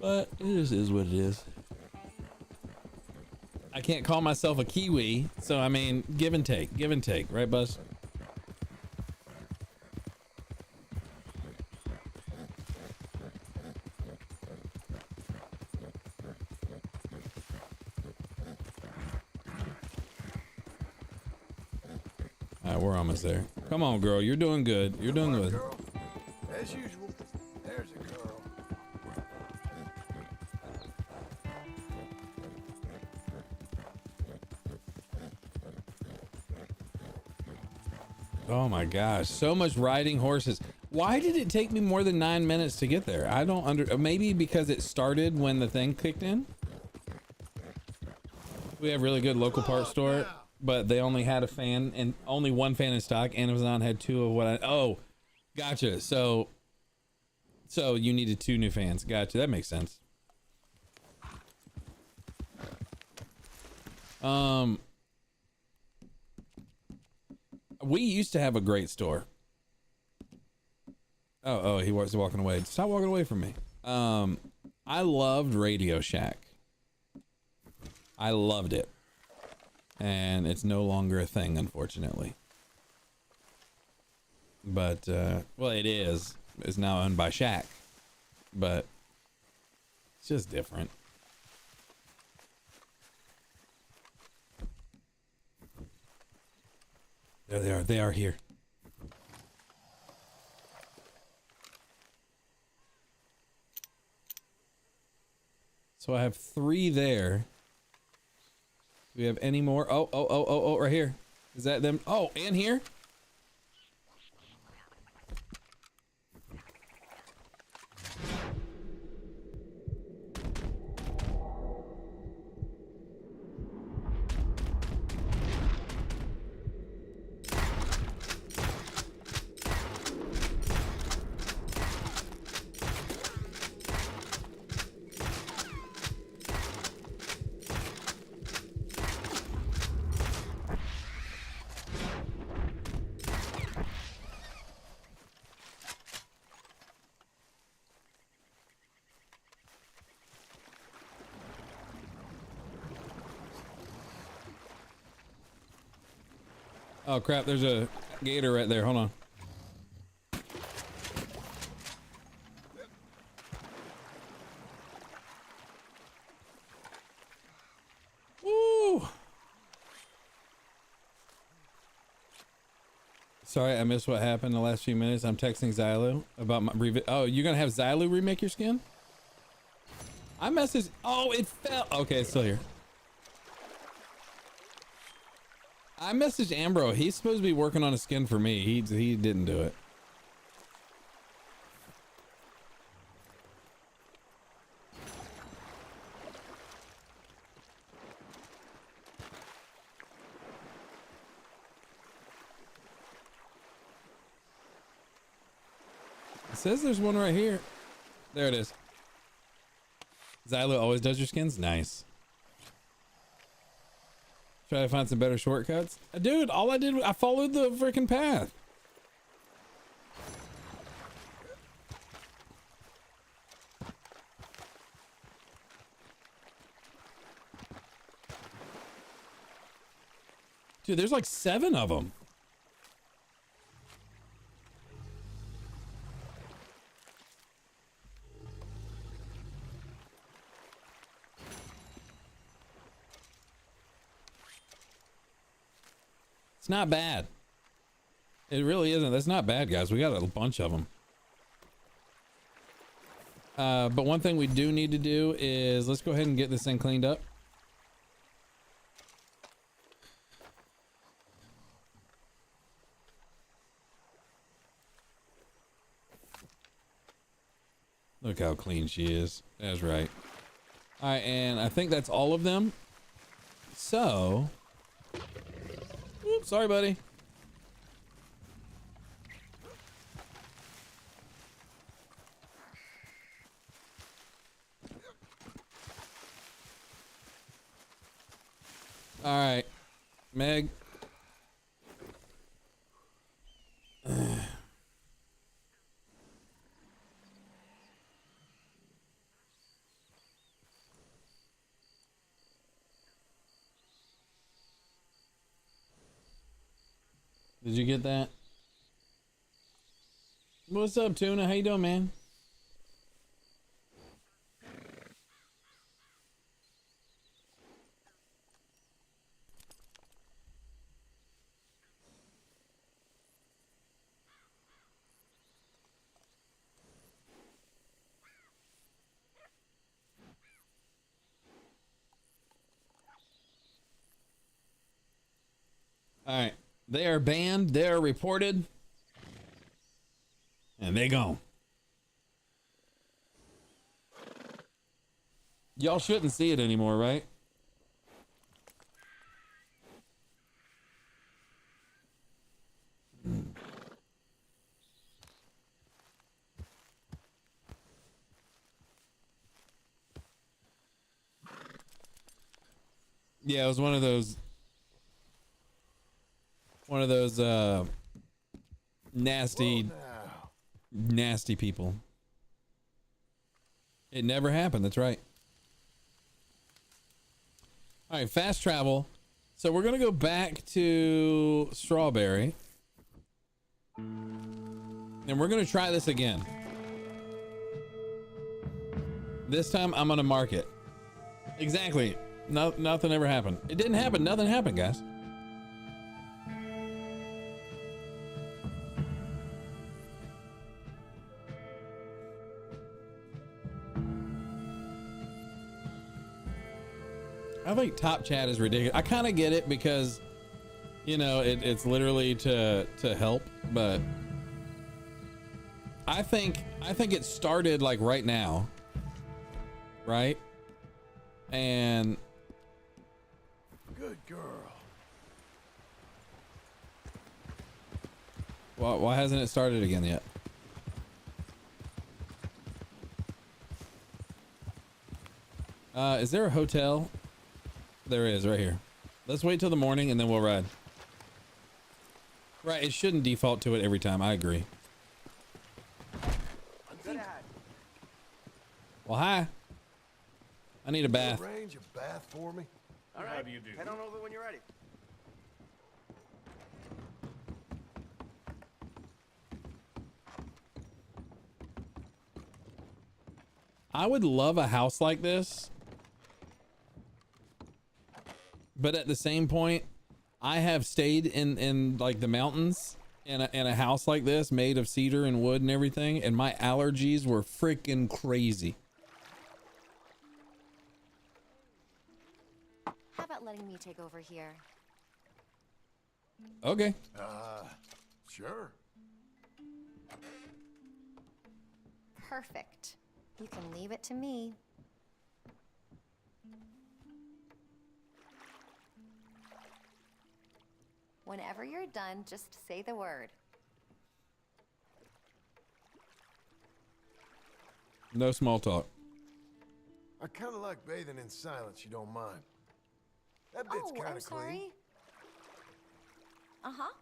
But it just is what it is. I can't call myself a Kiwi, so I mean, give and take, right, Buzz? All right, we're almost there. Come on, girl. You're doing good. You're doing good. Girl, as usual, there's a girl. Oh my gosh, so much riding horses. Why did it take me more than 9 minutes to get there? I don't maybe because it started when the thing kicked in? We have really good local parts store, but they only had a fan and only one fan in stock. Amazon had two of what oh, gotcha. So you needed 2 new fans. Gotcha. That makes sense. We used to have a great store. Oh, he was walking away. Stop walking away from me. I loved Radio Shack. I loved it. And it's no longer a thing, unfortunately. But, well, it is. It's now owned by Shack. But it's just different. There they are. They are here. So I have 3 there. Do we have any more? Oh, right here. Is that them? Oh, and here? Oh crap, there's a gator right there. Hold on. Woo! Sorry, I missed what happened the last few minutes. I'm texting Xylo about my oh, you're gonna have Xylo remake your skin? I messaged. Oh, it fell. Okay, it's still here. I messaged Ambro. He's supposed to be working on a skin for me. He didn't do it. It says there's one right here. There it is. Xylo always does your skins? Nice. Try to find some better shortcuts. Dude, all I did was I followed the freaking path. Dude, there's like 7 of them. It's not bad. It really isn't. That's not bad, guys. We got a bunch of them. But one thing we do need to do is let's go ahead and get this thing cleaned up. Look how clean she is. That's right. All right, and I think that's all of them. So, oops, sorry, buddy. All right, Meg. Did you get that? What's up, Tuna? How you doing, man? All right. They are banned. They are reported. And they gone. Y'all shouldn't see it anymore, right? Yeah, it was one of those nasty people. It never happened. That's right. All right, fast travel. So we're going to go back to Strawberry. And we're going to try this again. This time I'm going to mark it. Exactly. No, nothing ever happened. It didn't happen. Nothing happened, guys. I think top chat is ridiculous. I kind of get it because, you know, it's literally to help, but I think it started like right now, right? And good girl. Well, why hasn't it started again yet? Is there a hotel? There is, right here. Let's wait till the morning and then we'll ride. Right, it shouldn't default to it every time. I agree. Well, hi. I need a bath. Arrange a bath for me. All right. Head on over when you're ready. I would love a house like this. But at the same point, I have stayed in like the mountains in a house like this made of cedar and wood and everything, and my allergies were freaking crazy. How about letting me take over here? Okay. Sure. Perfect. You can leave it to me. Whenever you're done, just say the word. No small talk. I kind of like bathing in silence, you don't mind. That bit's kind of clean. Sorry. Uh-huh.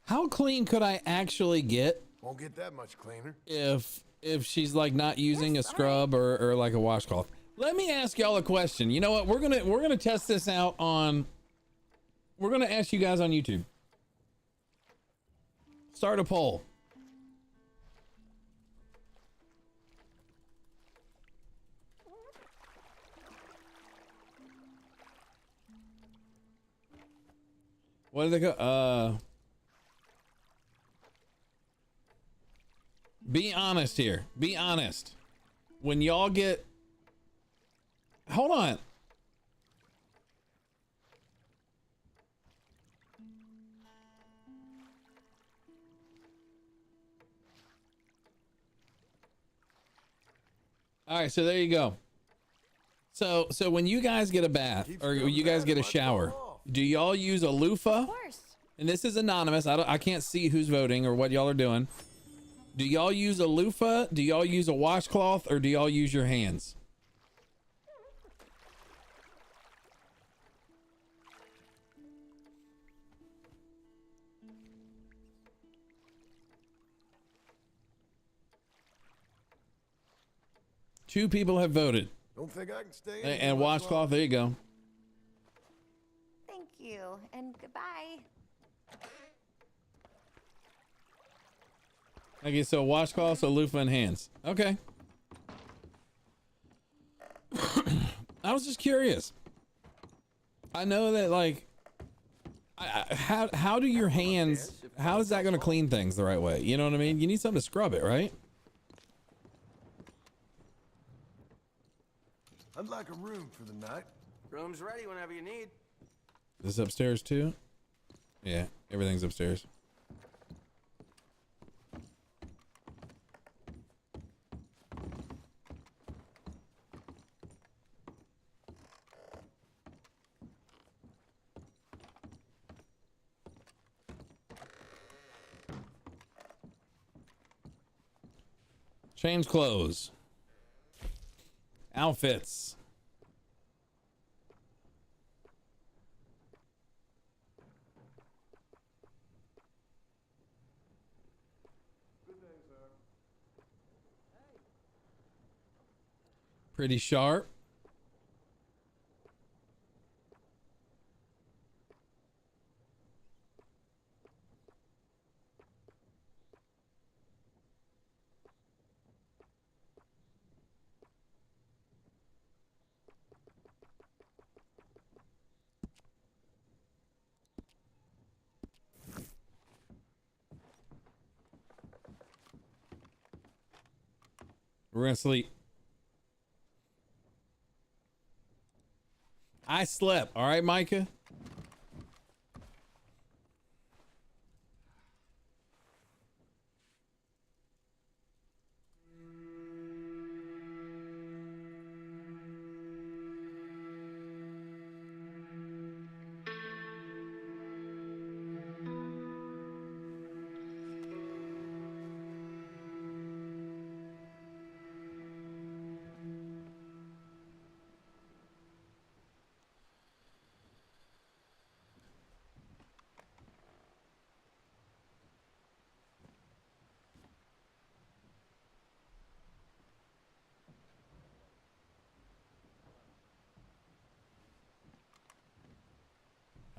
How clean could I actually get? Won't get that much cleaner. If she's like not using a scrub or like a washcloth. Let me ask y'all a question. You know what? We're gonna test this out on. We're gonna ask you guys on YouTube. Start a poll. What did they go? Be honest here. Be honest. When y'all get. Hold on. All right, so there you go. So when you guys get a bath or you guys get a shower, do y'all use a loofah? Of course. And this is anonymous. I can't see who's voting or what y'all are doing. Do y'all use a loofah? Do y'all use a washcloth, or do y'all use your hands? Two people have voted. Don't think I can stay in And washcloth, there you go. Thank you, and goodbye. Okay, so washcloth, so loofah, and hands. Okay. I was just curious. I know that, like, how do your hands? How is that going to clean things the right way? You know what I mean? You need something to scrub it, right? I'd like a room for the night. Room's ready whenever you need. Is this upstairs too? Yeah, everything's upstairs. Change clothes. Outfits. Pretty sharp. We're gonna sleep. I slept. All right, Micah.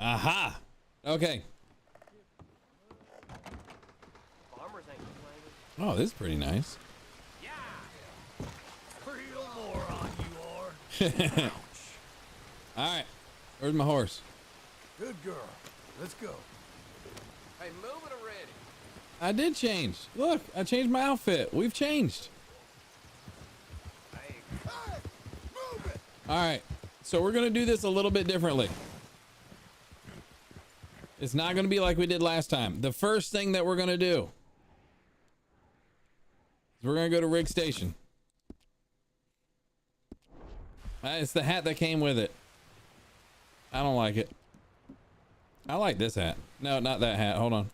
Aha. Okay. Farmers ain't complaining. Oh, this is pretty nice. Real moron you are. All right. Where's my horse? Good girl. Let's go. Hey, move it already. I did change. Look, I changed my outfit. We've changed. Hey, Move it. All right. So we're going to do this a little bit differently. It's not going to be like we did last time. The first thing that we're going to do is we're going to go to Rig Station. It's the hat that came with it. I don't like it. I like this hat. No, not that hat. Hold on.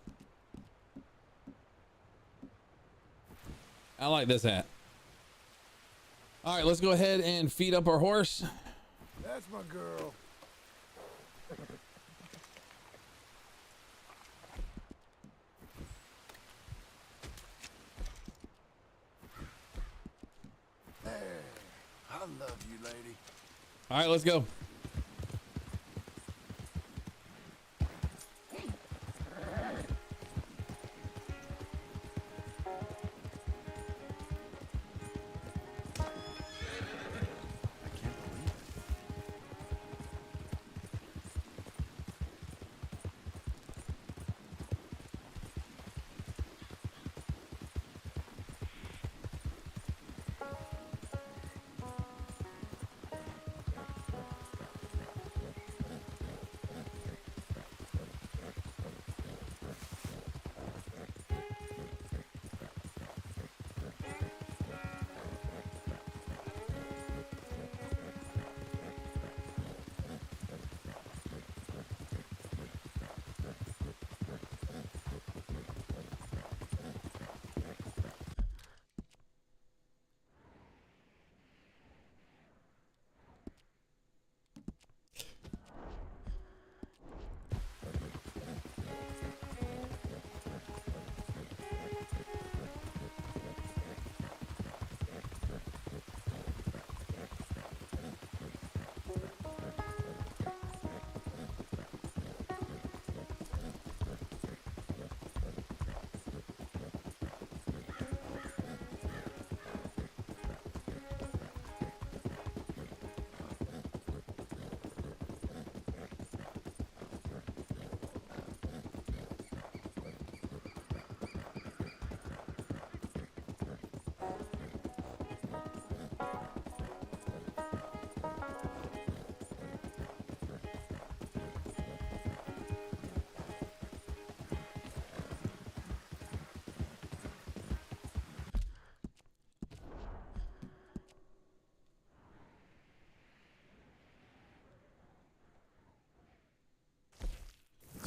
I like this hat. All right, let's go ahead and feed up our horse. That's my girl. There. I love you, lady. All right, let's go.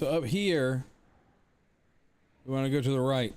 So up here, we want to go to the right.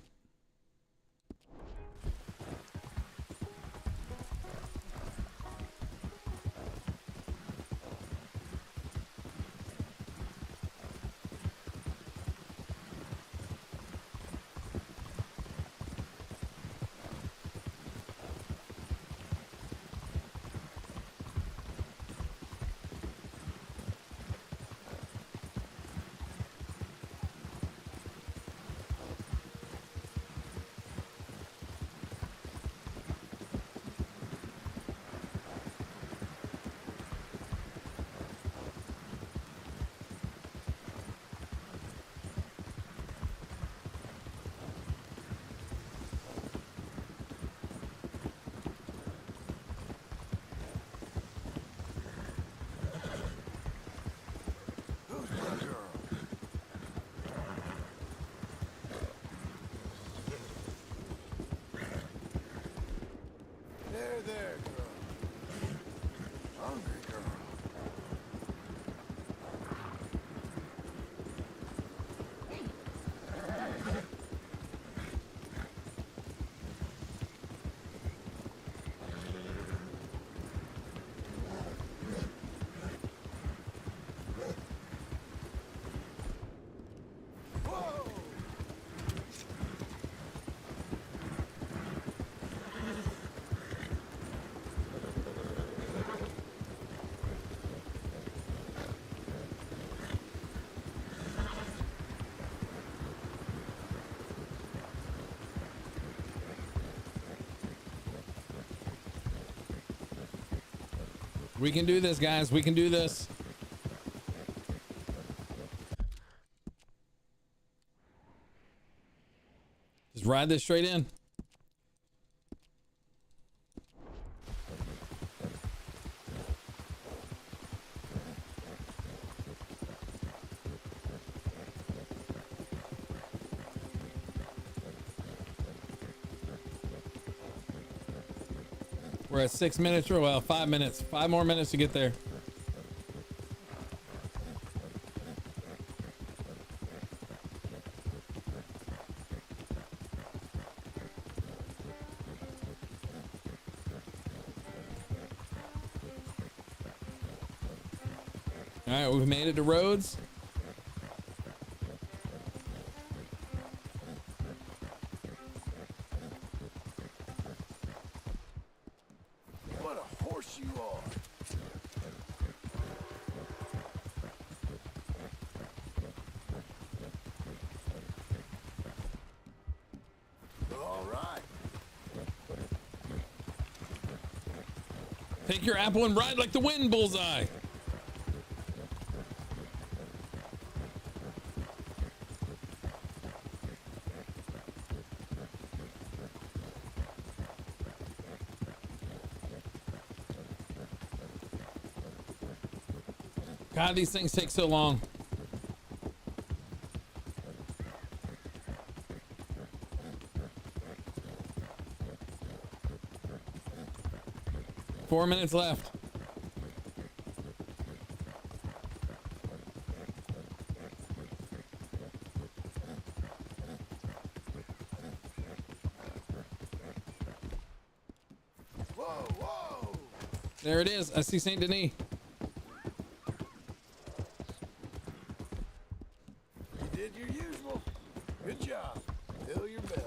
There, girl. Hungry girl. We can do this, guys. We can do this. Just ride this straight in. We're at 6 minutes, or well, 5 minutes. 5 more minutes to get there. All right, we've made it to Rhodes. What a horse you are. All right. Take your apple and ride like the wind, Bullseye. God, these things take so long. Four minutes left. Whoa, whoa. There it is. I see Saint Denis. You did your usual. Good job. Fill your belly.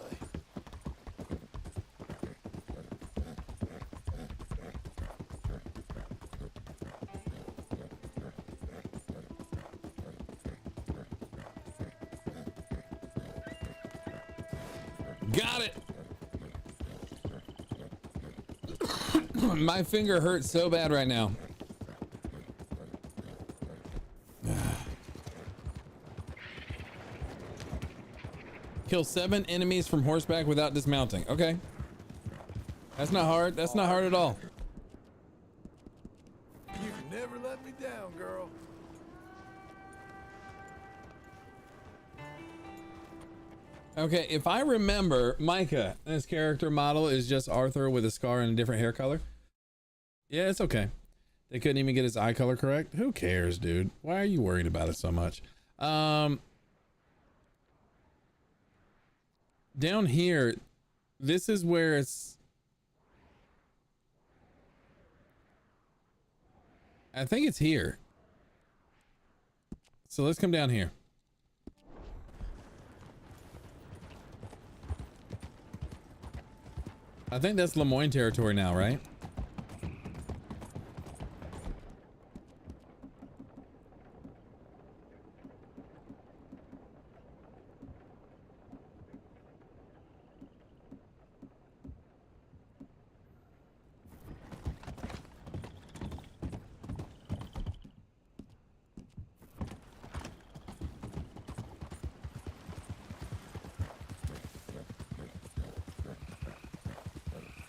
Got it. My finger hurts so bad right now. Kill 7 enemies from horseback without dismounting. Okay. That's not hard. That's not hard at all. You can never let me down, girl. Okay, if I remember, Micah, his character model is just Arthur with a scar and a different hair color. Yeah, it's okay. They couldn't even get his eye color correct. Who cares, dude? Why are you worried about it so much? down here, this is where it's, I think it's here. So let's come down here. I think that's Lemoyne territory now, right?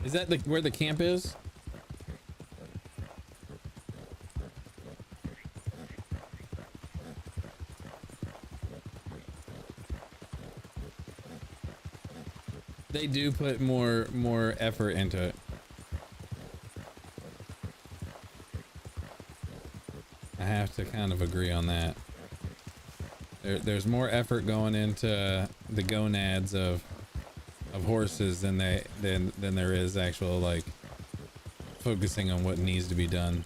Is that where the camp is? They do put more effort into it. I have to kind of agree on that. There's more effort going into the gonads of horses than there is actual, like, focusing on what needs to be done.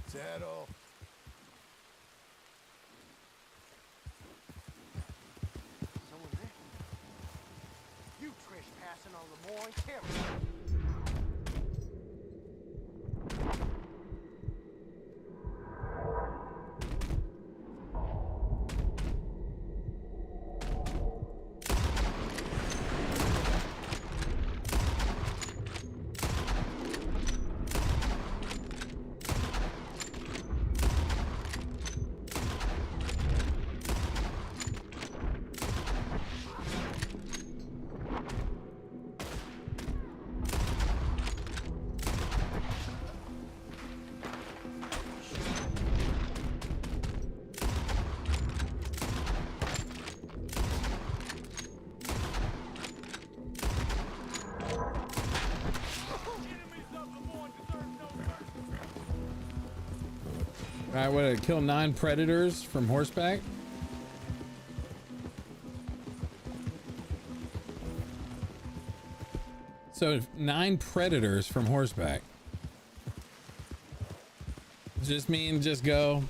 Saddle. Someone there? You trespassing on Lemoyne territory. All right, what, kill 9 predators from horseback? So 9 predators from horseback. Just mean just go.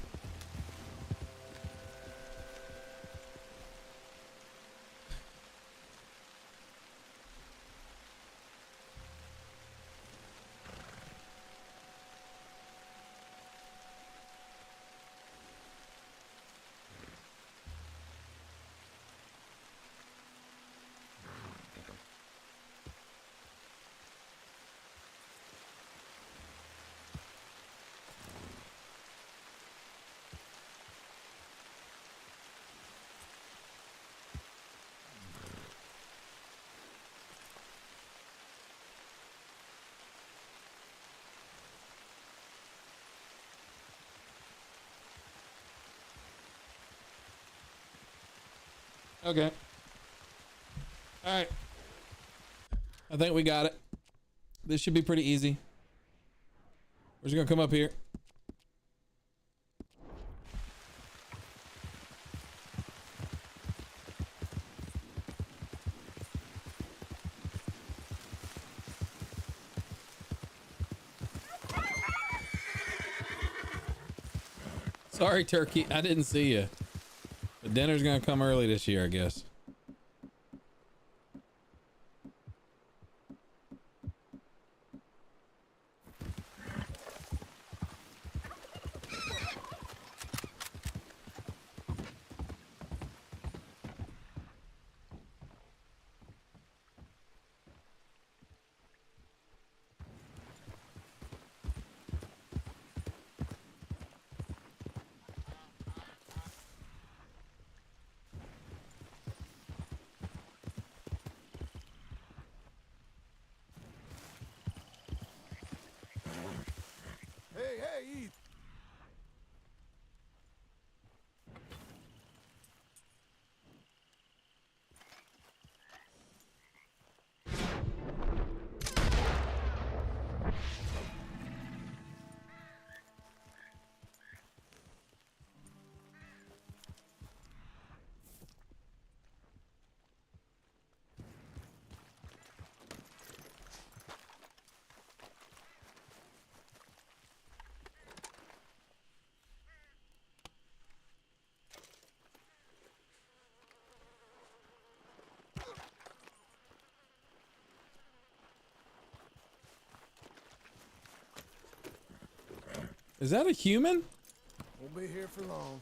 Okay. All right. I think we got it. This should be pretty easy. We're just gonna come up here. Sorry, turkey. I didn't see you. But dinner's gonna come early this year, I guess. Is that a human? Won't be here for long.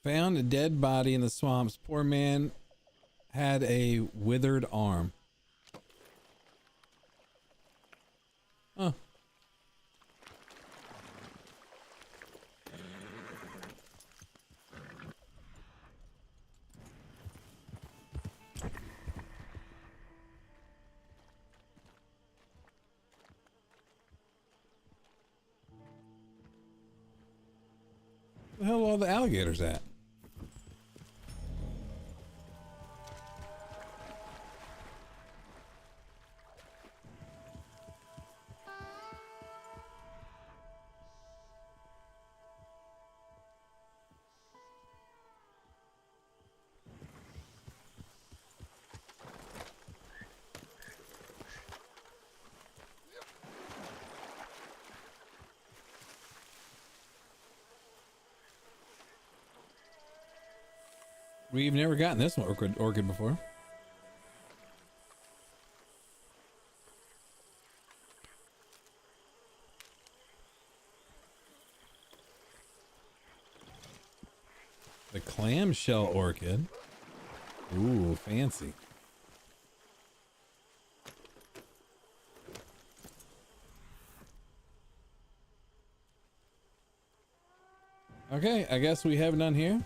Found a dead body in the swamps. Poor man had a withered arm. Huh. Where the hell are all the alligators at? We've never gotten this orchid before. The clamshell orchid. Ooh, fancy. Okay, I guess we have none here.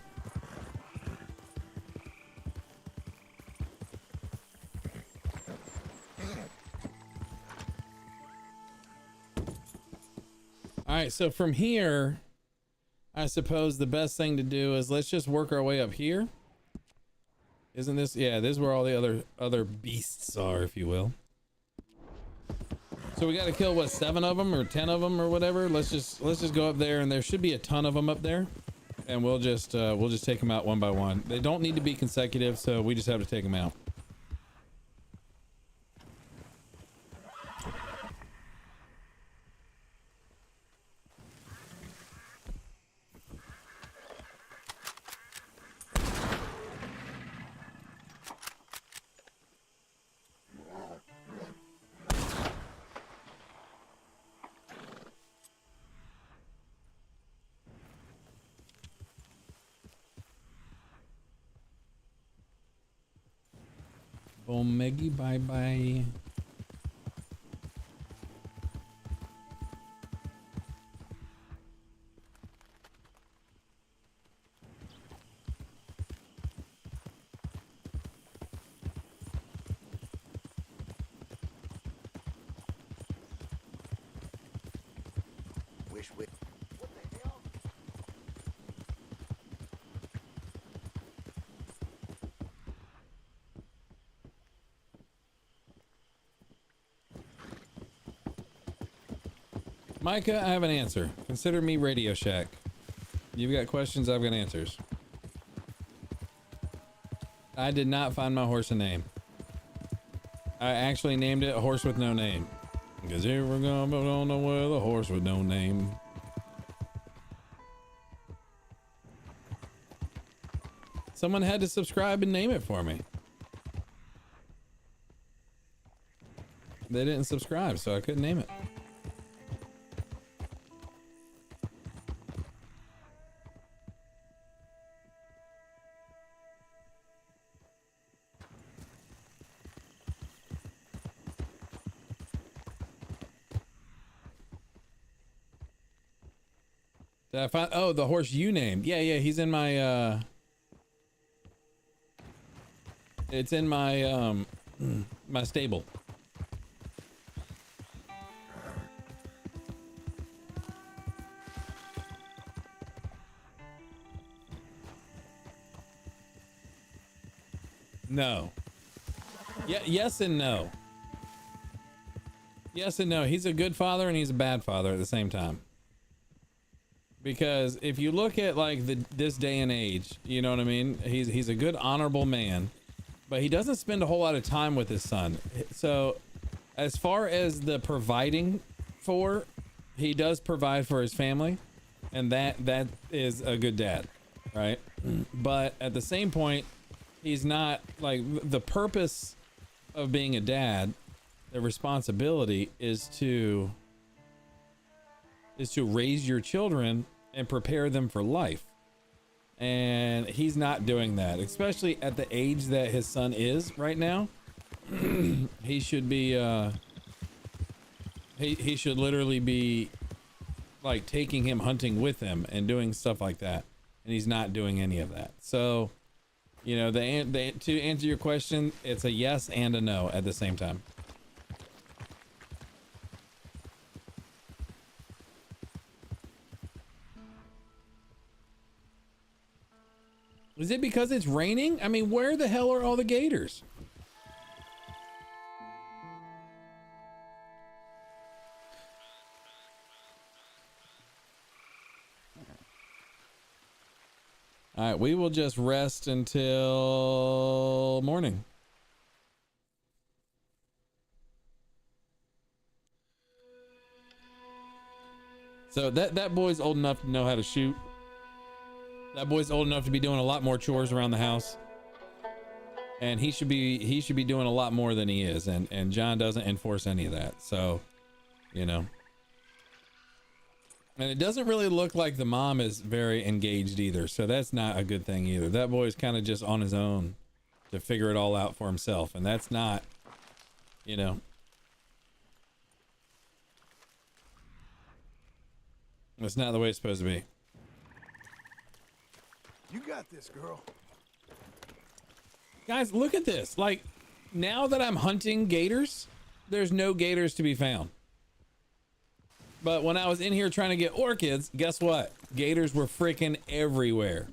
All right, so from here, I suppose the best thing to do is let's just work our way up here. Isn't this? Yeah, this is where all the other beasts are, if you will. So we got to kill what, 7 of them or 10 of them or whatever. Let's just go up there, and there should be a ton of them up there, and we'll just take them out one by one. They don't need to be consecutive, so we just have to take them out. Meggy, bye bye. Wish we. Micah, I have an answer. Consider me Radio Shack. You've got questions, I've got answers. I did not find my horse a name. I actually named it a horse with no name. Because here we're going, but don't know where the horse with no name. Someone had to subscribe and name it for me. They didn't subscribe, so I couldn't name it. Did I find, oh, the horse you named. Yeah, he's in my, it's in my, my stable. No. Yeah, yes and no. Yes and no. He's a good father and he's a bad father at the same time. Because if you look at like this day and age, you know what I mean? He's a good, honorable man, but he doesn't spend a whole lot of time with his son. So as far as the providing for, he does provide for his family, and that is a good dad, right? But at the same point, he's not like the purpose of being a dad. The responsibility is to raise your children and prepare them for life. And he's not doing that, especially at the age that his son is right now. He should be he should literally be like taking him hunting with him and doing stuff like that, and he's not doing any of that. So, you know, to answer your question, it's a yes and a no at the same time. Is it because it's raining? I mean, where the hell are all the gators? All right, we will just rest until morning. So that boy's old enough to know how to shoot. That boy's old enough to be doing a lot more chores around the house. And he should be doing a lot more than he is, and John doesn't enforce any of that. So, you know. And it doesn't really look like the mom is very engaged either, so that's not a good thing either. That boy's kind of just on his own to figure it all out for himself, and that's not, you know. That's not the way it's supposed to be. You got this, girl. Guys, look at this. Like, now that I'm hunting gators, there's no gators to be found. But when I was in here trying to get orchids, guess what? Gators were freaking everywhere.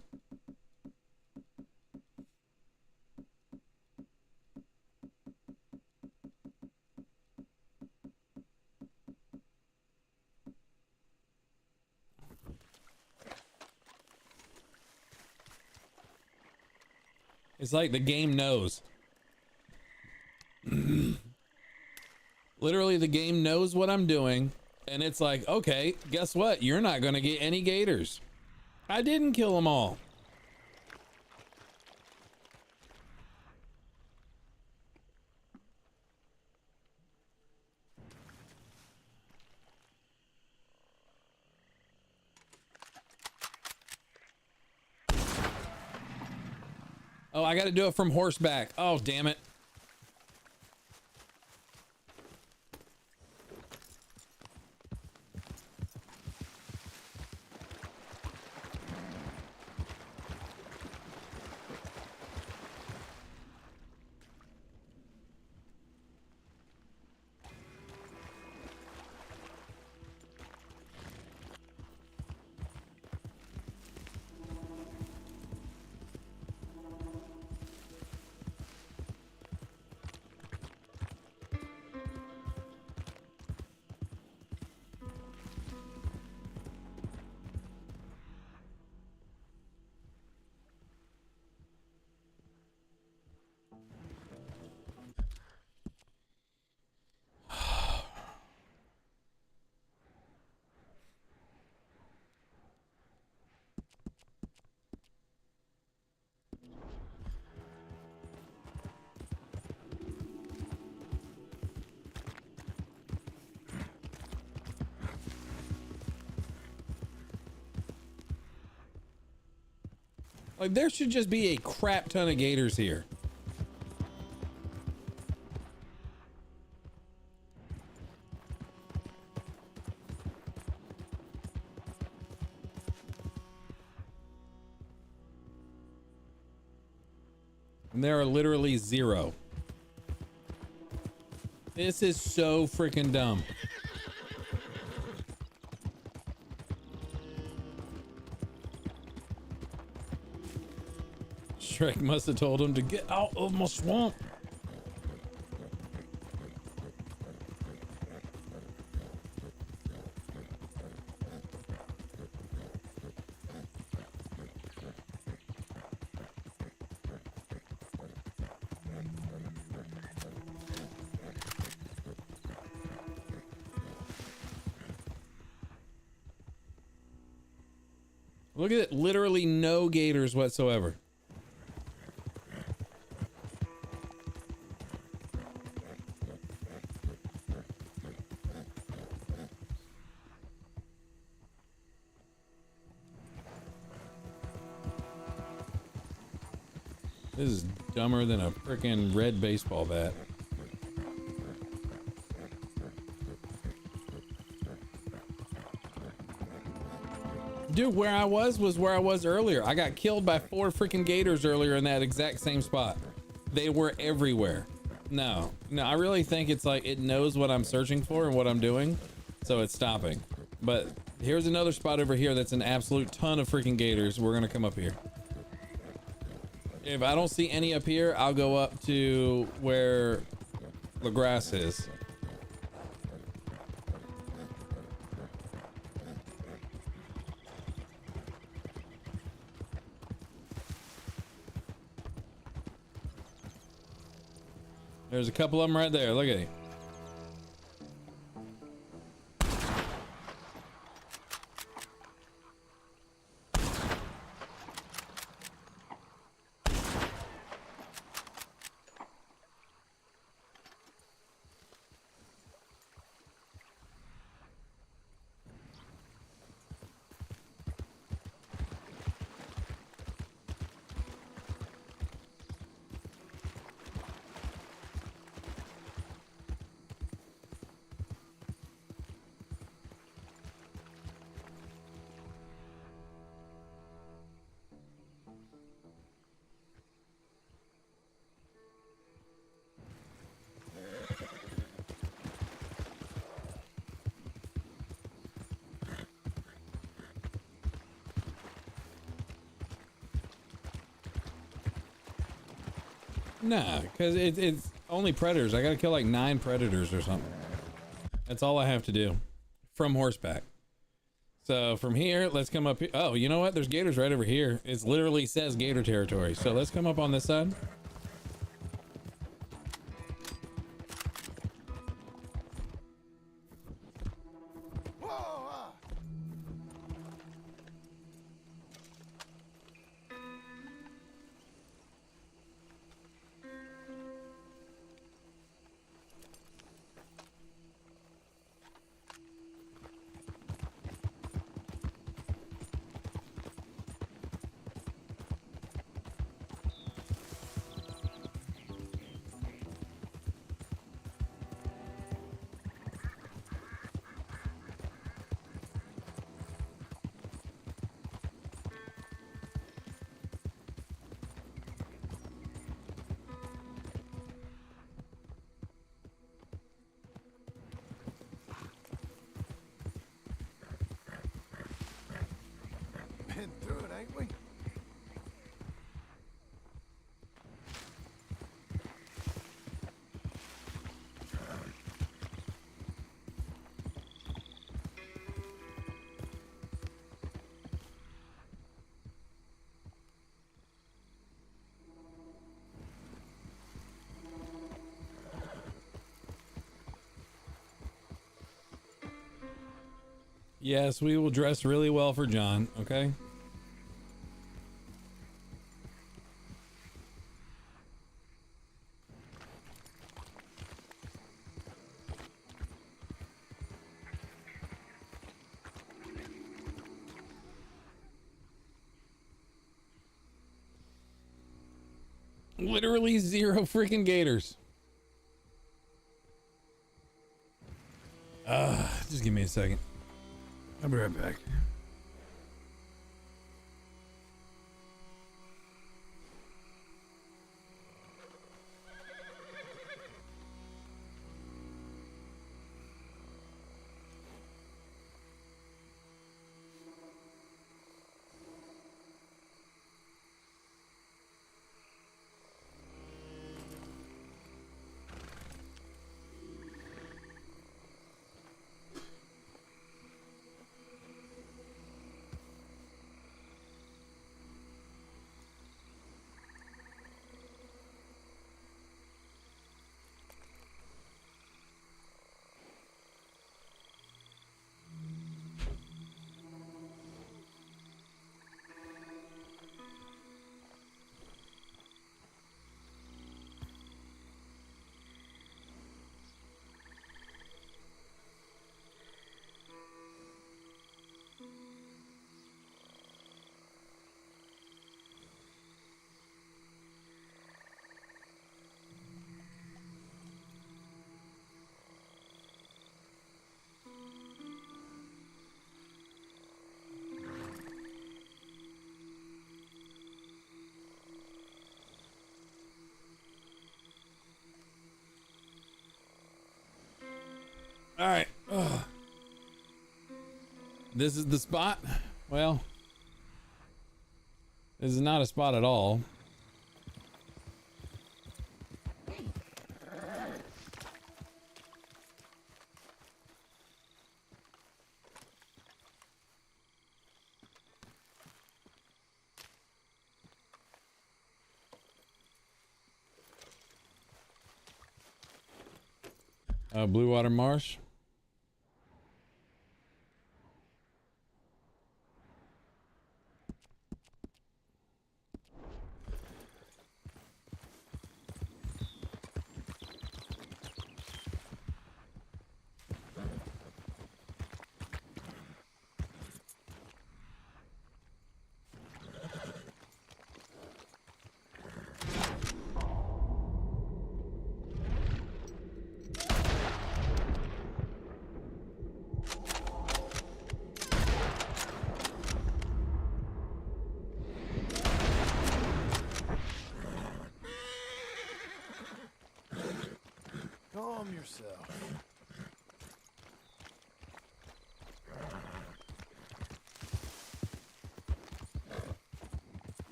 It's like the game knows. Literally, the game knows what I'm doing. And it's like, okay, guess what? You're not going to get any gators. I didn't kill them all. Oh, I got to do it from horseback. Oh, damn it. Like, there should just be a crap ton of gators here. And there are literally zero. This is so freaking dumb. Shrek must have told him to get out of my swamp. Look at it, literally no gators whatsoever. This is dumber than a freaking red baseball bat. Dude, where I was where I was earlier. I got killed by 4 freaking gators earlier in that exact same spot. They were everywhere. No, I really think it's like it knows what I'm searching for and what I'm doing, so it's stopping. But here's another spot over here that's an absolute ton of freaking gators. We're gonna come up here. If I don't see any up here, I'll go up to where the grass is. There's a couple of them right there. Look at it. Nah, because it's only predators. I gotta kill like 9 predators or something. That's all I have to do from horseback. So from here, let's come up here. Oh, you know what? There's gators right over here. It literally says gator territory. So let's come up on this side. Been through it, ain't we? Yes, we will dress really well for John, okay? Literally 0 freaking gators. Just give me a second. I'll be right back. All right. Ugh. This is the spot. Well, this is not a spot at all. Blue Water Marsh. Calm yourself.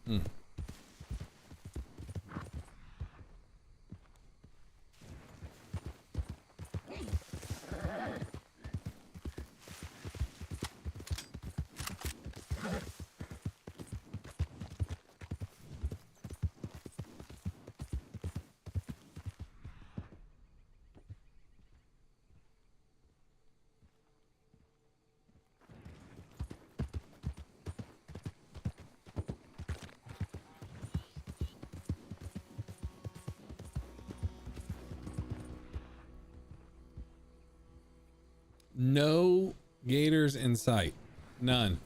Hmm. No gators in sight. None.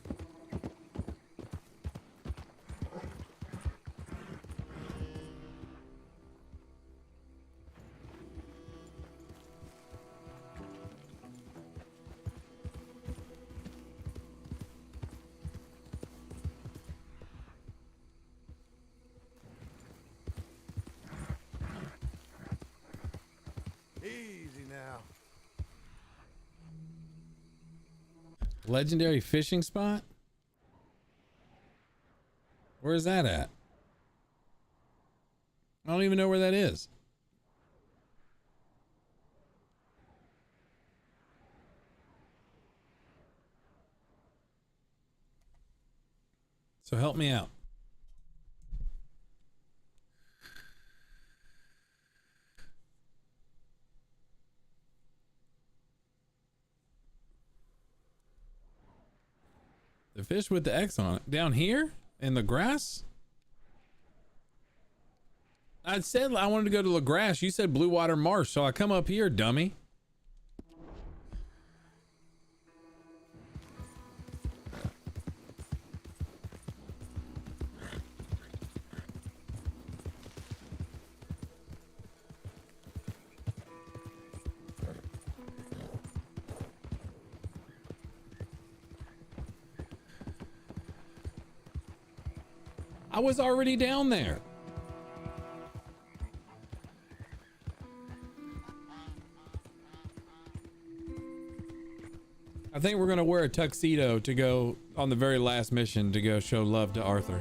Easy now. Legendary fishing spot? Where's that at? I don't even know where that is. So help me out. The fish with the X on it. Down here? In the grass? I said I wanted to go to the grass. You said Blue Water Marsh, so I come up here, dummy. I was already down there. I think we're gonna wear a tuxedo to go on the very last mission to go show love to Arthur.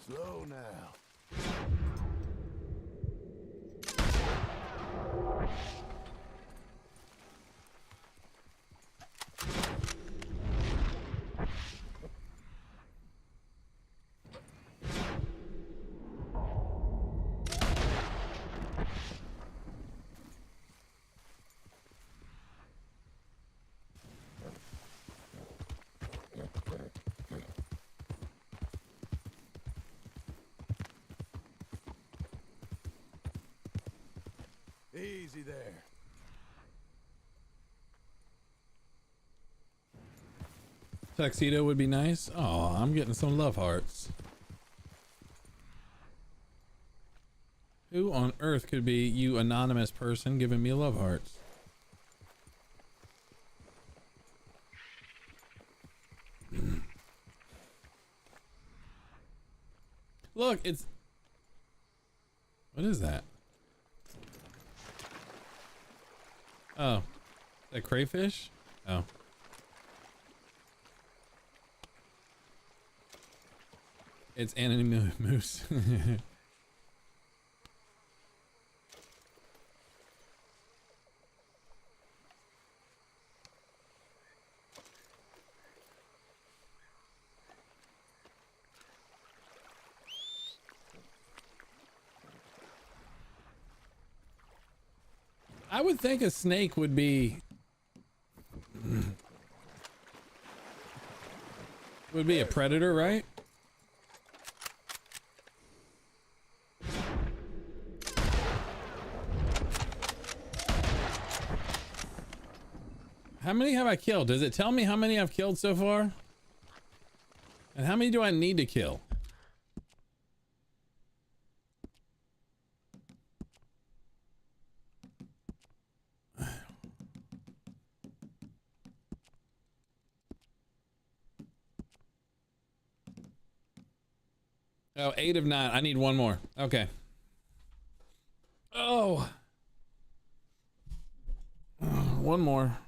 Slow now. Easy there. Tuxedo would be nice. Oh, I'm getting some love hearts. Who on earth could be you anonymous person giving me love hearts? Look, it's... What is that? Oh. That crayfish? Oh. It's Anthony Moose. I would think a snake would be a predator, right? How many have I killed? Does it tell me how many I've killed so far? And how many do I need to kill? Oh, 8 of 9. I need one more. Okay. Oh. One more.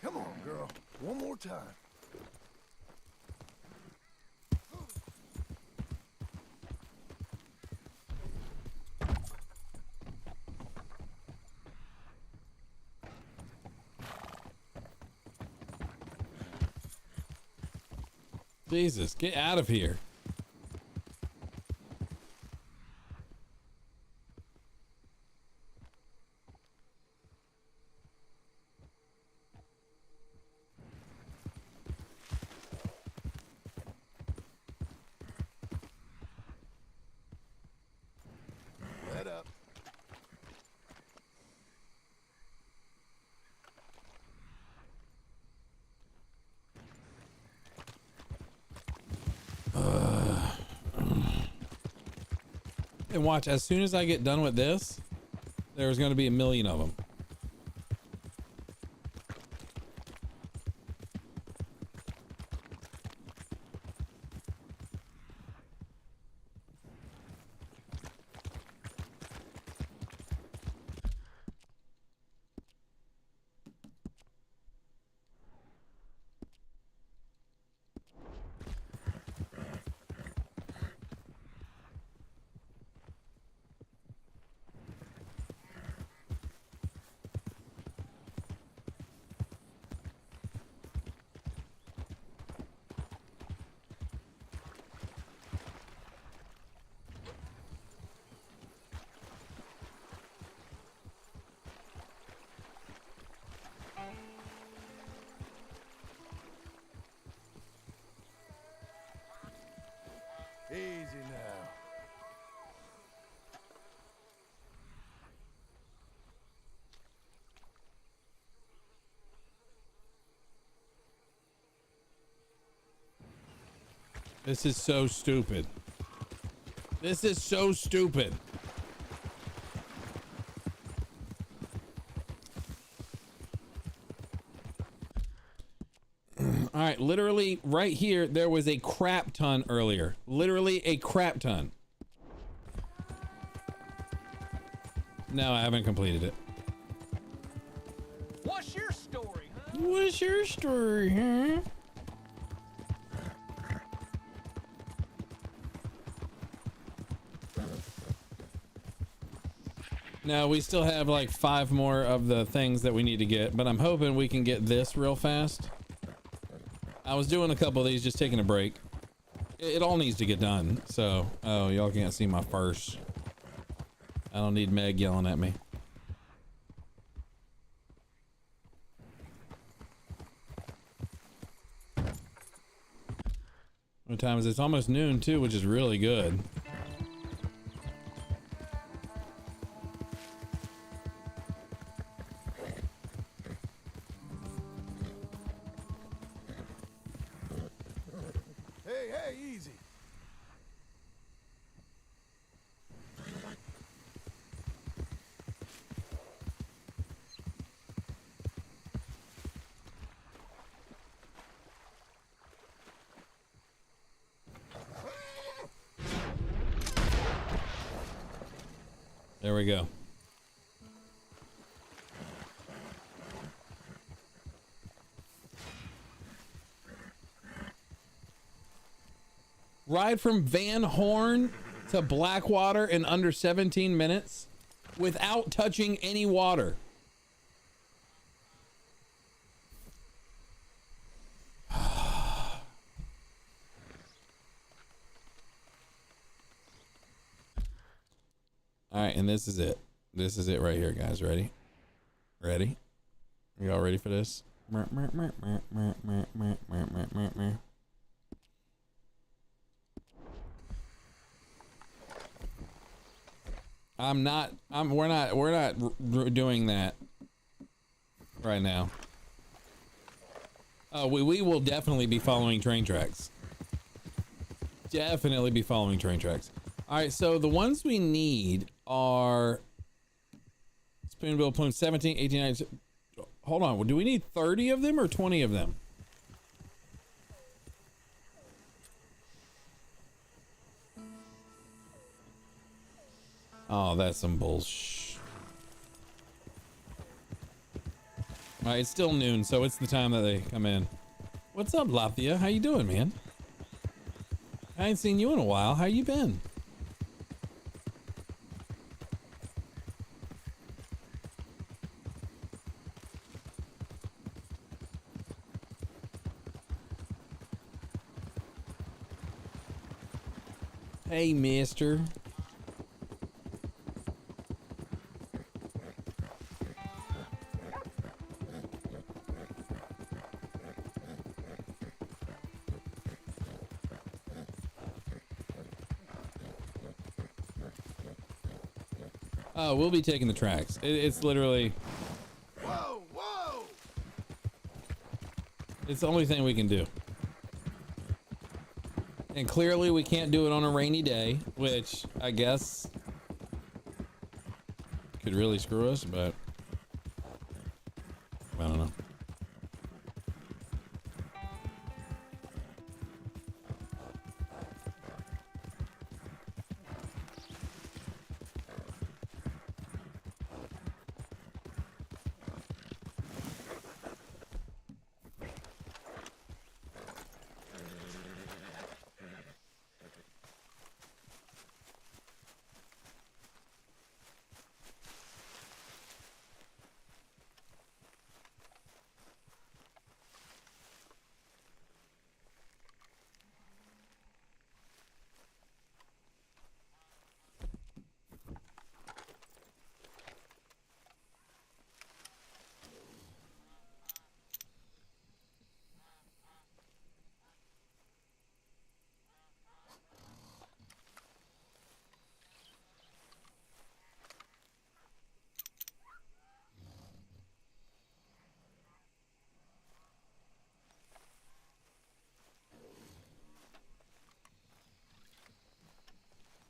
Come on, girl. One more time. Jesus, get out of here. Let up. And watch, as soon as I get done with this, there's going to be a million of them. Easy now. This is so stupid. This is so stupid. All right, literally right here, there was a crap ton earlier. Literally a crap ton. No, I haven't completed it. What's your story, huh? What's your story, huh? No, we still have like 5 more of the things that we need to get, but I'm hoping we can get this real fast. I was doing a couple of these, just taking a break. It all needs to get done. So, oh, y'all can't see my first. I don't need Meg yelling at me. What time is it? It's almost noon too, which is really good. Hey, easy. There we go. Ride from Van Horn to Blackwater in under 17 minutes without touching any water. All right, and this is it. This is it right here, guys. Ready? Ready? Y'all ready for this? We're not doing that right now. Oh, we will definitely be following train tracks. Definitely be following train tracks. All right, so the ones we need are Spoonbill Plume 17, 18, 19. Hold on, do we need 30 of them or 20 of them? Oh, that's some bullshit. All right, it's still noon, so it's the time that they come in. What's up, Lathia? How you doing, man? I ain't seen you in a while. How you been? Hey, mister. Oh, we'll be taking the tracks. It's literally... Whoa, whoa! It's the only thing we can do. And clearly we can't do it on a rainy day, which I guess could really screw us, but I don't know.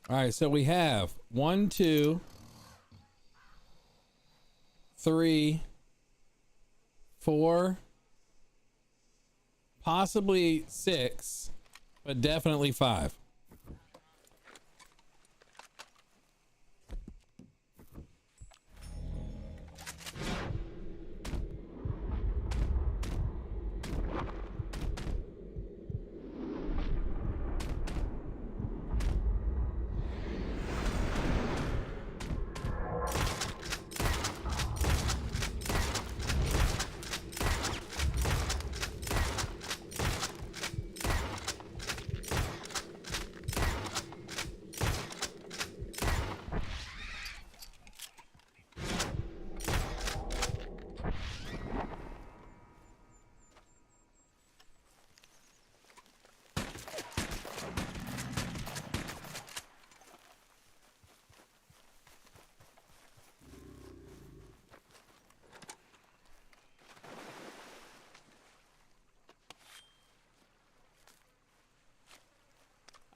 All right, so we have 1, 2, 3, 4, possibly 6, but definitely 5.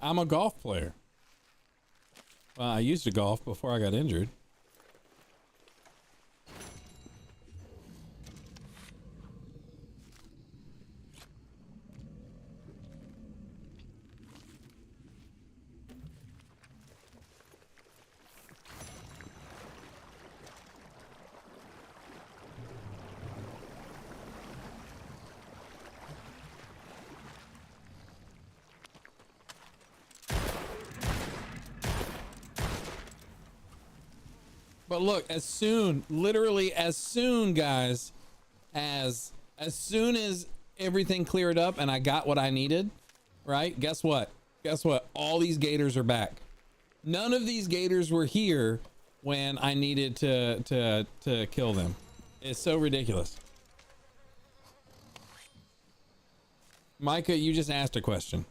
I'm a golf player. Well, I used to golf before I got injured. But look, literally as soon, guys, as soon as everything cleared up and I got what I needed, right? Guess what? All these gators are back. None of these gators were here when I needed to kill them. It's so ridiculous. Micah, you just asked a question.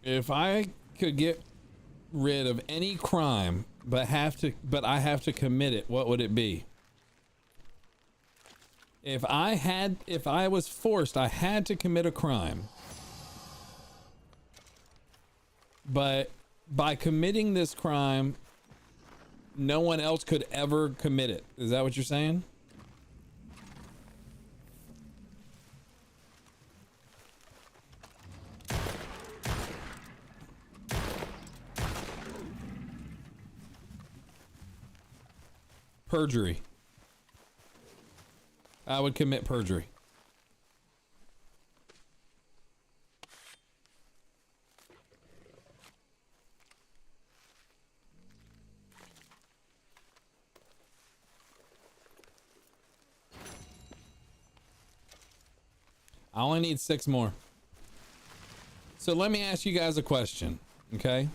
If I could get rid of any crime, but I have to commit it, what would it be? If I was forced, I had to commit a crime, but by committing this crime, no one else could ever commit it. Is that what you're saying? Perjury. I would commit perjury. I only need 6 more. So let me ask you guys a question, okay?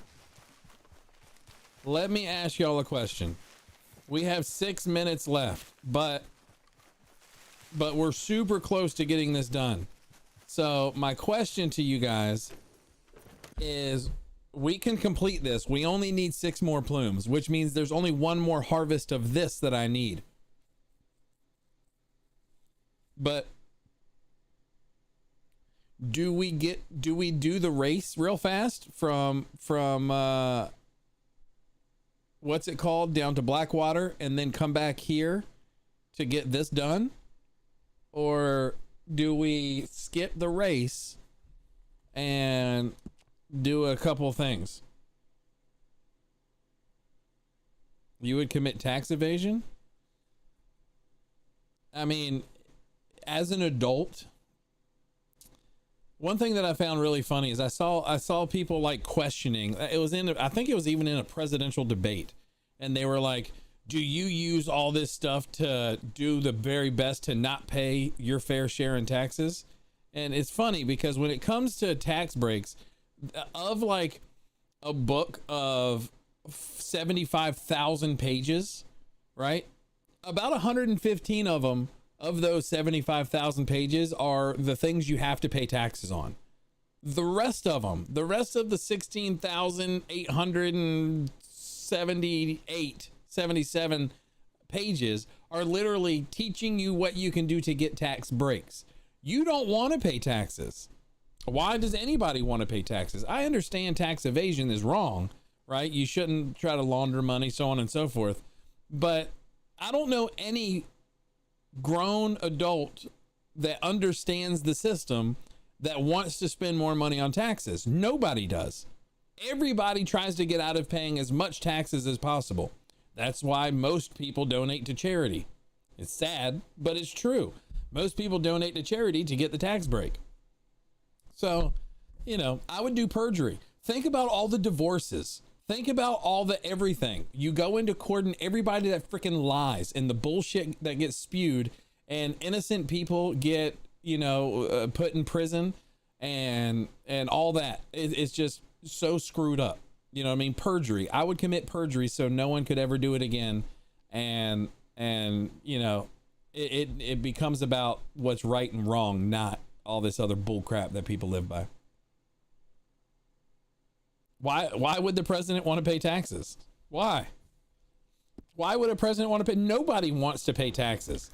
Let me ask y'all a question. We have 6 minutes left, but we're super close to getting this done. So my question to you guys is, we can complete this. We only need 6 more plumes, which means there's only 1 more harvest of this that I need. But do we do the race real fast from what's it called, down to Blackwater, and then come back here to get this done? Or do we skip the race and do a couple things? You would commit tax evasion? I mean, as an adult, one thing that I found really funny is I saw people like questioning. It was I think it was even in a presidential debate, and they were like, do you use all this stuff to do the very best to not pay your fair share in taxes? And it's funny because when it comes to tax breaks, of like a book of 75,000 pages, right? About 115 of them, of those 75,000 pages, are the things you have to pay taxes on. The rest of them, the rest of the 16,877 pages are literally teaching you what you can do to get tax breaks. You don't want to pay taxes. Why does anybody want to pay taxes? I understand tax evasion is wrong, right? You shouldn't try to launder money, so on and so forth. But I don't know any grown adult that understands the system that wants to spend more money on taxes. Nobody does. Everybody tries to get out of paying as much taxes as possible. That's why most people donate to charity. It's sad, but it's true. Most people donate to charity to get the tax break. So, you know, I would do perjury. Think about all the divorces. Think about all the everything. You go into court and everybody that freaking lies and the bullshit that gets spewed, and innocent people get, you know, put in prison and all that. It's just so screwed up. You know what I mean? Perjury. I would commit perjury so no one could ever do it again. And you know, it becomes about what's right and wrong, not all this other bull crap that people live by. Why would the president want to pay taxes? Why would a president want to pay? Nobody wants to pay taxes.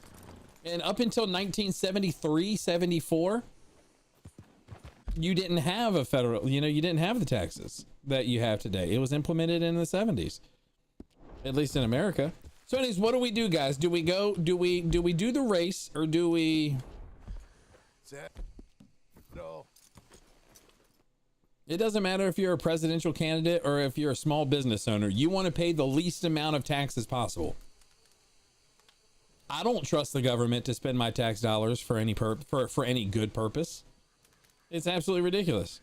And up until 1973, 74, you didn't have a federal, you didn't have the taxes that you have today. It was implemented in the 70s, at least in America. So anyways, what do we do, guys? Do we do the race, or do we? No. It doesn't matter if you're a presidential candidate or if you're a small business owner. You want to pay the least amount of taxes possible. I don't trust the government to spend my tax dollars for any for any good purpose. It's absolutely ridiculous.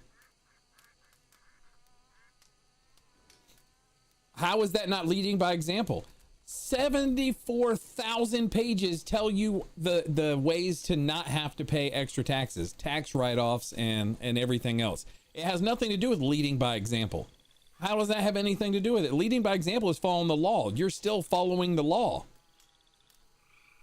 How is that not leading by example? 74,000 pages tell you the ways to not have to pay extra taxes, tax write-offs, and everything else. It has nothing to do with leading by example. How does that have anything to do with it? Leading by example is following the law. You're still following the law.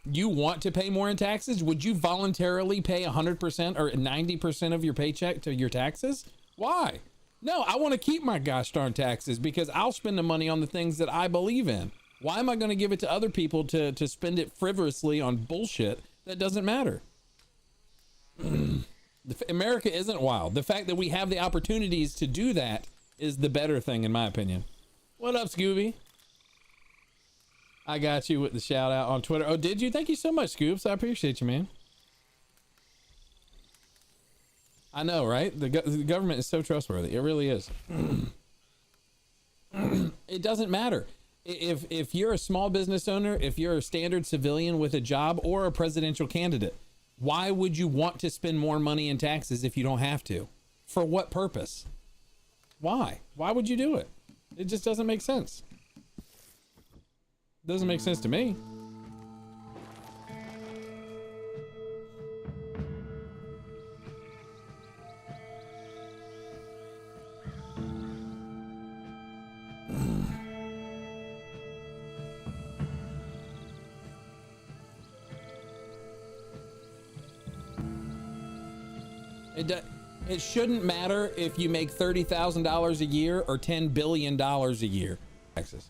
You want to pay more in taxes? Would you voluntarily pay 100% or 90% of your paycheck to your taxes? Why? No, I want to keep my gosh darn taxes because I'll spend the money on the things that I believe in. Why am I going to give it to other people to spend it frivolously on bullshit that doesn't matter? America isn't wild. The fact that we have the opportunities to do that is the better thing, in my opinion. What up, Scooby? I got you with the shout out on Twitter. Oh, did you? Thank you so much, Scoops. I appreciate you, man. I know, right? The government is so trustworthy. It really is. It doesn't matter. If you're a small business owner, if you're a standard civilian with a job, or a presidential candidate, why would you want to spend more money in taxes if you don't have to? For what purpose? Why? Why would you do it? It just doesn't make sense. Doesn't make sense to me. It shouldn't matter if you make $30,000 a year or $10 billion a year. Taxes.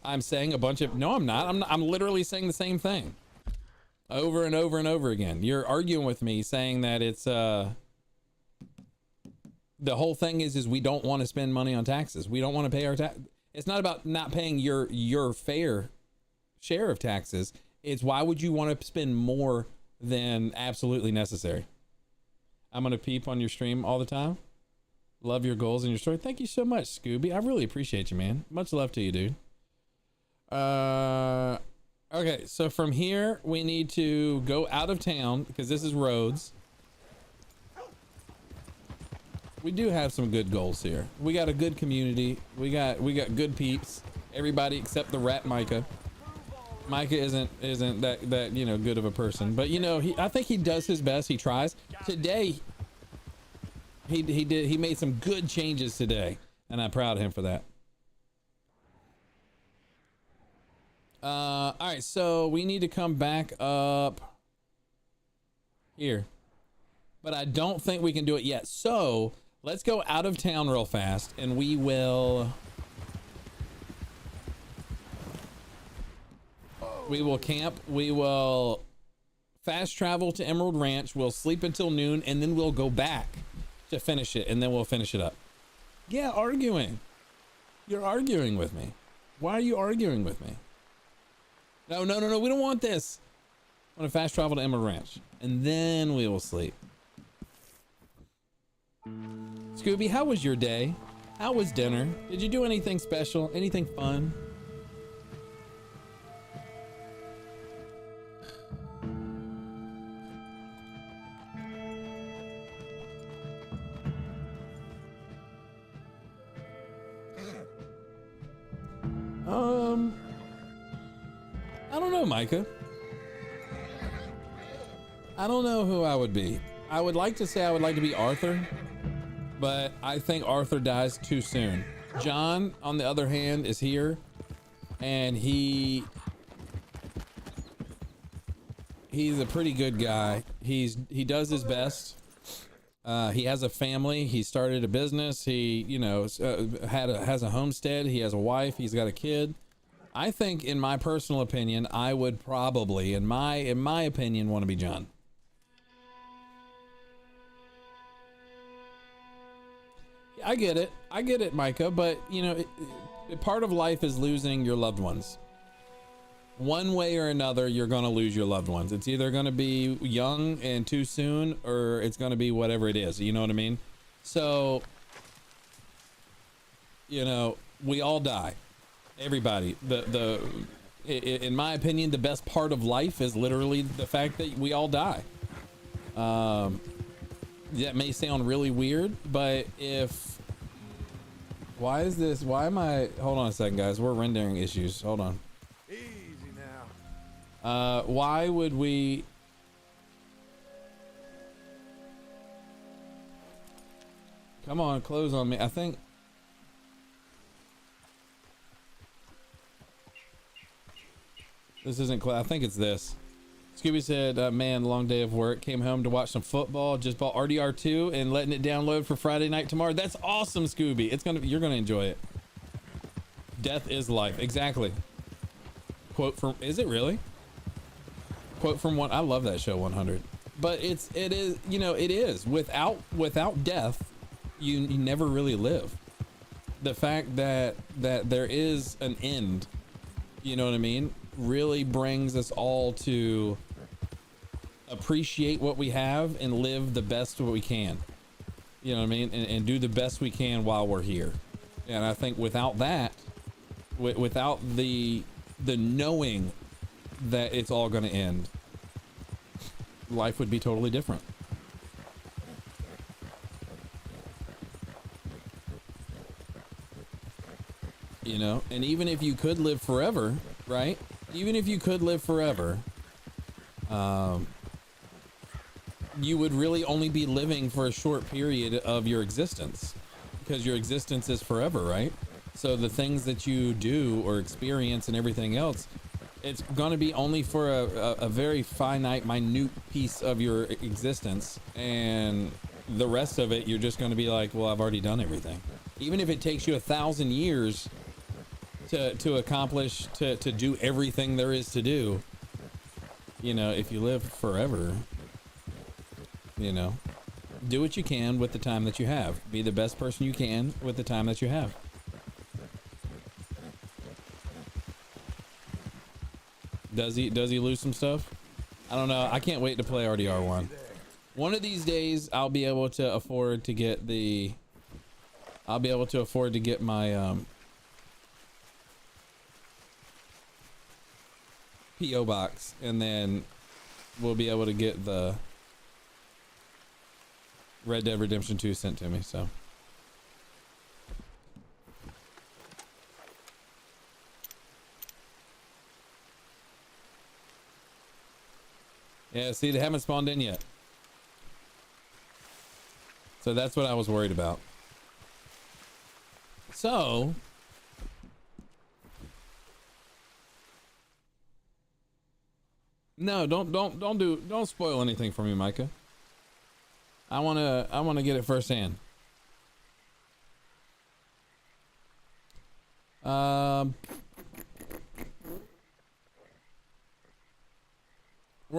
I'm saying a bunch of, no, I'm not. I'm literally saying the same thing over and over and over again. You're arguing with me saying that it's, the whole thing is we don't want to spend money on taxes. We don't want to pay our tax. It's not about not paying your fair share of taxes. It's why would you want to spend more than absolutely necessary? I'm going to peep on your stream all the time. Love your goals and your story. Thank you so much, Scooby. I really appreciate you, man. Much love to you, dude. Okay, so from here we need to go out of town because this is roads. We do have some good goals here. We got a good community. We got good peeps. Everybody except the rat Micah. Micah isn't that good of a person, but I think he does his best. He tries. Today he made some good changes today, and I'm proud of him for that. All right, so we need to come back up here, but I don't think we can do it yet. So let's go out of town real fast, and we will camp. We will fast travel to Emerald Ranch. We'll sleep until noon, and then we'll go back to finish it, and then we'll finish it up. Yeah, arguing. You're arguing with me. Why are you arguing with me? No, we don't want this. I want to fast travel to Emerald Ranch, and then we will sleep. Scooby, how was your day? How was dinner? Did you do anything special? Anything fun? I don't know, Micah. I don't know who I would be. I would like to say I would like to be Arthur, but I think Arthur dies too soon. John, on the other hand, is here, and he's a pretty good guy. He does his best. He has a family. He started a business. He, you know, has a homestead. He has a wife. He's got a kid. I think, in my personal opinion, I would probably, in my opinion, want to be John. I get it, Micah. But you know, part of life is losing your loved ones. One way or another, you're going to lose your loved ones. It's either going to be young and too soon, or it's going to be whatever it is. You know what I mean? So, you know, we all die. Everybody. In my opinion, the best part of life is literally the fact that we all die. That may sound really weird, but why am I, hold on a second, guys. We're rendering issues. Hold on. Easy now. Why would we? Come on, close on me. I think. This isn't clear. I think it's this. Scooby said, man, long day of work. Came home to watch some football. Just bought RDR2 and letting it download for Friday night tomorrow. That's awesome, Scooby. You're gonna enjoy it. Death is life. Exactly. Quote from, is it really? Quote from one. I love that show 100. But it is, you know, it is. Without death, you never really live. The fact that there is an end, you know what I mean, really brings us all to appreciate what we have and live the best what we can, you know what I mean, and do the best we can while we're here. And I think without that, without the knowing that it's all going to end, life would be totally different. You know, and even if you could live forever, right? Even if you could live forever, you would really only be living for a short period of your existence, because your existence is forever, right? So the things that you do or experience and everything else, it's going to be only for a very finite, minute piece of your existence, and the rest of it, you're just going to be like, well, I've already done everything. Even if it takes you 1,000 years to accomplish, to do everything there is to do, you know, if you live forever, you know, do what you can with the time that you have. Be the best person you can with the time that you have. Does he lose some stuff? I don't know. I can't wait to play RDR1. One of these days I'll be able to afford to get my PO box, and then we'll be able to get the Red Dead Redemption 2 sent to me. So yeah, see, they haven't spawned in yet, so that's what I was worried about. So no, don't spoil anything for me, Micah. I wanna get it firsthand. We're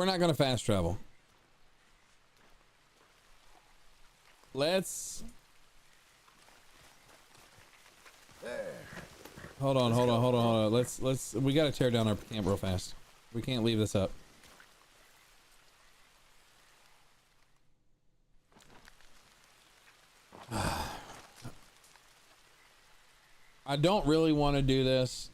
not gonna fast travel. Let's hold on. Let's we gotta tear down our camp real fast. We can't leave this up. I don't really want to do this.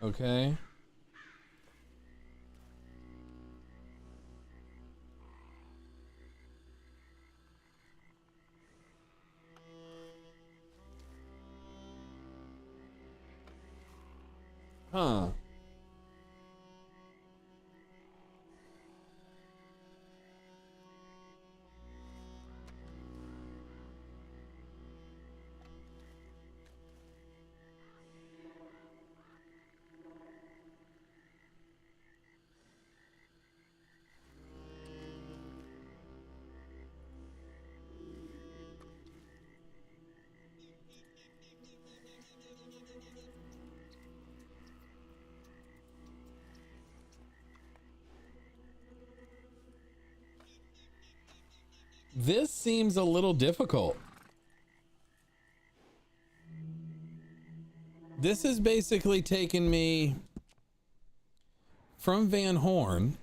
Okay. Huh. This seems a little difficult. This is basically taking me from Van Horn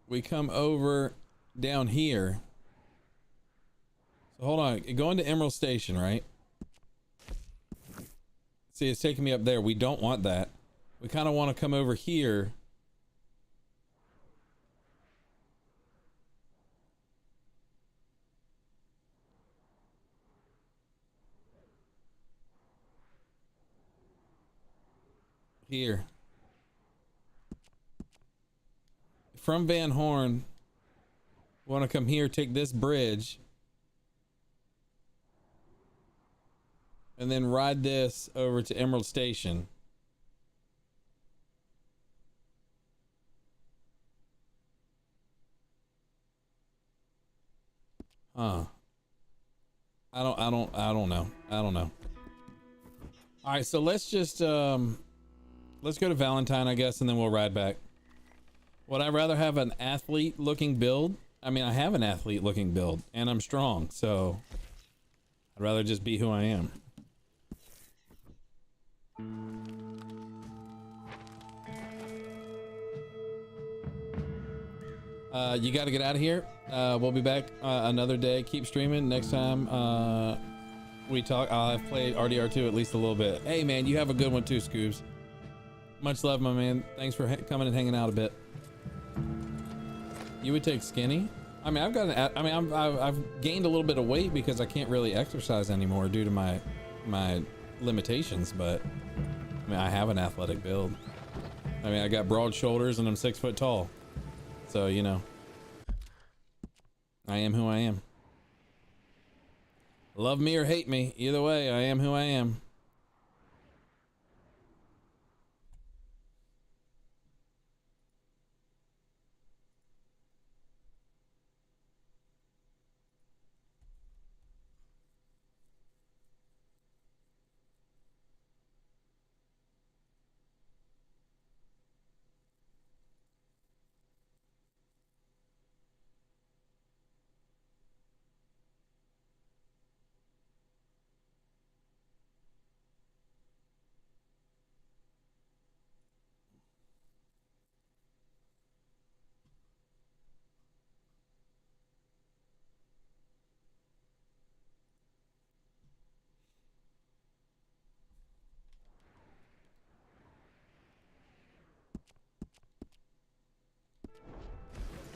we come over down here. So hold on, going to Emerald Station, right? See, it's taking me up there. We don't want that. We kind of want to come over here. Here. From Van Horn, want to come here, take this bridge, and then ride this over to Emerald Station. Huh. I don't know. All right, so let's just let's go to Valentine, I guess, and then we'll ride back. Would I rather have an athlete looking build? I mean, I have an athlete looking build and I'm strong, so I'd rather just be who I am. You got to get out of here. We'll be back another day. Keep streaming. Next time we talk, I'll have played RDR2 at least a little bit. Hey man, you have a good one too, Scoobs. Much love, my man. Thanks for coming and hanging out a bit. You would take skinny? I mean, I've gained a little bit of weight because I can't really exercise anymore due to my limitations, but I mean, I have an athletic build. I mean, I got broad shoulders and I'm 6 foot tall. So, you know, I am who I am. Love me or hate me, either way, I am who I am.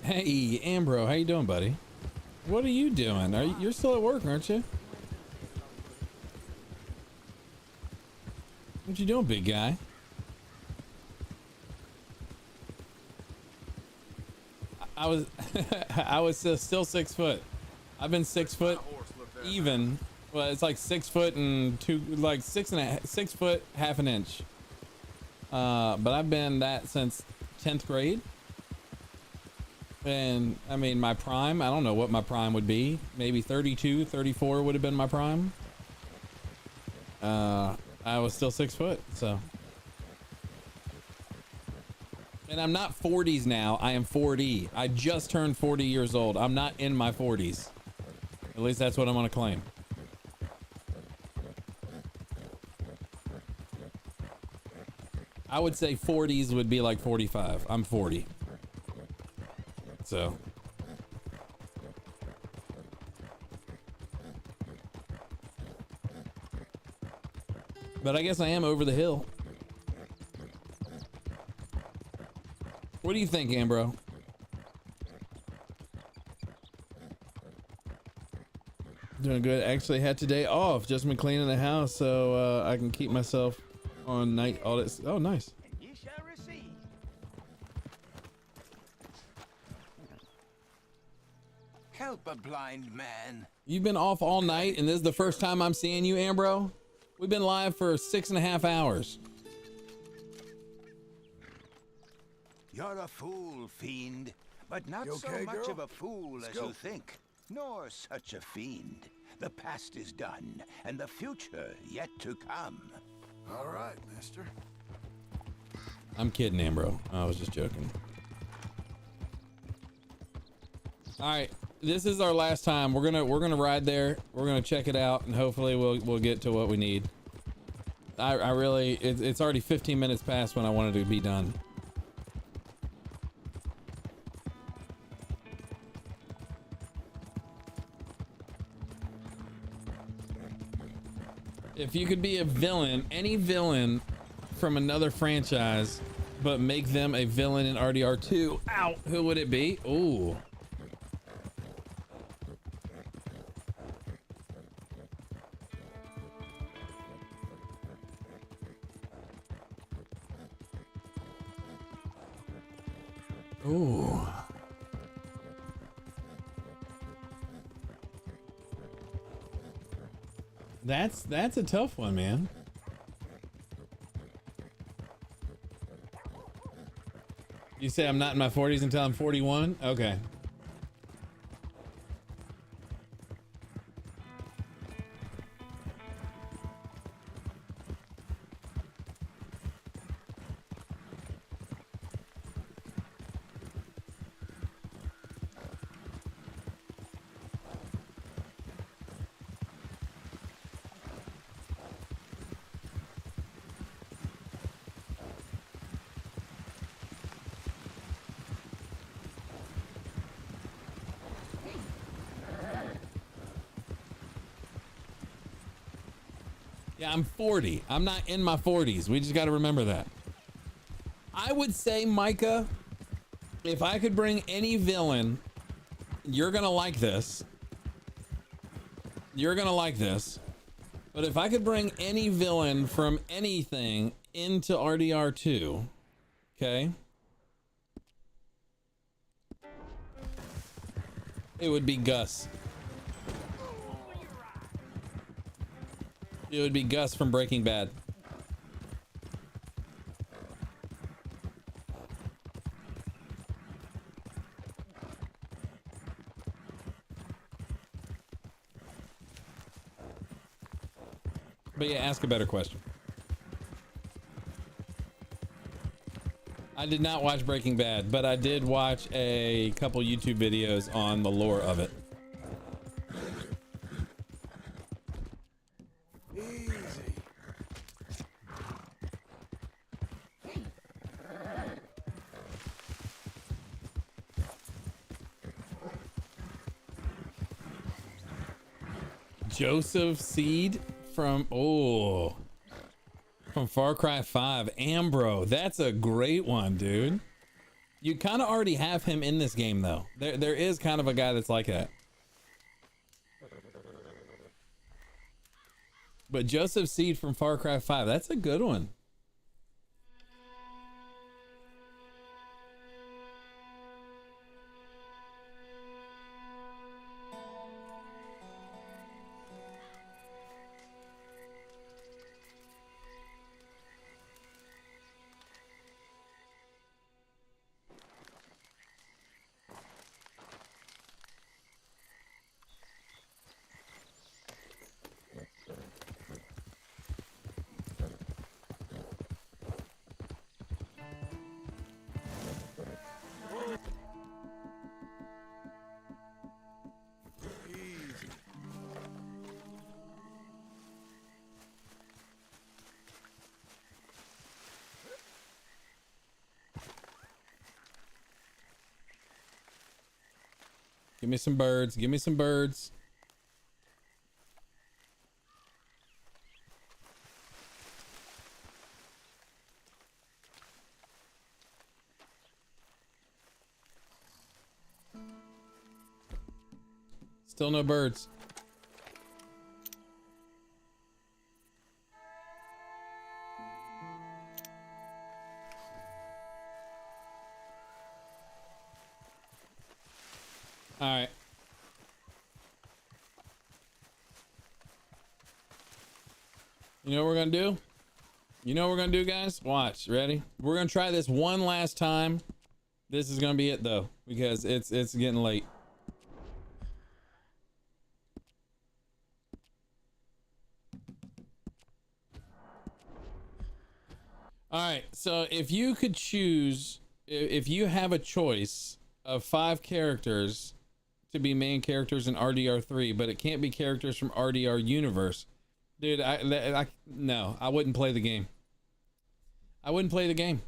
Hey, Ambro, how you doing, buddy? What are you doing? You're still at work, aren't you? What you doing, big guy? I was still 6 foot. I've been 6 foot even. Well, it's like 6 foot and like 6 foot half an inch. But I've been that since 10th grade. And I mean, my prime, I don't know what my prime would be. Maybe 32, 34 would have been my prime. I was still 6 foot, so. And I'm not 40s now, I am 40. I just turned 40 years old. I'm not in my 40s. At least that's what I'm gonna claim. I would say 40s would be like 45. I'm 40. So. But I guess I am over the hill. What do you think, Ambro? Doing good. Actually had today off. Just been cleaning the house so I can keep myself on night audits. Oh, nice. Ye shall receive. Help a blind man. You've been off all night and this is the first time I'm seeing you, Ambro? We've been live for 6.5 hours. You're a fool, fiend, but not You okay, so much girl? of a fool Let's as go. you think, nor such a fiend. The past is done, and the future yet to come. All right, mister. I'm kidding, Ambro. I was just joking. All right, this is our last time. We're gonna ride there. We're gonna check it out, and hopefully we'll get to what we need. I really it's already 15 minutes past when I wanted to be done. If you could be a villain, any villain from another franchise, but make them a villain in RDR2, ow, who would it be? Ooh. Ooh. That's a tough one, man. You say I'm not in my 40s until I'm 41? Okay. Yeah, I'm 40. I'm not in my 40s. We just got to remember that. I would say, Micah, if I could bring any villain, you're going to like this. You're going to like this. But if I could bring any villain from anything into RDR2, okay, it would be Gus. It would be Gus from Breaking Bad. But yeah, ask a better question. I did not watch Breaking Bad, but I did watch a couple YouTube videos on the lore of it. Joseph Seed from from Far Cry 5. Ambro, that's a great one, dude. You kind of already have him in this game though. There is kind of a guy that's like that. But Joseph Seed from Far Cry 5, that's a good one. Give me some birds. Give me some birds. Still no birds. All right. You know what we're gonna do? You know what we're gonna do, guys? Watch. Ready? We're gonna try this one last time. This is gonna be it though, because it's getting late. All right, so if you could choose, if you have a choice of 5 characters to be main characters in RDR3, but it can't be characters from RDR universe, dude, no, I wouldn't play the game. I wouldn't play the game.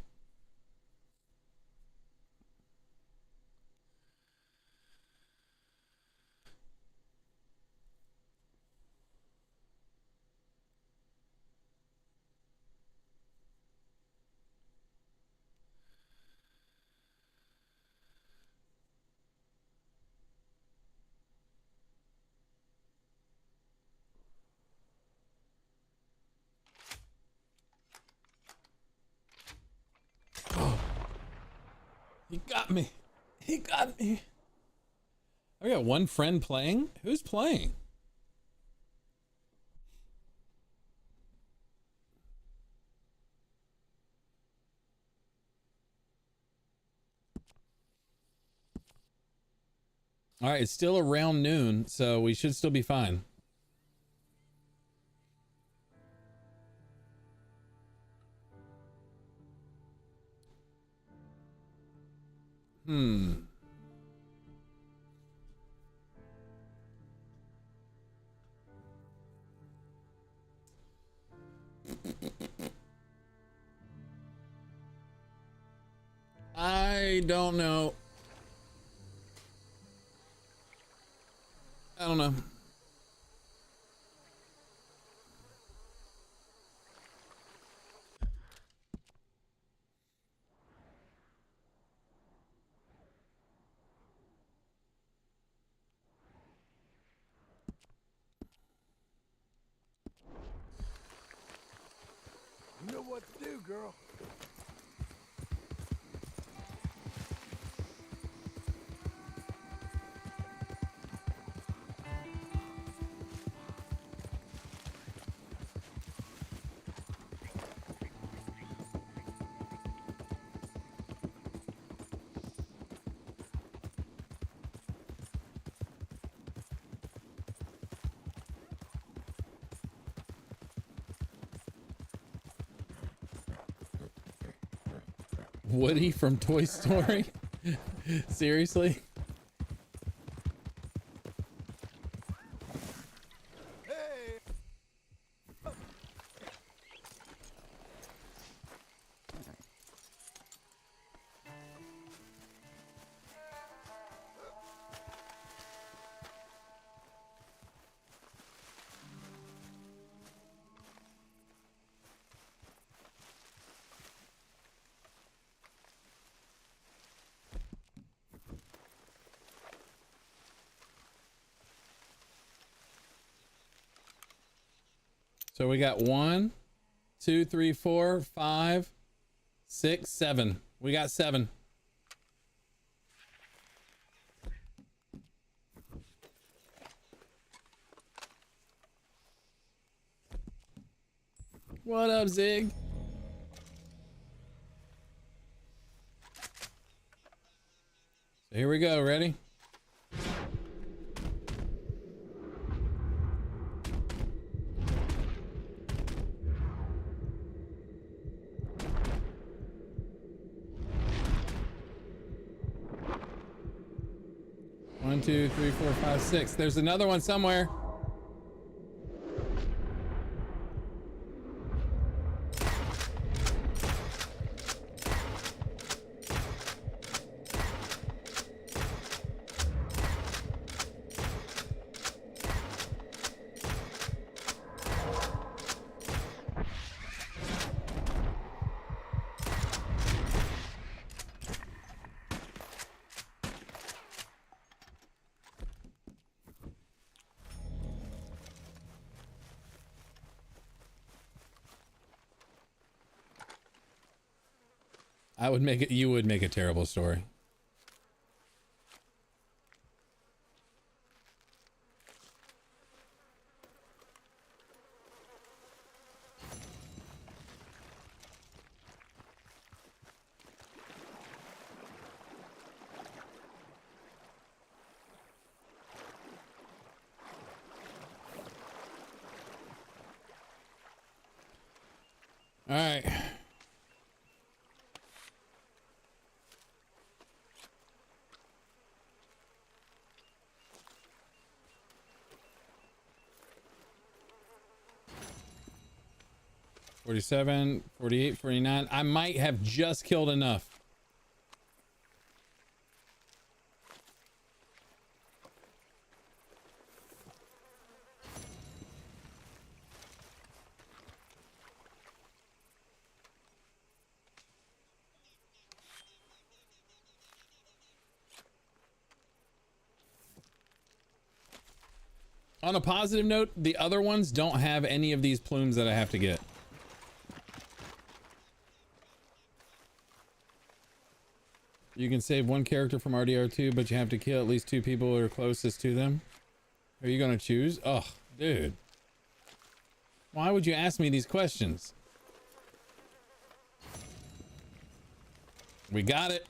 He got me. He got me. I got one friend playing. Who's playing? All right, it's still around noon, so we should still be fine. I don't know. I don't know. You know what to do, girl. Woody from Toy Story? Seriously? So we got 1, 2, 3, 4, 5, 6, 7. We got 7. What up, Zig? So here we go. Ready? One, 2, 3, 4, 5, 6. There's another one somewhere. I would make it. You would make a terrible story. All right. $47, $48, $49. I might have just killed enough. On a positive note, the other ones don't have any of these plumes that I have to get. You can save one character from RDR2, but you have to kill at least 2 people who are closest to them. Are you gonna choose? Oh, dude. Why would you ask me these questions? We got it.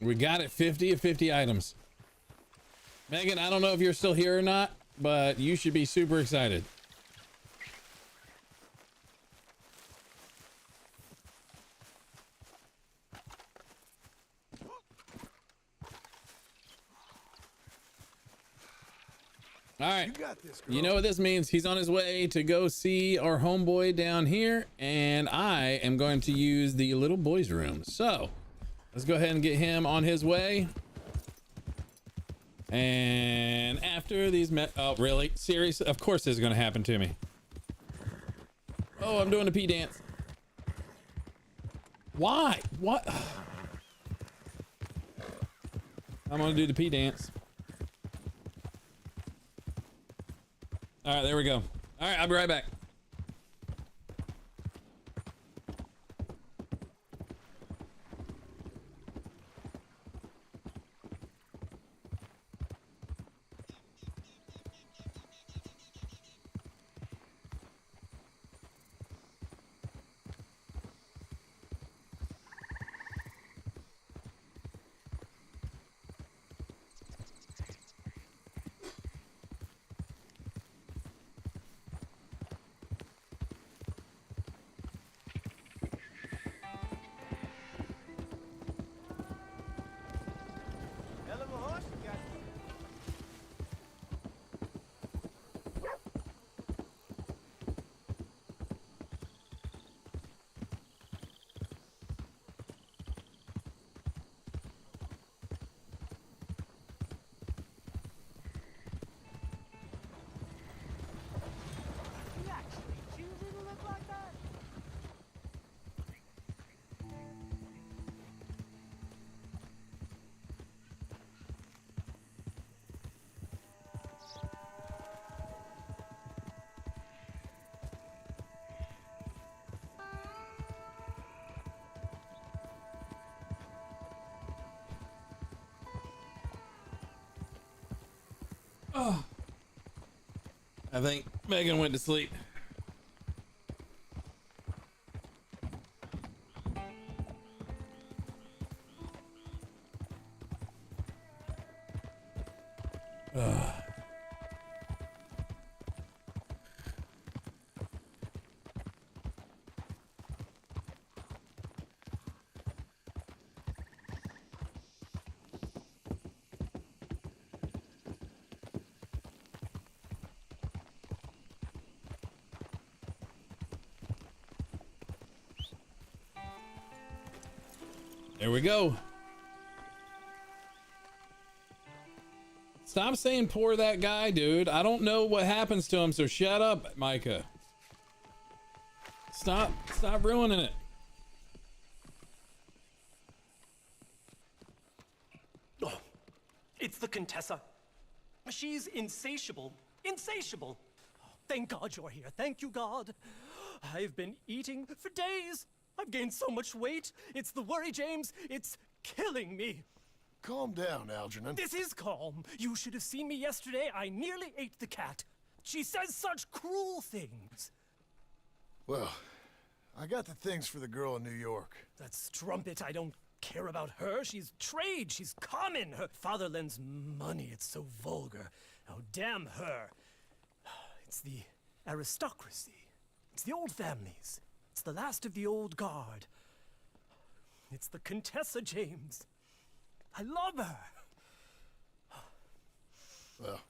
We got it. 50 of 50 items. Megan, I don't know if you're still here or not, but you should be super excited. All right. You know what this means? He's on his way to go see our homeboy down here, and I am going to use the little boys' room. So let's go ahead and get him on his way. And after these oh, really? Serious? Of course this is going to happen to me. Oh, I'm doing a pee dance. Why? What? I'm going to do the pee dance. All right, there we go. All right, I'll be right back. Oh, I think Megan went to sleep. There we go. Stop saying poor that guy, dude. I don't know what happens to him, so shut up, Micah. Stop ruining it. It's the Contessa. She's insatiable. Insatiable. Thank God you're here. Thank you, God. I've been eating for days. I've gained so much weight. It's the worry, James. It's killing me. Calm down, Algernon. This is calm. You should have seen me yesterday. I nearly ate the cat. She says such cruel things. Well, I got the things for the girl in New York. That strumpet, I don't care about her. She's trade. She's common. Her father lends money. It's so vulgar. Oh, damn her. It's the aristocracy. It's the old families. It's the last of the old guard. It's the Contessa, James. I love her. Well,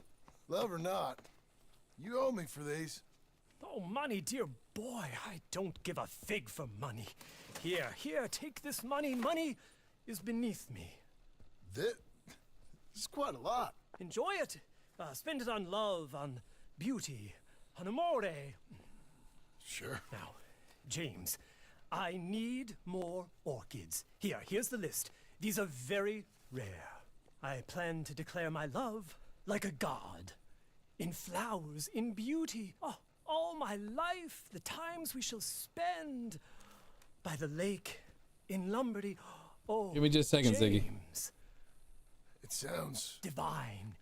love or not, you owe me for these. Oh, money, dear boy. I don't give a fig for money. Here, take this money. Money is beneath me. This is quite a lot. Enjoy it. Spend it on love, on beauty, on amore. Sure. Now, James, I need more orchids. Here's the list. These are very rare. I plan to declare my love like a god. In flowers, in beauty. Oh, all my life, the times we shall spend by the lake in Lombardy. Oh, give me just a second, Ziggy. James. It sounds divine.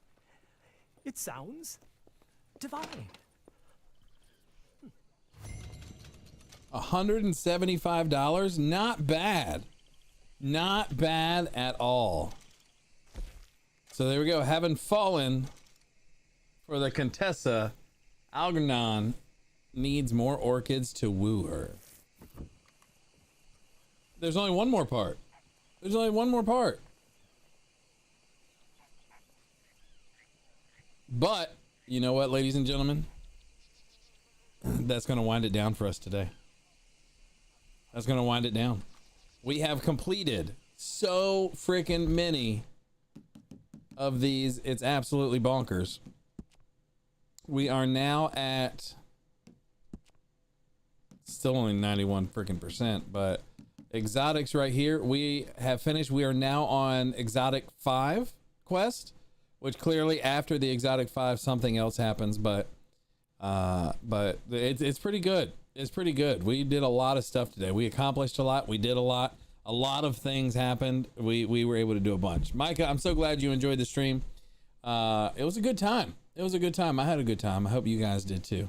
It sounds divine. $175? Not bad. Not bad at all. So there we go. Having fallen for the Contessa, Algernon needs more orchids to woo her. There's only one more part. There's only one more part. But, you know what, ladies and gentlemen? That's going to wind it down for us today. That's going to wind it down. We have completed so freaking many of these. It's absolutely bonkers. We are now at still only 91 freaking percent, but exotics right here. We have finished. We are now on exotic 5 quest, which clearly after the exotic 5 something else happens, but it's pretty good. It's pretty good. We did a lot of stuff today. We accomplished a lot. We did a lot. A lot of things happened. We were able to do a bunch. Micah, I'm so glad you enjoyed the stream. It was a good time. It was a good time. I had a good time. I hope you guys did too.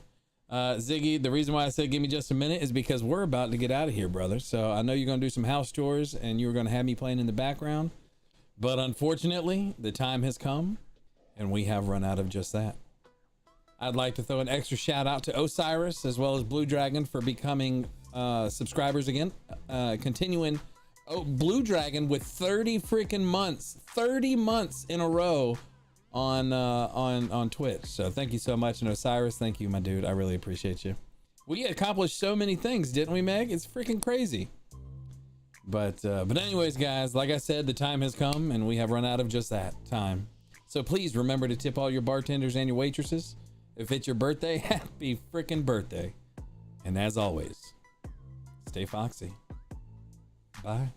Ziggy, the reason why I said give me just a minute is because we're about to get out of here, brother. So I know you're going to do some house chores and you were going to have me playing in the background. But unfortunately, the time has come and we have run out of just that. I'd like to throw an extra shout out to Osiris as well as Blue Dragon for becoming subscribers again. Continuing. Oh, Blue Dragon with 30 freaking months, 30 months in a row on Twitch. So thank you so much. And Osiris, thank you, my dude. I really appreciate you. We accomplished so many things, didn't we, Meg? It's freaking crazy. But anyways, guys, like I said, the time has come and we have run out of just that time. So please remember to tip all your bartenders and your waitresses. If it's your birthday, happy freaking birthday. And as always, stay foxy. Bye.